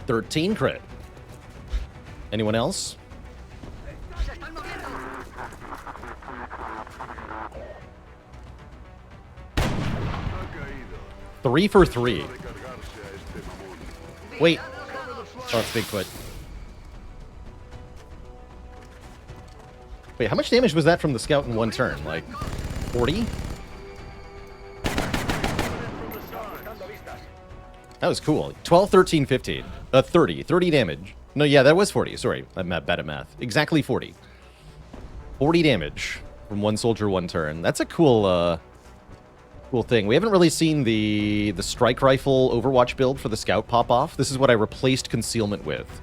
[SPEAKER 1] 13 crit. Anyone else?
[SPEAKER 6] Se están moviendo.
[SPEAKER 1] 3 for 3. Wait. Oh, it's Bigfoot. Wait, how much damage was that from the scout in one turn? Like, 40? That was cool. 12, 13, 15. 30. 30 damage. No, yeah, that was 40. Sorry, I'm bad at math. Exactly 40. 40 damage from one soldier, one turn. That's a cool, cool thing. We haven't really seen the strike rifle Overwatch build for the scout pop off. This is what I replaced concealment with,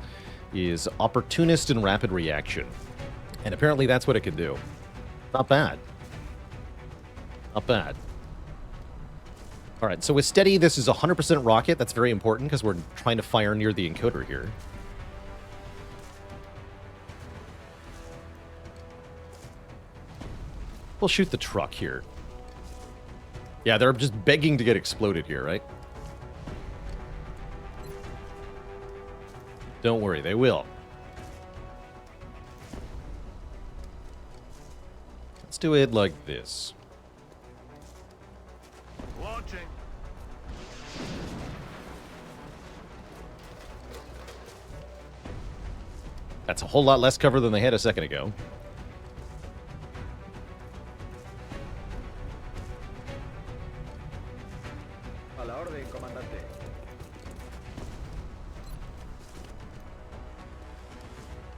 [SPEAKER 1] is opportunist and rapid reaction. And apparently that's what it can do. Not bad. Not bad. All right, so with steady, this is 100% rocket. That's very important because we're trying to fire near the encoder here. We'll shoot the truck here. Yeah, they're just begging to get exploded here, right? Don't worry, they will. Let's do it like this.
[SPEAKER 4] Launching.
[SPEAKER 1] That's a whole lot less cover than they had a second ago.
[SPEAKER 9] A la orden, comandante.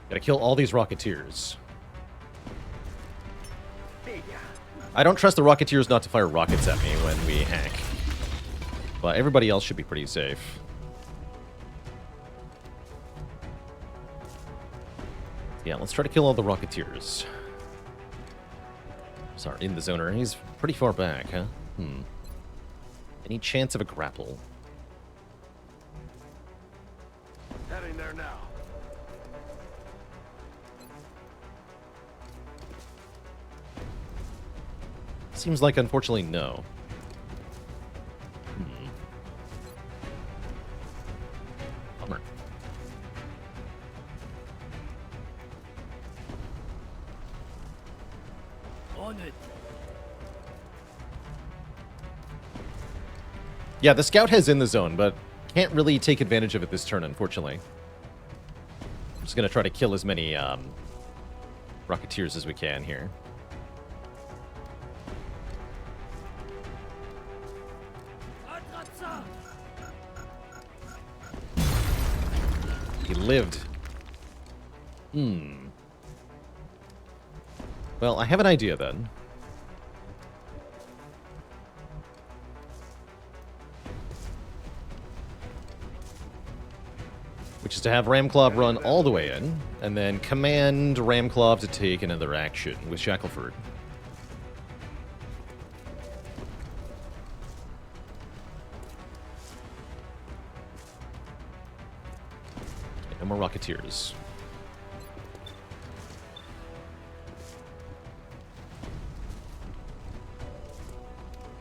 [SPEAKER 1] Gotta kill all these Rocketeers. I don't trust the Rocketeers not to fire rockets at me when we hack. But everybody else should be pretty safe. Yeah, let's try to kill all the Rocketeers. Sorry, in the zoner. He's pretty far back, huh? Any chance of a grapple?
[SPEAKER 4] Heading there now.
[SPEAKER 1] Seems like, unfortunately, no. Bummer.
[SPEAKER 3] On it.
[SPEAKER 1] Yeah, the scout has in the zone, but can't really take advantage of it this turn, unfortunately. I'm just going to try to kill as many Rocketeers as we can here. He lived. Well, I have an idea then. Which is to have Ramclaw run all the way in, and then command Ramclaw to take another action with Shackleford. No more Rocketeers.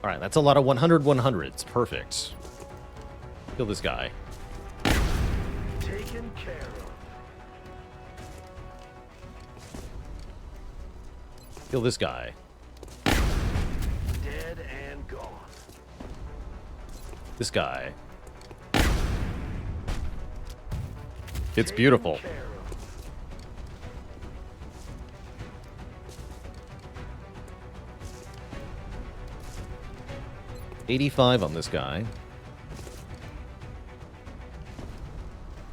[SPEAKER 1] Alright, that's a lot of 100-100s. Perfect. Kill this guy.
[SPEAKER 4] Taken care of.
[SPEAKER 1] Kill this guy.
[SPEAKER 4] Dead and gone.
[SPEAKER 1] This guy. It's beautiful. 85 on this guy.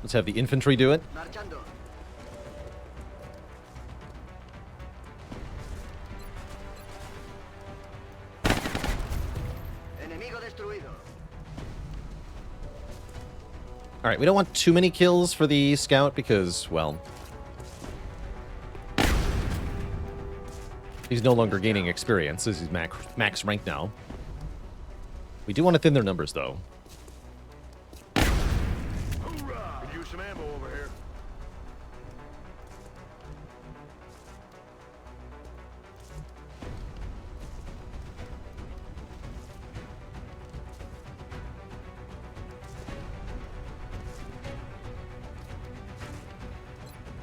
[SPEAKER 1] Let's have the infantry do it.
[SPEAKER 6] Marchando. Enemigo destruido.
[SPEAKER 1] All right, we don't want too many kills for the scout because, well, he's no longer gaining experience as he's max rank now. We do want to thin their numbers, though.
[SPEAKER 4] Hoorah! Could use some ammo over here.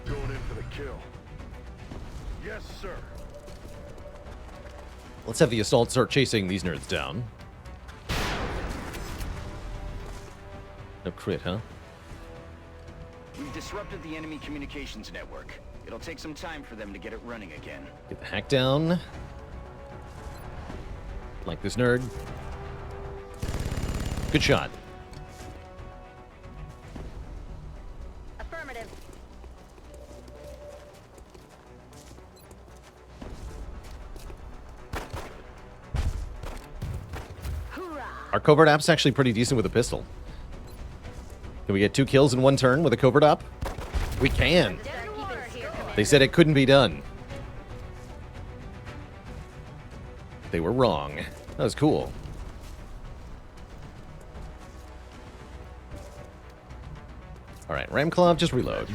[SPEAKER 4] Going in for the kill. Yes, sir.
[SPEAKER 1] Let's have the assault start chasing these nerds down. No crit, huh?
[SPEAKER 7] We've disrupted the enemy communications network. It'll take some time for them to get it running again.
[SPEAKER 1] Get the hack down. Like this nerd. Good shot.
[SPEAKER 5] Affirmative. Hoorah!
[SPEAKER 1] Our covert app's actually pretty decent with a pistol. Can we get 2 kills in 1 turn with a covert up? We can. They said it couldn't be done. They were wrong. That was cool. All right, Ramclaw, just reload.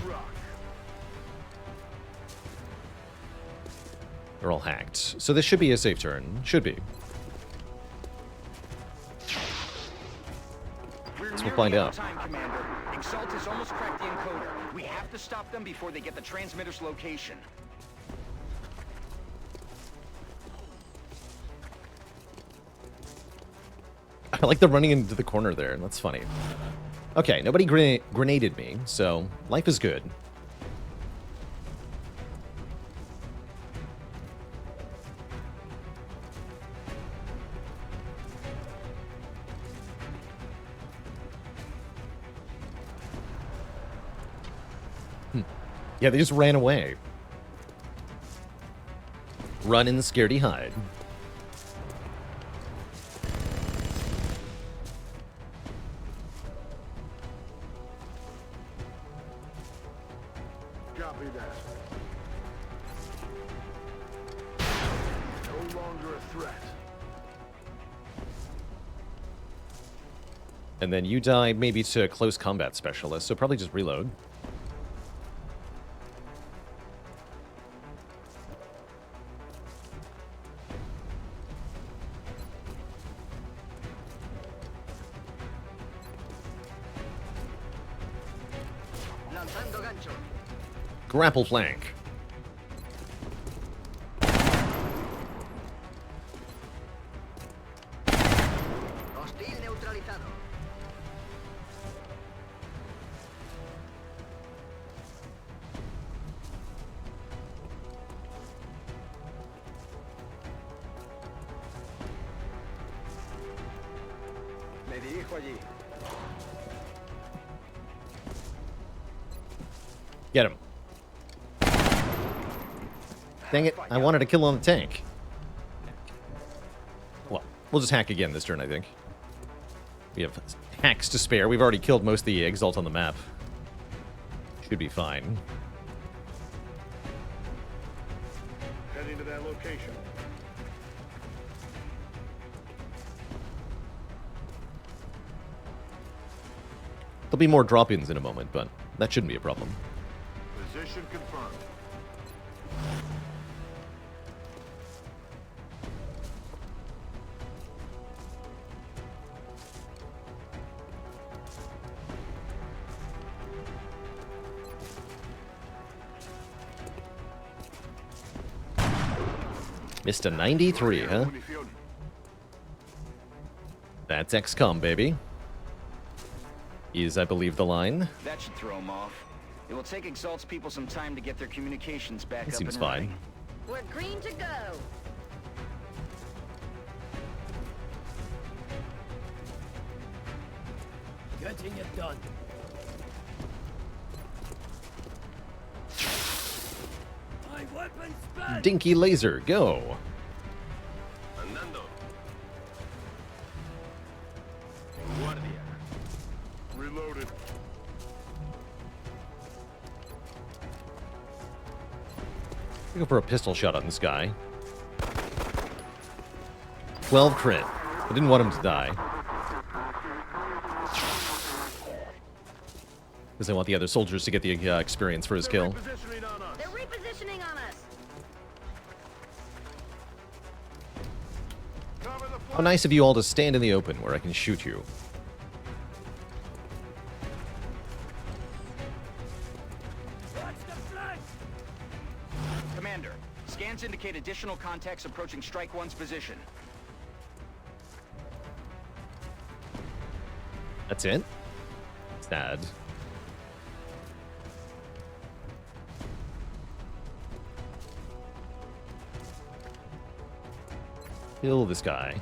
[SPEAKER 1] They're all hacked. So this should be a safe turn. Should be. So we'll find out.
[SPEAKER 7] Time, Commander. Exalt has almost cracked the encoder. We have to stop them before they get the transmitter's location.
[SPEAKER 1] I like them running into the corner there. That's funny. Okay, nobody grenaded me, so life is good. Yeah, they just ran away. Run and scaredy hide.
[SPEAKER 4] Copy that. No longer a threat.
[SPEAKER 1] And then you died maybe to close combat specialist, so probably just reload.
[SPEAKER 6] Lanzando gancho.
[SPEAKER 1] Grapple flank.
[SPEAKER 6] Hostil neutralizado. Me dirijo allí.
[SPEAKER 1] Get him. Dang it, I wanted to kill on the tank. Well, we'll just hack again this turn, I think. We have hacks to spare. We've already killed most of the Exalt on the map. Should be fine.
[SPEAKER 4] Heading to that location.
[SPEAKER 1] There'll be more drop-ins in a moment, but that shouldn't be a problem.
[SPEAKER 4] Position confirmed.
[SPEAKER 1] Mr. 93, huh? That's XCOM, baby. Is, I believe, the line.
[SPEAKER 7] That should throw them off. It will take Exalt's people some time to get their communications back
[SPEAKER 1] That
[SPEAKER 7] up
[SPEAKER 1] seems
[SPEAKER 7] and
[SPEAKER 1] fine.
[SPEAKER 7] running.
[SPEAKER 5] We're green to go.
[SPEAKER 6] Getting it done. My weapon's back.
[SPEAKER 1] Dinky laser, go.
[SPEAKER 3] Andando. En guardia.
[SPEAKER 4] Reloaded.
[SPEAKER 1] Go for a pistol shot on this guy. 12 crit. I didn't want him to die. Because I want the other soldiers to get the experience for his kill.
[SPEAKER 5] They're repositioning on us.
[SPEAKER 1] How nice of you all to stand in the open where I can shoot you.
[SPEAKER 7] Commander, scans indicate additional contacts approaching Strike One's position.
[SPEAKER 1] That's it? Sad. Kill this guy.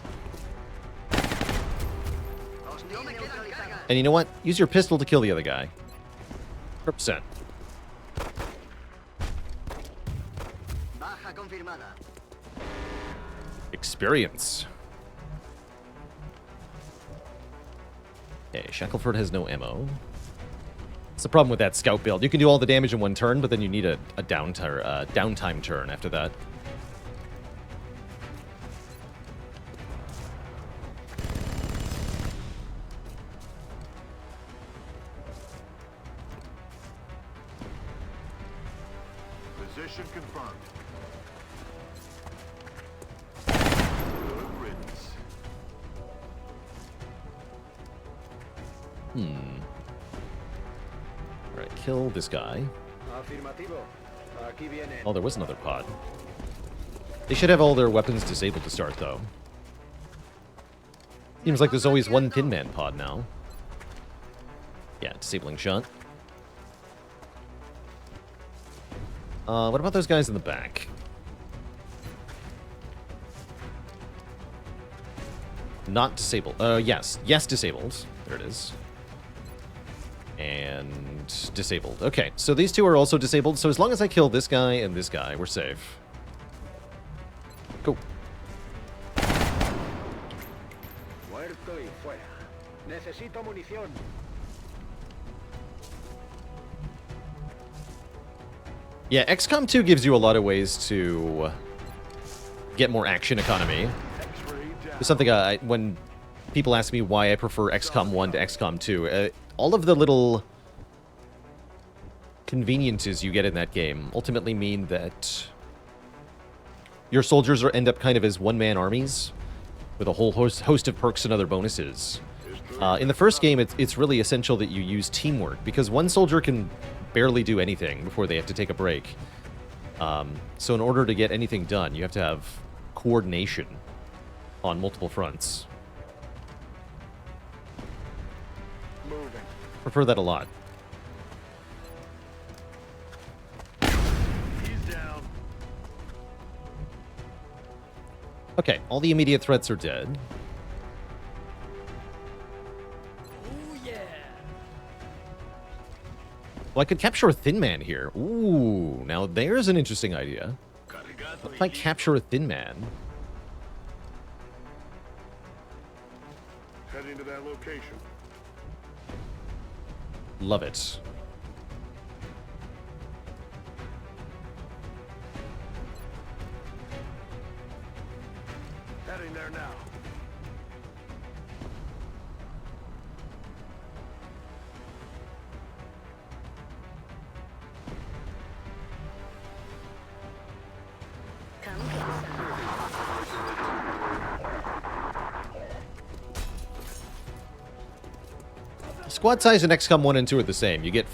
[SPEAKER 1] And you know what? Use your pistol to kill the other guy. 100%.
[SPEAKER 6] Baja confirmada.
[SPEAKER 1] Experience. Okay, Shackleford has no ammo. That's the problem with that scout build. You can do all the damage in one turn, but then you need a downtime turn after that.
[SPEAKER 4] Position confirmed.
[SPEAKER 1] Alright, kill this guy.
[SPEAKER 6] Afirmativo. Aquí vienen.
[SPEAKER 1] Oh, there was another pod. They should have all their weapons disabled to start, though. Seems like there's always one Thin Man pod now. Yeah, disabling shot. What about those guys in the back? Not disabled. Yes. Yes, disabled. There it is. And disabled. Okay, so these two are also disabled, so as long as I kill this guy and this guy, we're safe. Go.
[SPEAKER 6] Muerto y fuera. Necesito munición.
[SPEAKER 1] Yeah, XCOM 2 gives you a lot of ways to get more action economy. It's something when people ask me why I prefer XCOM 1 to XCOM 2, all of the little conveniences you get in that game ultimately mean that your soldiers end up kind of as one-man armies with a whole host of perks and other bonuses. In the first game, it's really essential that you use teamwork, because one soldier can barely do anything before they have to take a break. So in order to get anything done, you have to have coordination on multiple fronts.
[SPEAKER 6] Moving.
[SPEAKER 1] Prefer that a lot.
[SPEAKER 6] He's down.
[SPEAKER 1] Okay, all the immediate threats are dead. Well, I could capture a Thin Man here. Ooh, now there's an interesting idea. What if I capture a Thin Man?
[SPEAKER 4] Heading to that location.
[SPEAKER 1] Love it.
[SPEAKER 4] Heading there now.
[SPEAKER 1] Squad size in XCOM 1 and 2 are the same. You get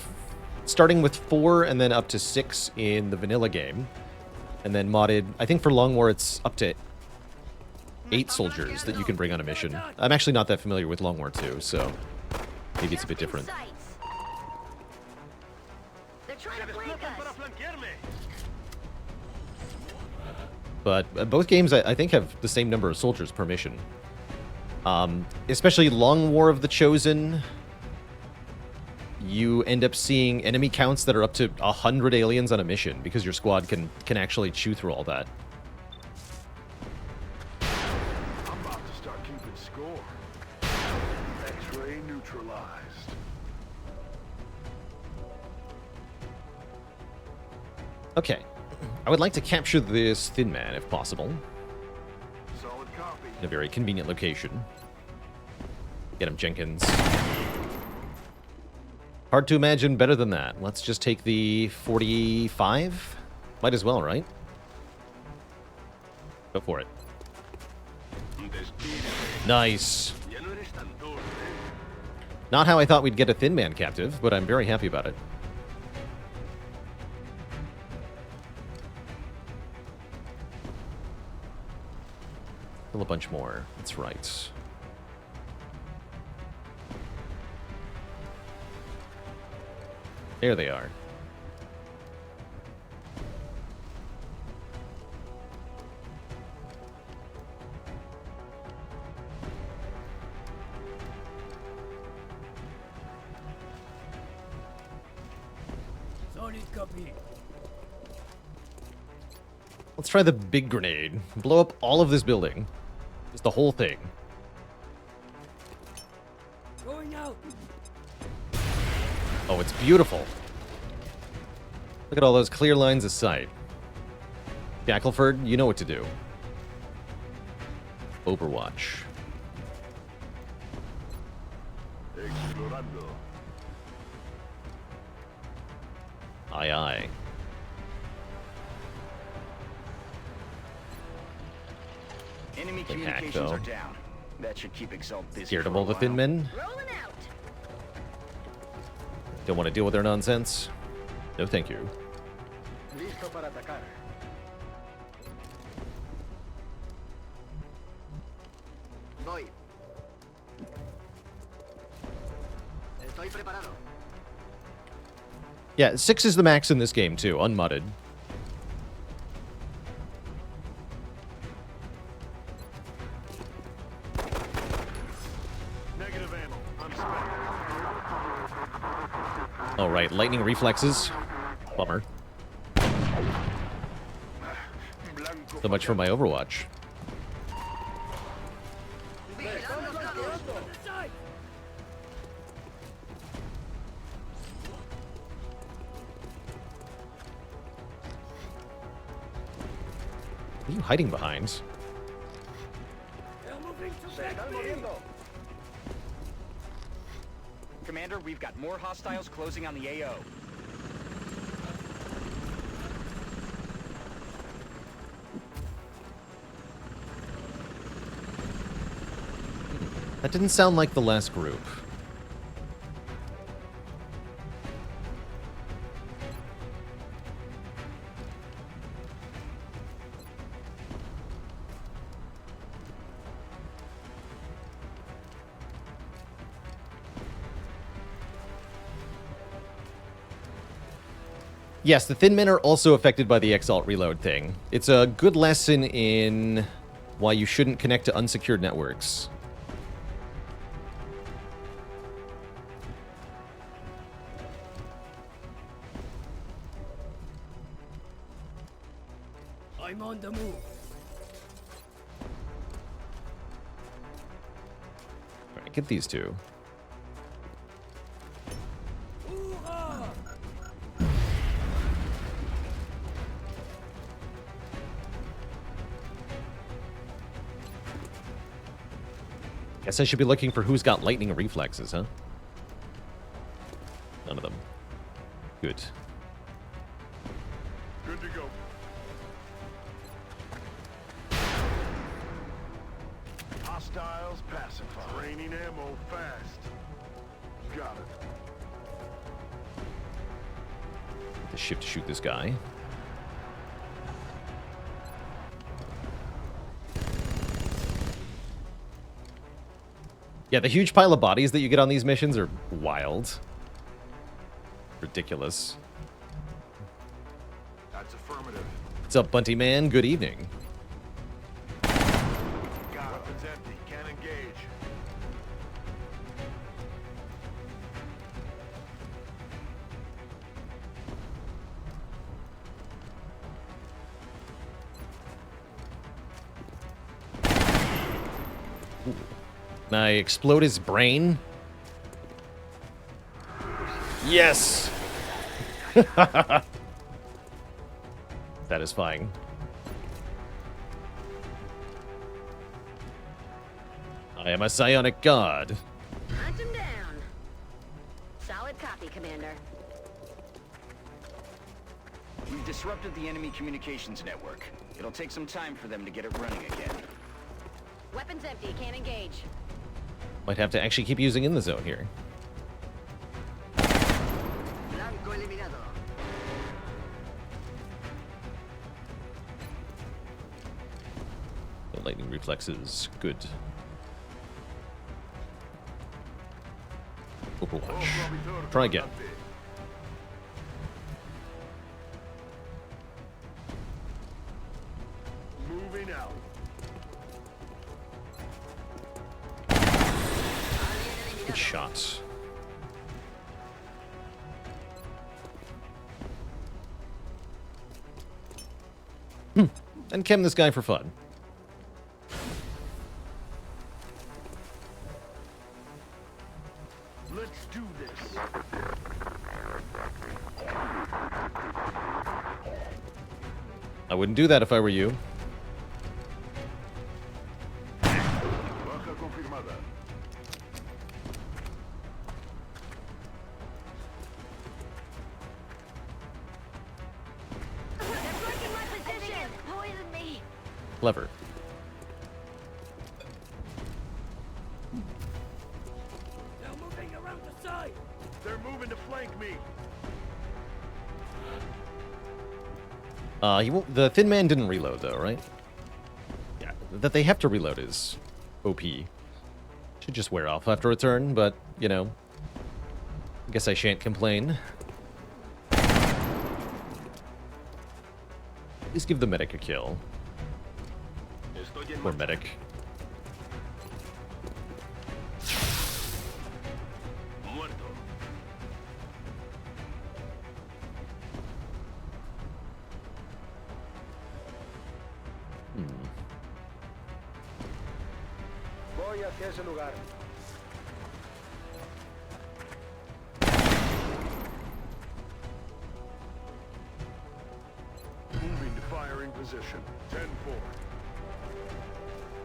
[SPEAKER 1] starting with 4 and then up to 6 in the vanilla game. And then modded, I think for Long War it's up to 8 soldiers that you can bring on a mission. I'm actually not that familiar with Long War 2, so maybe it's a bit different.
[SPEAKER 5] They're trying to flank us.
[SPEAKER 1] But both games, I think, have the same number of soldiers per mission. Especially Long War of the Chosen, you end up seeing enemy counts that are up to 100 aliens on a mission, because your squad can actually chew through all that.
[SPEAKER 4] I'm about to start keeping score. X-ray neutralized.
[SPEAKER 1] Okay. I would like to capture this Thin Man, if possible.
[SPEAKER 4] Solid copy.
[SPEAKER 1] In a very convenient location. Get him, Jenkins. Hard to imagine better than that. Let's just take the 45. Might as well, right? Go for it. Nice. Not how I thought we'd get a Thin Man captive, but I'm very happy about it. Still a bunch more. That's right. There they are.
[SPEAKER 6] Solid copy.
[SPEAKER 1] Let's try the big grenade. Blow up all of this building. Just the whole thing.
[SPEAKER 6] Going out.
[SPEAKER 1] Oh, it's beautiful. Look at all those clear lines of sight. Shackleford, you know what to do. Overwatch.
[SPEAKER 4] Explorando.
[SPEAKER 1] Aye, aye.
[SPEAKER 7] Enemy communications are down. That should keep Exalt busy.
[SPEAKER 1] Scared of
[SPEAKER 7] for a
[SPEAKER 1] all the Thin
[SPEAKER 7] while.
[SPEAKER 1] Men?
[SPEAKER 5] Rolling out.
[SPEAKER 1] Don't want to deal with their nonsense? No, thank you.
[SPEAKER 6] Listo para atacar. Voy. Estoy preparado.
[SPEAKER 1] Yeah, 6 is the max in this game, too, unmudded.
[SPEAKER 4] Negative ammo. I'm spent.
[SPEAKER 1] Alright, lightning reflexes. Bummer. So much for my Overwatch. What are you hiding behind?
[SPEAKER 7] Commander, we've got more hostiles closing on the AO.
[SPEAKER 1] That didn't sound like the last group. Yes, the thin men are also affected by the X-Alt reload thing. It's a good lesson in why you shouldn't connect to unsecured networks.
[SPEAKER 6] I'm on the move.
[SPEAKER 1] Alright, get these two. Guess I should be looking for who's got lightning reflexes, huh? None of them. Good.
[SPEAKER 4] Good to go. Hostiles pacified. Raining ammo fast. Got it.
[SPEAKER 1] The ship to shoot this guy. Yeah, the huge pile of bodies that you get on these missions are wild. Ridiculous.
[SPEAKER 4] That's affirmative.
[SPEAKER 1] What's up, Bunty Man? Good evening.
[SPEAKER 4] Weapons empty. Can't engage.
[SPEAKER 1] Can I explode his brain? Yes! Satisfying. I am a psionic god.
[SPEAKER 5] Hunt him down. Solid copy, Commander.
[SPEAKER 7] We've disrupted the enemy communications network. It'll take some time for them to get it running again.
[SPEAKER 5] Weapons empty. Can't engage.
[SPEAKER 1] Might have to actually keep using in the zone here.
[SPEAKER 6] Blanco eliminado.
[SPEAKER 1] The lightning reflexes, good. Overwatch. Try again.
[SPEAKER 4] Moving out.
[SPEAKER 1] Good shot. And chem this guy for fun.
[SPEAKER 4] Let's do this.
[SPEAKER 1] I wouldn't do that if I were you.
[SPEAKER 4] Baja confirmada.
[SPEAKER 5] They're breaking my position. Poison me.
[SPEAKER 1] Clever.
[SPEAKER 6] They're moving around the side.
[SPEAKER 4] They're moving to flank me.
[SPEAKER 1] He won't, the Thin Man didn't reload, though, right? Yeah, that they have to reload is OP. Should just wear off after a turn, but, you know, I guess I shan't complain. Please give the medic a kill. Poor medic.
[SPEAKER 9] Voy hacia ese lugar.
[SPEAKER 4] Moving to firing position. 10-4.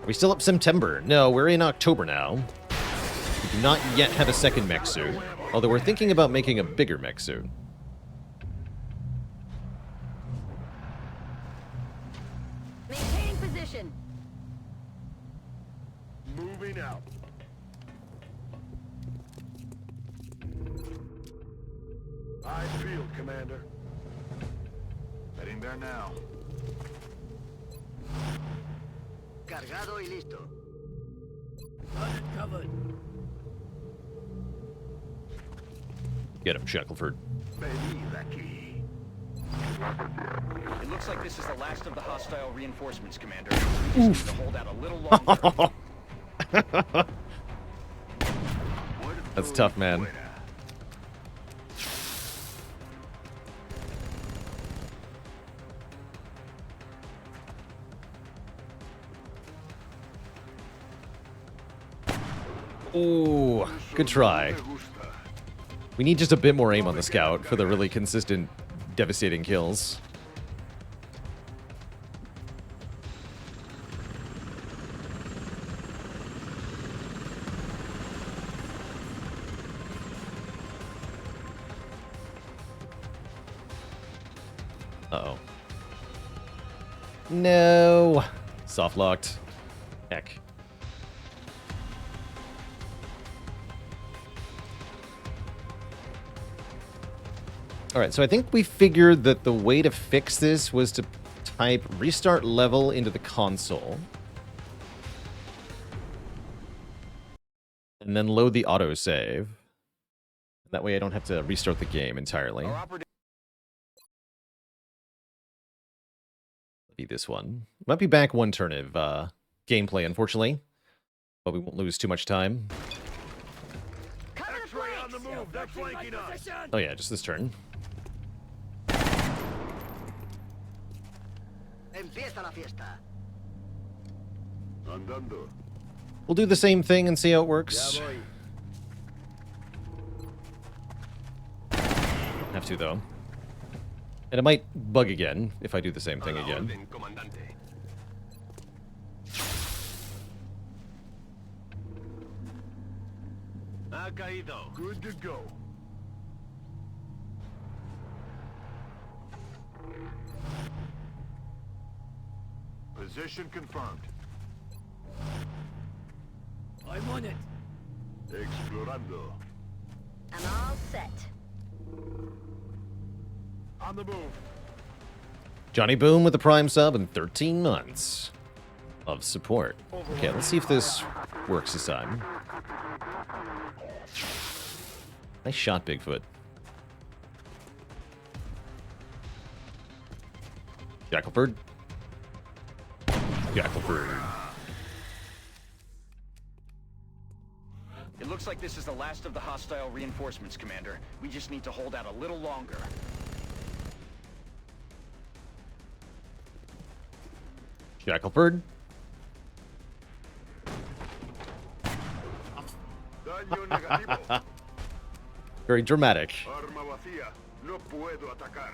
[SPEAKER 1] Are we still up September? No, we're in October now. We do not yet have a second mech suit, although we're thinking about making a bigger mech suit.
[SPEAKER 5] Maintain position.
[SPEAKER 4] Moving out. Eyes field, Commander. Heading there now.
[SPEAKER 6] Cargado y listo. Got it covered.
[SPEAKER 1] Get him, Shackleford.
[SPEAKER 4] Venid aquí.
[SPEAKER 7] It looks like this is the last of the hostile reinforcements, Commander. We just need to hold out a little longer.
[SPEAKER 1] That's tough, man. Ooh, good try. We need just a bit more aim on the scout for the really consistent, devastating kills. Uh-oh. No! Soft locked. Heck. Alright, so I think we figured that the way to fix this was to type restart level into the console. And then load the autosave. That way I don't have to restart the game entirely. Be this one. Might be back one turn of gameplay, unfortunately. But we won't lose too much time.
[SPEAKER 4] X-ray on the move. They're flanking us.
[SPEAKER 1] Oh yeah, just this turn.
[SPEAKER 6] Empieza la fiesta.
[SPEAKER 4] Andando.
[SPEAKER 1] We'll do the same thing and see how it works. Don't have to, though. And it might bug again if I do the same thing again.
[SPEAKER 4] Ha caído. Good to go. Position confirmed.
[SPEAKER 6] I'm on it.
[SPEAKER 4] Explorando.
[SPEAKER 5] I'm all set.
[SPEAKER 4] On the move.
[SPEAKER 1] Johnny Boom with the Prime sub and 13 months of support. Okay, let's see if this works this time. Nice shot, Bigfoot. Shackleford. Shackleford.
[SPEAKER 7] It looks like this is the last of the hostile reinforcements, Commander. We just need to hold out a little longer.
[SPEAKER 1] Shackleford.
[SPEAKER 4] Daño negativo.
[SPEAKER 1] Very dramatic.
[SPEAKER 4] Arma vacía. No puedo atacar.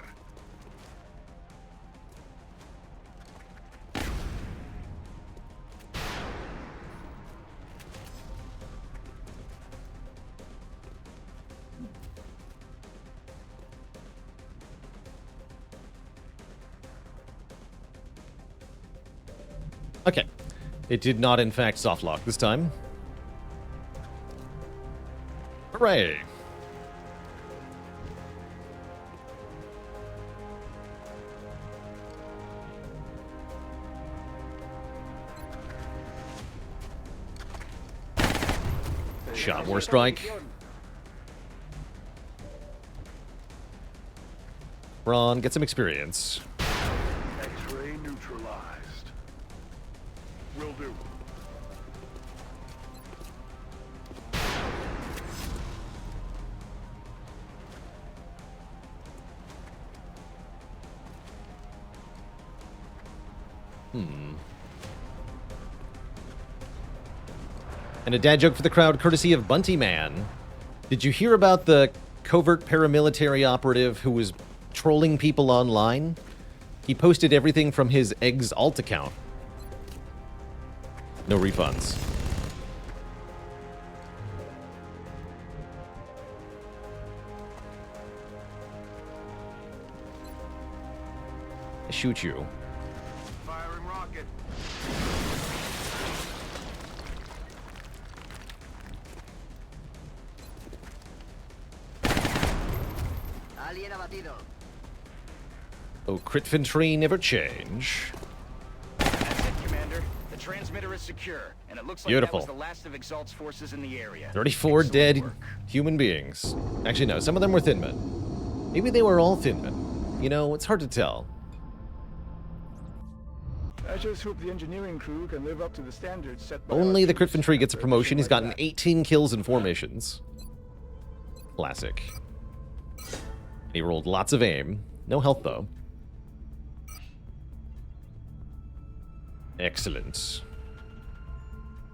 [SPEAKER 1] Okay. It did not, in fact, softlock this time. Hooray! shot war strike. Ron, get some experience.
[SPEAKER 4] X-ray neutralized. Will do.
[SPEAKER 1] And a dad joke for the crowd, courtesy of Bunty Man. Did you hear about the covert paramilitary operative who was trolling people online? He posted everything from his Eggs alt account. No refunds. I shoot you.
[SPEAKER 4] Firing rocket.
[SPEAKER 6] Alien abatido.
[SPEAKER 1] Oh, critfantry never change.
[SPEAKER 7] That's it, Commander. The transmitter is secure, and it looks like
[SPEAKER 1] Beautiful.
[SPEAKER 7] that was the last of Exalt's forces in the area.
[SPEAKER 1] 34
[SPEAKER 7] Excellent
[SPEAKER 1] dead
[SPEAKER 7] work.
[SPEAKER 1] human beings. Actually, no, some of them were thin men. Maybe they were all thin men. You know, it's hard to tell.
[SPEAKER 2] I just hope the engineering crew can live up to the standards set by
[SPEAKER 1] Only
[SPEAKER 2] our
[SPEAKER 1] the
[SPEAKER 2] troops
[SPEAKER 1] critfantry gets a
[SPEAKER 2] for
[SPEAKER 1] promotion. He's
[SPEAKER 2] mission like
[SPEAKER 1] gotten
[SPEAKER 2] that.
[SPEAKER 1] 18 kills in 4 missions. Classic. He rolled lots of aim. No health, though. Excellent.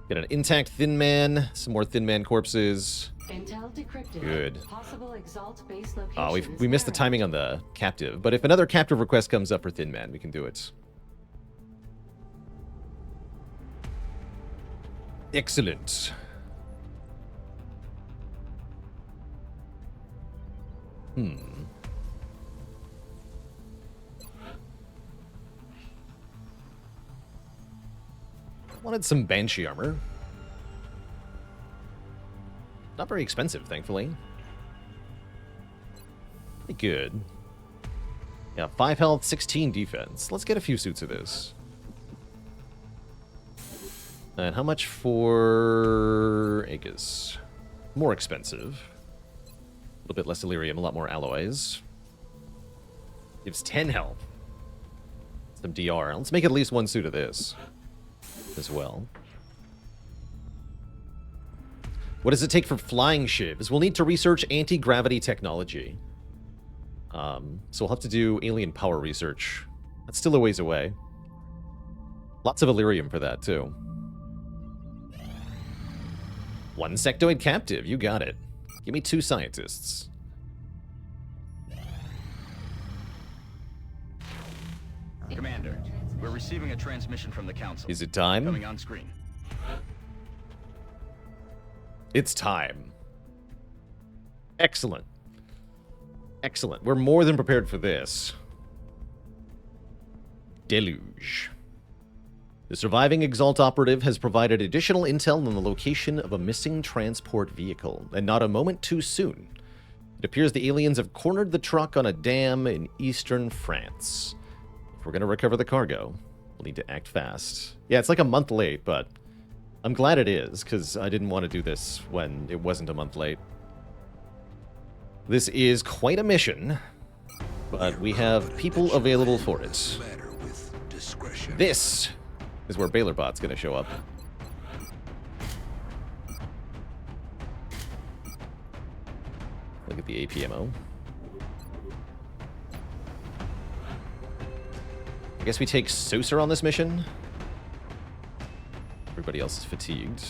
[SPEAKER 1] Get an intact Thin Man. Some more Thin Man corpses.
[SPEAKER 8] Intel decrypted.
[SPEAKER 1] Good.
[SPEAKER 8] Possible Exalt base locations.
[SPEAKER 1] Oh, we missed the timing on the captive. But if another captive request comes up for Thin Man, we can do it. Excellent. Wanted some Banshee armor. Not very expensive, thankfully. Pretty good. Yeah, 5 health, 16 defense. Let's get a few suits of this. And how much for Aegis? More expensive. A little bit less Delirium, a lot more alloys. Gives 10 health. Some DR. Let's make at least 1 suit of this as well. What does it take for flying shivs? We'll need to research anti-gravity technology. So we'll have to do alien power research. That's still a ways away. Lots of Illyrium for that, too. 1 sectoid captive, you got it. Give me 2 scientists.
[SPEAKER 7] Commander, we're receiving a transmission from the Council.
[SPEAKER 1] Is it time?
[SPEAKER 7] Coming on screen.
[SPEAKER 1] It's time. Excellent. Excellent. We're more than prepared for this. Deluge. The surviving Exalt operative has provided additional intel on the location of a missing transport vehicle, and not a moment too soon. It appears the aliens have cornered the truck on a dam in eastern France. If we're going to recover the cargo, we'll need to act fast. Yeah, it's like a month late, but I'm glad it is, because I didn't want to do this when it wasn't a month late. This is quite a mission, but we have people available for it. This is where Baalor Bot's going to show up. Look at the APMO. I guess we take Saucer on this mission. Everybody else is fatigued.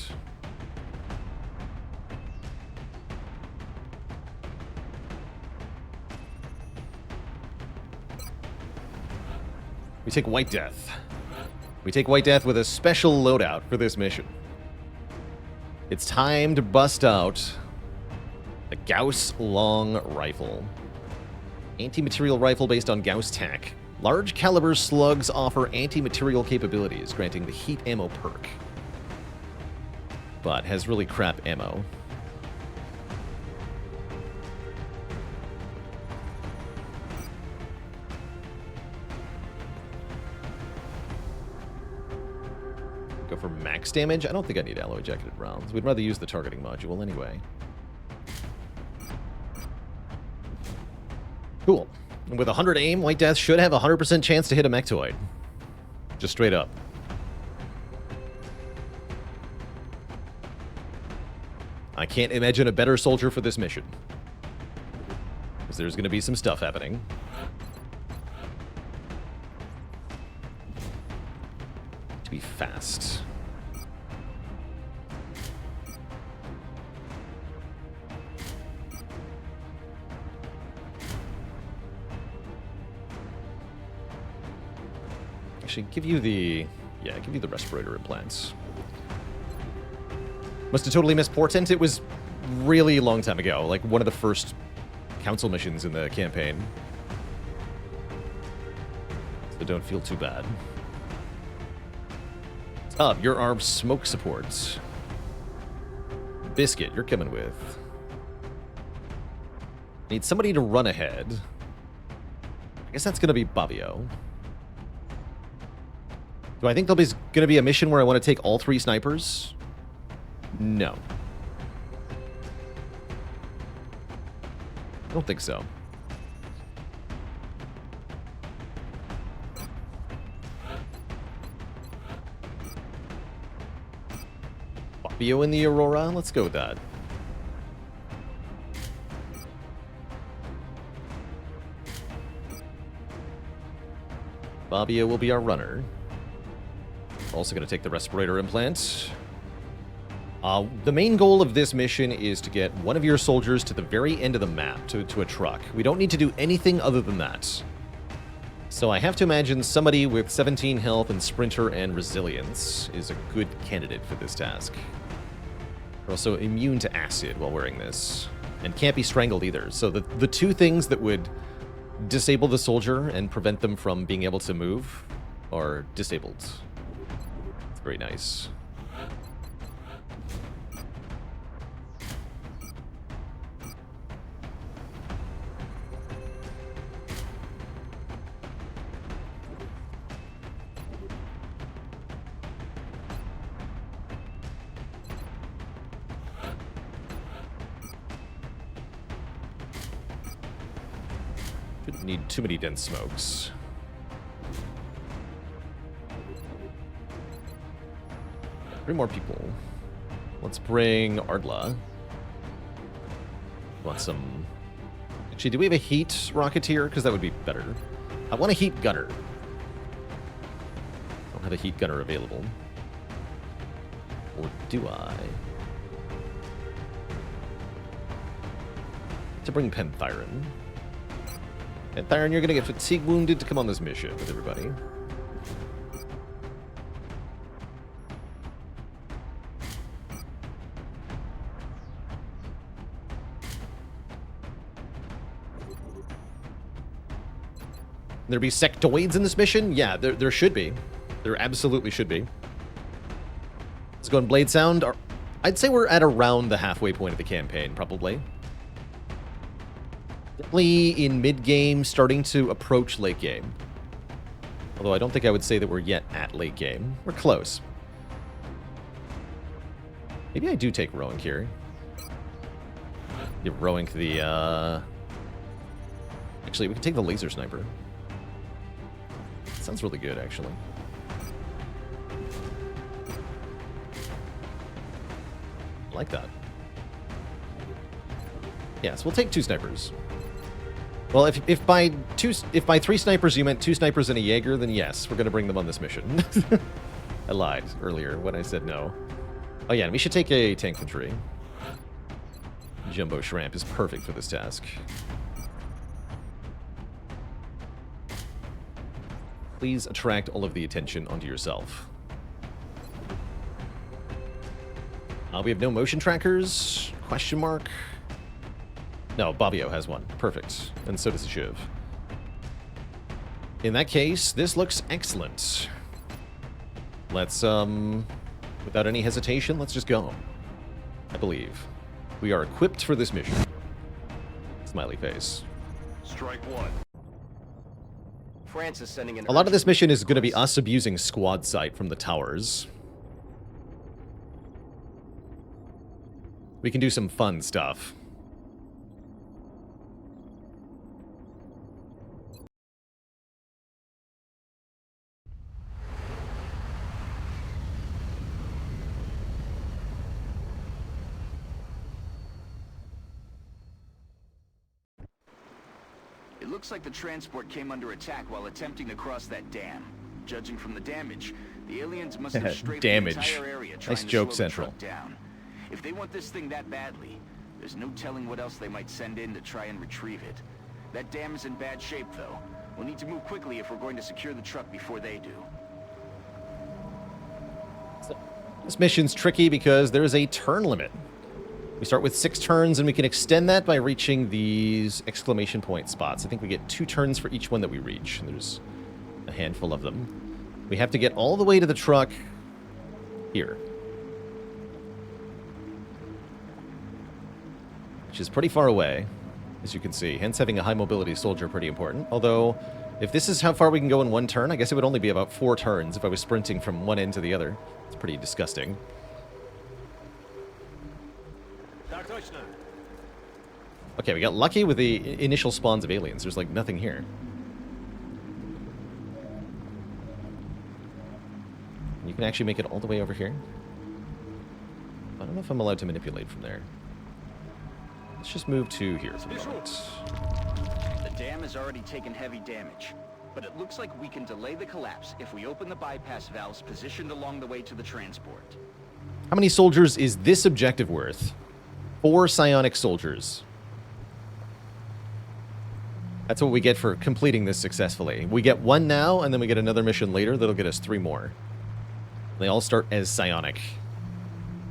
[SPEAKER 1] We take White Death. We take White Death with a special loadout for this mission. It's time to bust out the Gauss Long Rifle. Anti-material rifle based on Gauss TAC. Large caliber slugs offer anti-material capabilities, granting the heat ammo perk. But has really crap ammo. Go for max damage? I don't think I need alloy-jacketed rounds. We'd rather use the targeting module anyway. Cool. And with 100 aim, White Death should have a 100% chance to hit a mechtoid. Just straight up. I can't imagine a better soldier for this mission. Because there's going to be some stuff happening. To be fast. Actually, give you the respirator implants. Must have totally missed Portent. It was really a long time ago, like one of the first council missions in the campaign. So don't feel too bad. You're our smoke supports. Biscuit, you're coming with. Need somebody to run ahead. I guess that's gonna be Bavio. Do I think there's gonna be a mission where I want to take all 3 snipers? No. I don't think so. Fabio in the Aurora? Let's go with that. Fabio will be our runner. Also going to take the respirator implant. The main goal of this mission is to get one of your soldiers to the very end of the map, to a truck. We don't need to do anything other than that. So I have to imagine somebody with 17 health and sprinter and resilience is a good candidate for this task. They're also immune to acid while wearing this, and can't be strangled either. So the 2 things that would disable the soldier and prevent them from being able to move are disabled. It's very nice. Shouldn't need too many dense smokes. Three more people. Let's bring Ardla. Want some... Actually, do we have a heat rocketeer? Because that would be better. I want a heat gunner. I don't have a heat gunner available. Or do I? To bring Penthyron. Penthyron, you're going to get fatigue wounded to come on this mission with everybody. There be sectoids in this mission? Yeah, there should be. There absolutely should be. Let's go on Blade Sound. I'd say we're at around the halfway point of the campaign, probably. Definitely in mid-game, starting to approach late game. Although I don't think I would say that we're yet at late game. We're close. Maybe I do take Roink here. Give Roink the, Actually, we can take the laser sniper. Sounds really good, actually. I like that. Yes, we'll take 2 snipers. Well, if by 3 snipers you meant 2 snipers and a Jaeger, then yes, we're going to bring them on this mission. I lied earlier when I said no. Oh yeah, and we should take a tank infantry. Jumbo Shrimp is perfect for this task. Please attract all of the attention onto yourself. We have no motion trackers? Question mark? No, Bavio has one. Perfect. And so does Shiv. In that case, this looks excellent. Let's, without any hesitation, let's just go. I believe. We are equipped for this mission. Smiley face.
[SPEAKER 3] Strike one.
[SPEAKER 13] France is sending an
[SPEAKER 1] A lot of this mission is going to be us abusing squad sight from the towers. we can do some fun stuff.
[SPEAKER 7] It looks like the transport came under attack while attempting to cross that dam. Judging from the damage, the aliens must have strafed the entire area trying
[SPEAKER 1] Nice
[SPEAKER 7] to
[SPEAKER 1] joke,
[SPEAKER 7] slow the
[SPEAKER 1] Central.
[SPEAKER 7] truck down. If they want this thing that badly, there's no telling what else they might send in to try and retrieve it. That dam is in bad shape, though. We'll need to move quickly if we're going to secure the truck before they do.
[SPEAKER 1] This mission's tricky because there's a turn limit. We start with 6 turns, and we can extend that by reaching these exclamation point spots. I think we get 2 turns for each one that we reach, and there's a handful of them. We have to get all the way to the truck here, which is pretty far away, as you can see. Hence, having a high-mobility soldier pretty important. Although, if this is how far we can go in 1 turn, I guess it would only be about 4 turns if I was sprinting from one end to the other. It's pretty disgusting. Okay, we got lucky with the initial spawns of aliens. There's, like, nothing here. You can actually make it all the way over here. I don't know if I'm allowed to manipulate from there. Let's just move to here for the moment.
[SPEAKER 7] The dam has already taken heavy damage, but it looks like we can delay the collapse if we open the bypass valves positioned along the way to the transport.
[SPEAKER 1] How many soldiers is this objective worth? 4 psionic soldiers. That's what we get for completing this successfully. We get 1 now, and then we get another mission later that'll get us 3 more. They all start as psionic.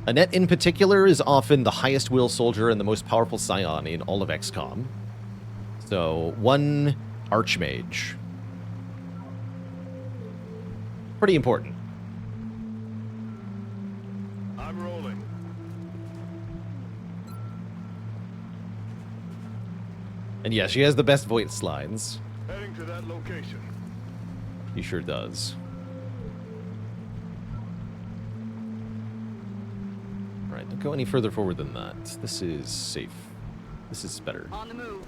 [SPEAKER 1] Annette in particular is often the highest will soldier and the most powerful psion in all of XCOM. So, 1 archmage. Pretty important.
[SPEAKER 4] I'm rolling.
[SPEAKER 1] And yeah, she has the best voice lines.
[SPEAKER 4] Heading to that location.
[SPEAKER 1] He sure does. Alright, don't go any further forward than that. This is safe. This is better.
[SPEAKER 6] On the move.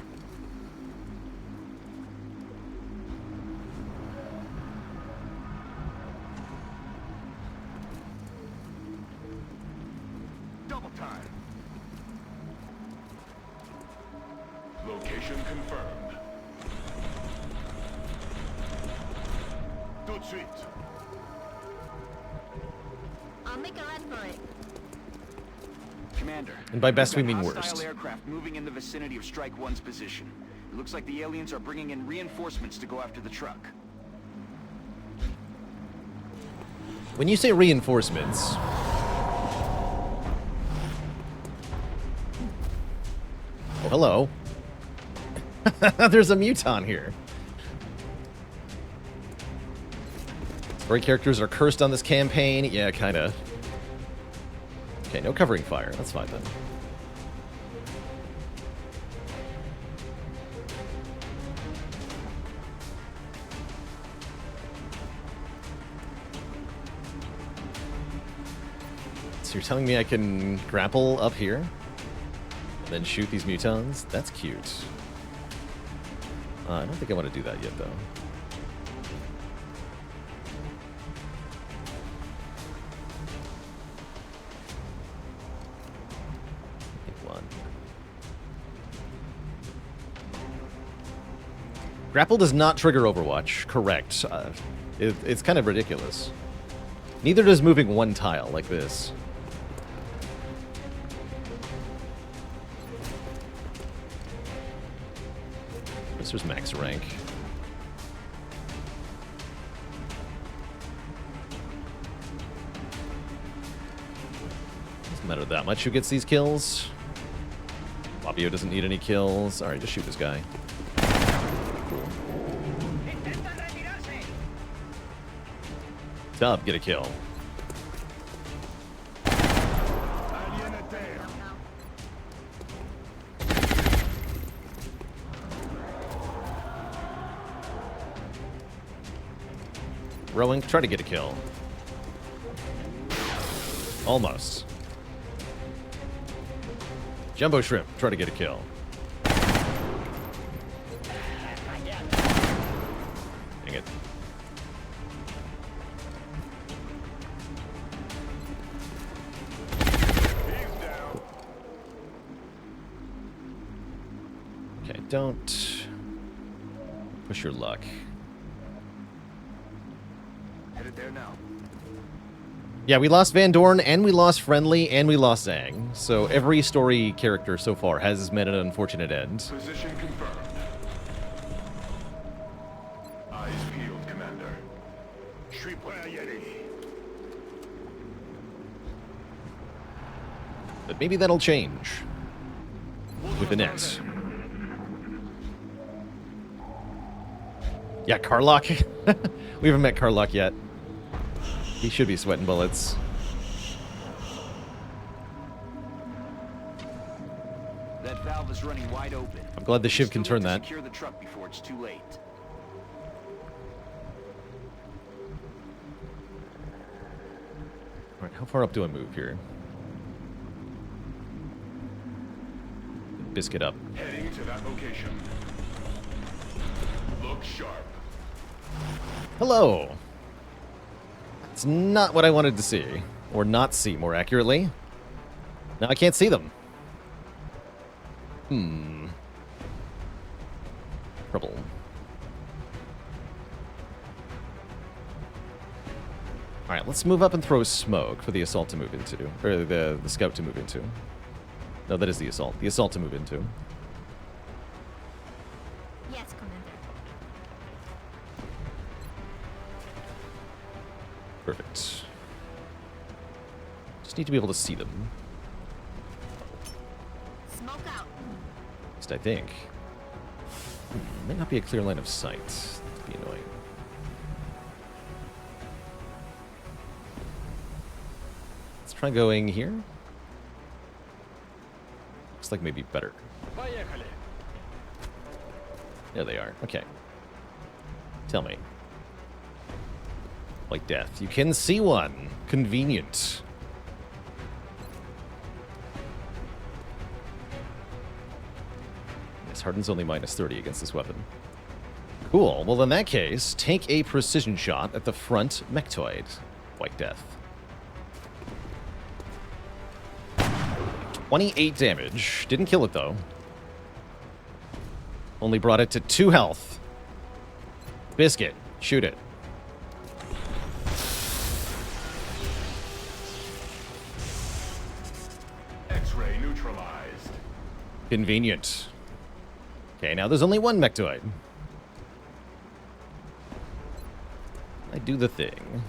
[SPEAKER 4] Double time. Location confirmed. Tout de suite.
[SPEAKER 5] I'll make a run for it.
[SPEAKER 7] Commander.
[SPEAKER 1] And by best we
[SPEAKER 7] we've got
[SPEAKER 1] mean
[SPEAKER 7] hostile
[SPEAKER 1] worst.
[SPEAKER 7] aircraft moving in the vicinity of Strike 1's position. It looks like the aliens are bringing in reinforcements to go after the truck.
[SPEAKER 1] When you say reinforcements... Oh, hello. There's a muton here. Story characters are cursed on this campaign. Yeah, kinda. Okay, no covering fire. That's fine then. So you're telling me I can grapple up here? And then shoot these mutons? That's cute. I don't think I want to do that yet, though. Grapple does not trigger Overwatch. Correct. It's kind of ridiculous. Neither does moving 1 tile like this. This was max rank. Doesn't matter that much who gets these kills. Fabio doesn't need any kills. Alright, just shoot this guy. Dub, get a kill. Rowan, try to get a kill. Jumbo Shrimp, try to get a kill. Dang it. Okay, don't push your luck.
[SPEAKER 13] Headed there now.
[SPEAKER 1] Yeah, we lost Van Dorn, and we lost Friendly, and we lost Zhang. So every story character so far has met an unfortunate end.
[SPEAKER 4] Position confirmed. Eyes peeled, Commander.
[SPEAKER 1] But maybe that'll change with the next. Yeah, Karlach. We haven't met Karlach yet. He should be sweating bullets.
[SPEAKER 7] That valve is running wide open.
[SPEAKER 1] I'm glad the Shiv can turn that.
[SPEAKER 7] Secure the truck before it's too late.
[SPEAKER 1] All right, how far up do I move here? Biscuit up.
[SPEAKER 4] Heading to that location. Look sharp.
[SPEAKER 1] Hello. It's not what I wanted to see. Or not see, more accurately. Now I can't see them. Trouble. Alright, let's move up and throw smoke for the assault to move into. Or the scout to move into. No, that is the assault. The assault to move into.
[SPEAKER 5] Yes, Commander.
[SPEAKER 1] Perfect. Just need to be able to see them.
[SPEAKER 5] Smoke out.
[SPEAKER 1] At least I think. Might not be a clear line of sight. That'd be annoying. Let's try going here. Looks like maybe better. There they are. Okay. Tell me. Like death. You can see one. Convenient. Yes, Harden's only minus 30 against this weapon. Cool. Well, in that case, take a precision shot at the front mechtoid. White death. 28 damage. Didn't kill it, though. Only brought it to 2 health. Biscuit. Shoot it.
[SPEAKER 4] X-ray neutralized.
[SPEAKER 1] Convenient. Okay, now there's only one mechtoid. I do the thing.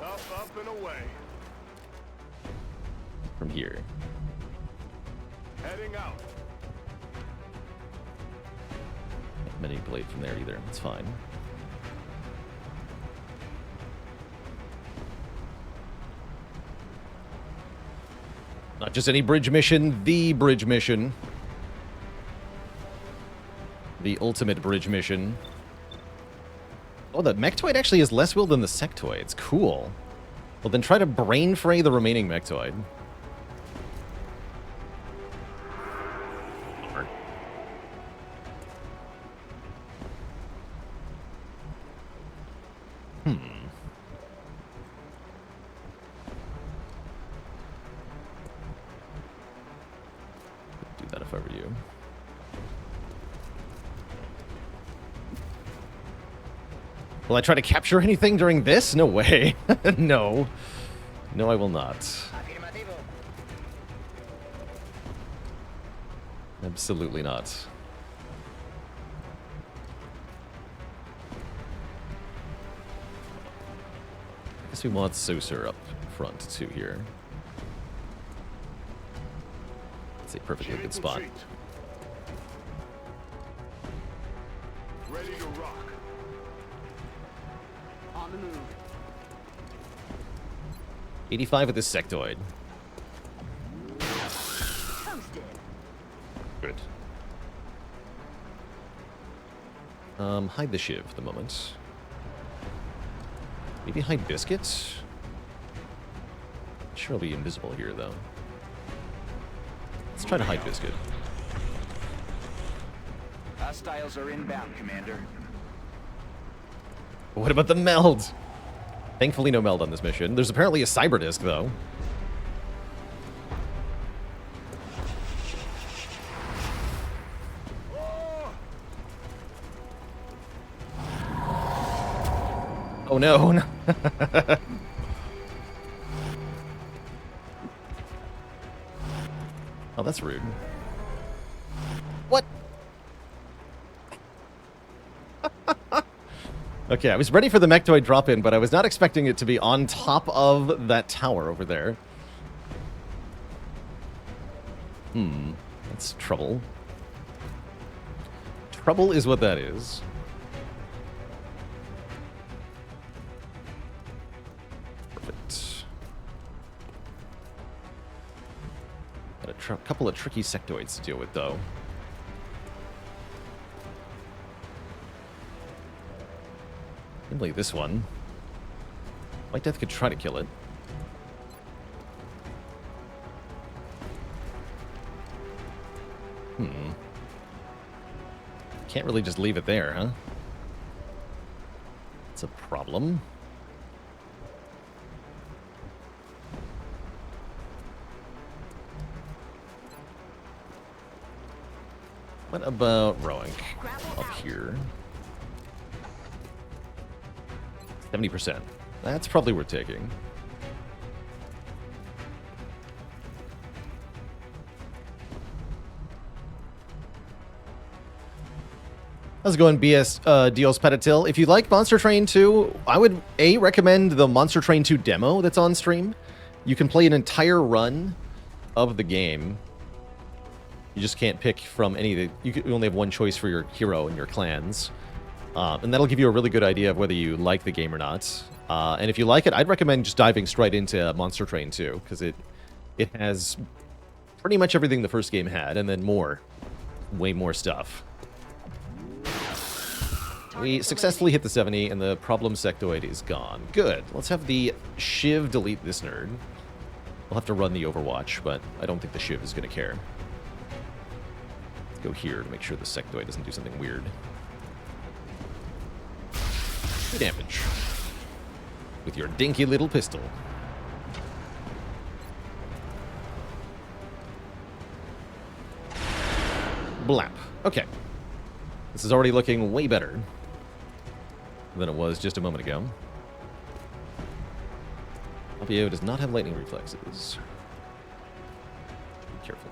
[SPEAKER 4] Up, and away.
[SPEAKER 1] From here.
[SPEAKER 4] Heading out.
[SPEAKER 1] Can't manipulate from there either. It's fine. Not just any bridge mission, the bridge mission. The ultimate bridge mission. Oh, the mechtoid actually has less will than the sectoids. Cool. Well, then try to brain fray the remaining mechtoid. Do that if I were you. Will I try to capture anything during this? No way. No. No, I will not. Absolutely not. I guess we want Saucer up front too here. It's a perfectly good spot.
[SPEAKER 4] Ready to rock.
[SPEAKER 6] On the move.
[SPEAKER 1] 85 with this sectoid.
[SPEAKER 6] Toasted.
[SPEAKER 1] Good. Hide the Shiv for the moment. Maybe hide Biscuit? Sure, I'll be invisible here, though. Let's try to hide Biscuit.
[SPEAKER 7] Hostiles are inbound, Commander.
[SPEAKER 1] What about the meld? Thankfully no meld on this mission. There's apparently a cyber disk, though. Oh no. Oh, that's rude. What? Okay, I was ready for the mechtoid drop-in, but I was not expecting it to be on top of that tower over there. That's trouble. Trouble is what that is. Perfect. Got a couple of tricky sectoids to deal with, though. Mainly this one. White Death could try to kill it. Can't really just leave it there, huh? It's a problem. What about rowing up here? 70%. That's probably worth taking. How's it going, BS Dios Petatil? If you like Monster Train 2, I would recommend the Monster Train 2 demo that's on stream. You can play an entire run of the game. You just can't pick from any of the... You only have one choice for your hero and your clans. And that'll give you a really good idea of whether you like the game or not. And if you like it, I'd recommend just diving straight into Monster Train 2, because it has pretty much everything the first game had, and then more. Way more stuff. We successfully hit the 70, and the problem sectoid is gone. Good. Let's have the Shiv delete this nerd. We'll have to run the Overwatch, but I don't think the Shiv is going to care. Let's go here to make sure the sectoid doesn't do something weird. Good damage. With your dinky little pistol. Blap. Okay. This is already looking way better than it was just a moment ago. Fabio does not have lightning reflexes. Be careful.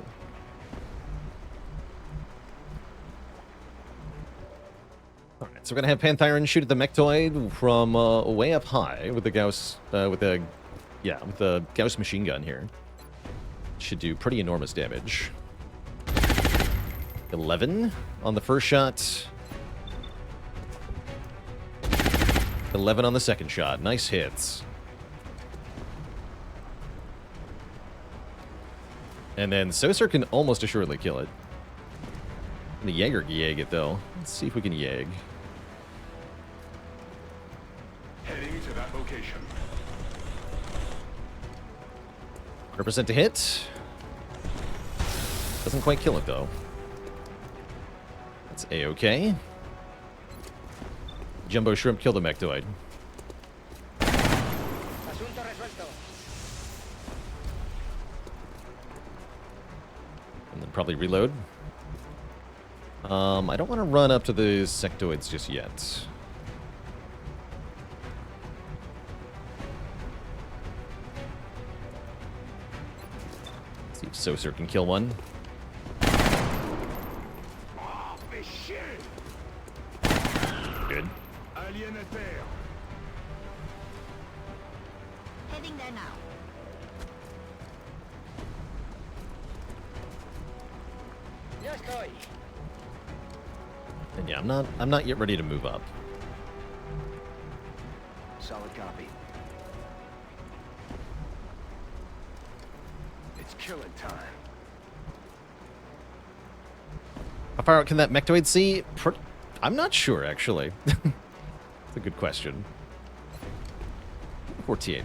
[SPEAKER 1] Alright, so we're gonna have Panthyron shoot at the mechtoid from way up high with the Gauss with the Gauss machine gun here. Should do pretty enormous damage. 11 on the first shot. 11 on the second shot. Nice hits. And then Soser can almost assuredly kill it. The Jaeger can Yag it, though. Let's see if we can Yag.
[SPEAKER 4] Heading to that location.
[SPEAKER 1] 100% to hit. Doesn't quite kill it, though. That's A-okay. Jumbo Shrimp killed the mechtoid. And then probably reload. I don't want to run up to the sectoids just yet. Let's see if Soser can kill one. Good.
[SPEAKER 5] Heading there now.
[SPEAKER 6] Ya estoy.
[SPEAKER 1] And yeah, I'm not yet ready to move up.
[SPEAKER 7] Solid copy.
[SPEAKER 4] It's killing time.
[SPEAKER 1] How far out can that mechtoid see? I'm not sure, actually. That's a good question. 14.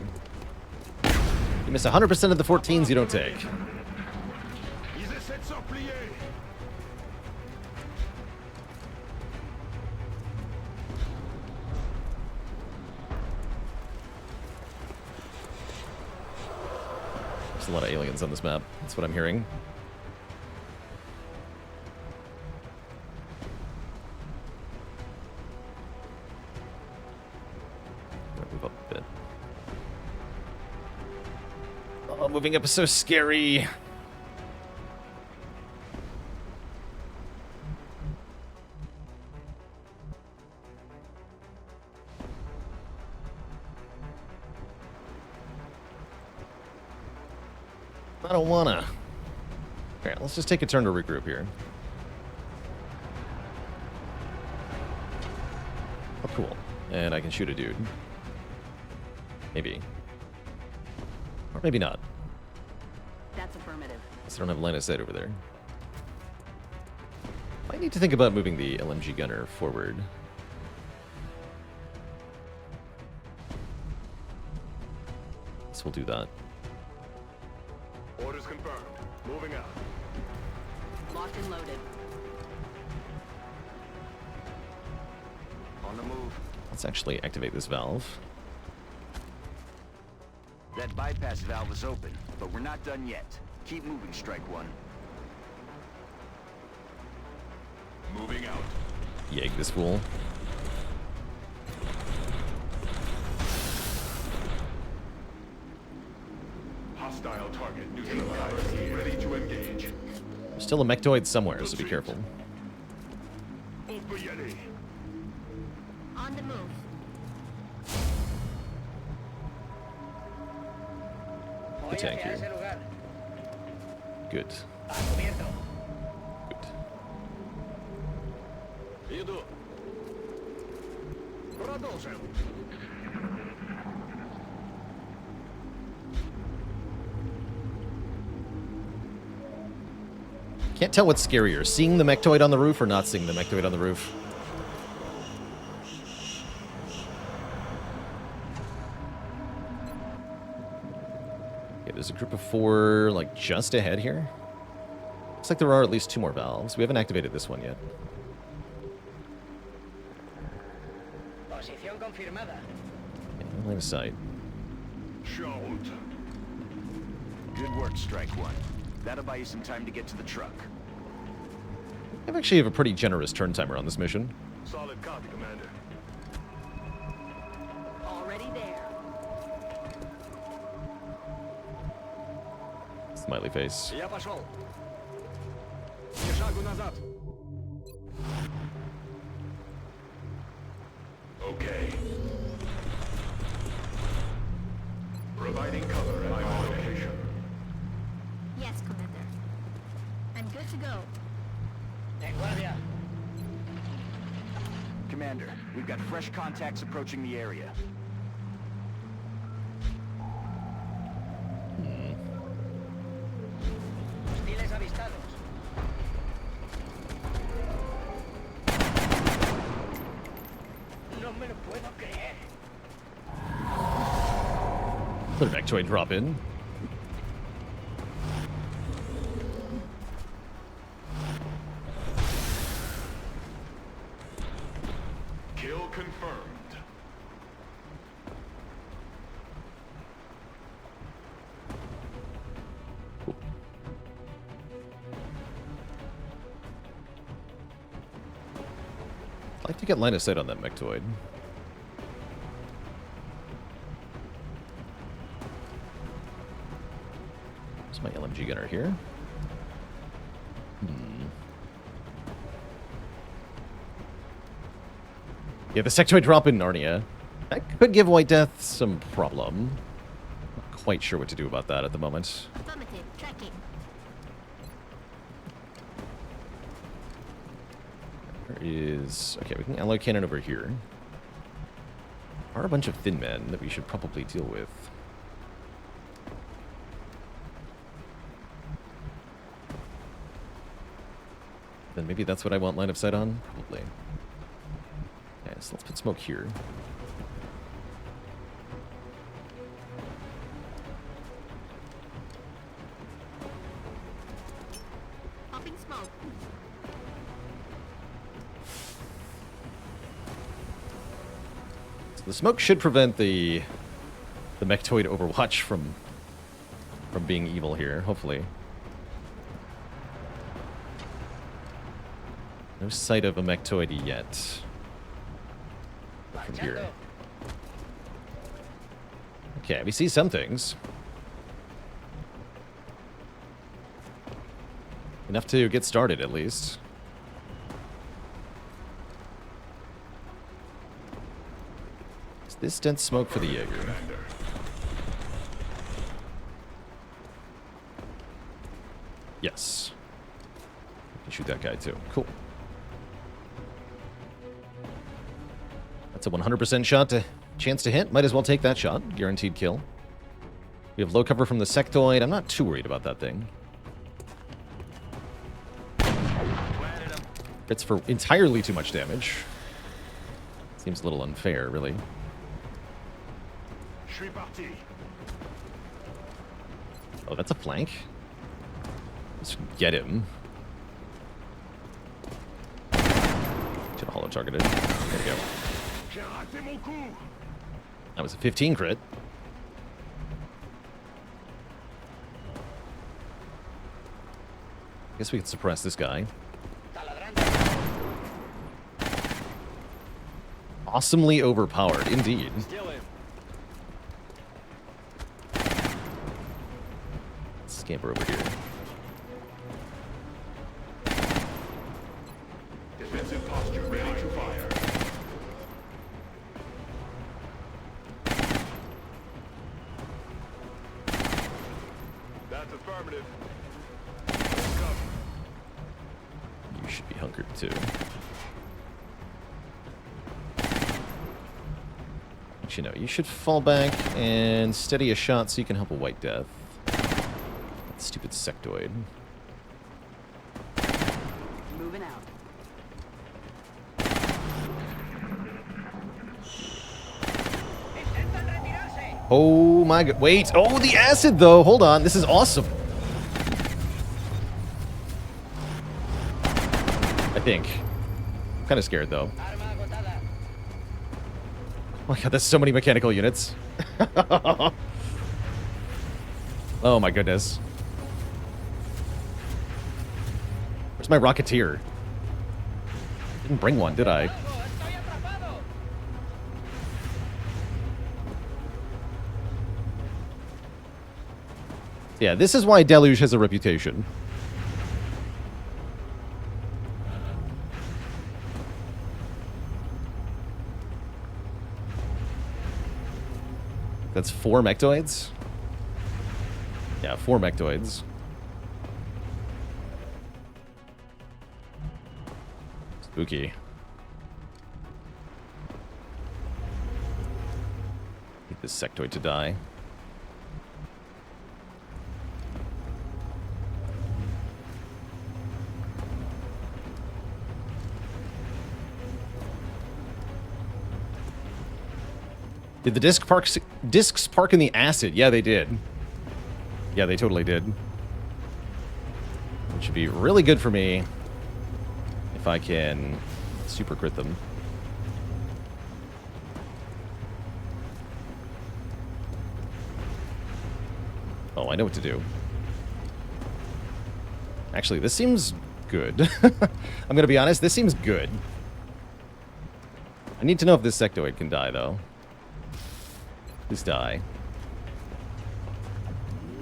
[SPEAKER 1] You miss 100% of the 14s you don't take.
[SPEAKER 4] 700 pliés.
[SPEAKER 1] There's a lot of aliens on this map. That's what I'm hearing. Move up a bit. Oh, moving up is so scary. I don't wanna. Alright, let's just take a turn to regroup here. Oh, cool. And I can shoot a dude. Maybe. Or maybe not.
[SPEAKER 5] That's affirmative.
[SPEAKER 1] I don't have line of sight over there. I need to think about moving the LMG gunner forward. So we'll do that.
[SPEAKER 3] Orders confirmed. Moving out.
[SPEAKER 5] Locked and loaded.
[SPEAKER 7] On the move.
[SPEAKER 1] Let's actually activate this valve.
[SPEAKER 7] That bypass valve is open, but we're not done yet. Keep moving, Strike One.
[SPEAKER 3] Moving out.
[SPEAKER 1] Yeg this fool.
[SPEAKER 3] Hostile target neutralized. Ready to engage.
[SPEAKER 1] There's still a mechtoid somewhere, so be careful.
[SPEAKER 5] On the move.
[SPEAKER 1] The tank here. Good.
[SPEAKER 3] Иду. Продолжим.
[SPEAKER 1] Can't tell what's scarier, seeing the mechtoid on the roof or not seeing the mechtoid on the roof. Okay, there's a group of 4, like, just ahead here. Looks like there are at least 2 more valves. We haven't activated this one yet.
[SPEAKER 6] Posición confirmada.
[SPEAKER 1] Okay, line of sight.
[SPEAKER 3] Shout.
[SPEAKER 7] Good work, Strike One. That'll buy you some time to get to the truck.
[SPEAKER 1] I actually have a pretty generous turn timer on this mission.
[SPEAKER 3] Solid copy, Commander.
[SPEAKER 5] Already there.
[SPEAKER 1] Smiley face.
[SPEAKER 6] Я пошел. Ни шагу назад.
[SPEAKER 3] Okay. Providing cover at my location.
[SPEAKER 5] Yes, Commander. I'm good to go.
[SPEAKER 6] En guardia.
[SPEAKER 7] Commander, we've got fresh contacts approaching the area.
[SPEAKER 6] Hostiles avistados. No me lo puedo creer.
[SPEAKER 1] Let a mechtoid drop in.
[SPEAKER 3] Kill confirmed.
[SPEAKER 1] I'd like to get line of sight on that mechtoid. There's my LMG gunner here. Yeah, the sectoid drop in Narnia. That could give White Death some problem. Not quite sure what to do about that at the moment.
[SPEAKER 5] Affirmative. Tracking.
[SPEAKER 1] There is... Okay, we can alloy cannon over here. There are a bunch of thin men that we should probably deal with. Then maybe that's what I want line of sight on? Probably. Okay, so let's put smoke here.
[SPEAKER 5] Popping smoke.
[SPEAKER 1] So the smoke should prevent the Mechtoid Overwatch from being evil here, hopefully. No sight of a Mechtoid yet. From here. Okay, we see some things. Enough to get started, at least. Is this dense smoke for the Jaeger? Yes. You can shoot that guy, too. Cool. That's a 100% chance to hit. Might as well take that shot. Guaranteed kill. We have low cover from the sectoid. I'm not too worried about that thing. It's for entirely too much damage. Seems a little unfair, really. Oh, that's a flank? Let's get him. Should have holo targeted. There we go. That was a 15 crit. Guess we could suppress this guy. Awesomely overpowered, indeed. Scamper over here.
[SPEAKER 4] Defensive posture ready to fire. That's affirmative.
[SPEAKER 1] You should be hunkered too. But you know, you should fall back and steady a shot so you can help a White Death. That stupid sectoid.
[SPEAKER 6] Moving out.
[SPEAKER 1] Oh my god. Wait. Oh, the acid, though. Hold on. This is awesome. I think. I'm kind of scared, though. Oh my god, that's so many mechanical units. Oh my goodness. Where's my Rocketeer? Didn't bring one, did I? Yeah, this is why Deluge has a reputation. That's 4 Mechtoids? Yeah, 4 Mechtoids. Spooky. Need this sectoid to die. Did the discs park in the acid? Yeah, they did. Yeah, they totally did. Which should be really good for me if I can super crit them. Oh, I know what to do. Actually, this seems good. I'm gonna be honest, this seems good. I need to know if this sectoid can die, though. Please die.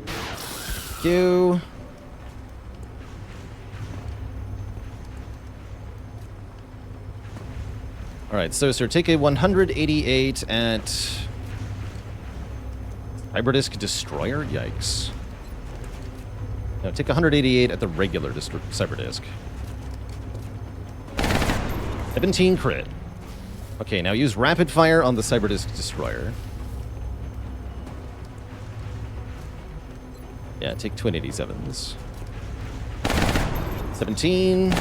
[SPEAKER 1] Thank you. Alright, so sir, take a 188 at Cyberdisk Destroyer? Yikes. No, take 188 at the regular Cyberdisk. 17 crit. Okay, now use Rapid Fire on the Cyberdisk Destroyer. Yeah, take twin 87s. 17.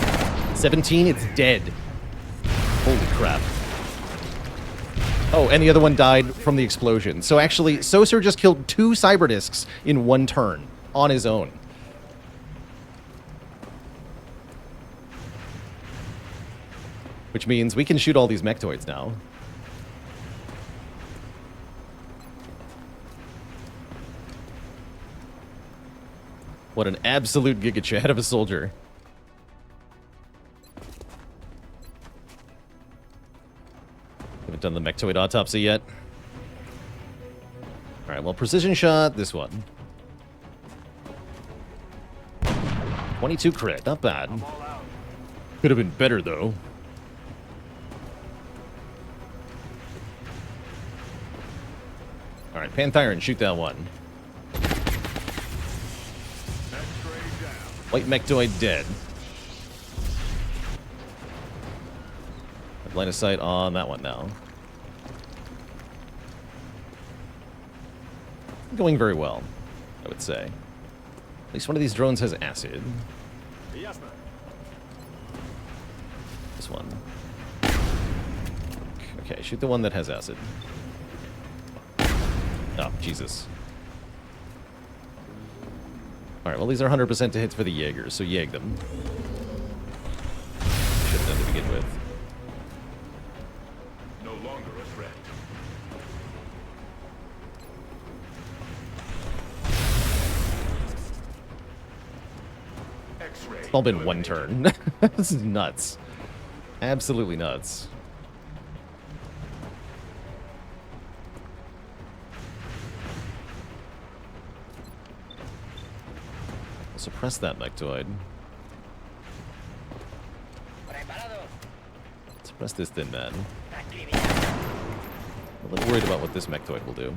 [SPEAKER 1] 17, it's dead. Holy crap. Oh, and the other one died from the explosion. So actually, Saucer just killed 2 Cyberdisks in 1 turn on his own. Which means we can shoot all these mechtoids now. What an absolute giga-chat of a soldier. Haven't done the mechtoid autopsy yet. Alright, well, precision shot, this one. 22 crit, not bad. Could have been better, though. Alright, Panthyron, shoot that one. White mechtoid dead. Line of sight on that one now. Going very well, I would say. At least one of these drones has acid. This one. Okay, shoot the one that has acid. Oh, Jesus. Alright, well these are 100% to hits for the Jaegers, so Jaeg them. Should have done to begin with.
[SPEAKER 3] No longer a threat.
[SPEAKER 1] It's all been one turn. This is nuts. Absolutely nuts. Suppress that mechtoid. Suppress this thin man. I'm a little worried about what this mechtoid will do.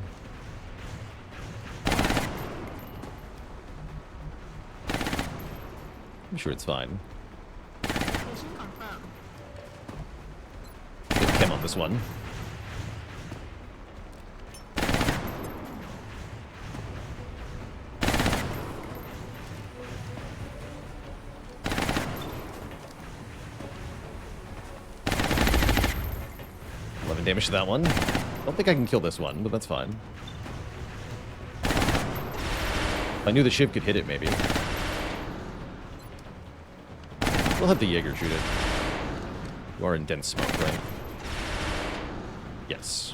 [SPEAKER 1] I'm sure it's fine. Good chem on this one. Damage to that one. Don't think I can kill this one, but that's fine. If I knew the Shiv could hit it, maybe. We'll have the Jaeger shoot it. You are in dense smoke, right? Yes.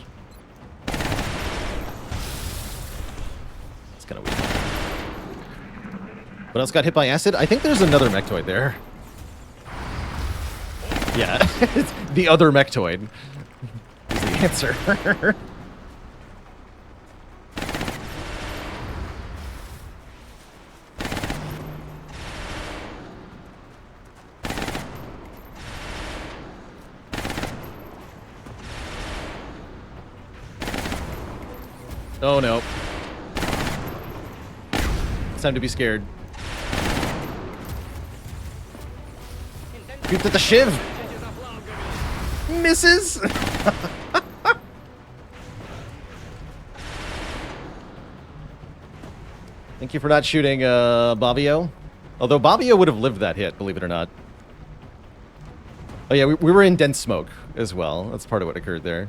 [SPEAKER 1] It's kind of weak. What else got hit by acid? I think there's another mechtoid there. Yeah, it's the other mechtoid. Answer. Oh no. It's time to be scared. Shoot at the Shiv! Misses! Thank you for not shooting Bobbio. Although Bobbio would have lived that hit, believe it or not. Oh yeah, we were in dense smoke as well. That's part of what occurred there.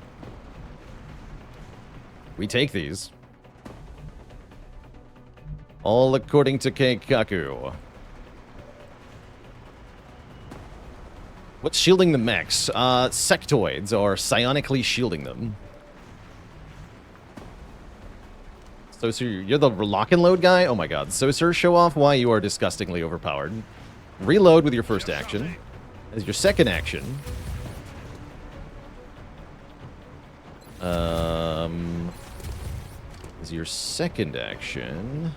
[SPEAKER 1] We take these. All according to Keikaku. What's shielding the mechs? Sectoids are psionically shielding them. So, sir, you're the lock and load guy? Oh my god. So, sir, show off why you are disgustingly overpowered. Reload with your first action. As your second action. As your second action.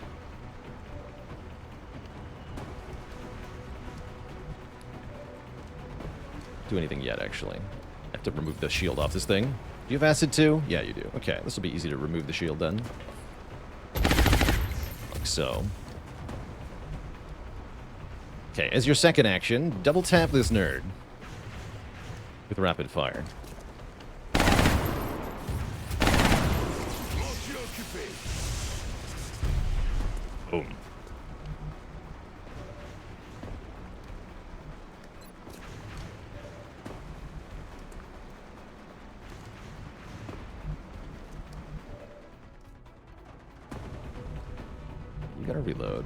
[SPEAKER 1] Do anything yet, actually. I have to remove the shield off this thing. Do you have acid too? Yeah, you do. Okay, this will be easy to remove the shield then. Like so. Okay, as your second action, double tap this nerd. With rapid fire. Boom. You gotta reload.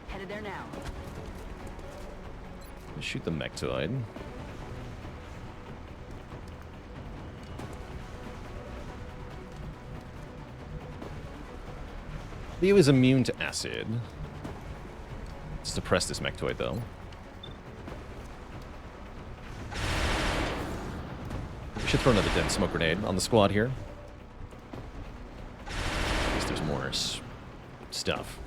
[SPEAKER 5] Headed there now.
[SPEAKER 1] Shoot the mechtoid. Leo is immune to acid. Let's suppress this mechtoid, though. We should throw another dense smoke grenade on the squad here. At least there's more stuff.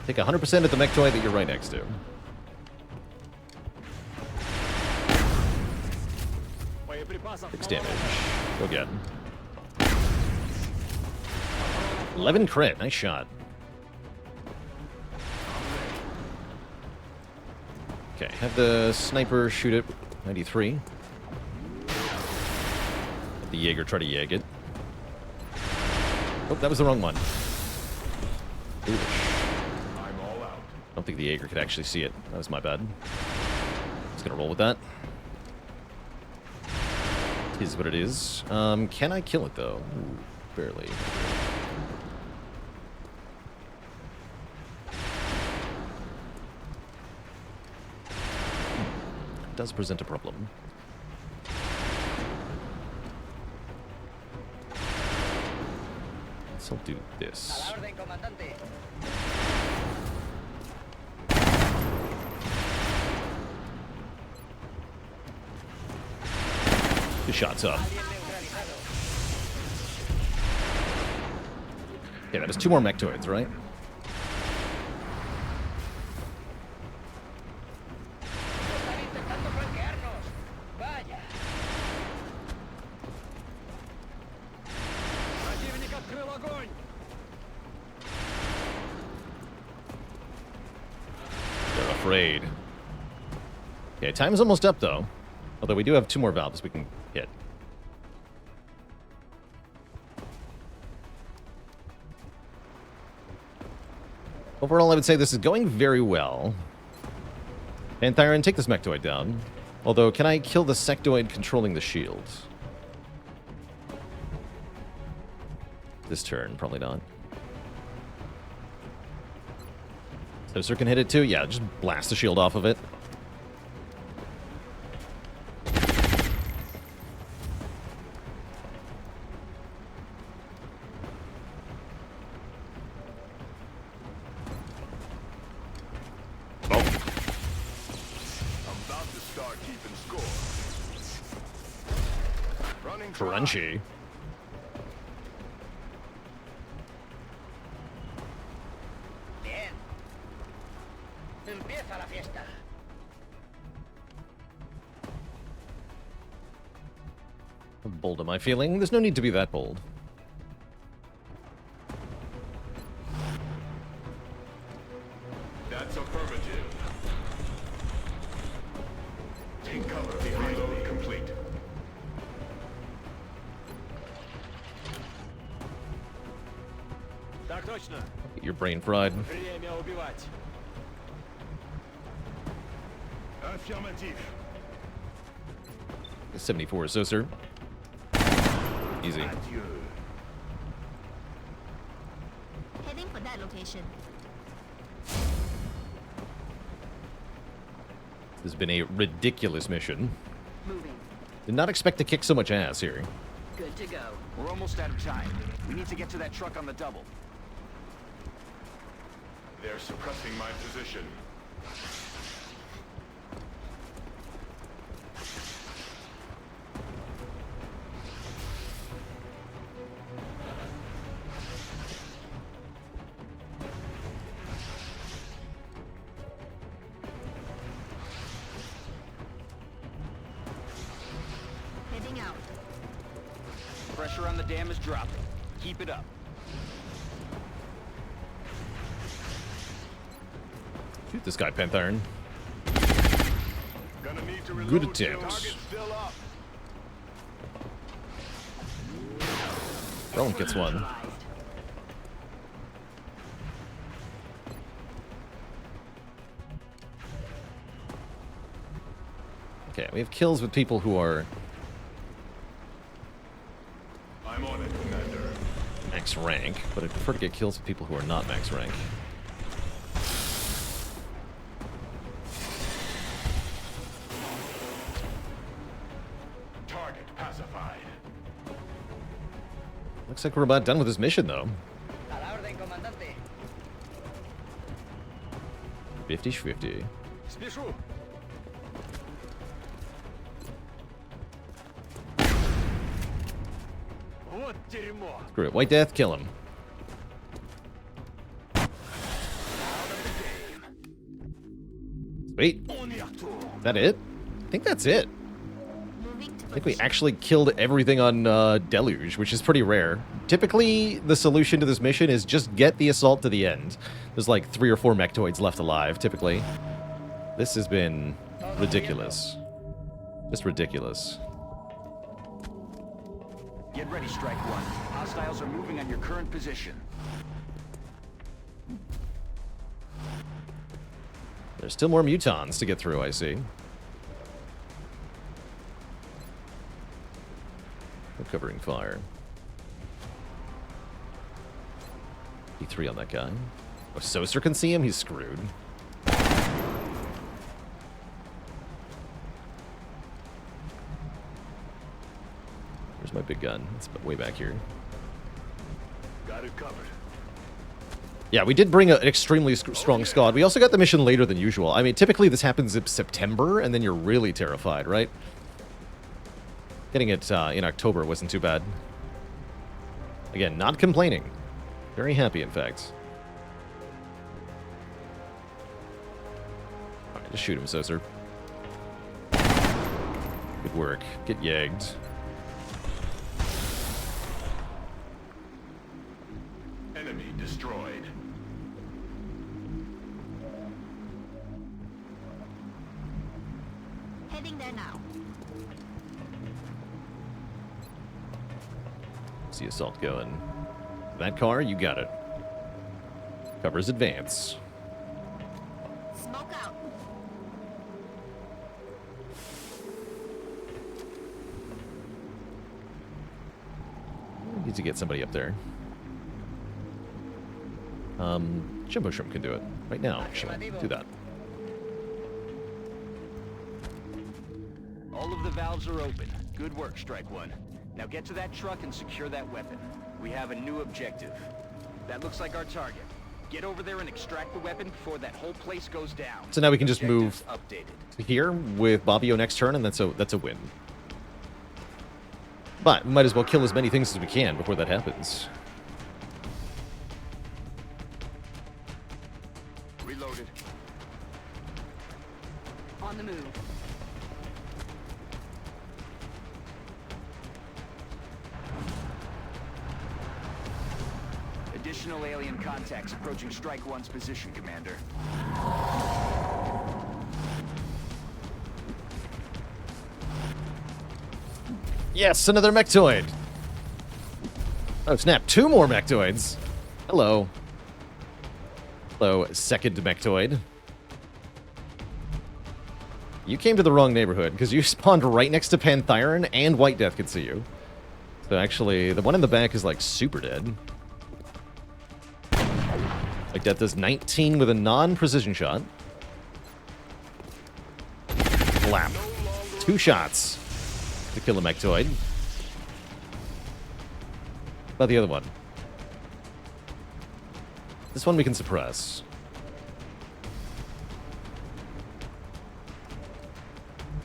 [SPEAKER 1] Take 100% of the mechtoid that you're right next to. Six damage. Go get. 11 crit. Nice shot. Okay, have the sniper shoot it. 93. Let the Jaeger try to Jaeg it. Oh, that was the wrong one. Foolish. I don't think the Jaeger could actually see it. That was my bad. Just gonna roll with that. It is what it is. Can I kill it, though? Ooh, barely. It does present a problem. So I'll do this. Two shots up. Okay, that is 2 more mechtoids, right? They're afraid. Okay, time's almost up, though. Although we do have 2 more valves we can hit. Overall, I would say this is going very well. And Thyron, take this mechtoid down. Although, can I kill the sectoid controlling the shield? This turn, probably not. So Sir can hit it too? Yeah, just blast the shield off of it. Crunchy.
[SPEAKER 6] Bien. Empieza la fiesta.
[SPEAKER 1] How bold am I feeling? There's no need to be that bold.
[SPEAKER 4] That's affirmative.
[SPEAKER 12] Take cover behind me. Complete.
[SPEAKER 1] Get your brain fried. 74, so sir. Easy.
[SPEAKER 5] Heading for that location.
[SPEAKER 1] This has been a ridiculous mission.
[SPEAKER 6] Moving.
[SPEAKER 1] Did not expect to kick so much ass here.
[SPEAKER 6] Good to go.
[SPEAKER 7] We're almost out of time. We need to get to that truck on the double.
[SPEAKER 4] They're suppressing my position.
[SPEAKER 5] Heading out.
[SPEAKER 7] Pressure on the dam is dropping. Keep it up.
[SPEAKER 1] Shoot this guy, Pantharn.
[SPEAKER 4] Gonna need to reload.
[SPEAKER 1] Good attempt.
[SPEAKER 4] Target's still up.
[SPEAKER 1] Roland gets one. We have kills with people who are
[SPEAKER 12] I'm on it, Commander.
[SPEAKER 1] max rank, but I prefer to get kills with people who are not max rank.
[SPEAKER 12] Target pacified.
[SPEAKER 1] Looks like we're about done with this mission, though.
[SPEAKER 6] A la orden, comandante.
[SPEAKER 1] 50-50.
[SPEAKER 3] Спешу. Вот дерьмо.
[SPEAKER 1] Screw it. White Death, kill him. Sweet. Is that it? I think that's it. I think we actually killed everything on Deluge, which is pretty rare. Typically, the solution to this mission is just get the assault to the end. There's like 3 or 4 mechtoids left alive, typically. This has been ridiculous. Just ridiculous.
[SPEAKER 7] Get ready, Strike One. Hostiles are moving on your current position.
[SPEAKER 1] There's still more mutons to get through, I see. We're covering fire. E3 on that guy. Oh, Soser can see him? He's screwed. Where's my big gun? It's way back here.
[SPEAKER 3] Got it covered.
[SPEAKER 1] Yeah, we did bring an extremely strong squad. We also got the mission later than usual. I mean, typically this happens in September, and then you're really terrified, right? Getting it in October wasn't too bad. Again, not complaining. Very happy, in fact. Alright, just shoot him, Soser. Good work. Get yagged.
[SPEAKER 12] Enemy destroyed.
[SPEAKER 5] Heading there now.
[SPEAKER 1] See assault going. That car, you got it. Covers advance.
[SPEAKER 5] Smoke out.
[SPEAKER 1] Need to get somebody up there. Jumbo Shrimp can do it. Right now, actually. Do that.
[SPEAKER 7] All of the valves are open. Good work, Strike One. Now get to that truck and secure that weapon. We have a new objective. That looks like our target. Get over there and extract the weapon before that whole place goes down.
[SPEAKER 1] So now we can just move
[SPEAKER 7] updated.
[SPEAKER 1] to here with Bobbio next turn, and that's a win. But we might as well kill as many things as we can before that happens.
[SPEAKER 3] Reloaded.
[SPEAKER 6] On the move.
[SPEAKER 7] Additional alien contacts approaching Strike One's position, Commander.
[SPEAKER 1] Yes, another mechtoid. Oh, snap. 2 more mechtoids. Hello. Hello, second mechtoid. You came to the wrong neighborhood, because you spawned right next to Panthyron, and White Death could see you. So actually, the one in the back is, like, super dead. White Death does 19 with a non-precision shot. Slap. 2 shots to kill a mechtoid. About the other one. This one we can suppress.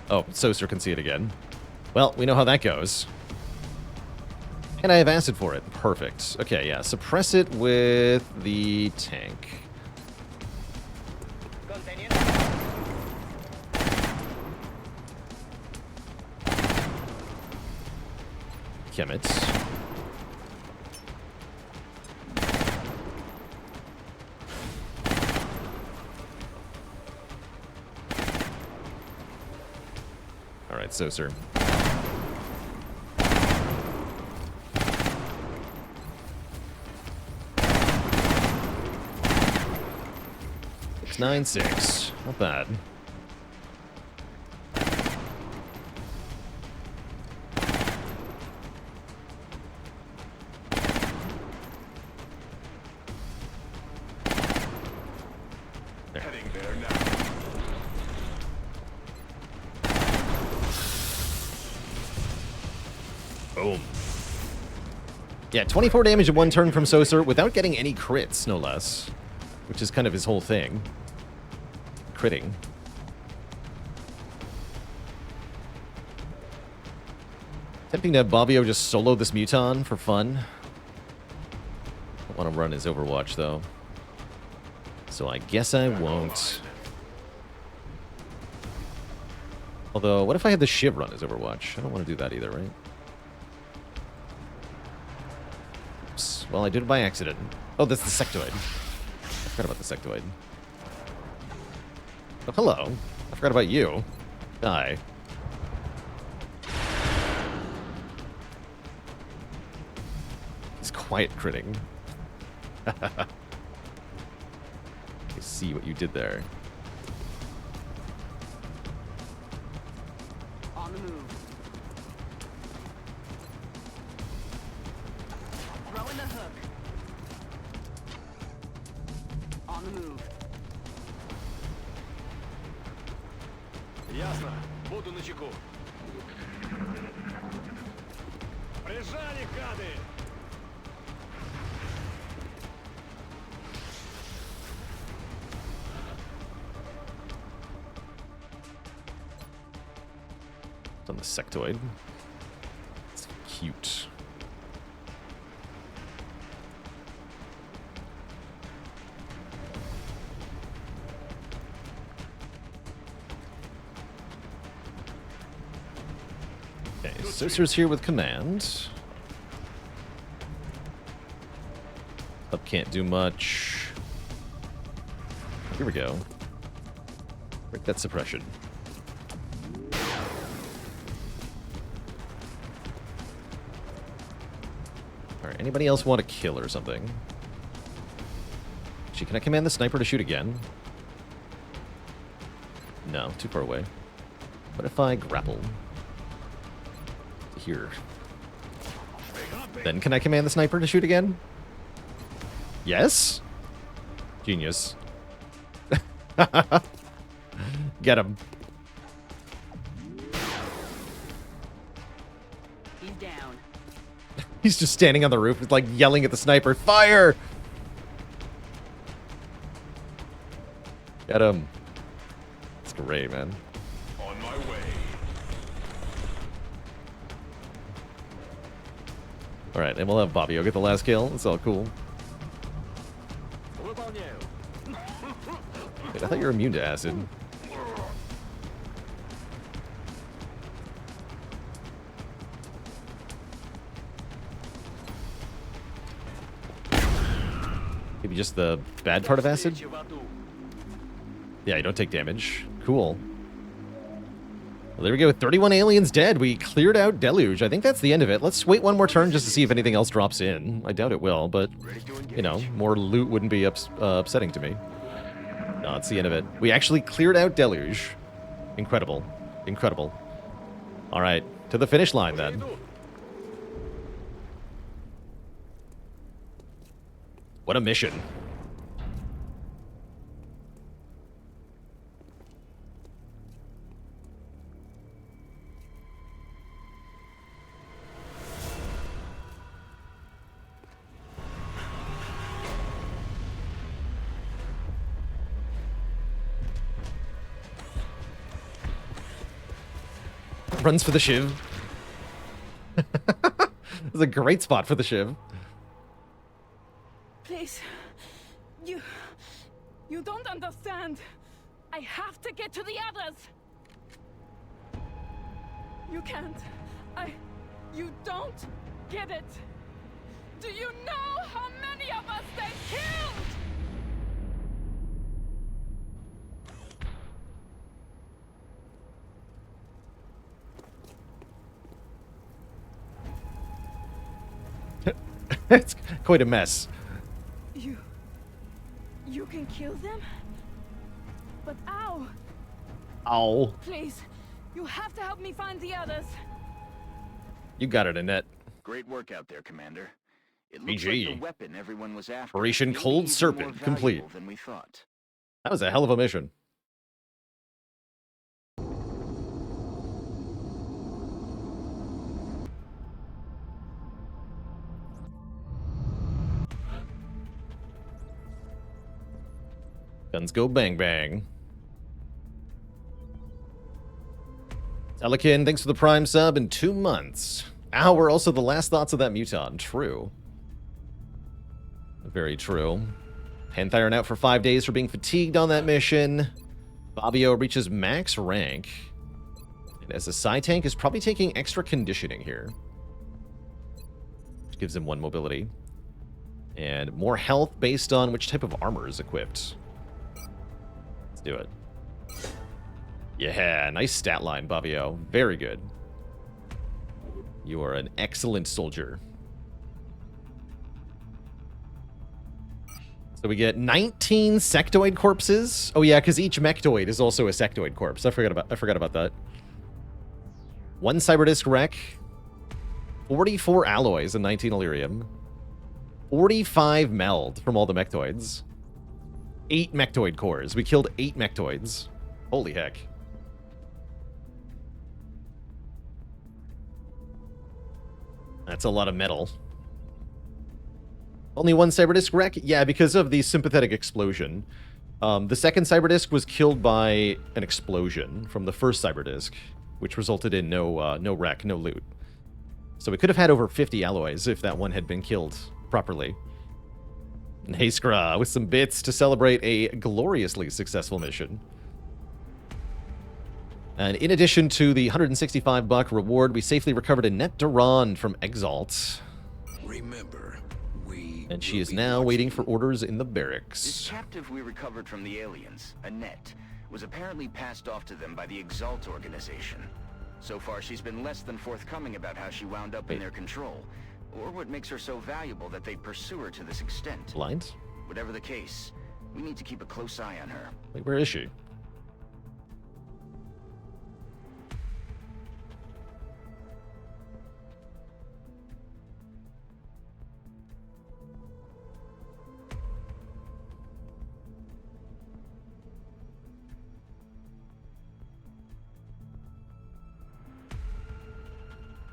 [SPEAKER 1] Oh, Soser can see it again. Well, we know how that goes. And I have acid for it. Perfect. Okay, yeah. Suppress it with the tank. Chemits. Alright, Soser. It's 9-6. Not bad. Boom. Yeah, 24 damage in one turn from Soser without getting any crits, no less. Which is kind of his whole thing. Critting. Tempting to have Bobbio just solo this Muton for fun. I want to run his Overwatch, though. So I guess I won't. Although, what if I had the Shiv run his Overwatch? I don't want to do that either, right? Oops. Well, I did it by accident. Oh, that's the Sectoid. I forgot about the Sectoid. Oh, hello. I forgot about you. Die. He's quiet critting. I see what you did there.
[SPEAKER 6] On the move. Throw in the hook. On the move.
[SPEAKER 3] Ясно. Буду начеку. Прижали, гады!
[SPEAKER 1] It's on the Sectoid. It's cute. Okay, Soser's here with command. Up can't do much. Here we go. Break that suppression. Alright, anybody else want to kill or something? Actually, can I command the sniper to shoot again? No, too far away. What if I grapple? Here. Then can I command the sniper to shoot again? Yes? Genius. Get him.
[SPEAKER 6] He's down.
[SPEAKER 1] He's just standing on the roof, like yelling at the sniper, fire! Get him. It's great, man.
[SPEAKER 12] On my way.
[SPEAKER 1] Alright, and we'll have Bobbio get the last kill. It's all cool. Wait, I thought you were immune to acid. Maybe just the bad part of acid? Yeah, you don't take damage. Cool. Well, there we go. 31 aliens dead. We cleared out Deluge. I think that's the end of it. Let's wait one more turn just to see if anything else drops in. I doubt it will, but, you know, more loot wouldn't be upsetting to me. No, it's the end of it. We actually cleared out Deluge. Incredible. Incredible. All right, to the finish line then. What a mission. Runs for the Shiv. This is a great spot for the Shiv.
[SPEAKER 15] Please. You don't understand. I have to get to the others. You can't. You don't get it. Do you know how many of us they killed?
[SPEAKER 1] It's quite a mess.
[SPEAKER 15] You can kill them? But ow!
[SPEAKER 1] Ow.
[SPEAKER 15] Please, you have to help me find the others.
[SPEAKER 1] You got it, Annette.
[SPEAKER 7] Great work out there, Commander. It looks
[SPEAKER 1] GG.
[SPEAKER 7] like the weapon everyone was after.
[SPEAKER 1] Operation Cold Serpent complete.
[SPEAKER 7] Than we thought.
[SPEAKER 1] That was a hell of a mission. Guns go bang bang. Telekin, thanks for the Prime sub in 2 months. Ow, we're also the last thoughts of that muton. True. Very true. Panthiron out for 5 days for being fatigued on that mission. Fabio reaches max rank. And as a side tank, is probably taking extra conditioning here. Which gives him 1 mobility. And more health based on which type of armor is equipped. Let's do it. Yeah, nice stat line, Fabio. Very good. You are an excellent soldier. So we get 19 sectoid corpses. Oh yeah, because each mechtoid is also a sectoid corpse. I forgot about that. 1 Cyberdisc wreck. 44 alloys and 19 Illyrium. 45 meld from all the mechtoids. 8 mechtoid cores. We killed 8 mechtoids. Holy heck. That's a lot of metal. Only 1 Cyberdisc wreck? Yeah, because of the sympathetic explosion. The second Cyberdisc was killed by an explosion from the first Cyberdisc, which resulted in no wreck, no loot. So we could have had over 50 alloys if that one had been killed properly. And hey, Skra, with some bits to celebrate a gloriously successful mission. And in addition to the $165 reward, we safely recovered a net Duran from Exalt.
[SPEAKER 14] Remember,
[SPEAKER 1] and she is now waiting for orders in the barracks.
[SPEAKER 7] This captive we recovered from the aliens, Annette, was apparently passed off to them by the Exalt organization. So far, she's been less than forthcoming about how she wound up in their control, or what makes her so valuable that they pursue her to this extent.
[SPEAKER 1] Blind?
[SPEAKER 7] Whatever the case, we need to keep a close eye on her.
[SPEAKER 1] Wait, where is she?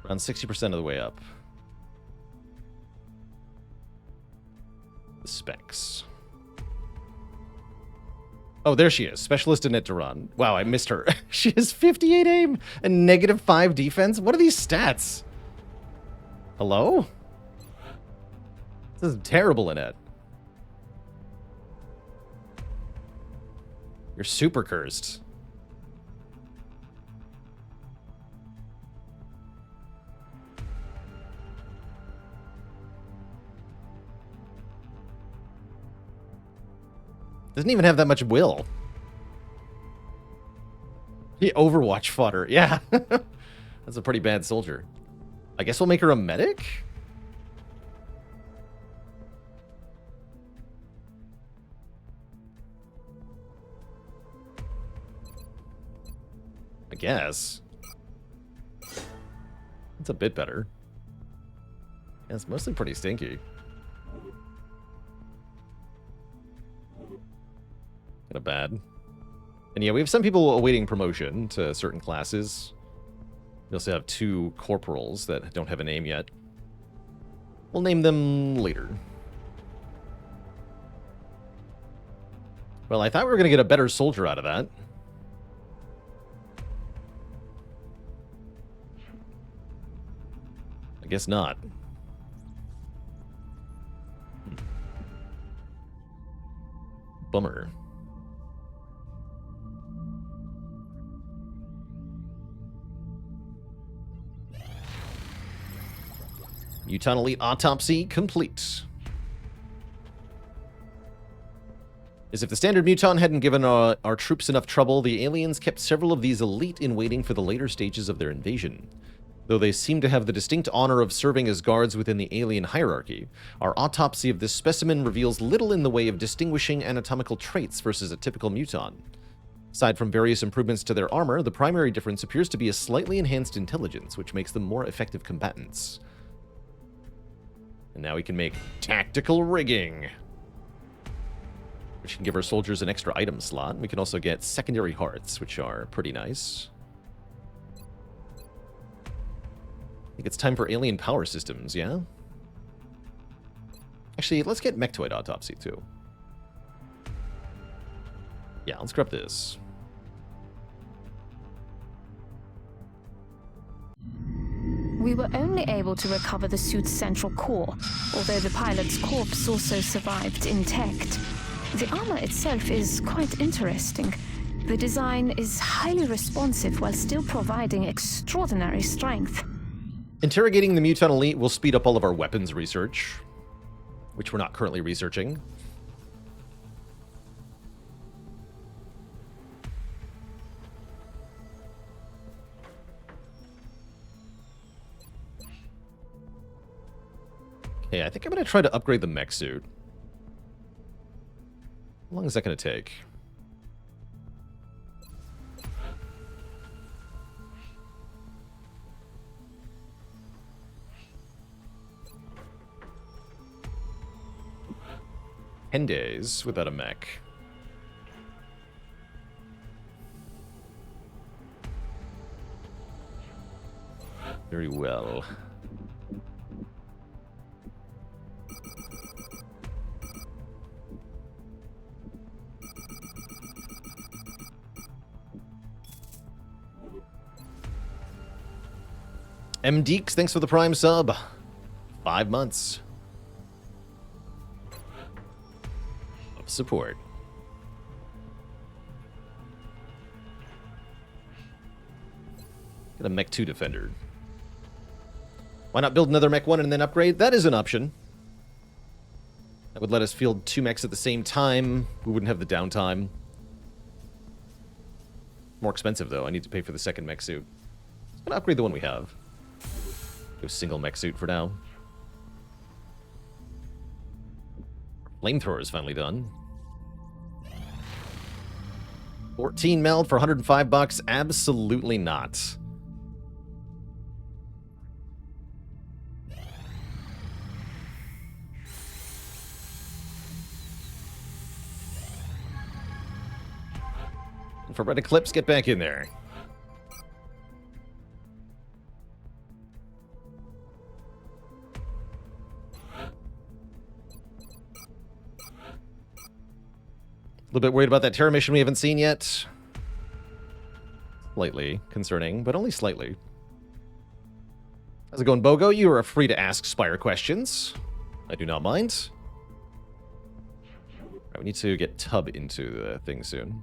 [SPEAKER 1] Around 60% of the way up. The specs. Oh, there she is. Specialist Annette Duran. Wow, I missed her. She has 58 aim and -5 defense. What are these stats? Hello? This is terrible, Annette. You're super cursed. Doesn't even have that much will. He Overwatch fodder. Yeah. That's a pretty bad soldier. I guess we'll make her a medic? I guess. It's a bit better. Yeah, it's mostly pretty stinky. Kind of bad. And yeah, we have some people awaiting promotion to certain classes. We also have 2 corporals that don't have a name yet. We'll name them later. Well, I thought we were going to get a better soldier out of that. I guess not. Bummer. Muton Elite autopsy complete. As if the standard Muton hadn't given our troops enough trouble, the aliens kept several of these elite in waiting for the later stages of their invasion. Though they seem to have the distinct honor of serving as guards within the alien hierarchy, our autopsy of this specimen reveals little in the way of distinguishing anatomical traits versus a typical Muton. Aside from various improvements to their armor, the primary difference appears to be a slightly enhanced intelligence, which makes them more effective combatants. And now we can make tactical rigging, which can give our soldiers an extra item slot. We can also get secondary hearts, which are pretty nice. I think it's time for alien power systems, yeah? Actually, let's get Mechtoid autopsy, too. Yeah, let's grab this.
[SPEAKER 10] We were only able to recover the suit's central core, although the pilot's corpse also survived intact. The armor itself is quite interesting. The design is highly responsive while still providing extraordinary strength.
[SPEAKER 1] Interrogating the Muton Elite will speed up all of our weapons research, which we're not currently researching. Okay, I think I'm going to try to upgrade the mech suit. How long is that going to take? $10 days without a mech. Very well. M. Deeks, thanks for the Prime sub. 5 months of support. Got a Mech 2 Defender. Why not build another Mech 1 and then upgrade? That is an option. That would let us field 2 mechs at the same time. We wouldn't have the downtime. More expensive, though. I need to pay for the second mech suit. I'm going to upgrade the one we have. Go single mech suit for now. Flamethrower is finally done. 14 meld for $105? Absolutely not. And for Red Eclipse, get back in there. A little bit worried about that Terra mission we haven't seen yet. Slightly concerning, but only slightly. How's it going, Bogo? You are free to ask Spire questions. I do not mind. Right, we need to get Tub into the thing soon.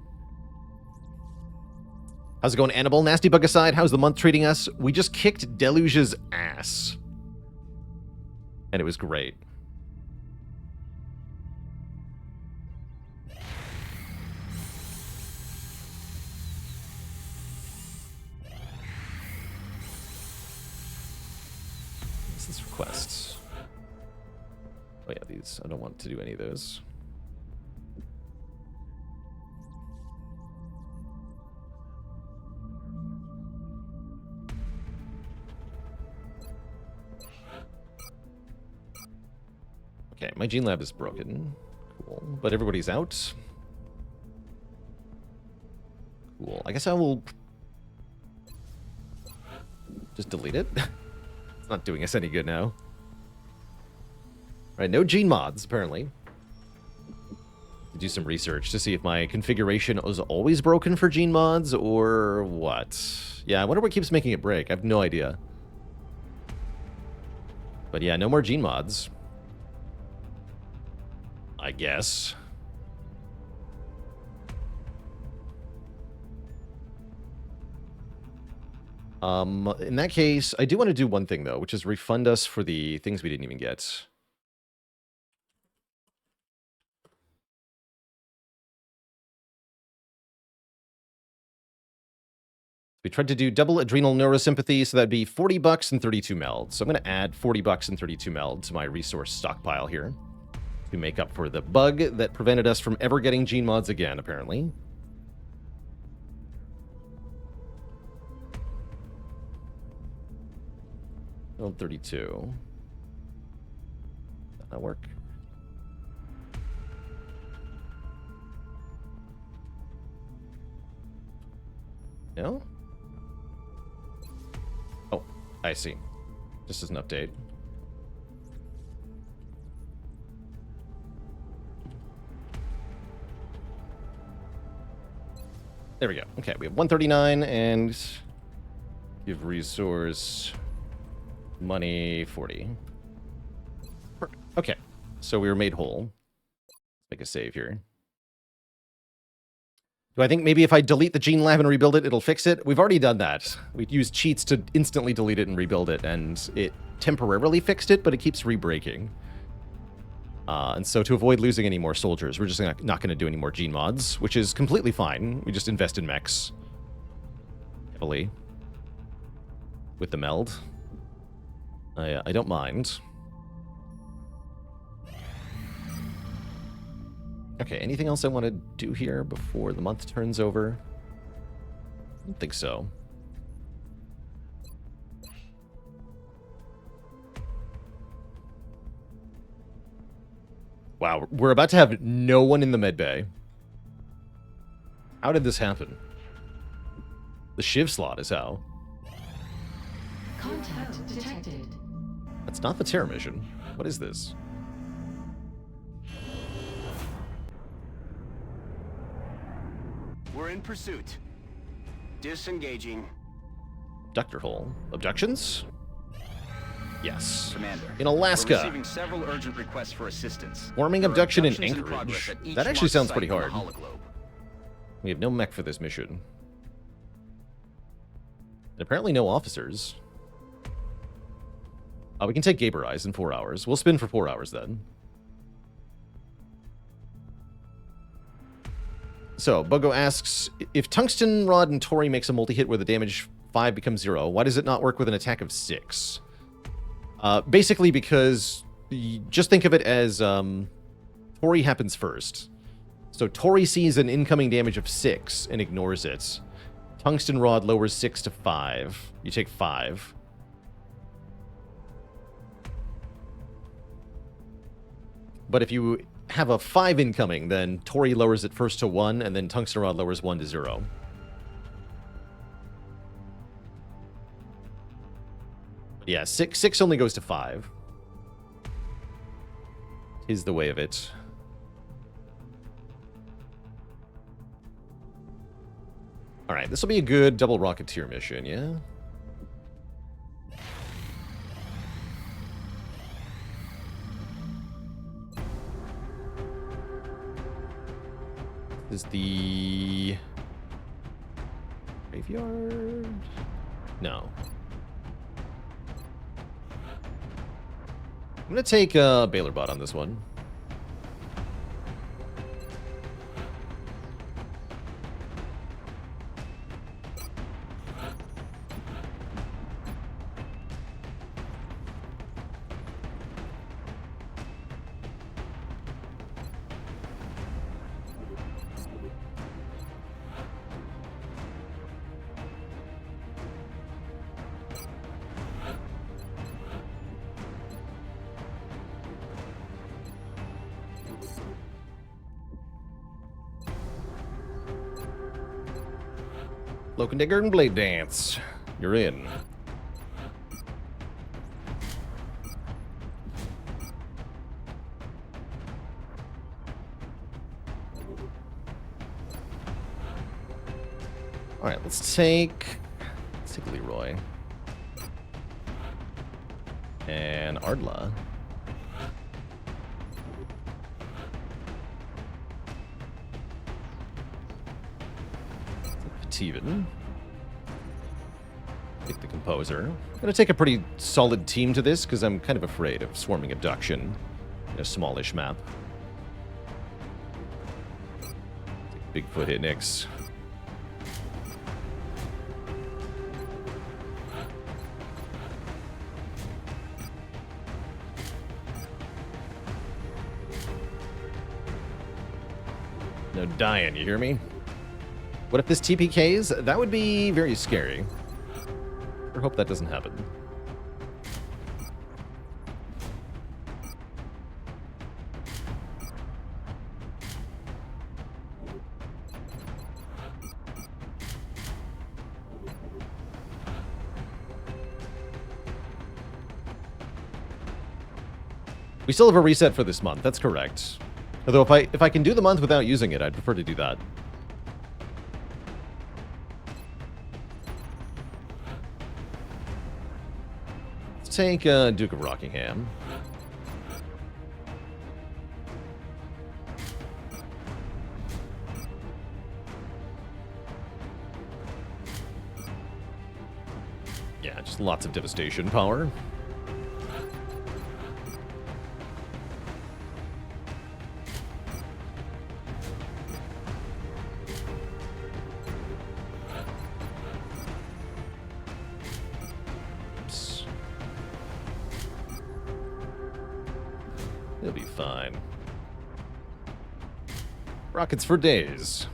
[SPEAKER 1] How's it going, Annabelle? Nasty Bug aside, how's the month treating us? We just kicked Deluge's ass. And it was great. Quests. Oh yeah, these. I don't want to do any of those. Okay, my gene lab is broken. Cool. But everybody's out. Cool. I guess I will just delete it. It's not doing us any good now. Alright, no gene mods, apparently. Do some research to see if my configuration was always broken for gene mods, or what. Yeah, I wonder what keeps making it break. I have no idea. But yeah, no more gene mods. I guess. In that case, I do want to do one thing, though, which is refund us for the things we didn't even get. We tried to do double adrenal neurosympathy, so that'd be $40 and 32 meld. So I'm going to add $40 and 32 meld to my resource stockpile here to make up for the bug that prevented us from ever getting gene mods again, apparently. Build 32. That work? No? Oh, I see. Just as an update. There we go. Okay, we have 139 and give resource money 40. Okay, so we were made whole. Let's make a save here. Do I think maybe if I delete the gene lab and rebuild it, it'll fix it? We've already done that. We used cheats to instantly delete it and rebuild it, and it temporarily fixed it, but it keeps re-breaking. And so to avoid losing any more soldiers, we're just not going to do any more gene mods, which is completely fine. We just invest in mechs heavily with the meld. I don't mind. Okay, anything else I want to do here before the month turns over? I don't think so. Wow, we're about to have no one in the medbay. How did this happen? The Shiv slot is how.
[SPEAKER 8] Contact detected.
[SPEAKER 1] That's not the Terra mission. What is this?
[SPEAKER 13] We're in pursuit. Disengaging.
[SPEAKER 1] Abductor hole. Abductions? Yes.
[SPEAKER 7] Commander,
[SPEAKER 1] in Alaska.
[SPEAKER 7] We're receiving several urgent requests for assistance.
[SPEAKER 1] Forming abduction in Anchorage.
[SPEAKER 7] progress at each
[SPEAKER 1] That actually
[SPEAKER 7] launch
[SPEAKER 1] sounds
[SPEAKER 7] site
[SPEAKER 1] pretty
[SPEAKER 7] on the
[SPEAKER 1] hard.
[SPEAKER 7] hologlobe.
[SPEAKER 1] We have no mech for this mission. And apparently no officers. We can take Gaberize in 4 hours. We'll spin for 4 hours then. So, Bogo asks, if Tungsten Rod and Tori makes a multi-hit where the damage 5 becomes 0, why does it not work with an attack of 6? Basically because, just think of it as, Tori happens first. So Tori sees an incoming damage of 6 and ignores it. Tungsten Rod lowers 6 to 5. You take 5. But if you have a 5 incoming, then Tori lowers it first to 1, and then Tungsten Rod lowers 1 to 0. Yeah, 6 only goes to 5. Is the way of it. Alright, this will be a good double Rocketeer mission, yeah? This is the graveyard? No. I'm gonna take Baalor bot on this one. Cloak Digger and Blade Dance. You're in. Alright, let's take Leroy. And Ardla. Even. Pick the Composer. I'm going to take a pretty solid team to this because I'm kind of afraid of swarming abduction in a smallish map. Take Bigfoot hit Nyx. No dying, you hear me? What if this TPKs? That would be very scary. I hope that doesn't happen. We still have a reset for this month, that's correct. Although if I can do the month without using it, I'd prefer to do that. take Duke of Rockingham. Yeah, just lots of devastation power. He'll be fine. Rockets for days.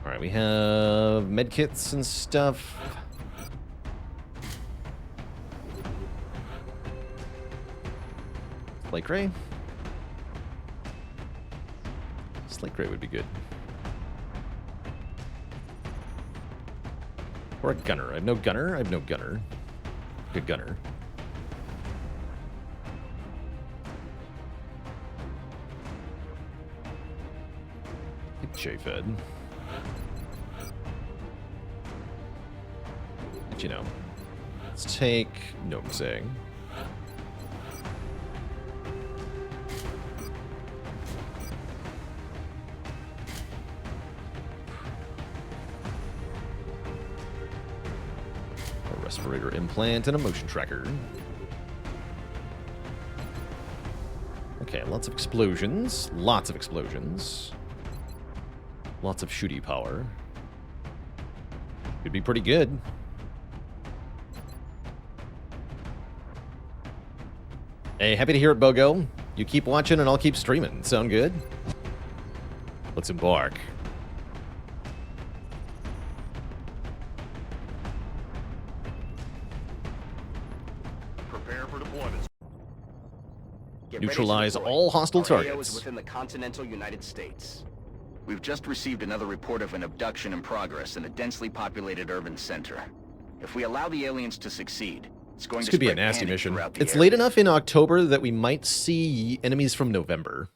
[SPEAKER 1] Alright, we have medkits and stuff. Slate Gray? Slate Gray would be good. Or a gunner. I have no gunner. I have no gunner. Good gunner. J-Fed. But you know, let's take Nosing. A respirator implant and a motion tracker. Okay, lots of explosions. Lots of explosions. Lots of shooty power. Could be pretty good. Hey, happy to hear it, Bogo. You keep watching and I'll keep streaming. Sound good? Let's embark.
[SPEAKER 3] Prepare for deployment.
[SPEAKER 1] Neutralize all hostile targets.
[SPEAKER 7] AO is within the continental United States. We've just received another report of an abduction in progress in a densely populated urban center. If we allow the aliens to succeed, it's going to
[SPEAKER 1] could be a
[SPEAKER 7] spread
[SPEAKER 1] nasty
[SPEAKER 7] panic
[SPEAKER 1] mission.
[SPEAKER 7] throughout the
[SPEAKER 1] It's
[SPEAKER 7] area.
[SPEAKER 1] late enough in October that we might see enemies from November.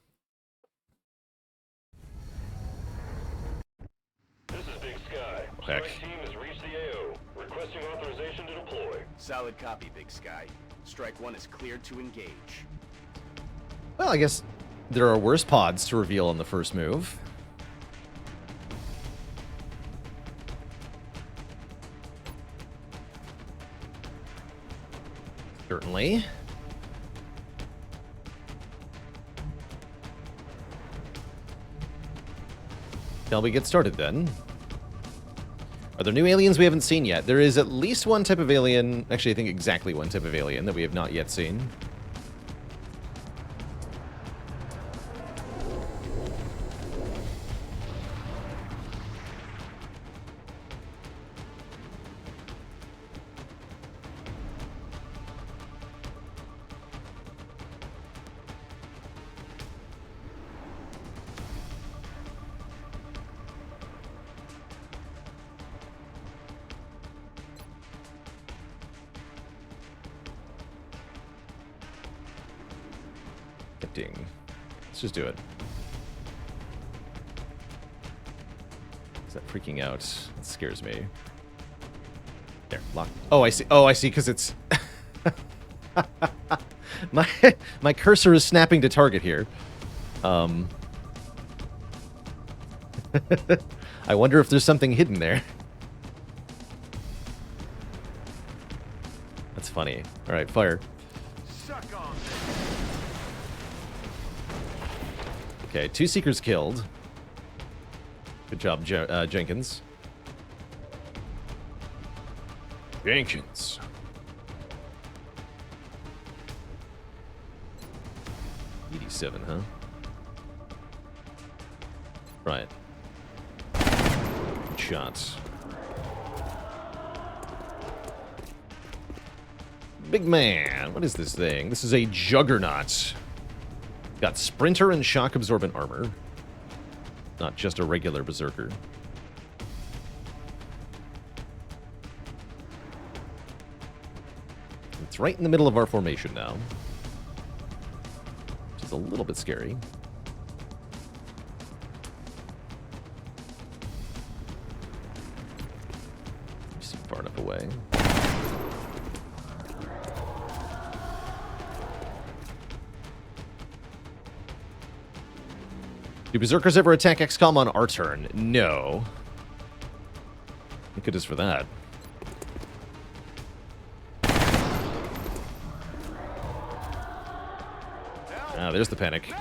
[SPEAKER 3] This is Big Sky.
[SPEAKER 1] Heck.
[SPEAKER 3] Strike team has reached the AO. Requesting authorization to deploy.
[SPEAKER 13] Solid copy, Big Sky. Strike 1 is cleared to engage.
[SPEAKER 1] Well, I guess there are worse pods to reveal on the first move. Certainly. Shall we get started then? Are there new aliens we haven't seen yet? There is at least one type of alien, actually I think exactly one type of alien that we have not yet seen. Ding. Let's just do it. Is that freaking out? That scares me. There, lock. Oh, I see. Oh, I see, because it's... my cursor is snapping to target here. I wonder if there's something hidden there. That's funny. All right, fire. Okay, 2 Seekers killed. Good job, Jenkins. Jenkins. ED7, huh? Right. Good shot. Big man. What is this thing? This is a Juggernaut. Got Sprinter and Shock Absorbent armor. Not just a regular Berserker. It's right in the middle of our formation now. Which is a little bit scary. Just far enough away. Do Berserkers ever attack XCOM on our turn? No. Thank goodness for that. Ah, there's the panic.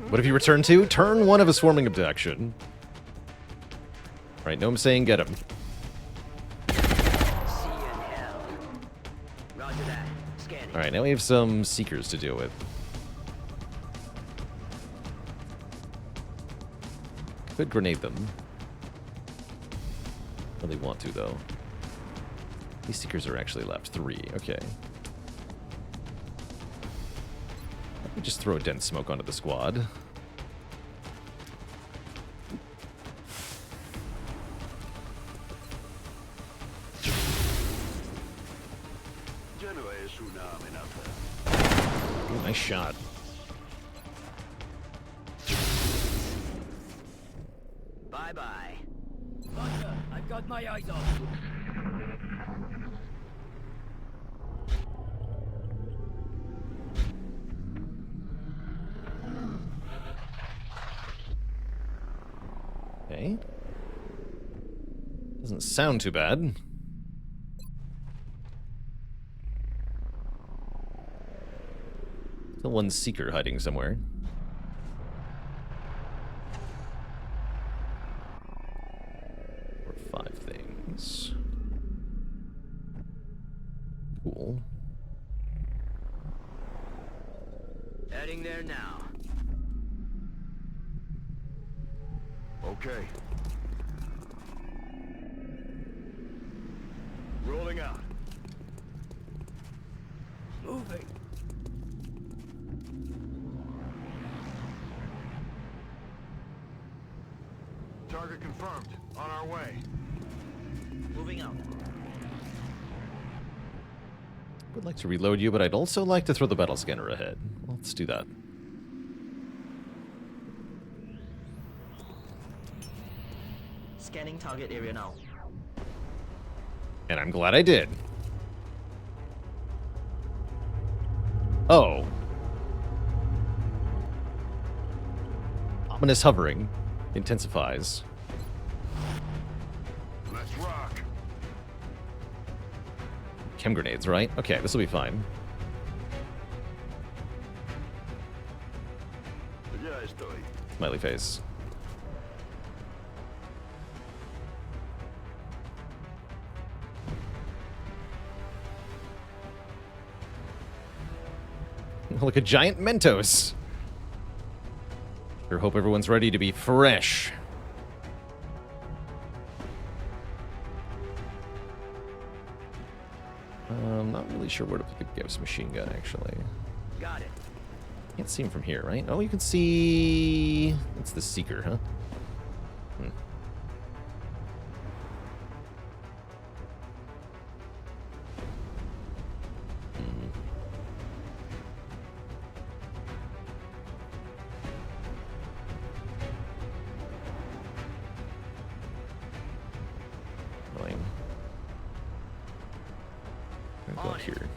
[SPEAKER 1] What if you return to? Turn 1 of a swarming abduction. Right, no, I'm saying get him. Alright, now we have some Seekers to deal with. Could grenade them. Really want to, though. These Seekers are actually left. 3, okay. Let me just throw a dense smoke onto the squad. Ooh, nice shot.
[SPEAKER 6] Bye-bye. Roger, I've got my eyes on you.
[SPEAKER 1] Okay. Doesn't sound too bad. Still one Seeker hiding somewhere. Or 5 things. Cool.
[SPEAKER 6] Heading there now.
[SPEAKER 4] Okay.
[SPEAKER 3] Rolling out.
[SPEAKER 6] Moving.
[SPEAKER 4] Target confirmed. On our way.
[SPEAKER 6] Moving out.
[SPEAKER 1] Would like to reload you, but I'd also like to throw the battle scanner ahead. Let's do that.
[SPEAKER 6] Scanning target area now.
[SPEAKER 1] And I'm glad I did. Oh. Ominous hovering intensifies.
[SPEAKER 4] Let's rock.
[SPEAKER 1] Chem grenades, right? Okay, this will be fine.
[SPEAKER 4] Ya estoy.
[SPEAKER 1] Smiley face. Like a giant Mentos. Sure hope everyone's ready to be fresh. Not really sure where to put the Ghost machine gun, actually.
[SPEAKER 6] Got it.
[SPEAKER 1] Can't see him from here, right? Oh, you can see... It's the Seeker, huh? Hmm. Annoying. I'm gonna go up here.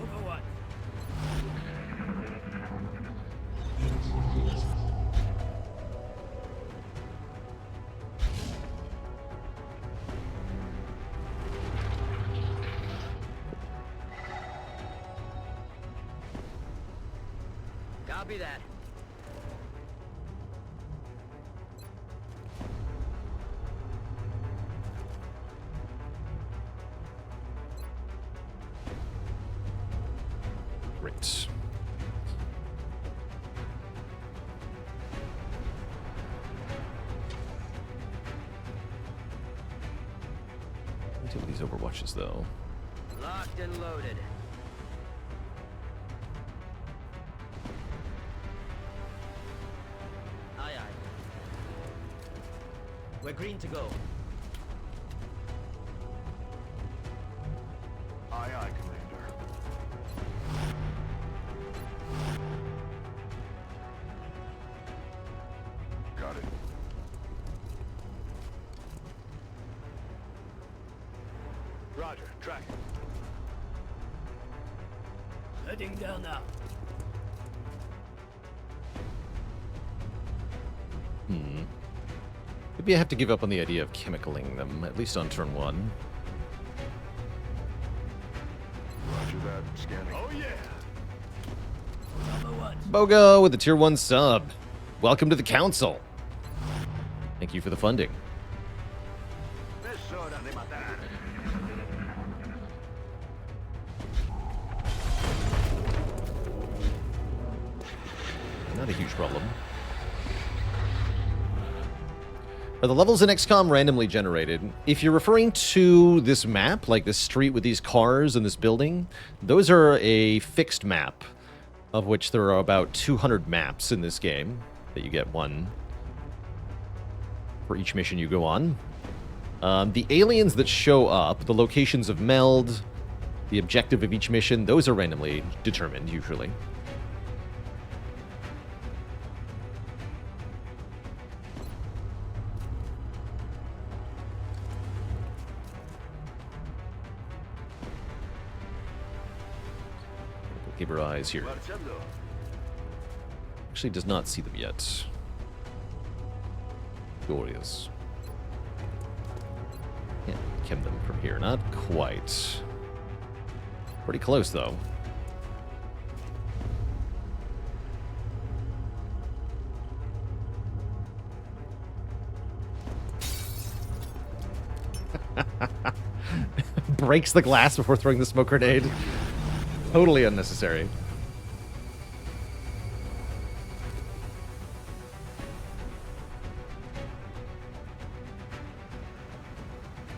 [SPEAKER 6] Over what? Copy that.
[SPEAKER 1] Great. Until these overwatches, though.
[SPEAKER 6] Locked and loaded. Aye, aye. We're green to go.
[SPEAKER 4] Aye, aye, Commander.
[SPEAKER 3] Track.
[SPEAKER 6] Heading down now.
[SPEAKER 1] Maybe I have to give up on the idea of chemicaling them, at least on turn 1.
[SPEAKER 4] Roger that. Scanning.
[SPEAKER 3] Oh yeah.
[SPEAKER 1] Bogo with the tier 1 sub. Welcome to the council. Thank you for the funding.
[SPEAKER 4] Es hora de matar.
[SPEAKER 1] Not a huge problem. Are the levels in XCOM randomly generated? If you're referring to this map, like this street with these cars and this building, those are a fixed map, of which there are about 200 maps in this game, that you get one for each mission you go on. The aliens that show up, the locations of meld, the objective of each mission, those are randomly determined, usually. Keep her eyes here. Actually does not see them yet. Glorious. Can't chem them from here. Not quite. Pretty close, though. Breaks the glass before throwing the smoke grenade. Totally unnecessary.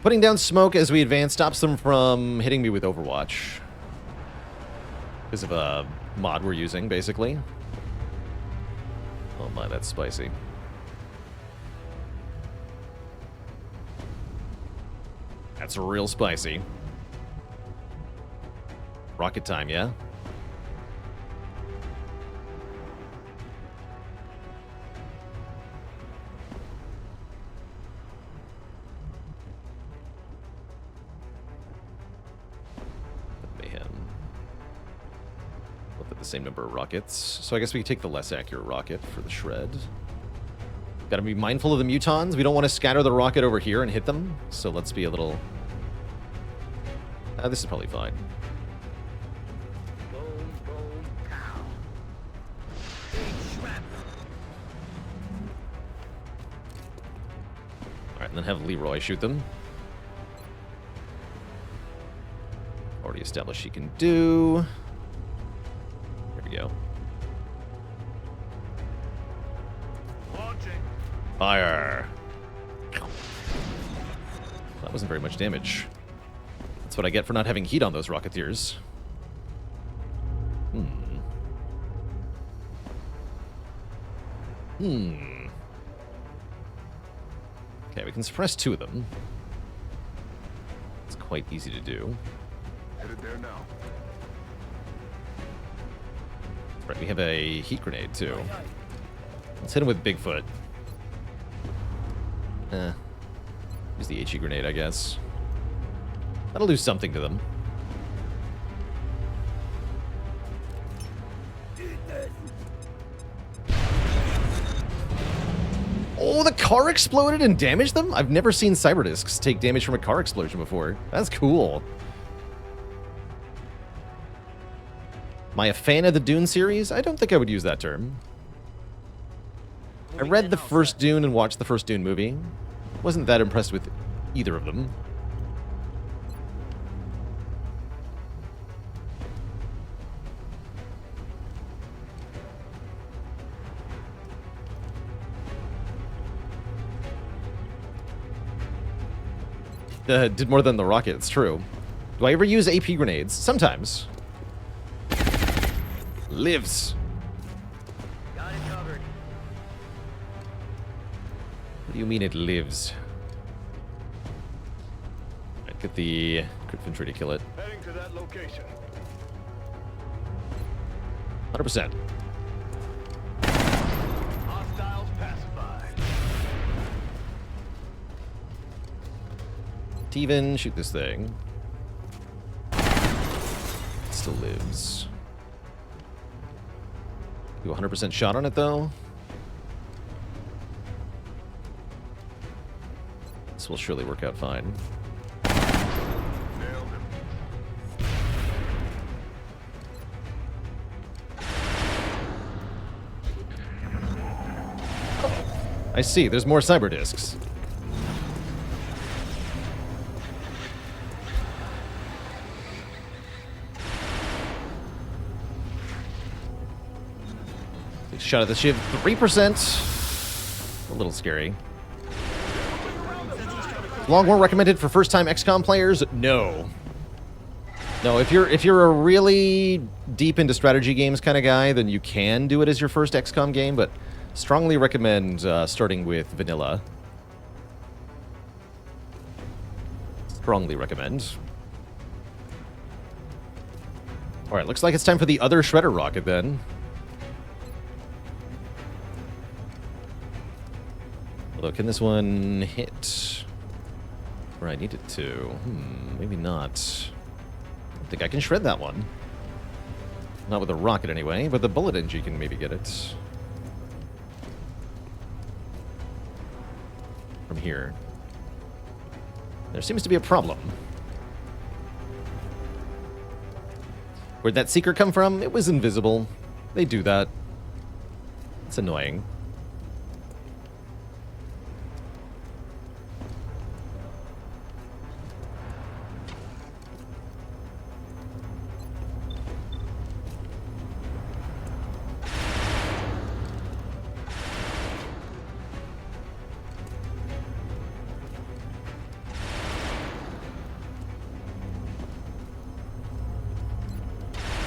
[SPEAKER 1] Putting down smoke as we advance stops them from hitting me with Overwatch. Because of a mod we're using, basically. Oh my, that's spicy. That's real spicy. Rocket time, yeah? Mayhem. Look at the same number of rockets. So I guess we can take the less accurate rocket for the shred. Gotta be mindful of the mutons. We don't want to scatter the rocket over here and hit them. So let's be a little... this is probably fine. Alright, and then have Leroy shoot them. Already established she can do. There we go. Fire! That wasn't very much damage. That's what I get for not having heat on those Rocketeers. Okay, we can suppress 2 of them. It's quite easy to do.
[SPEAKER 4] Headed there now.
[SPEAKER 1] Right, we have a heat grenade, too. Let's hit him with Bigfoot. Use the HE grenade, I guess. That'll do something to them. Oh, the car exploded and damaged them? I've never seen Cyberdiscs take damage from a car explosion before. That's cool. Am I a fan of the Dune series? I don't think I would use that term. I read the first Dune and watched the first Dune movie. Wasn't that impressed with either of them. Did more than the rocket, it's true. Do I ever use AP grenades? Sometimes. Lives.
[SPEAKER 6] Got it covered.
[SPEAKER 1] What do you mean it lives? Alright, get the crit infantry to kill it.
[SPEAKER 3] Heading to that location.
[SPEAKER 1] 100%.
[SPEAKER 3] Hostiles pacified.
[SPEAKER 1] Steven, shoot this thing. still lives. Do a 100% shot on it, though. This will surely work out fine.
[SPEAKER 4] Nailed him.
[SPEAKER 1] I see. There's more cyber discs. Take a shot at the shiv. 3%. A little scary. Longhorn recommended for first-time XCOM players? No. No, if you're a really deep into strategy games kind of guy, then you can do it as your first XCOM game, but strongly recommend starting with vanilla. Strongly recommend. Alright, looks like it's time for the other shredder rocket then. Although, can this one hit where I need it to? Maybe not. I don't think I can shred that one. Not with a rocket anyway, but the bullet engine can maybe get it. From here. There seems to be a problem. Where'd that seeker come from? It was invisible. They do that. It's annoying.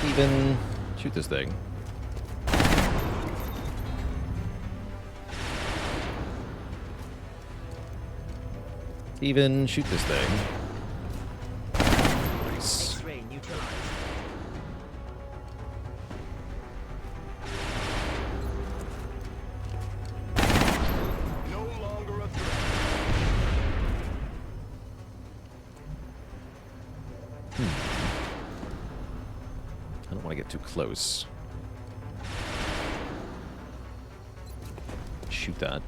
[SPEAKER 1] Even shoot this thing. Even shoot this thing. Nice.
[SPEAKER 4] No longer a threat.
[SPEAKER 1] I don't want to get too close. Shoot that.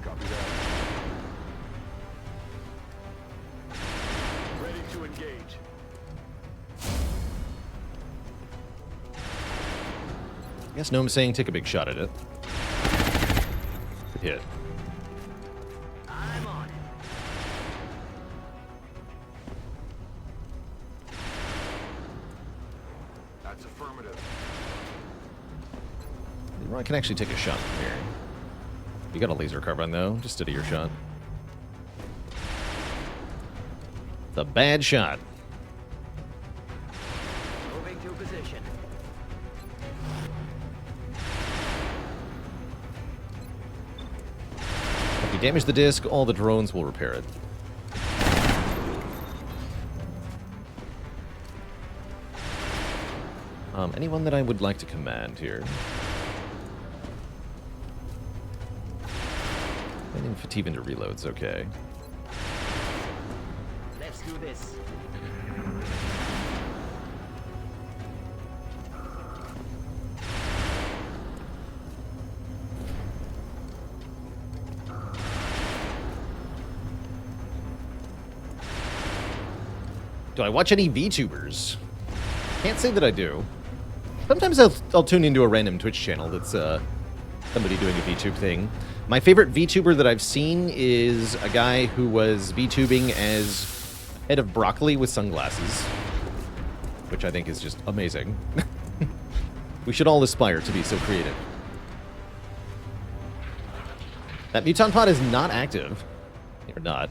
[SPEAKER 4] Copy that. Ready to engage.
[SPEAKER 1] I guess Gnome's saying take a big shot at it. Good hit.
[SPEAKER 6] I'm on it.
[SPEAKER 4] That's affirmative.
[SPEAKER 1] I can actually take a shot from here. You got a laser carbine though, just steady your shot. It's a bad shot.
[SPEAKER 6] Moving to position.
[SPEAKER 1] If you damage the disc, all the drones will repair it. Anyone that I would like to command here? I think fatigue into reload's okay.
[SPEAKER 6] Let's do this.
[SPEAKER 1] Do I watch any VTubers? Can't say that I do. Sometimes I'll tune into a random Twitch channel that's somebody doing a VTube thing. My favorite VTuber that I've seen is a guy who was VTubing as head of broccoli with sunglasses, which I think is just amazing. We should all aspire to be so creative. That Muton Pod is not active. Or not.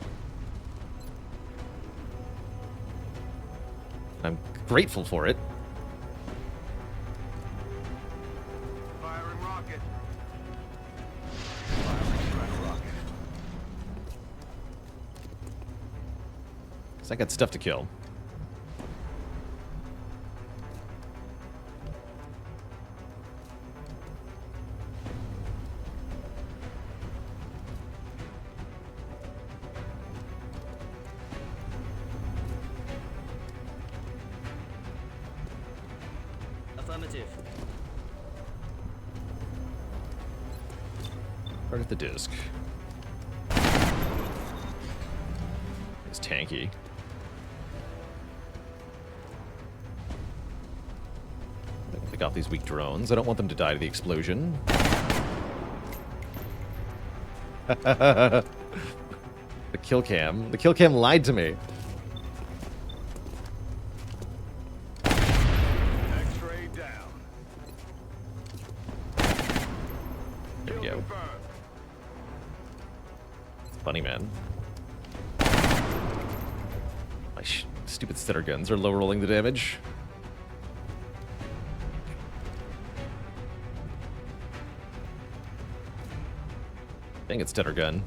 [SPEAKER 1] I'm grateful for it.
[SPEAKER 4] Firing rocket. Firing shredder rocket.
[SPEAKER 1] Because I got stuff to kill.
[SPEAKER 6] Affirmative.
[SPEAKER 1] Target the disc. It's tanky. Pick off these weak drones. I don't want them to die to the explosion. The kill cam. The kill cam lied to me.
[SPEAKER 4] X-ray down.
[SPEAKER 1] There we go. Funny, man. My stupid stutter guns are low rolling the damage. Dang it, stutter gun.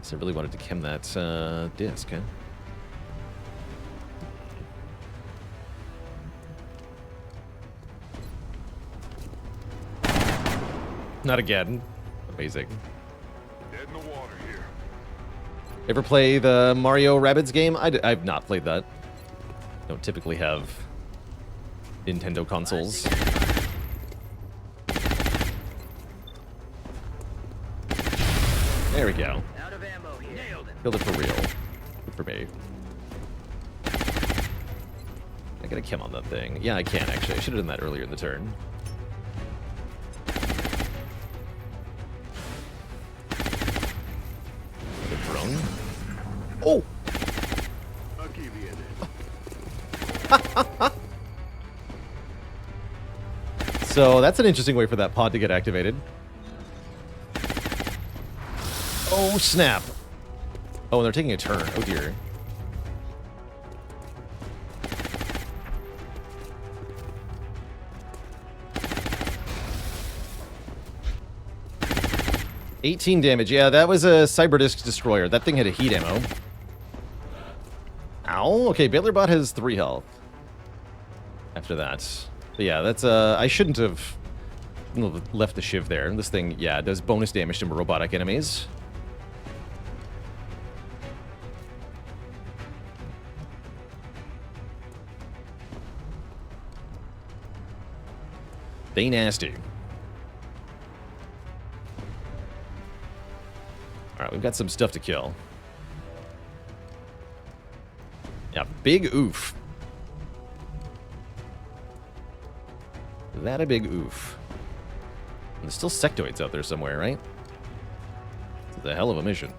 [SPEAKER 1] So I really wanted to chem that disc, huh? Not again. Amazing.
[SPEAKER 4] Dead in the water here.
[SPEAKER 1] Ever play the Mario Rabbids game? I've not played that. Don't typically have Nintendo consoles. There we go.
[SPEAKER 6] Out of ammo here. Nailed it.
[SPEAKER 1] Killed it for real. Good for me. I got a chem on that thing. Yeah, I can actually. I should have done that earlier in the turn. The drone. Oh!
[SPEAKER 4] I'll give you this.
[SPEAKER 1] So that's an interesting way for that pod to get activated. Oh, snap. Oh, and they're taking a turn. Oh, dear. $18 damage. Yeah, that was a Cyberdisc Destroyer. That thing had a heat ammo. Ow. Okay, Baalor bot has 3 health. After that. But yeah, that's, I shouldn't have left the shiv there. This thing, yeah, does bonus damage to robotic enemies. They nasty. Alright, we've got some stuff to kill. Yeah, big oof. That a big oof. And there's still sectoids out there somewhere, right? It's a hell of a mission.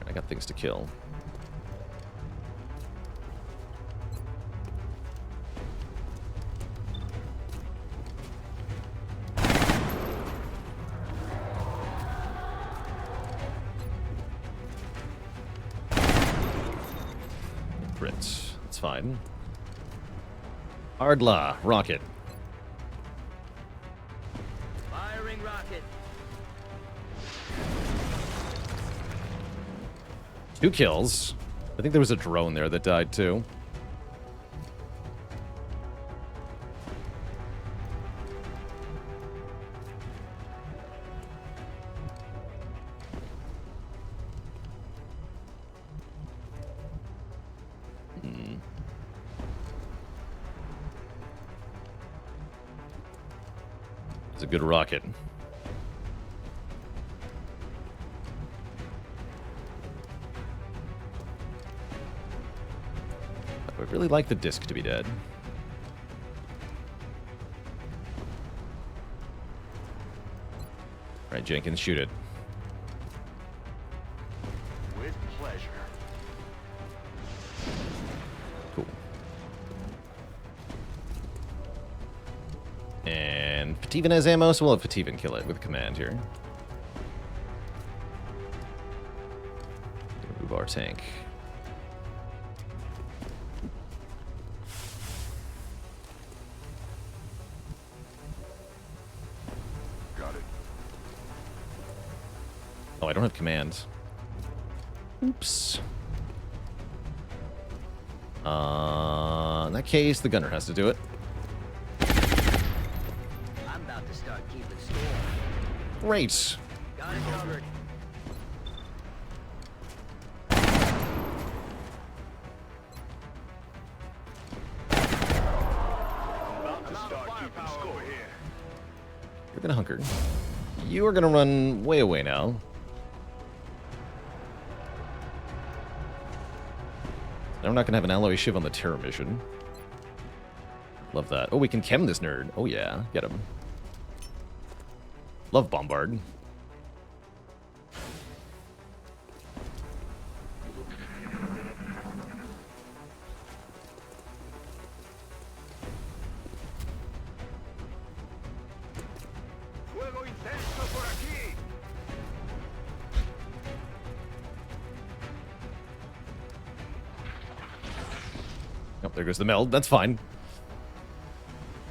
[SPEAKER 1] I got things to kill. It's fine. Ardla, rocket.
[SPEAKER 6] Firing rocket.
[SPEAKER 1] 2 kills. I think there was a drone there that died too. It's a good rocket. I would really like the disc to be dead. Right, Jenkins, shoot it.
[SPEAKER 4] With pleasure.
[SPEAKER 1] Cool. And Pativan has ammo, so we'll have Pativan kill it with command here. Move our tank.
[SPEAKER 4] Got it.
[SPEAKER 1] Oh, I don't have command. Oops. In that case, the gunner has to do it.
[SPEAKER 6] I'm about to start keeping score.
[SPEAKER 1] Great.
[SPEAKER 6] Got it covered.
[SPEAKER 1] You're gonna hunker. You are gonna run way away now. Now we're not gonna have an alloy shiv on the terror mission. Love that. Oh, we can chem this nerd. Oh yeah, get him. Love bombard.
[SPEAKER 4] Fuego intenso por aquí.
[SPEAKER 1] Oh, there goes the meld. That's fine.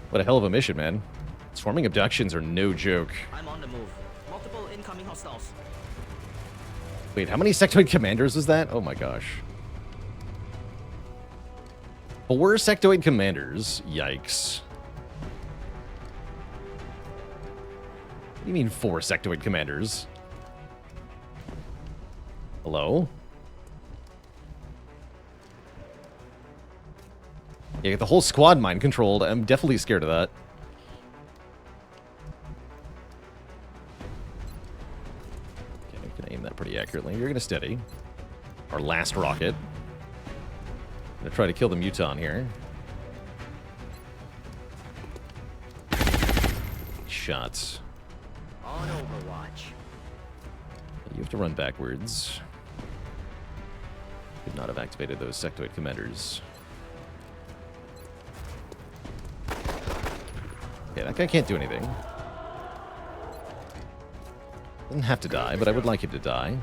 [SPEAKER 1] What a hell of a mission, man. Swarming abductions are no joke.
[SPEAKER 6] I'm on the move. Multiple incoming hostiles.
[SPEAKER 1] Wait, how many sectoid commanders was that? Oh my gosh. 4 sectoid commanders? Yikes. What do you mean 4 sectoid commanders? Hello? Yeah, get the whole squad mind controlled. I'm definitely scared of that. Okay, I can aim that pretty accurately. You're gonna steady. Our last rocket. Gonna try to kill the Muton here. Shots.
[SPEAKER 6] On Overwatch.
[SPEAKER 1] You have to run backwards. Could not have activated those sectoid commanders. Yeah, that guy can't do anything. Doesn't have to die, but I would like him to die.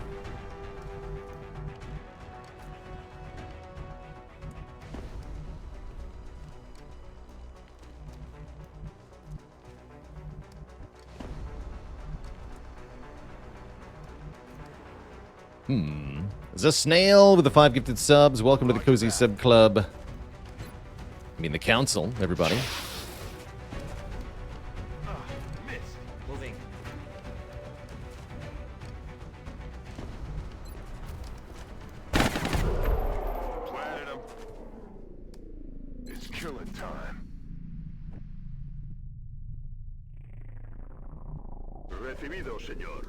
[SPEAKER 1] The Snail with the 5 gifted subs. Welcome to the Cozy Sub Club. I mean, the council, everybody.
[SPEAKER 6] Moving.
[SPEAKER 4] Planted him. It's killing time. Recibido, señor.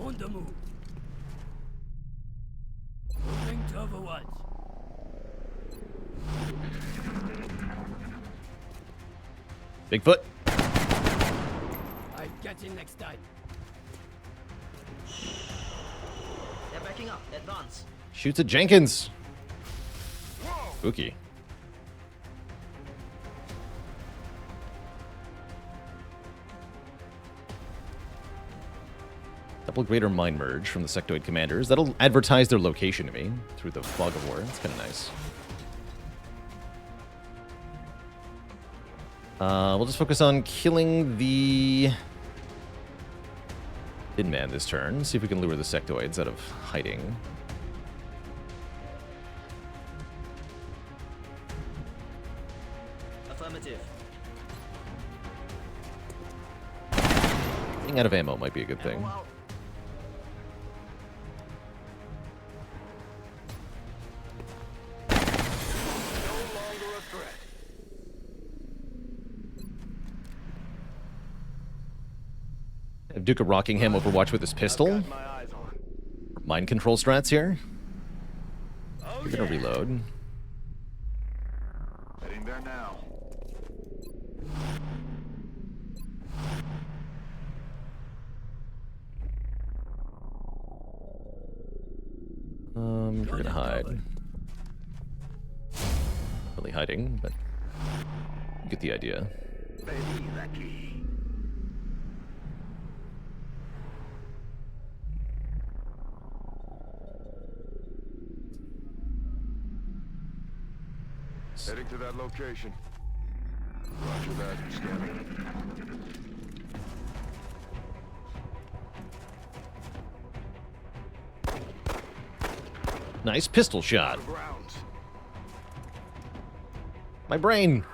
[SPEAKER 6] On the move. Moving to Overwatch.
[SPEAKER 1] Bigfoot.
[SPEAKER 6] I get in next time. They're backing up. Advance.
[SPEAKER 1] Shoots at Jenkins. Spooky. Double greater mind merge from the sectoid commanders. That'll advertise their location to me through the fog of war. That's kind of nice. We'll just focus on killing the Thin Man this turn. See if we can lure the sectoids out of hiding.
[SPEAKER 6] Affirmative.
[SPEAKER 1] Getting out of ammo might be a good thing. Duke of Rockingham Overwatch with his pistol. Mind control strats here. You're gonna reload.
[SPEAKER 4] Heading there now.
[SPEAKER 1] You're gonna hide. Not really hiding, but you get the idea.
[SPEAKER 4] Heading to that location. Roger that. Scanning.
[SPEAKER 1] Nice pistol shot. My brain.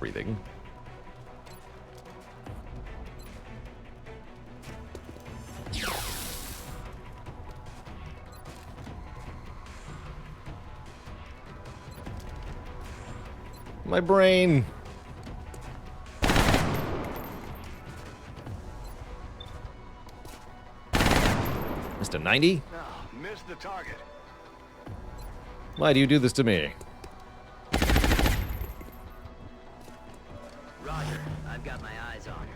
[SPEAKER 1] breathing. My brain. Missed a 90?
[SPEAKER 9] Oh, missed the target.
[SPEAKER 1] Why do you do this to me?
[SPEAKER 6] Roger. I've got my eyes on.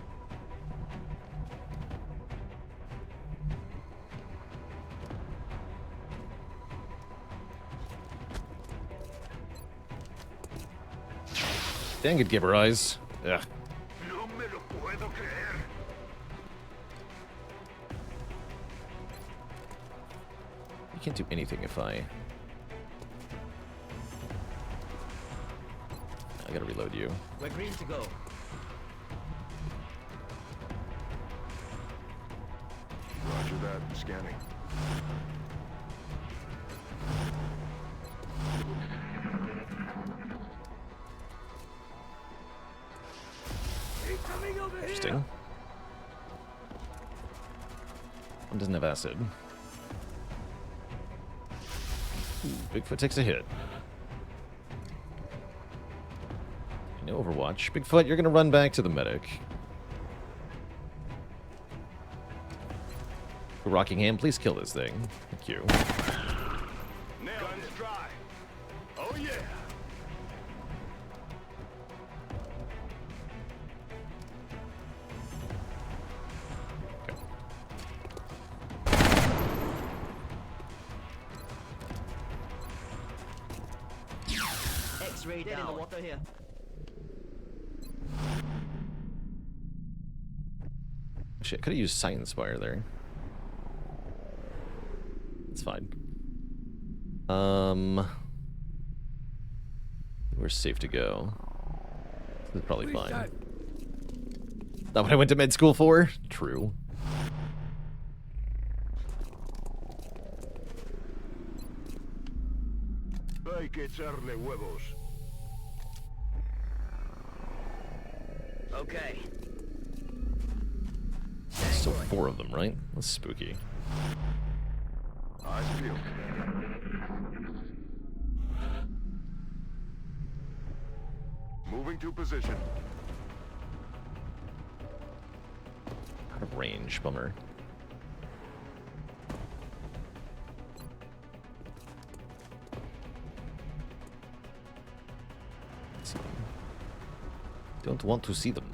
[SPEAKER 1] Dang it, give her eyes. Ugh.
[SPEAKER 9] No me lo puedo creer.
[SPEAKER 1] You can't do anything if I gotta reload you.
[SPEAKER 6] We're green to go.
[SPEAKER 4] Roger that. Scanning.
[SPEAKER 1] Interesting. One doesn't have acid. Ooh, Bigfoot takes a hit. No Overwatch. Bigfoot, you're gonna run back to the medic. Rockingham, please kill this thing. Thank you.
[SPEAKER 9] Guns dry. Oh yeah.
[SPEAKER 6] X-ray down. In the water here.
[SPEAKER 1] Shit, could have used Sight Inspire there. It's fine. We're safe to go. This is probably fine. Not what I went to med school for? True.
[SPEAKER 9] Hay que echarle huevos.
[SPEAKER 6] Okay.
[SPEAKER 1] Still 4 of them, right? That's spooky.
[SPEAKER 4] Eyes peeled. Moving to position.
[SPEAKER 1] Out of range, bummer. Let's see. Don't want to see them.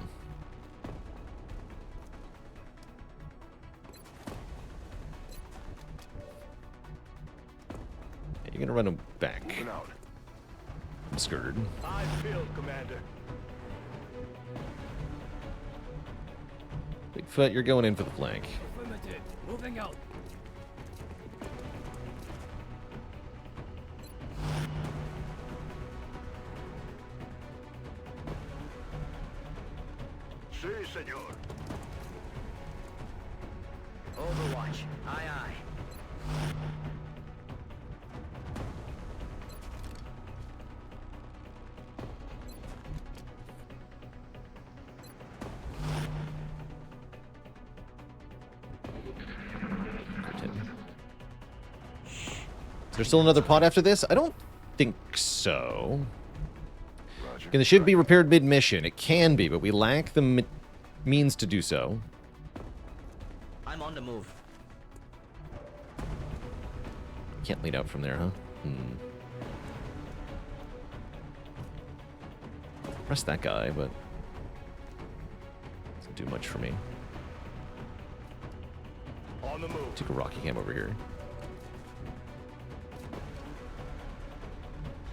[SPEAKER 1] You're gonna run them back.
[SPEAKER 9] Moving out.
[SPEAKER 1] I'm scared.
[SPEAKER 9] Eyes peeled, Commander.
[SPEAKER 1] Bigfoot, you're going in for the flank.
[SPEAKER 6] Affirmative. Moving out.
[SPEAKER 9] Sí, señor.
[SPEAKER 6] Overwatch. Aye, aye.
[SPEAKER 1] Is there still another pod after this? I don't think so. Can the ship be repaired mid-mission? It can be, but we lack the means to do so.
[SPEAKER 6] I'm on the move.
[SPEAKER 1] Can't lead out from there, huh? Press that guy, but doesn't do much for me.
[SPEAKER 9] On the move.
[SPEAKER 1] Took a Rockingham over here.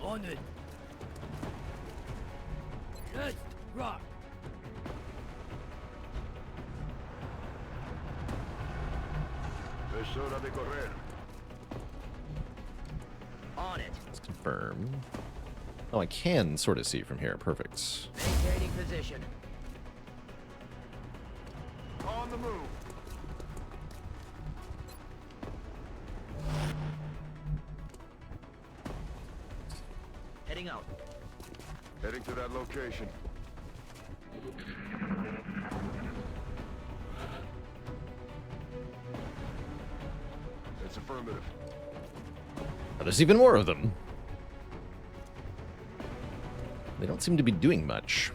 [SPEAKER 6] On it. Let's rock.
[SPEAKER 9] Es hora de correr.
[SPEAKER 6] On it.
[SPEAKER 1] Let's confirm. Oh, I can sort of see from here. Perfect.
[SPEAKER 6] Maintaining position.
[SPEAKER 9] On the move.
[SPEAKER 6] Heading out.
[SPEAKER 4] Heading to that location. It's affirmative.
[SPEAKER 1] But there's even more of them. They don't seem to be doing much.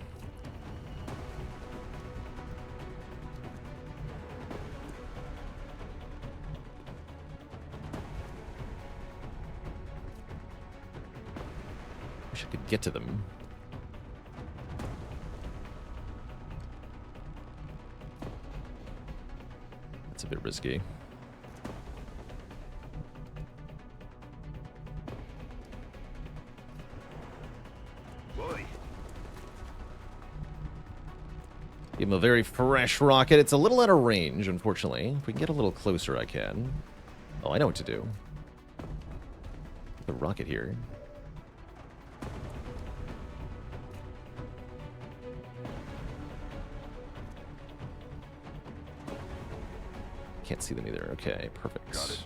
[SPEAKER 1] Wish I could get to them. That's a bit risky. Give him a very fresh rocket. It's a little out of range, unfortunately. If we can get a little closer, I can. Oh, I know what to do. The rocket here. Can't see them either. Okay, perfect.
[SPEAKER 4] Got it.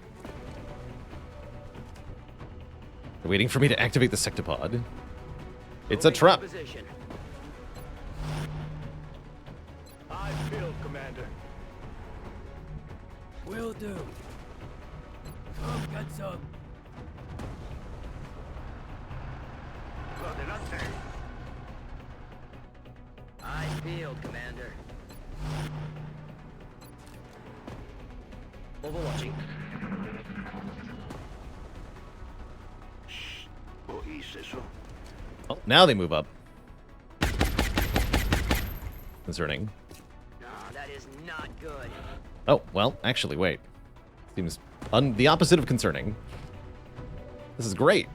[SPEAKER 1] They're waiting for me to activate the sectopod. It's a trap.
[SPEAKER 2] I feel, Commander.
[SPEAKER 6] Will do. Come get some. I feel, Commander. Overwatching.
[SPEAKER 1] Oh, now they move up. Concerning.
[SPEAKER 6] No, that is not good.
[SPEAKER 1] Oh, well, actually, wait. Seems the opposite of concerning. This is great.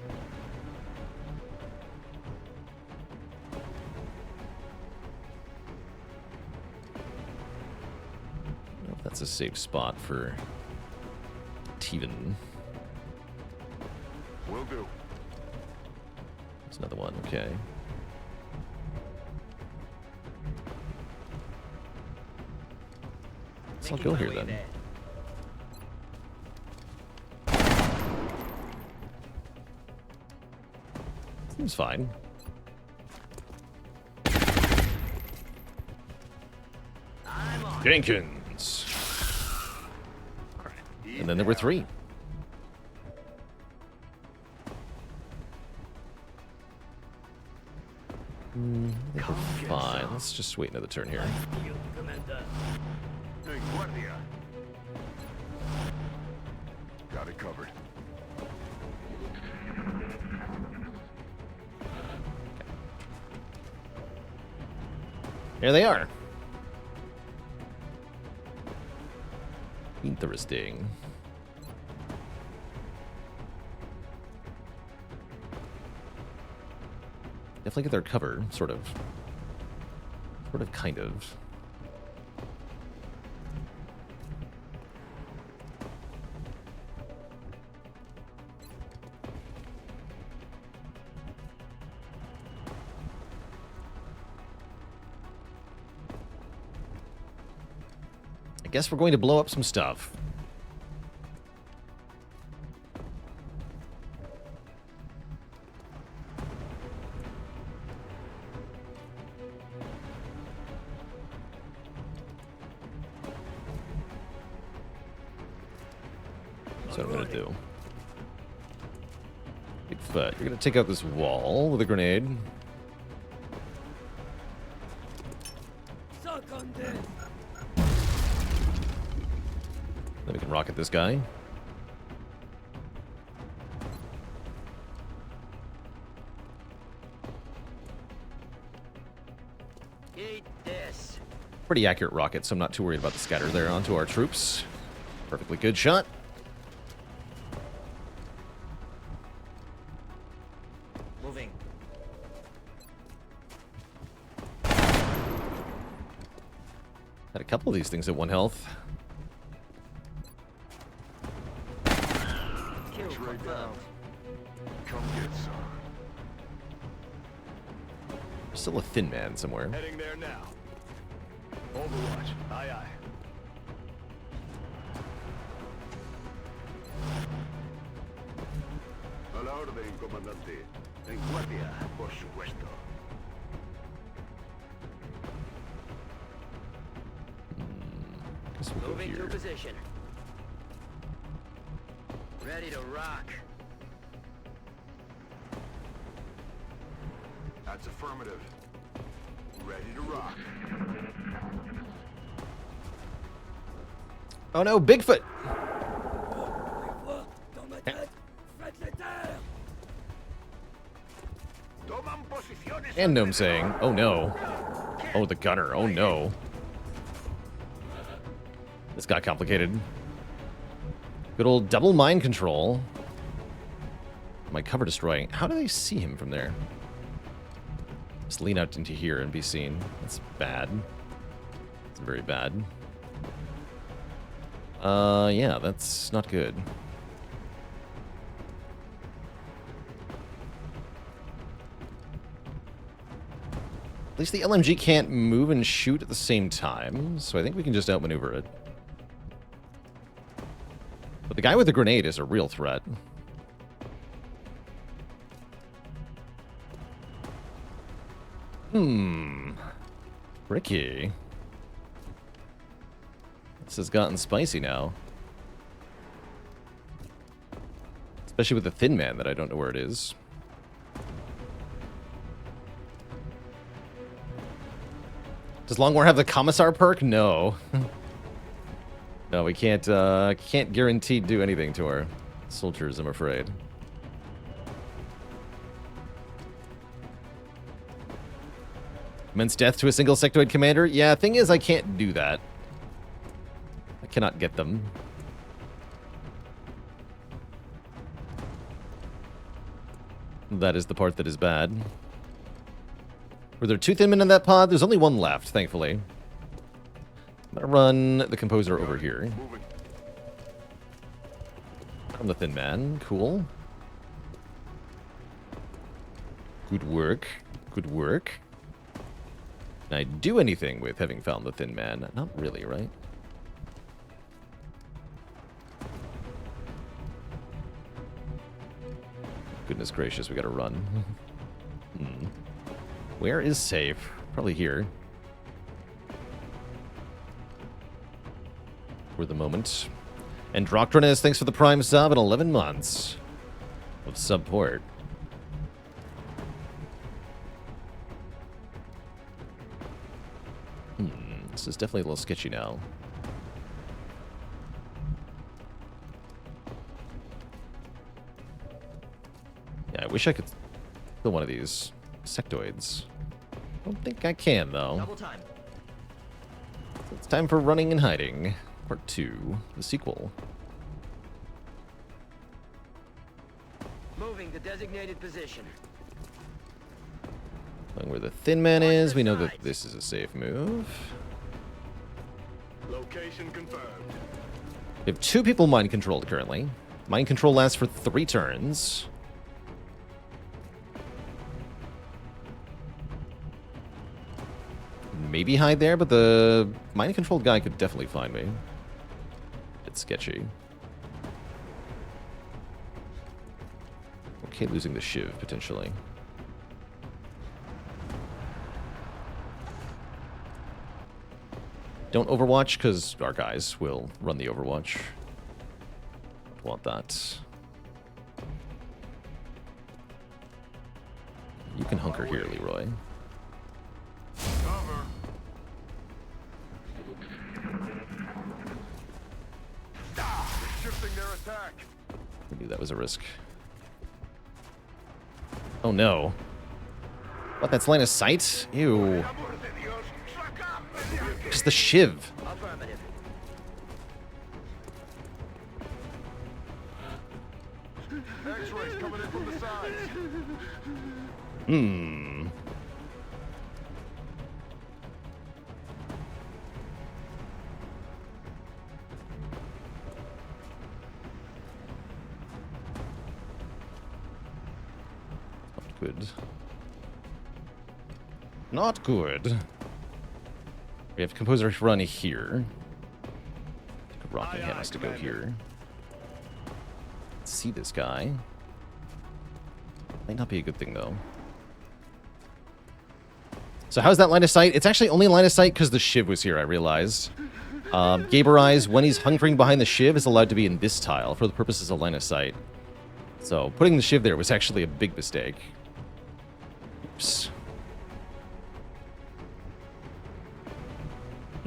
[SPEAKER 1] I don't know if that's a safe spot for Teven.
[SPEAKER 4] Will do.
[SPEAKER 1] There's another one, okay. So I'll go here then. Seems fine. Jenkins. And then there were 3. I think we're fine. Let's just wait another turn here.
[SPEAKER 4] Got it covered.
[SPEAKER 1] There they are. Interesting. Definitely get their cover, sort of. Sort of, kind of. I guess we're going to blow up some stuff. That's what I'm gonna do. Bigfoot, you're gonna take out this wall with a grenade.
[SPEAKER 6] Suck on this.
[SPEAKER 1] Then we can rocket this guy.
[SPEAKER 6] Eat this.
[SPEAKER 1] Pretty accurate rocket, so I'm not too worried about the scatter there onto our troops. Perfectly good shot.
[SPEAKER 6] Moving.
[SPEAKER 1] Had a couple of these things at 1 health.
[SPEAKER 4] Right down. Come get some.
[SPEAKER 1] Still a thin man somewhere.
[SPEAKER 2] Heading there now. Overwatch. Aye, aye.
[SPEAKER 4] A la orden, comandante. En guardia, por supuesto.
[SPEAKER 1] Guess we'll go
[SPEAKER 6] Moving to
[SPEAKER 1] here.
[SPEAKER 6] position. Ready to rock.
[SPEAKER 4] That's affirmative. Ready to rock.
[SPEAKER 1] Oh no, Bigfoot! And Gnome saying, oh no. Oh, the gunner, oh no. This got complicated. Good old double mind control. My cover destroying. How do they see him from there? Just lean out into here and be seen. That's bad. It's very bad. Yeah, that's not good. At least the LMG can't move and shoot at the same time, so I think we can just outmaneuver it. But the guy with the grenade is a real threat. Ricky. This has gotten spicy now. Especially with the Thin Man that I don't know where it is. Does Longmore have the Commissar perk? No. No, we can't guarantee do anything to our soldiers, I'm afraid. Immense death to a single sectoid commander? Yeah, thing is, I can't do that. I cannot get them. That is the part that is bad. Were there 2 Thin Men in that pod? There's only 1 left, thankfully. I'm gonna run the Composer over here. I'm the Thin Man. Cool. Good work. Good work. Can I do anything with having found the Thin Man? Not really, right? Goodness gracious, we gotta run. Where is safe? Probably here. For the moment. And Droctrinus, thanks for the Prime sub and 11 months of support. This is definitely a little sketchy now. Yeah, I wish I could kill one of these sectoids. Don't think I can, though.
[SPEAKER 6] Double time.
[SPEAKER 1] So it's time for Running and Hiding. Part 2, the sequel.
[SPEAKER 6] Moving to designated position.
[SPEAKER 1] Knowing where the Thin Man is, we know that this is a safe move.
[SPEAKER 3] Location confirmed.
[SPEAKER 1] We have 2 people mind controlled currently. Mind control lasts for 3 turns. Maybe hide there, but the mind controlled guy could definitely find me. It's sketchy. Okay, losing the Shiv, potentially. Don't overwatch, because our guys will run the overwatch. Don't want that. You can hunker here, Leroy.
[SPEAKER 4] Cover. They're shifting their attack.
[SPEAKER 1] I knew that was a risk. Oh no. What, that's line of sight? Ew. Just the Shiv.
[SPEAKER 6] Affirmative.
[SPEAKER 4] X-rays coming in from the sides.
[SPEAKER 1] Not good. Not good. We have Composer run here. Rockingham has to go here. Let's see this guy. Might not be a good thing, though. So how's that line of sight? It's actually only line of sight because the Shiv was here, I realized. Gaberize, when he's hunkering behind the shiv, is allowed to be in this tile for the purposes of line of sight. So putting the shiv there was actually a big mistake. Oops.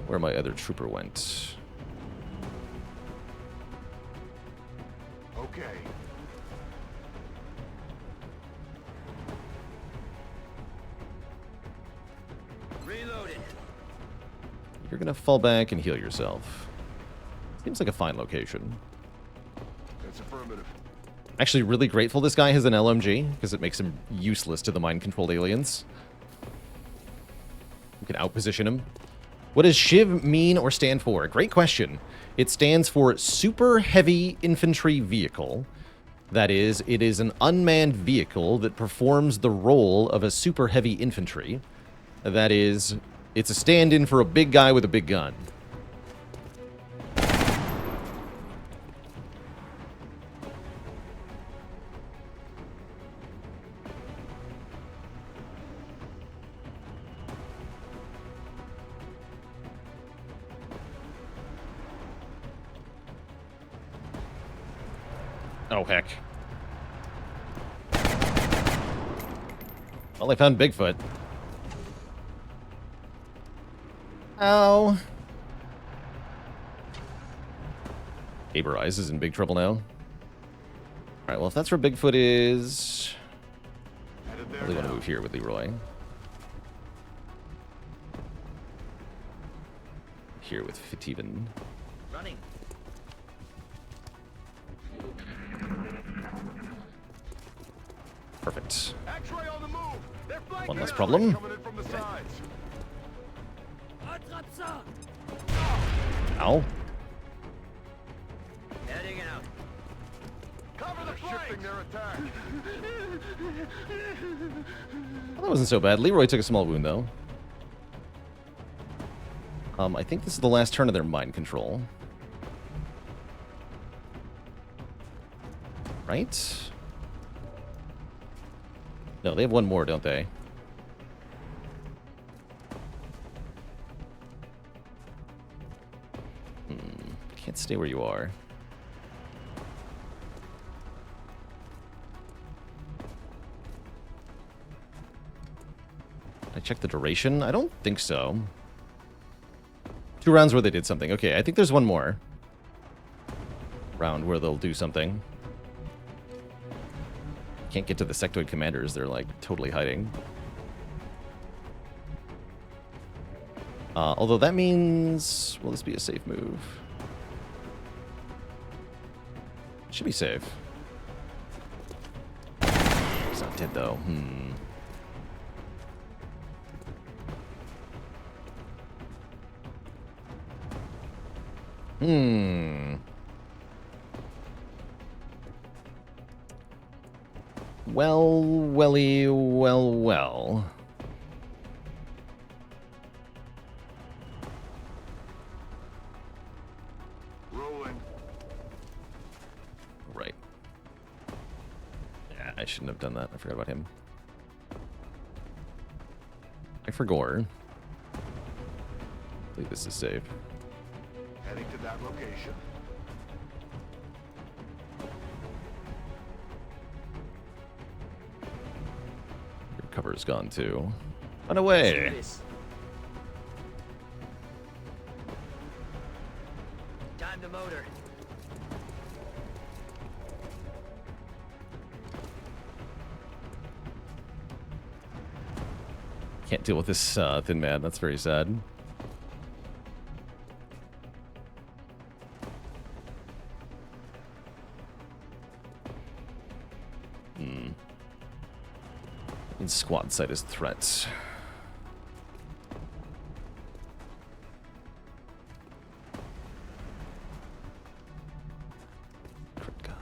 [SPEAKER 1] Where my other trooper went.
[SPEAKER 4] Okay.
[SPEAKER 6] Reloaded.
[SPEAKER 1] You're gonna fall back and heal yourself. Seems like a fine location.
[SPEAKER 4] That's affirmative.
[SPEAKER 1] Actually, really grateful this guy has an LMG, because it makes him useless to the mind-controlled aliens. You can outposition him. What does SHIV mean or stand for? Great question. It stands for Super Heavy Infantry Vehicle. That is, it is an unmanned vehicle that performs the role of a super heavy infantry. That is, it's a stand-in for a big guy with a big gun. Oh, heck. Well, I found Bigfoot. Ow. Gaberize is in big trouble now. Alright, well, if that's where Bigfoot is... I really want to move here with Leroy. Here with Fitivan.
[SPEAKER 6] Running.
[SPEAKER 1] Perfect.
[SPEAKER 4] X-ray on the move. They're flanking.
[SPEAKER 1] One less problem.
[SPEAKER 4] Coming in from the sides.
[SPEAKER 1] Ow.
[SPEAKER 6] Heading out.
[SPEAKER 4] Cover the shifting their attack.
[SPEAKER 1] Well, that wasn't so bad. Leroy took a small wound, though. I think this is the last turn of their mind control. Right? No, they have one more, don't they? Can't stay where you are. Did I check the duration? I don't think so. 2 rounds where they did something. Okay, I think there's one more round where they'll do something. Can't get to the sectoid commanders. They're, like, totally hiding. Although that means... Will this be a safe move? Should be safe. He's not dead, though. Well, welly, well, well.
[SPEAKER 4] Rolling.
[SPEAKER 1] Right. Yeah, I shouldn't have done that. I forgot about him. I forgot. I believe this is safe.
[SPEAKER 4] Heading to that location.
[SPEAKER 1] Your cover's gone too. Run away!
[SPEAKER 6] Time to motor.
[SPEAKER 1] Can't deal with this thin man. That's very sad. And squad site is threats. Crit guy.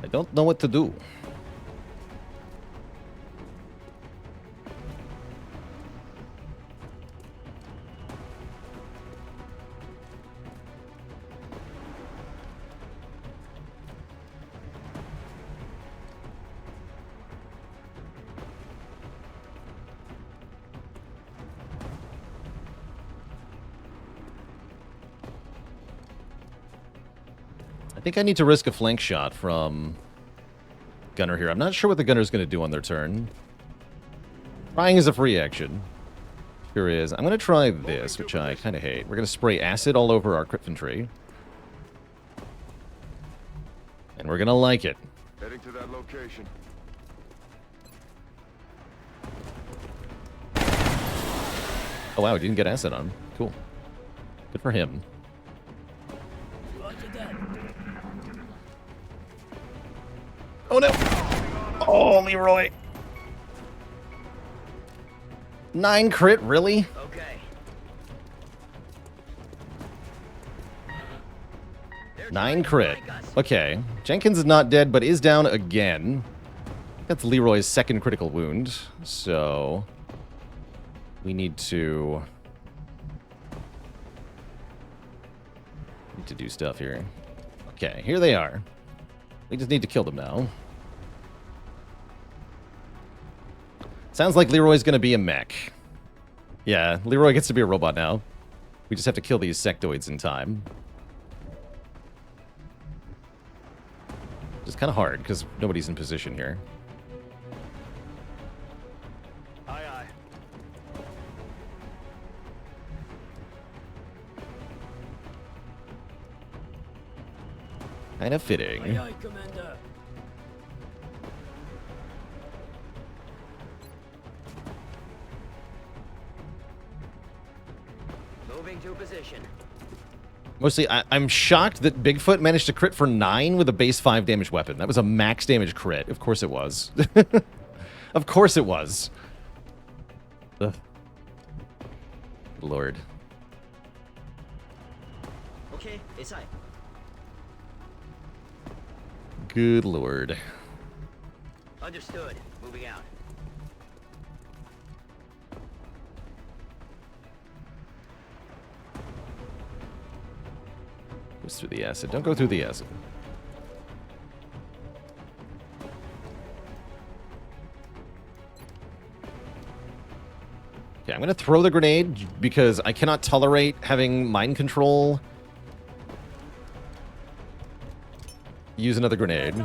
[SPEAKER 1] I don't know what to do. think I need to risk a flank shot from Gunner here. I'm not sure what the Gunner's going to do on their turn. Trying is a free action. Sure is. I'm going to try this, which I kind of hate. We're going to spray acid all over our Cryptfantry. And we're going to like it.
[SPEAKER 4] Heading to that location.
[SPEAKER 1] Oh, wow, he didn't get acid on him. Cool. Good for him. Oh, no! Oh, Leroy! 9 crit, really?
[SPEAKER 6] Okay.
[SPEAKER 1] 9 crit. Okay. Jenkins is not dead, but is down again. That's Leroy's second critical wound. So we need to do stuff here. Okay, here they are. We just need to kill them now. Sounds like Leroy's gonna be a mech. Yeah, Leroy gets to be a robot now. We just have to kill these sectoids in time. It's kind of hard, because nobody's in position here.
[SPEAKER 3] Aye, aye.
[SPEAKER 1] Kind of fitting.
[SPEAKER 6] Aye, aye, Commander. Moving to position.
[SPEAKER 1] Mostly, I'm shocked that Bigfoot managed to crit for 9 with a base 5 damage weapon. That was a max damage crit. Of course it was. Of course it was. Ugh. Lord.
[SPEAKER 6] Okay, it's I.
[SPEAKER 1] Good Lord.
[SPEAKER 6] Understood. Moving out.
[SPEAKER 1] Goes through the acid. Don't go through the acid. Okay, I'm going to throw the grenade because I cannot tolerate having mind control. Use another grenade.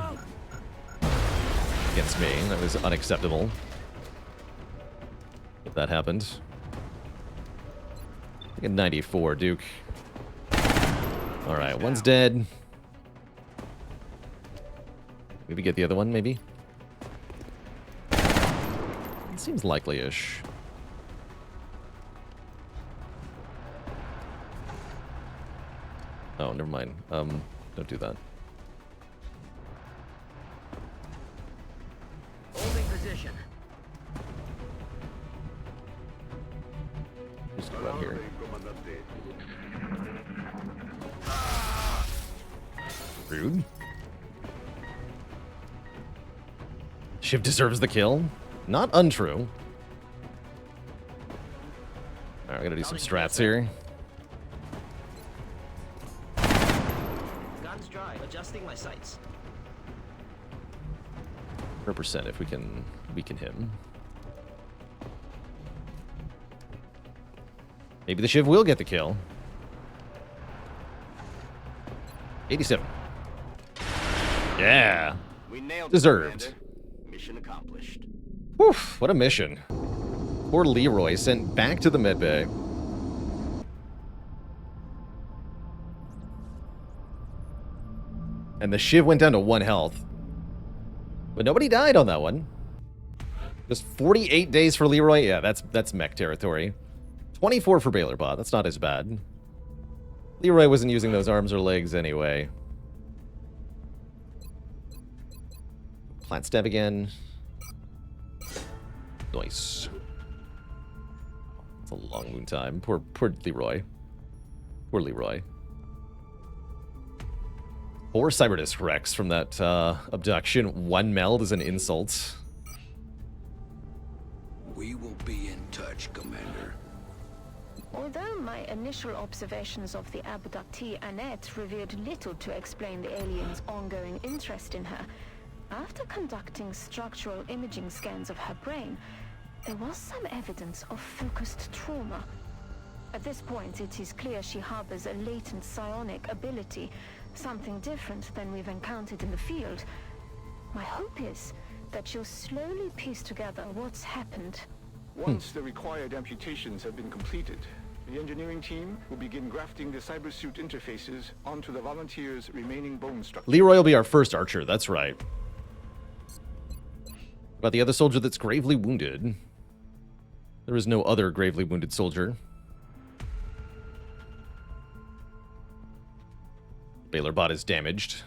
[SPEAKER 1] Against me. That was unacceptable. If that happened. I think a 94, Duke. Alright, one's dead. Maybe get the other one, maybe? It seems likely-ish. Oh, never mind. Don't do that.
[SPEAKER 6] Holding position.
[SPEAKER 1] Just go out here. Rude. Shiv deserves the kill. Not untrue. Alright, I gotta do some strats here.
[SPEAKER 6] Guns dry. Adjusting my sights.
[SPEAKER 1] 100% if we can weaken him. Maybe the Shiv will get the kill. 87. Yeah.
[SPEAKER 7] We nailed it,
[SPEAKER 1] Deserved.
[SPEAKER 7] Commander. Mission accomplished.
[SPEAKER 1] Whew, what a mission. Poor Leroy sent back to the medbay. And the Shiv went down to 1 health. But nobody died on that one. Just 48 days for Leroy? Yeah, that's mech territory. 24 for Baalor Bot. That's not as bad. Leroy wasn't using those arms or legs anyway. Plant stab again. Nice. It's a long wound time. Poor Leroy. Poor Leroy. 4 Cyberdisc Rex from that abduction. 1 meld is an insult.
[SPEAKER 14] We will be in touch, Commander.
[SPEAKER 10] Although my initial observations of the abductee Annette revealed little to explain the alien's ongoing interest in her, after conducting structural imaging scans of her brain, there was some evidence of focused trauma. At this point, it is clear she harbors a latent psionic ability, something different than we've encountered in the field. My hope is that you'll slowly piece together what's happened.
[SPEAKER 2] Once the required amputations have been completed, the engineering team will begin grafting the cybersuit interfaces onto the volunteers' remaining bone structure.
[SPEAKER 1] Leroy will be our first archer, that's right. About the other soldier that's gravely wounded. There is no other gravely wounded soldier. Baalor bot is damaged.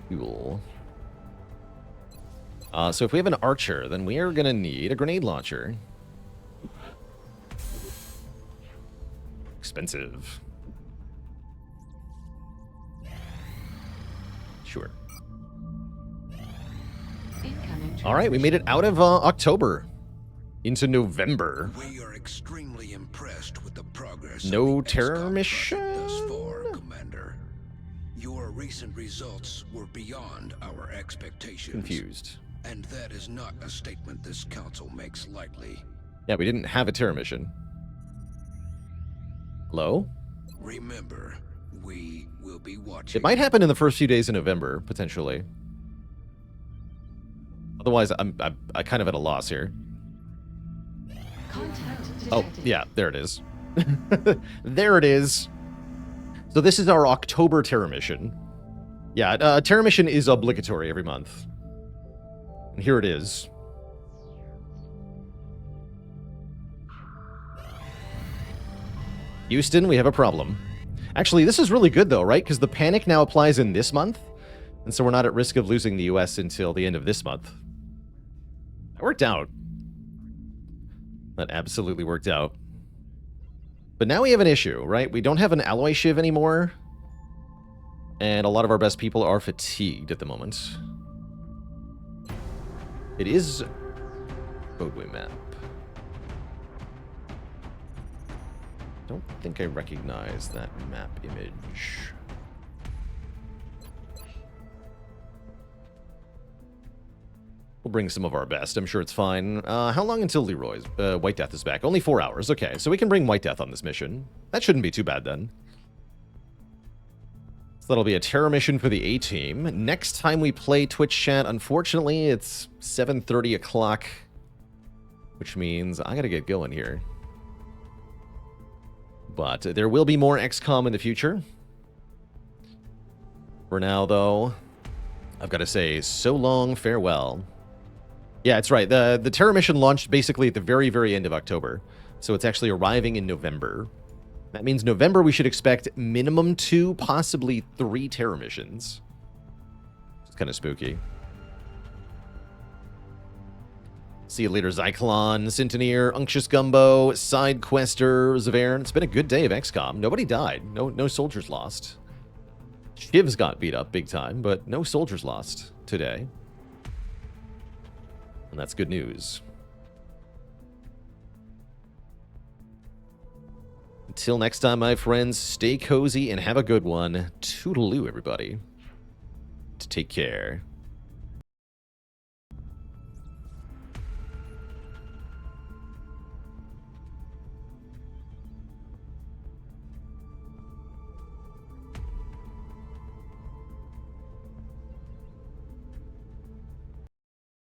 [SPEAKER 1] Cool. So if we have an archer, then we are going to need a grenade launcher. Expensive. Sure. All right, we made it out of October into November.
[SPEAKER 14] We are extremely impressed with the progress.
[SPEAKER 1] No
[SPEAKER 14] of the
[SPEAKER 1] terror
[SPEAKER 14] XCOM
[SPEAKER 1] mission?
[SPEAKER 14] project thus far, Commander. Your recent results were beyond our expectations.
[SPEAKER 1] Confused.
[SPEAKER 14] And that is not a statement this council makes lightly.
[SPEAKER 1] Yeah, we didn't have a terror mission. Hello?
[SPEAKER 14] Remember, we will be watching.
[SPEAKER 1] It might happen in the first few days of November, potentially. Otherwise, I'm kind of at a loss here. Oh, yeah, there it is. There it is. So this is our October terror mission. Yeah, terror mission is obligatory every month. And here it is. Houston, we have a problem. Actually, this is really good though, right? Because the panic now applies in this month. And so we're not at risk of losing the US until the end of this month. That worked out. That absolutely worked out. But now we have an issue, right? We don't have an alloy shiv anymore. And a lot of our best people are fatigued at the moment. It is roadway map. Don't think I recognize that map image. We'll bring some of our best. I'm sure it's fine. How long until Leroy's White Death is back? Only 4 hours. Okay, so we can bring White Death on this mission. That shouldn't be too bad then. So that'll be a terror mission for the A-Team. Next time we play Twitch chat, unfortunately, it's 7:30 o'clock, which means I gotta get going here. But there will be more XCOM in the future. For now, though, I've got to say so long, farewell. Yeah, it's right. The terror mission launched basically at the very, very end of October. So it's actually arriving in November. That means November we should expect minimum 2, possibly 3 terror missions. It's kind of spooky. See you later, Zyklon, Centeneer, Unctuous Gumbo, Side Quester, Zavern. It's been a good day of XCOM. Nobody died. No soldiers lost. Shivs got beat up big time, but no soldiers lost today. And that's good news. Until next time, my friends, stay cozy and have a good one. Toodaloo, everybody. Take care.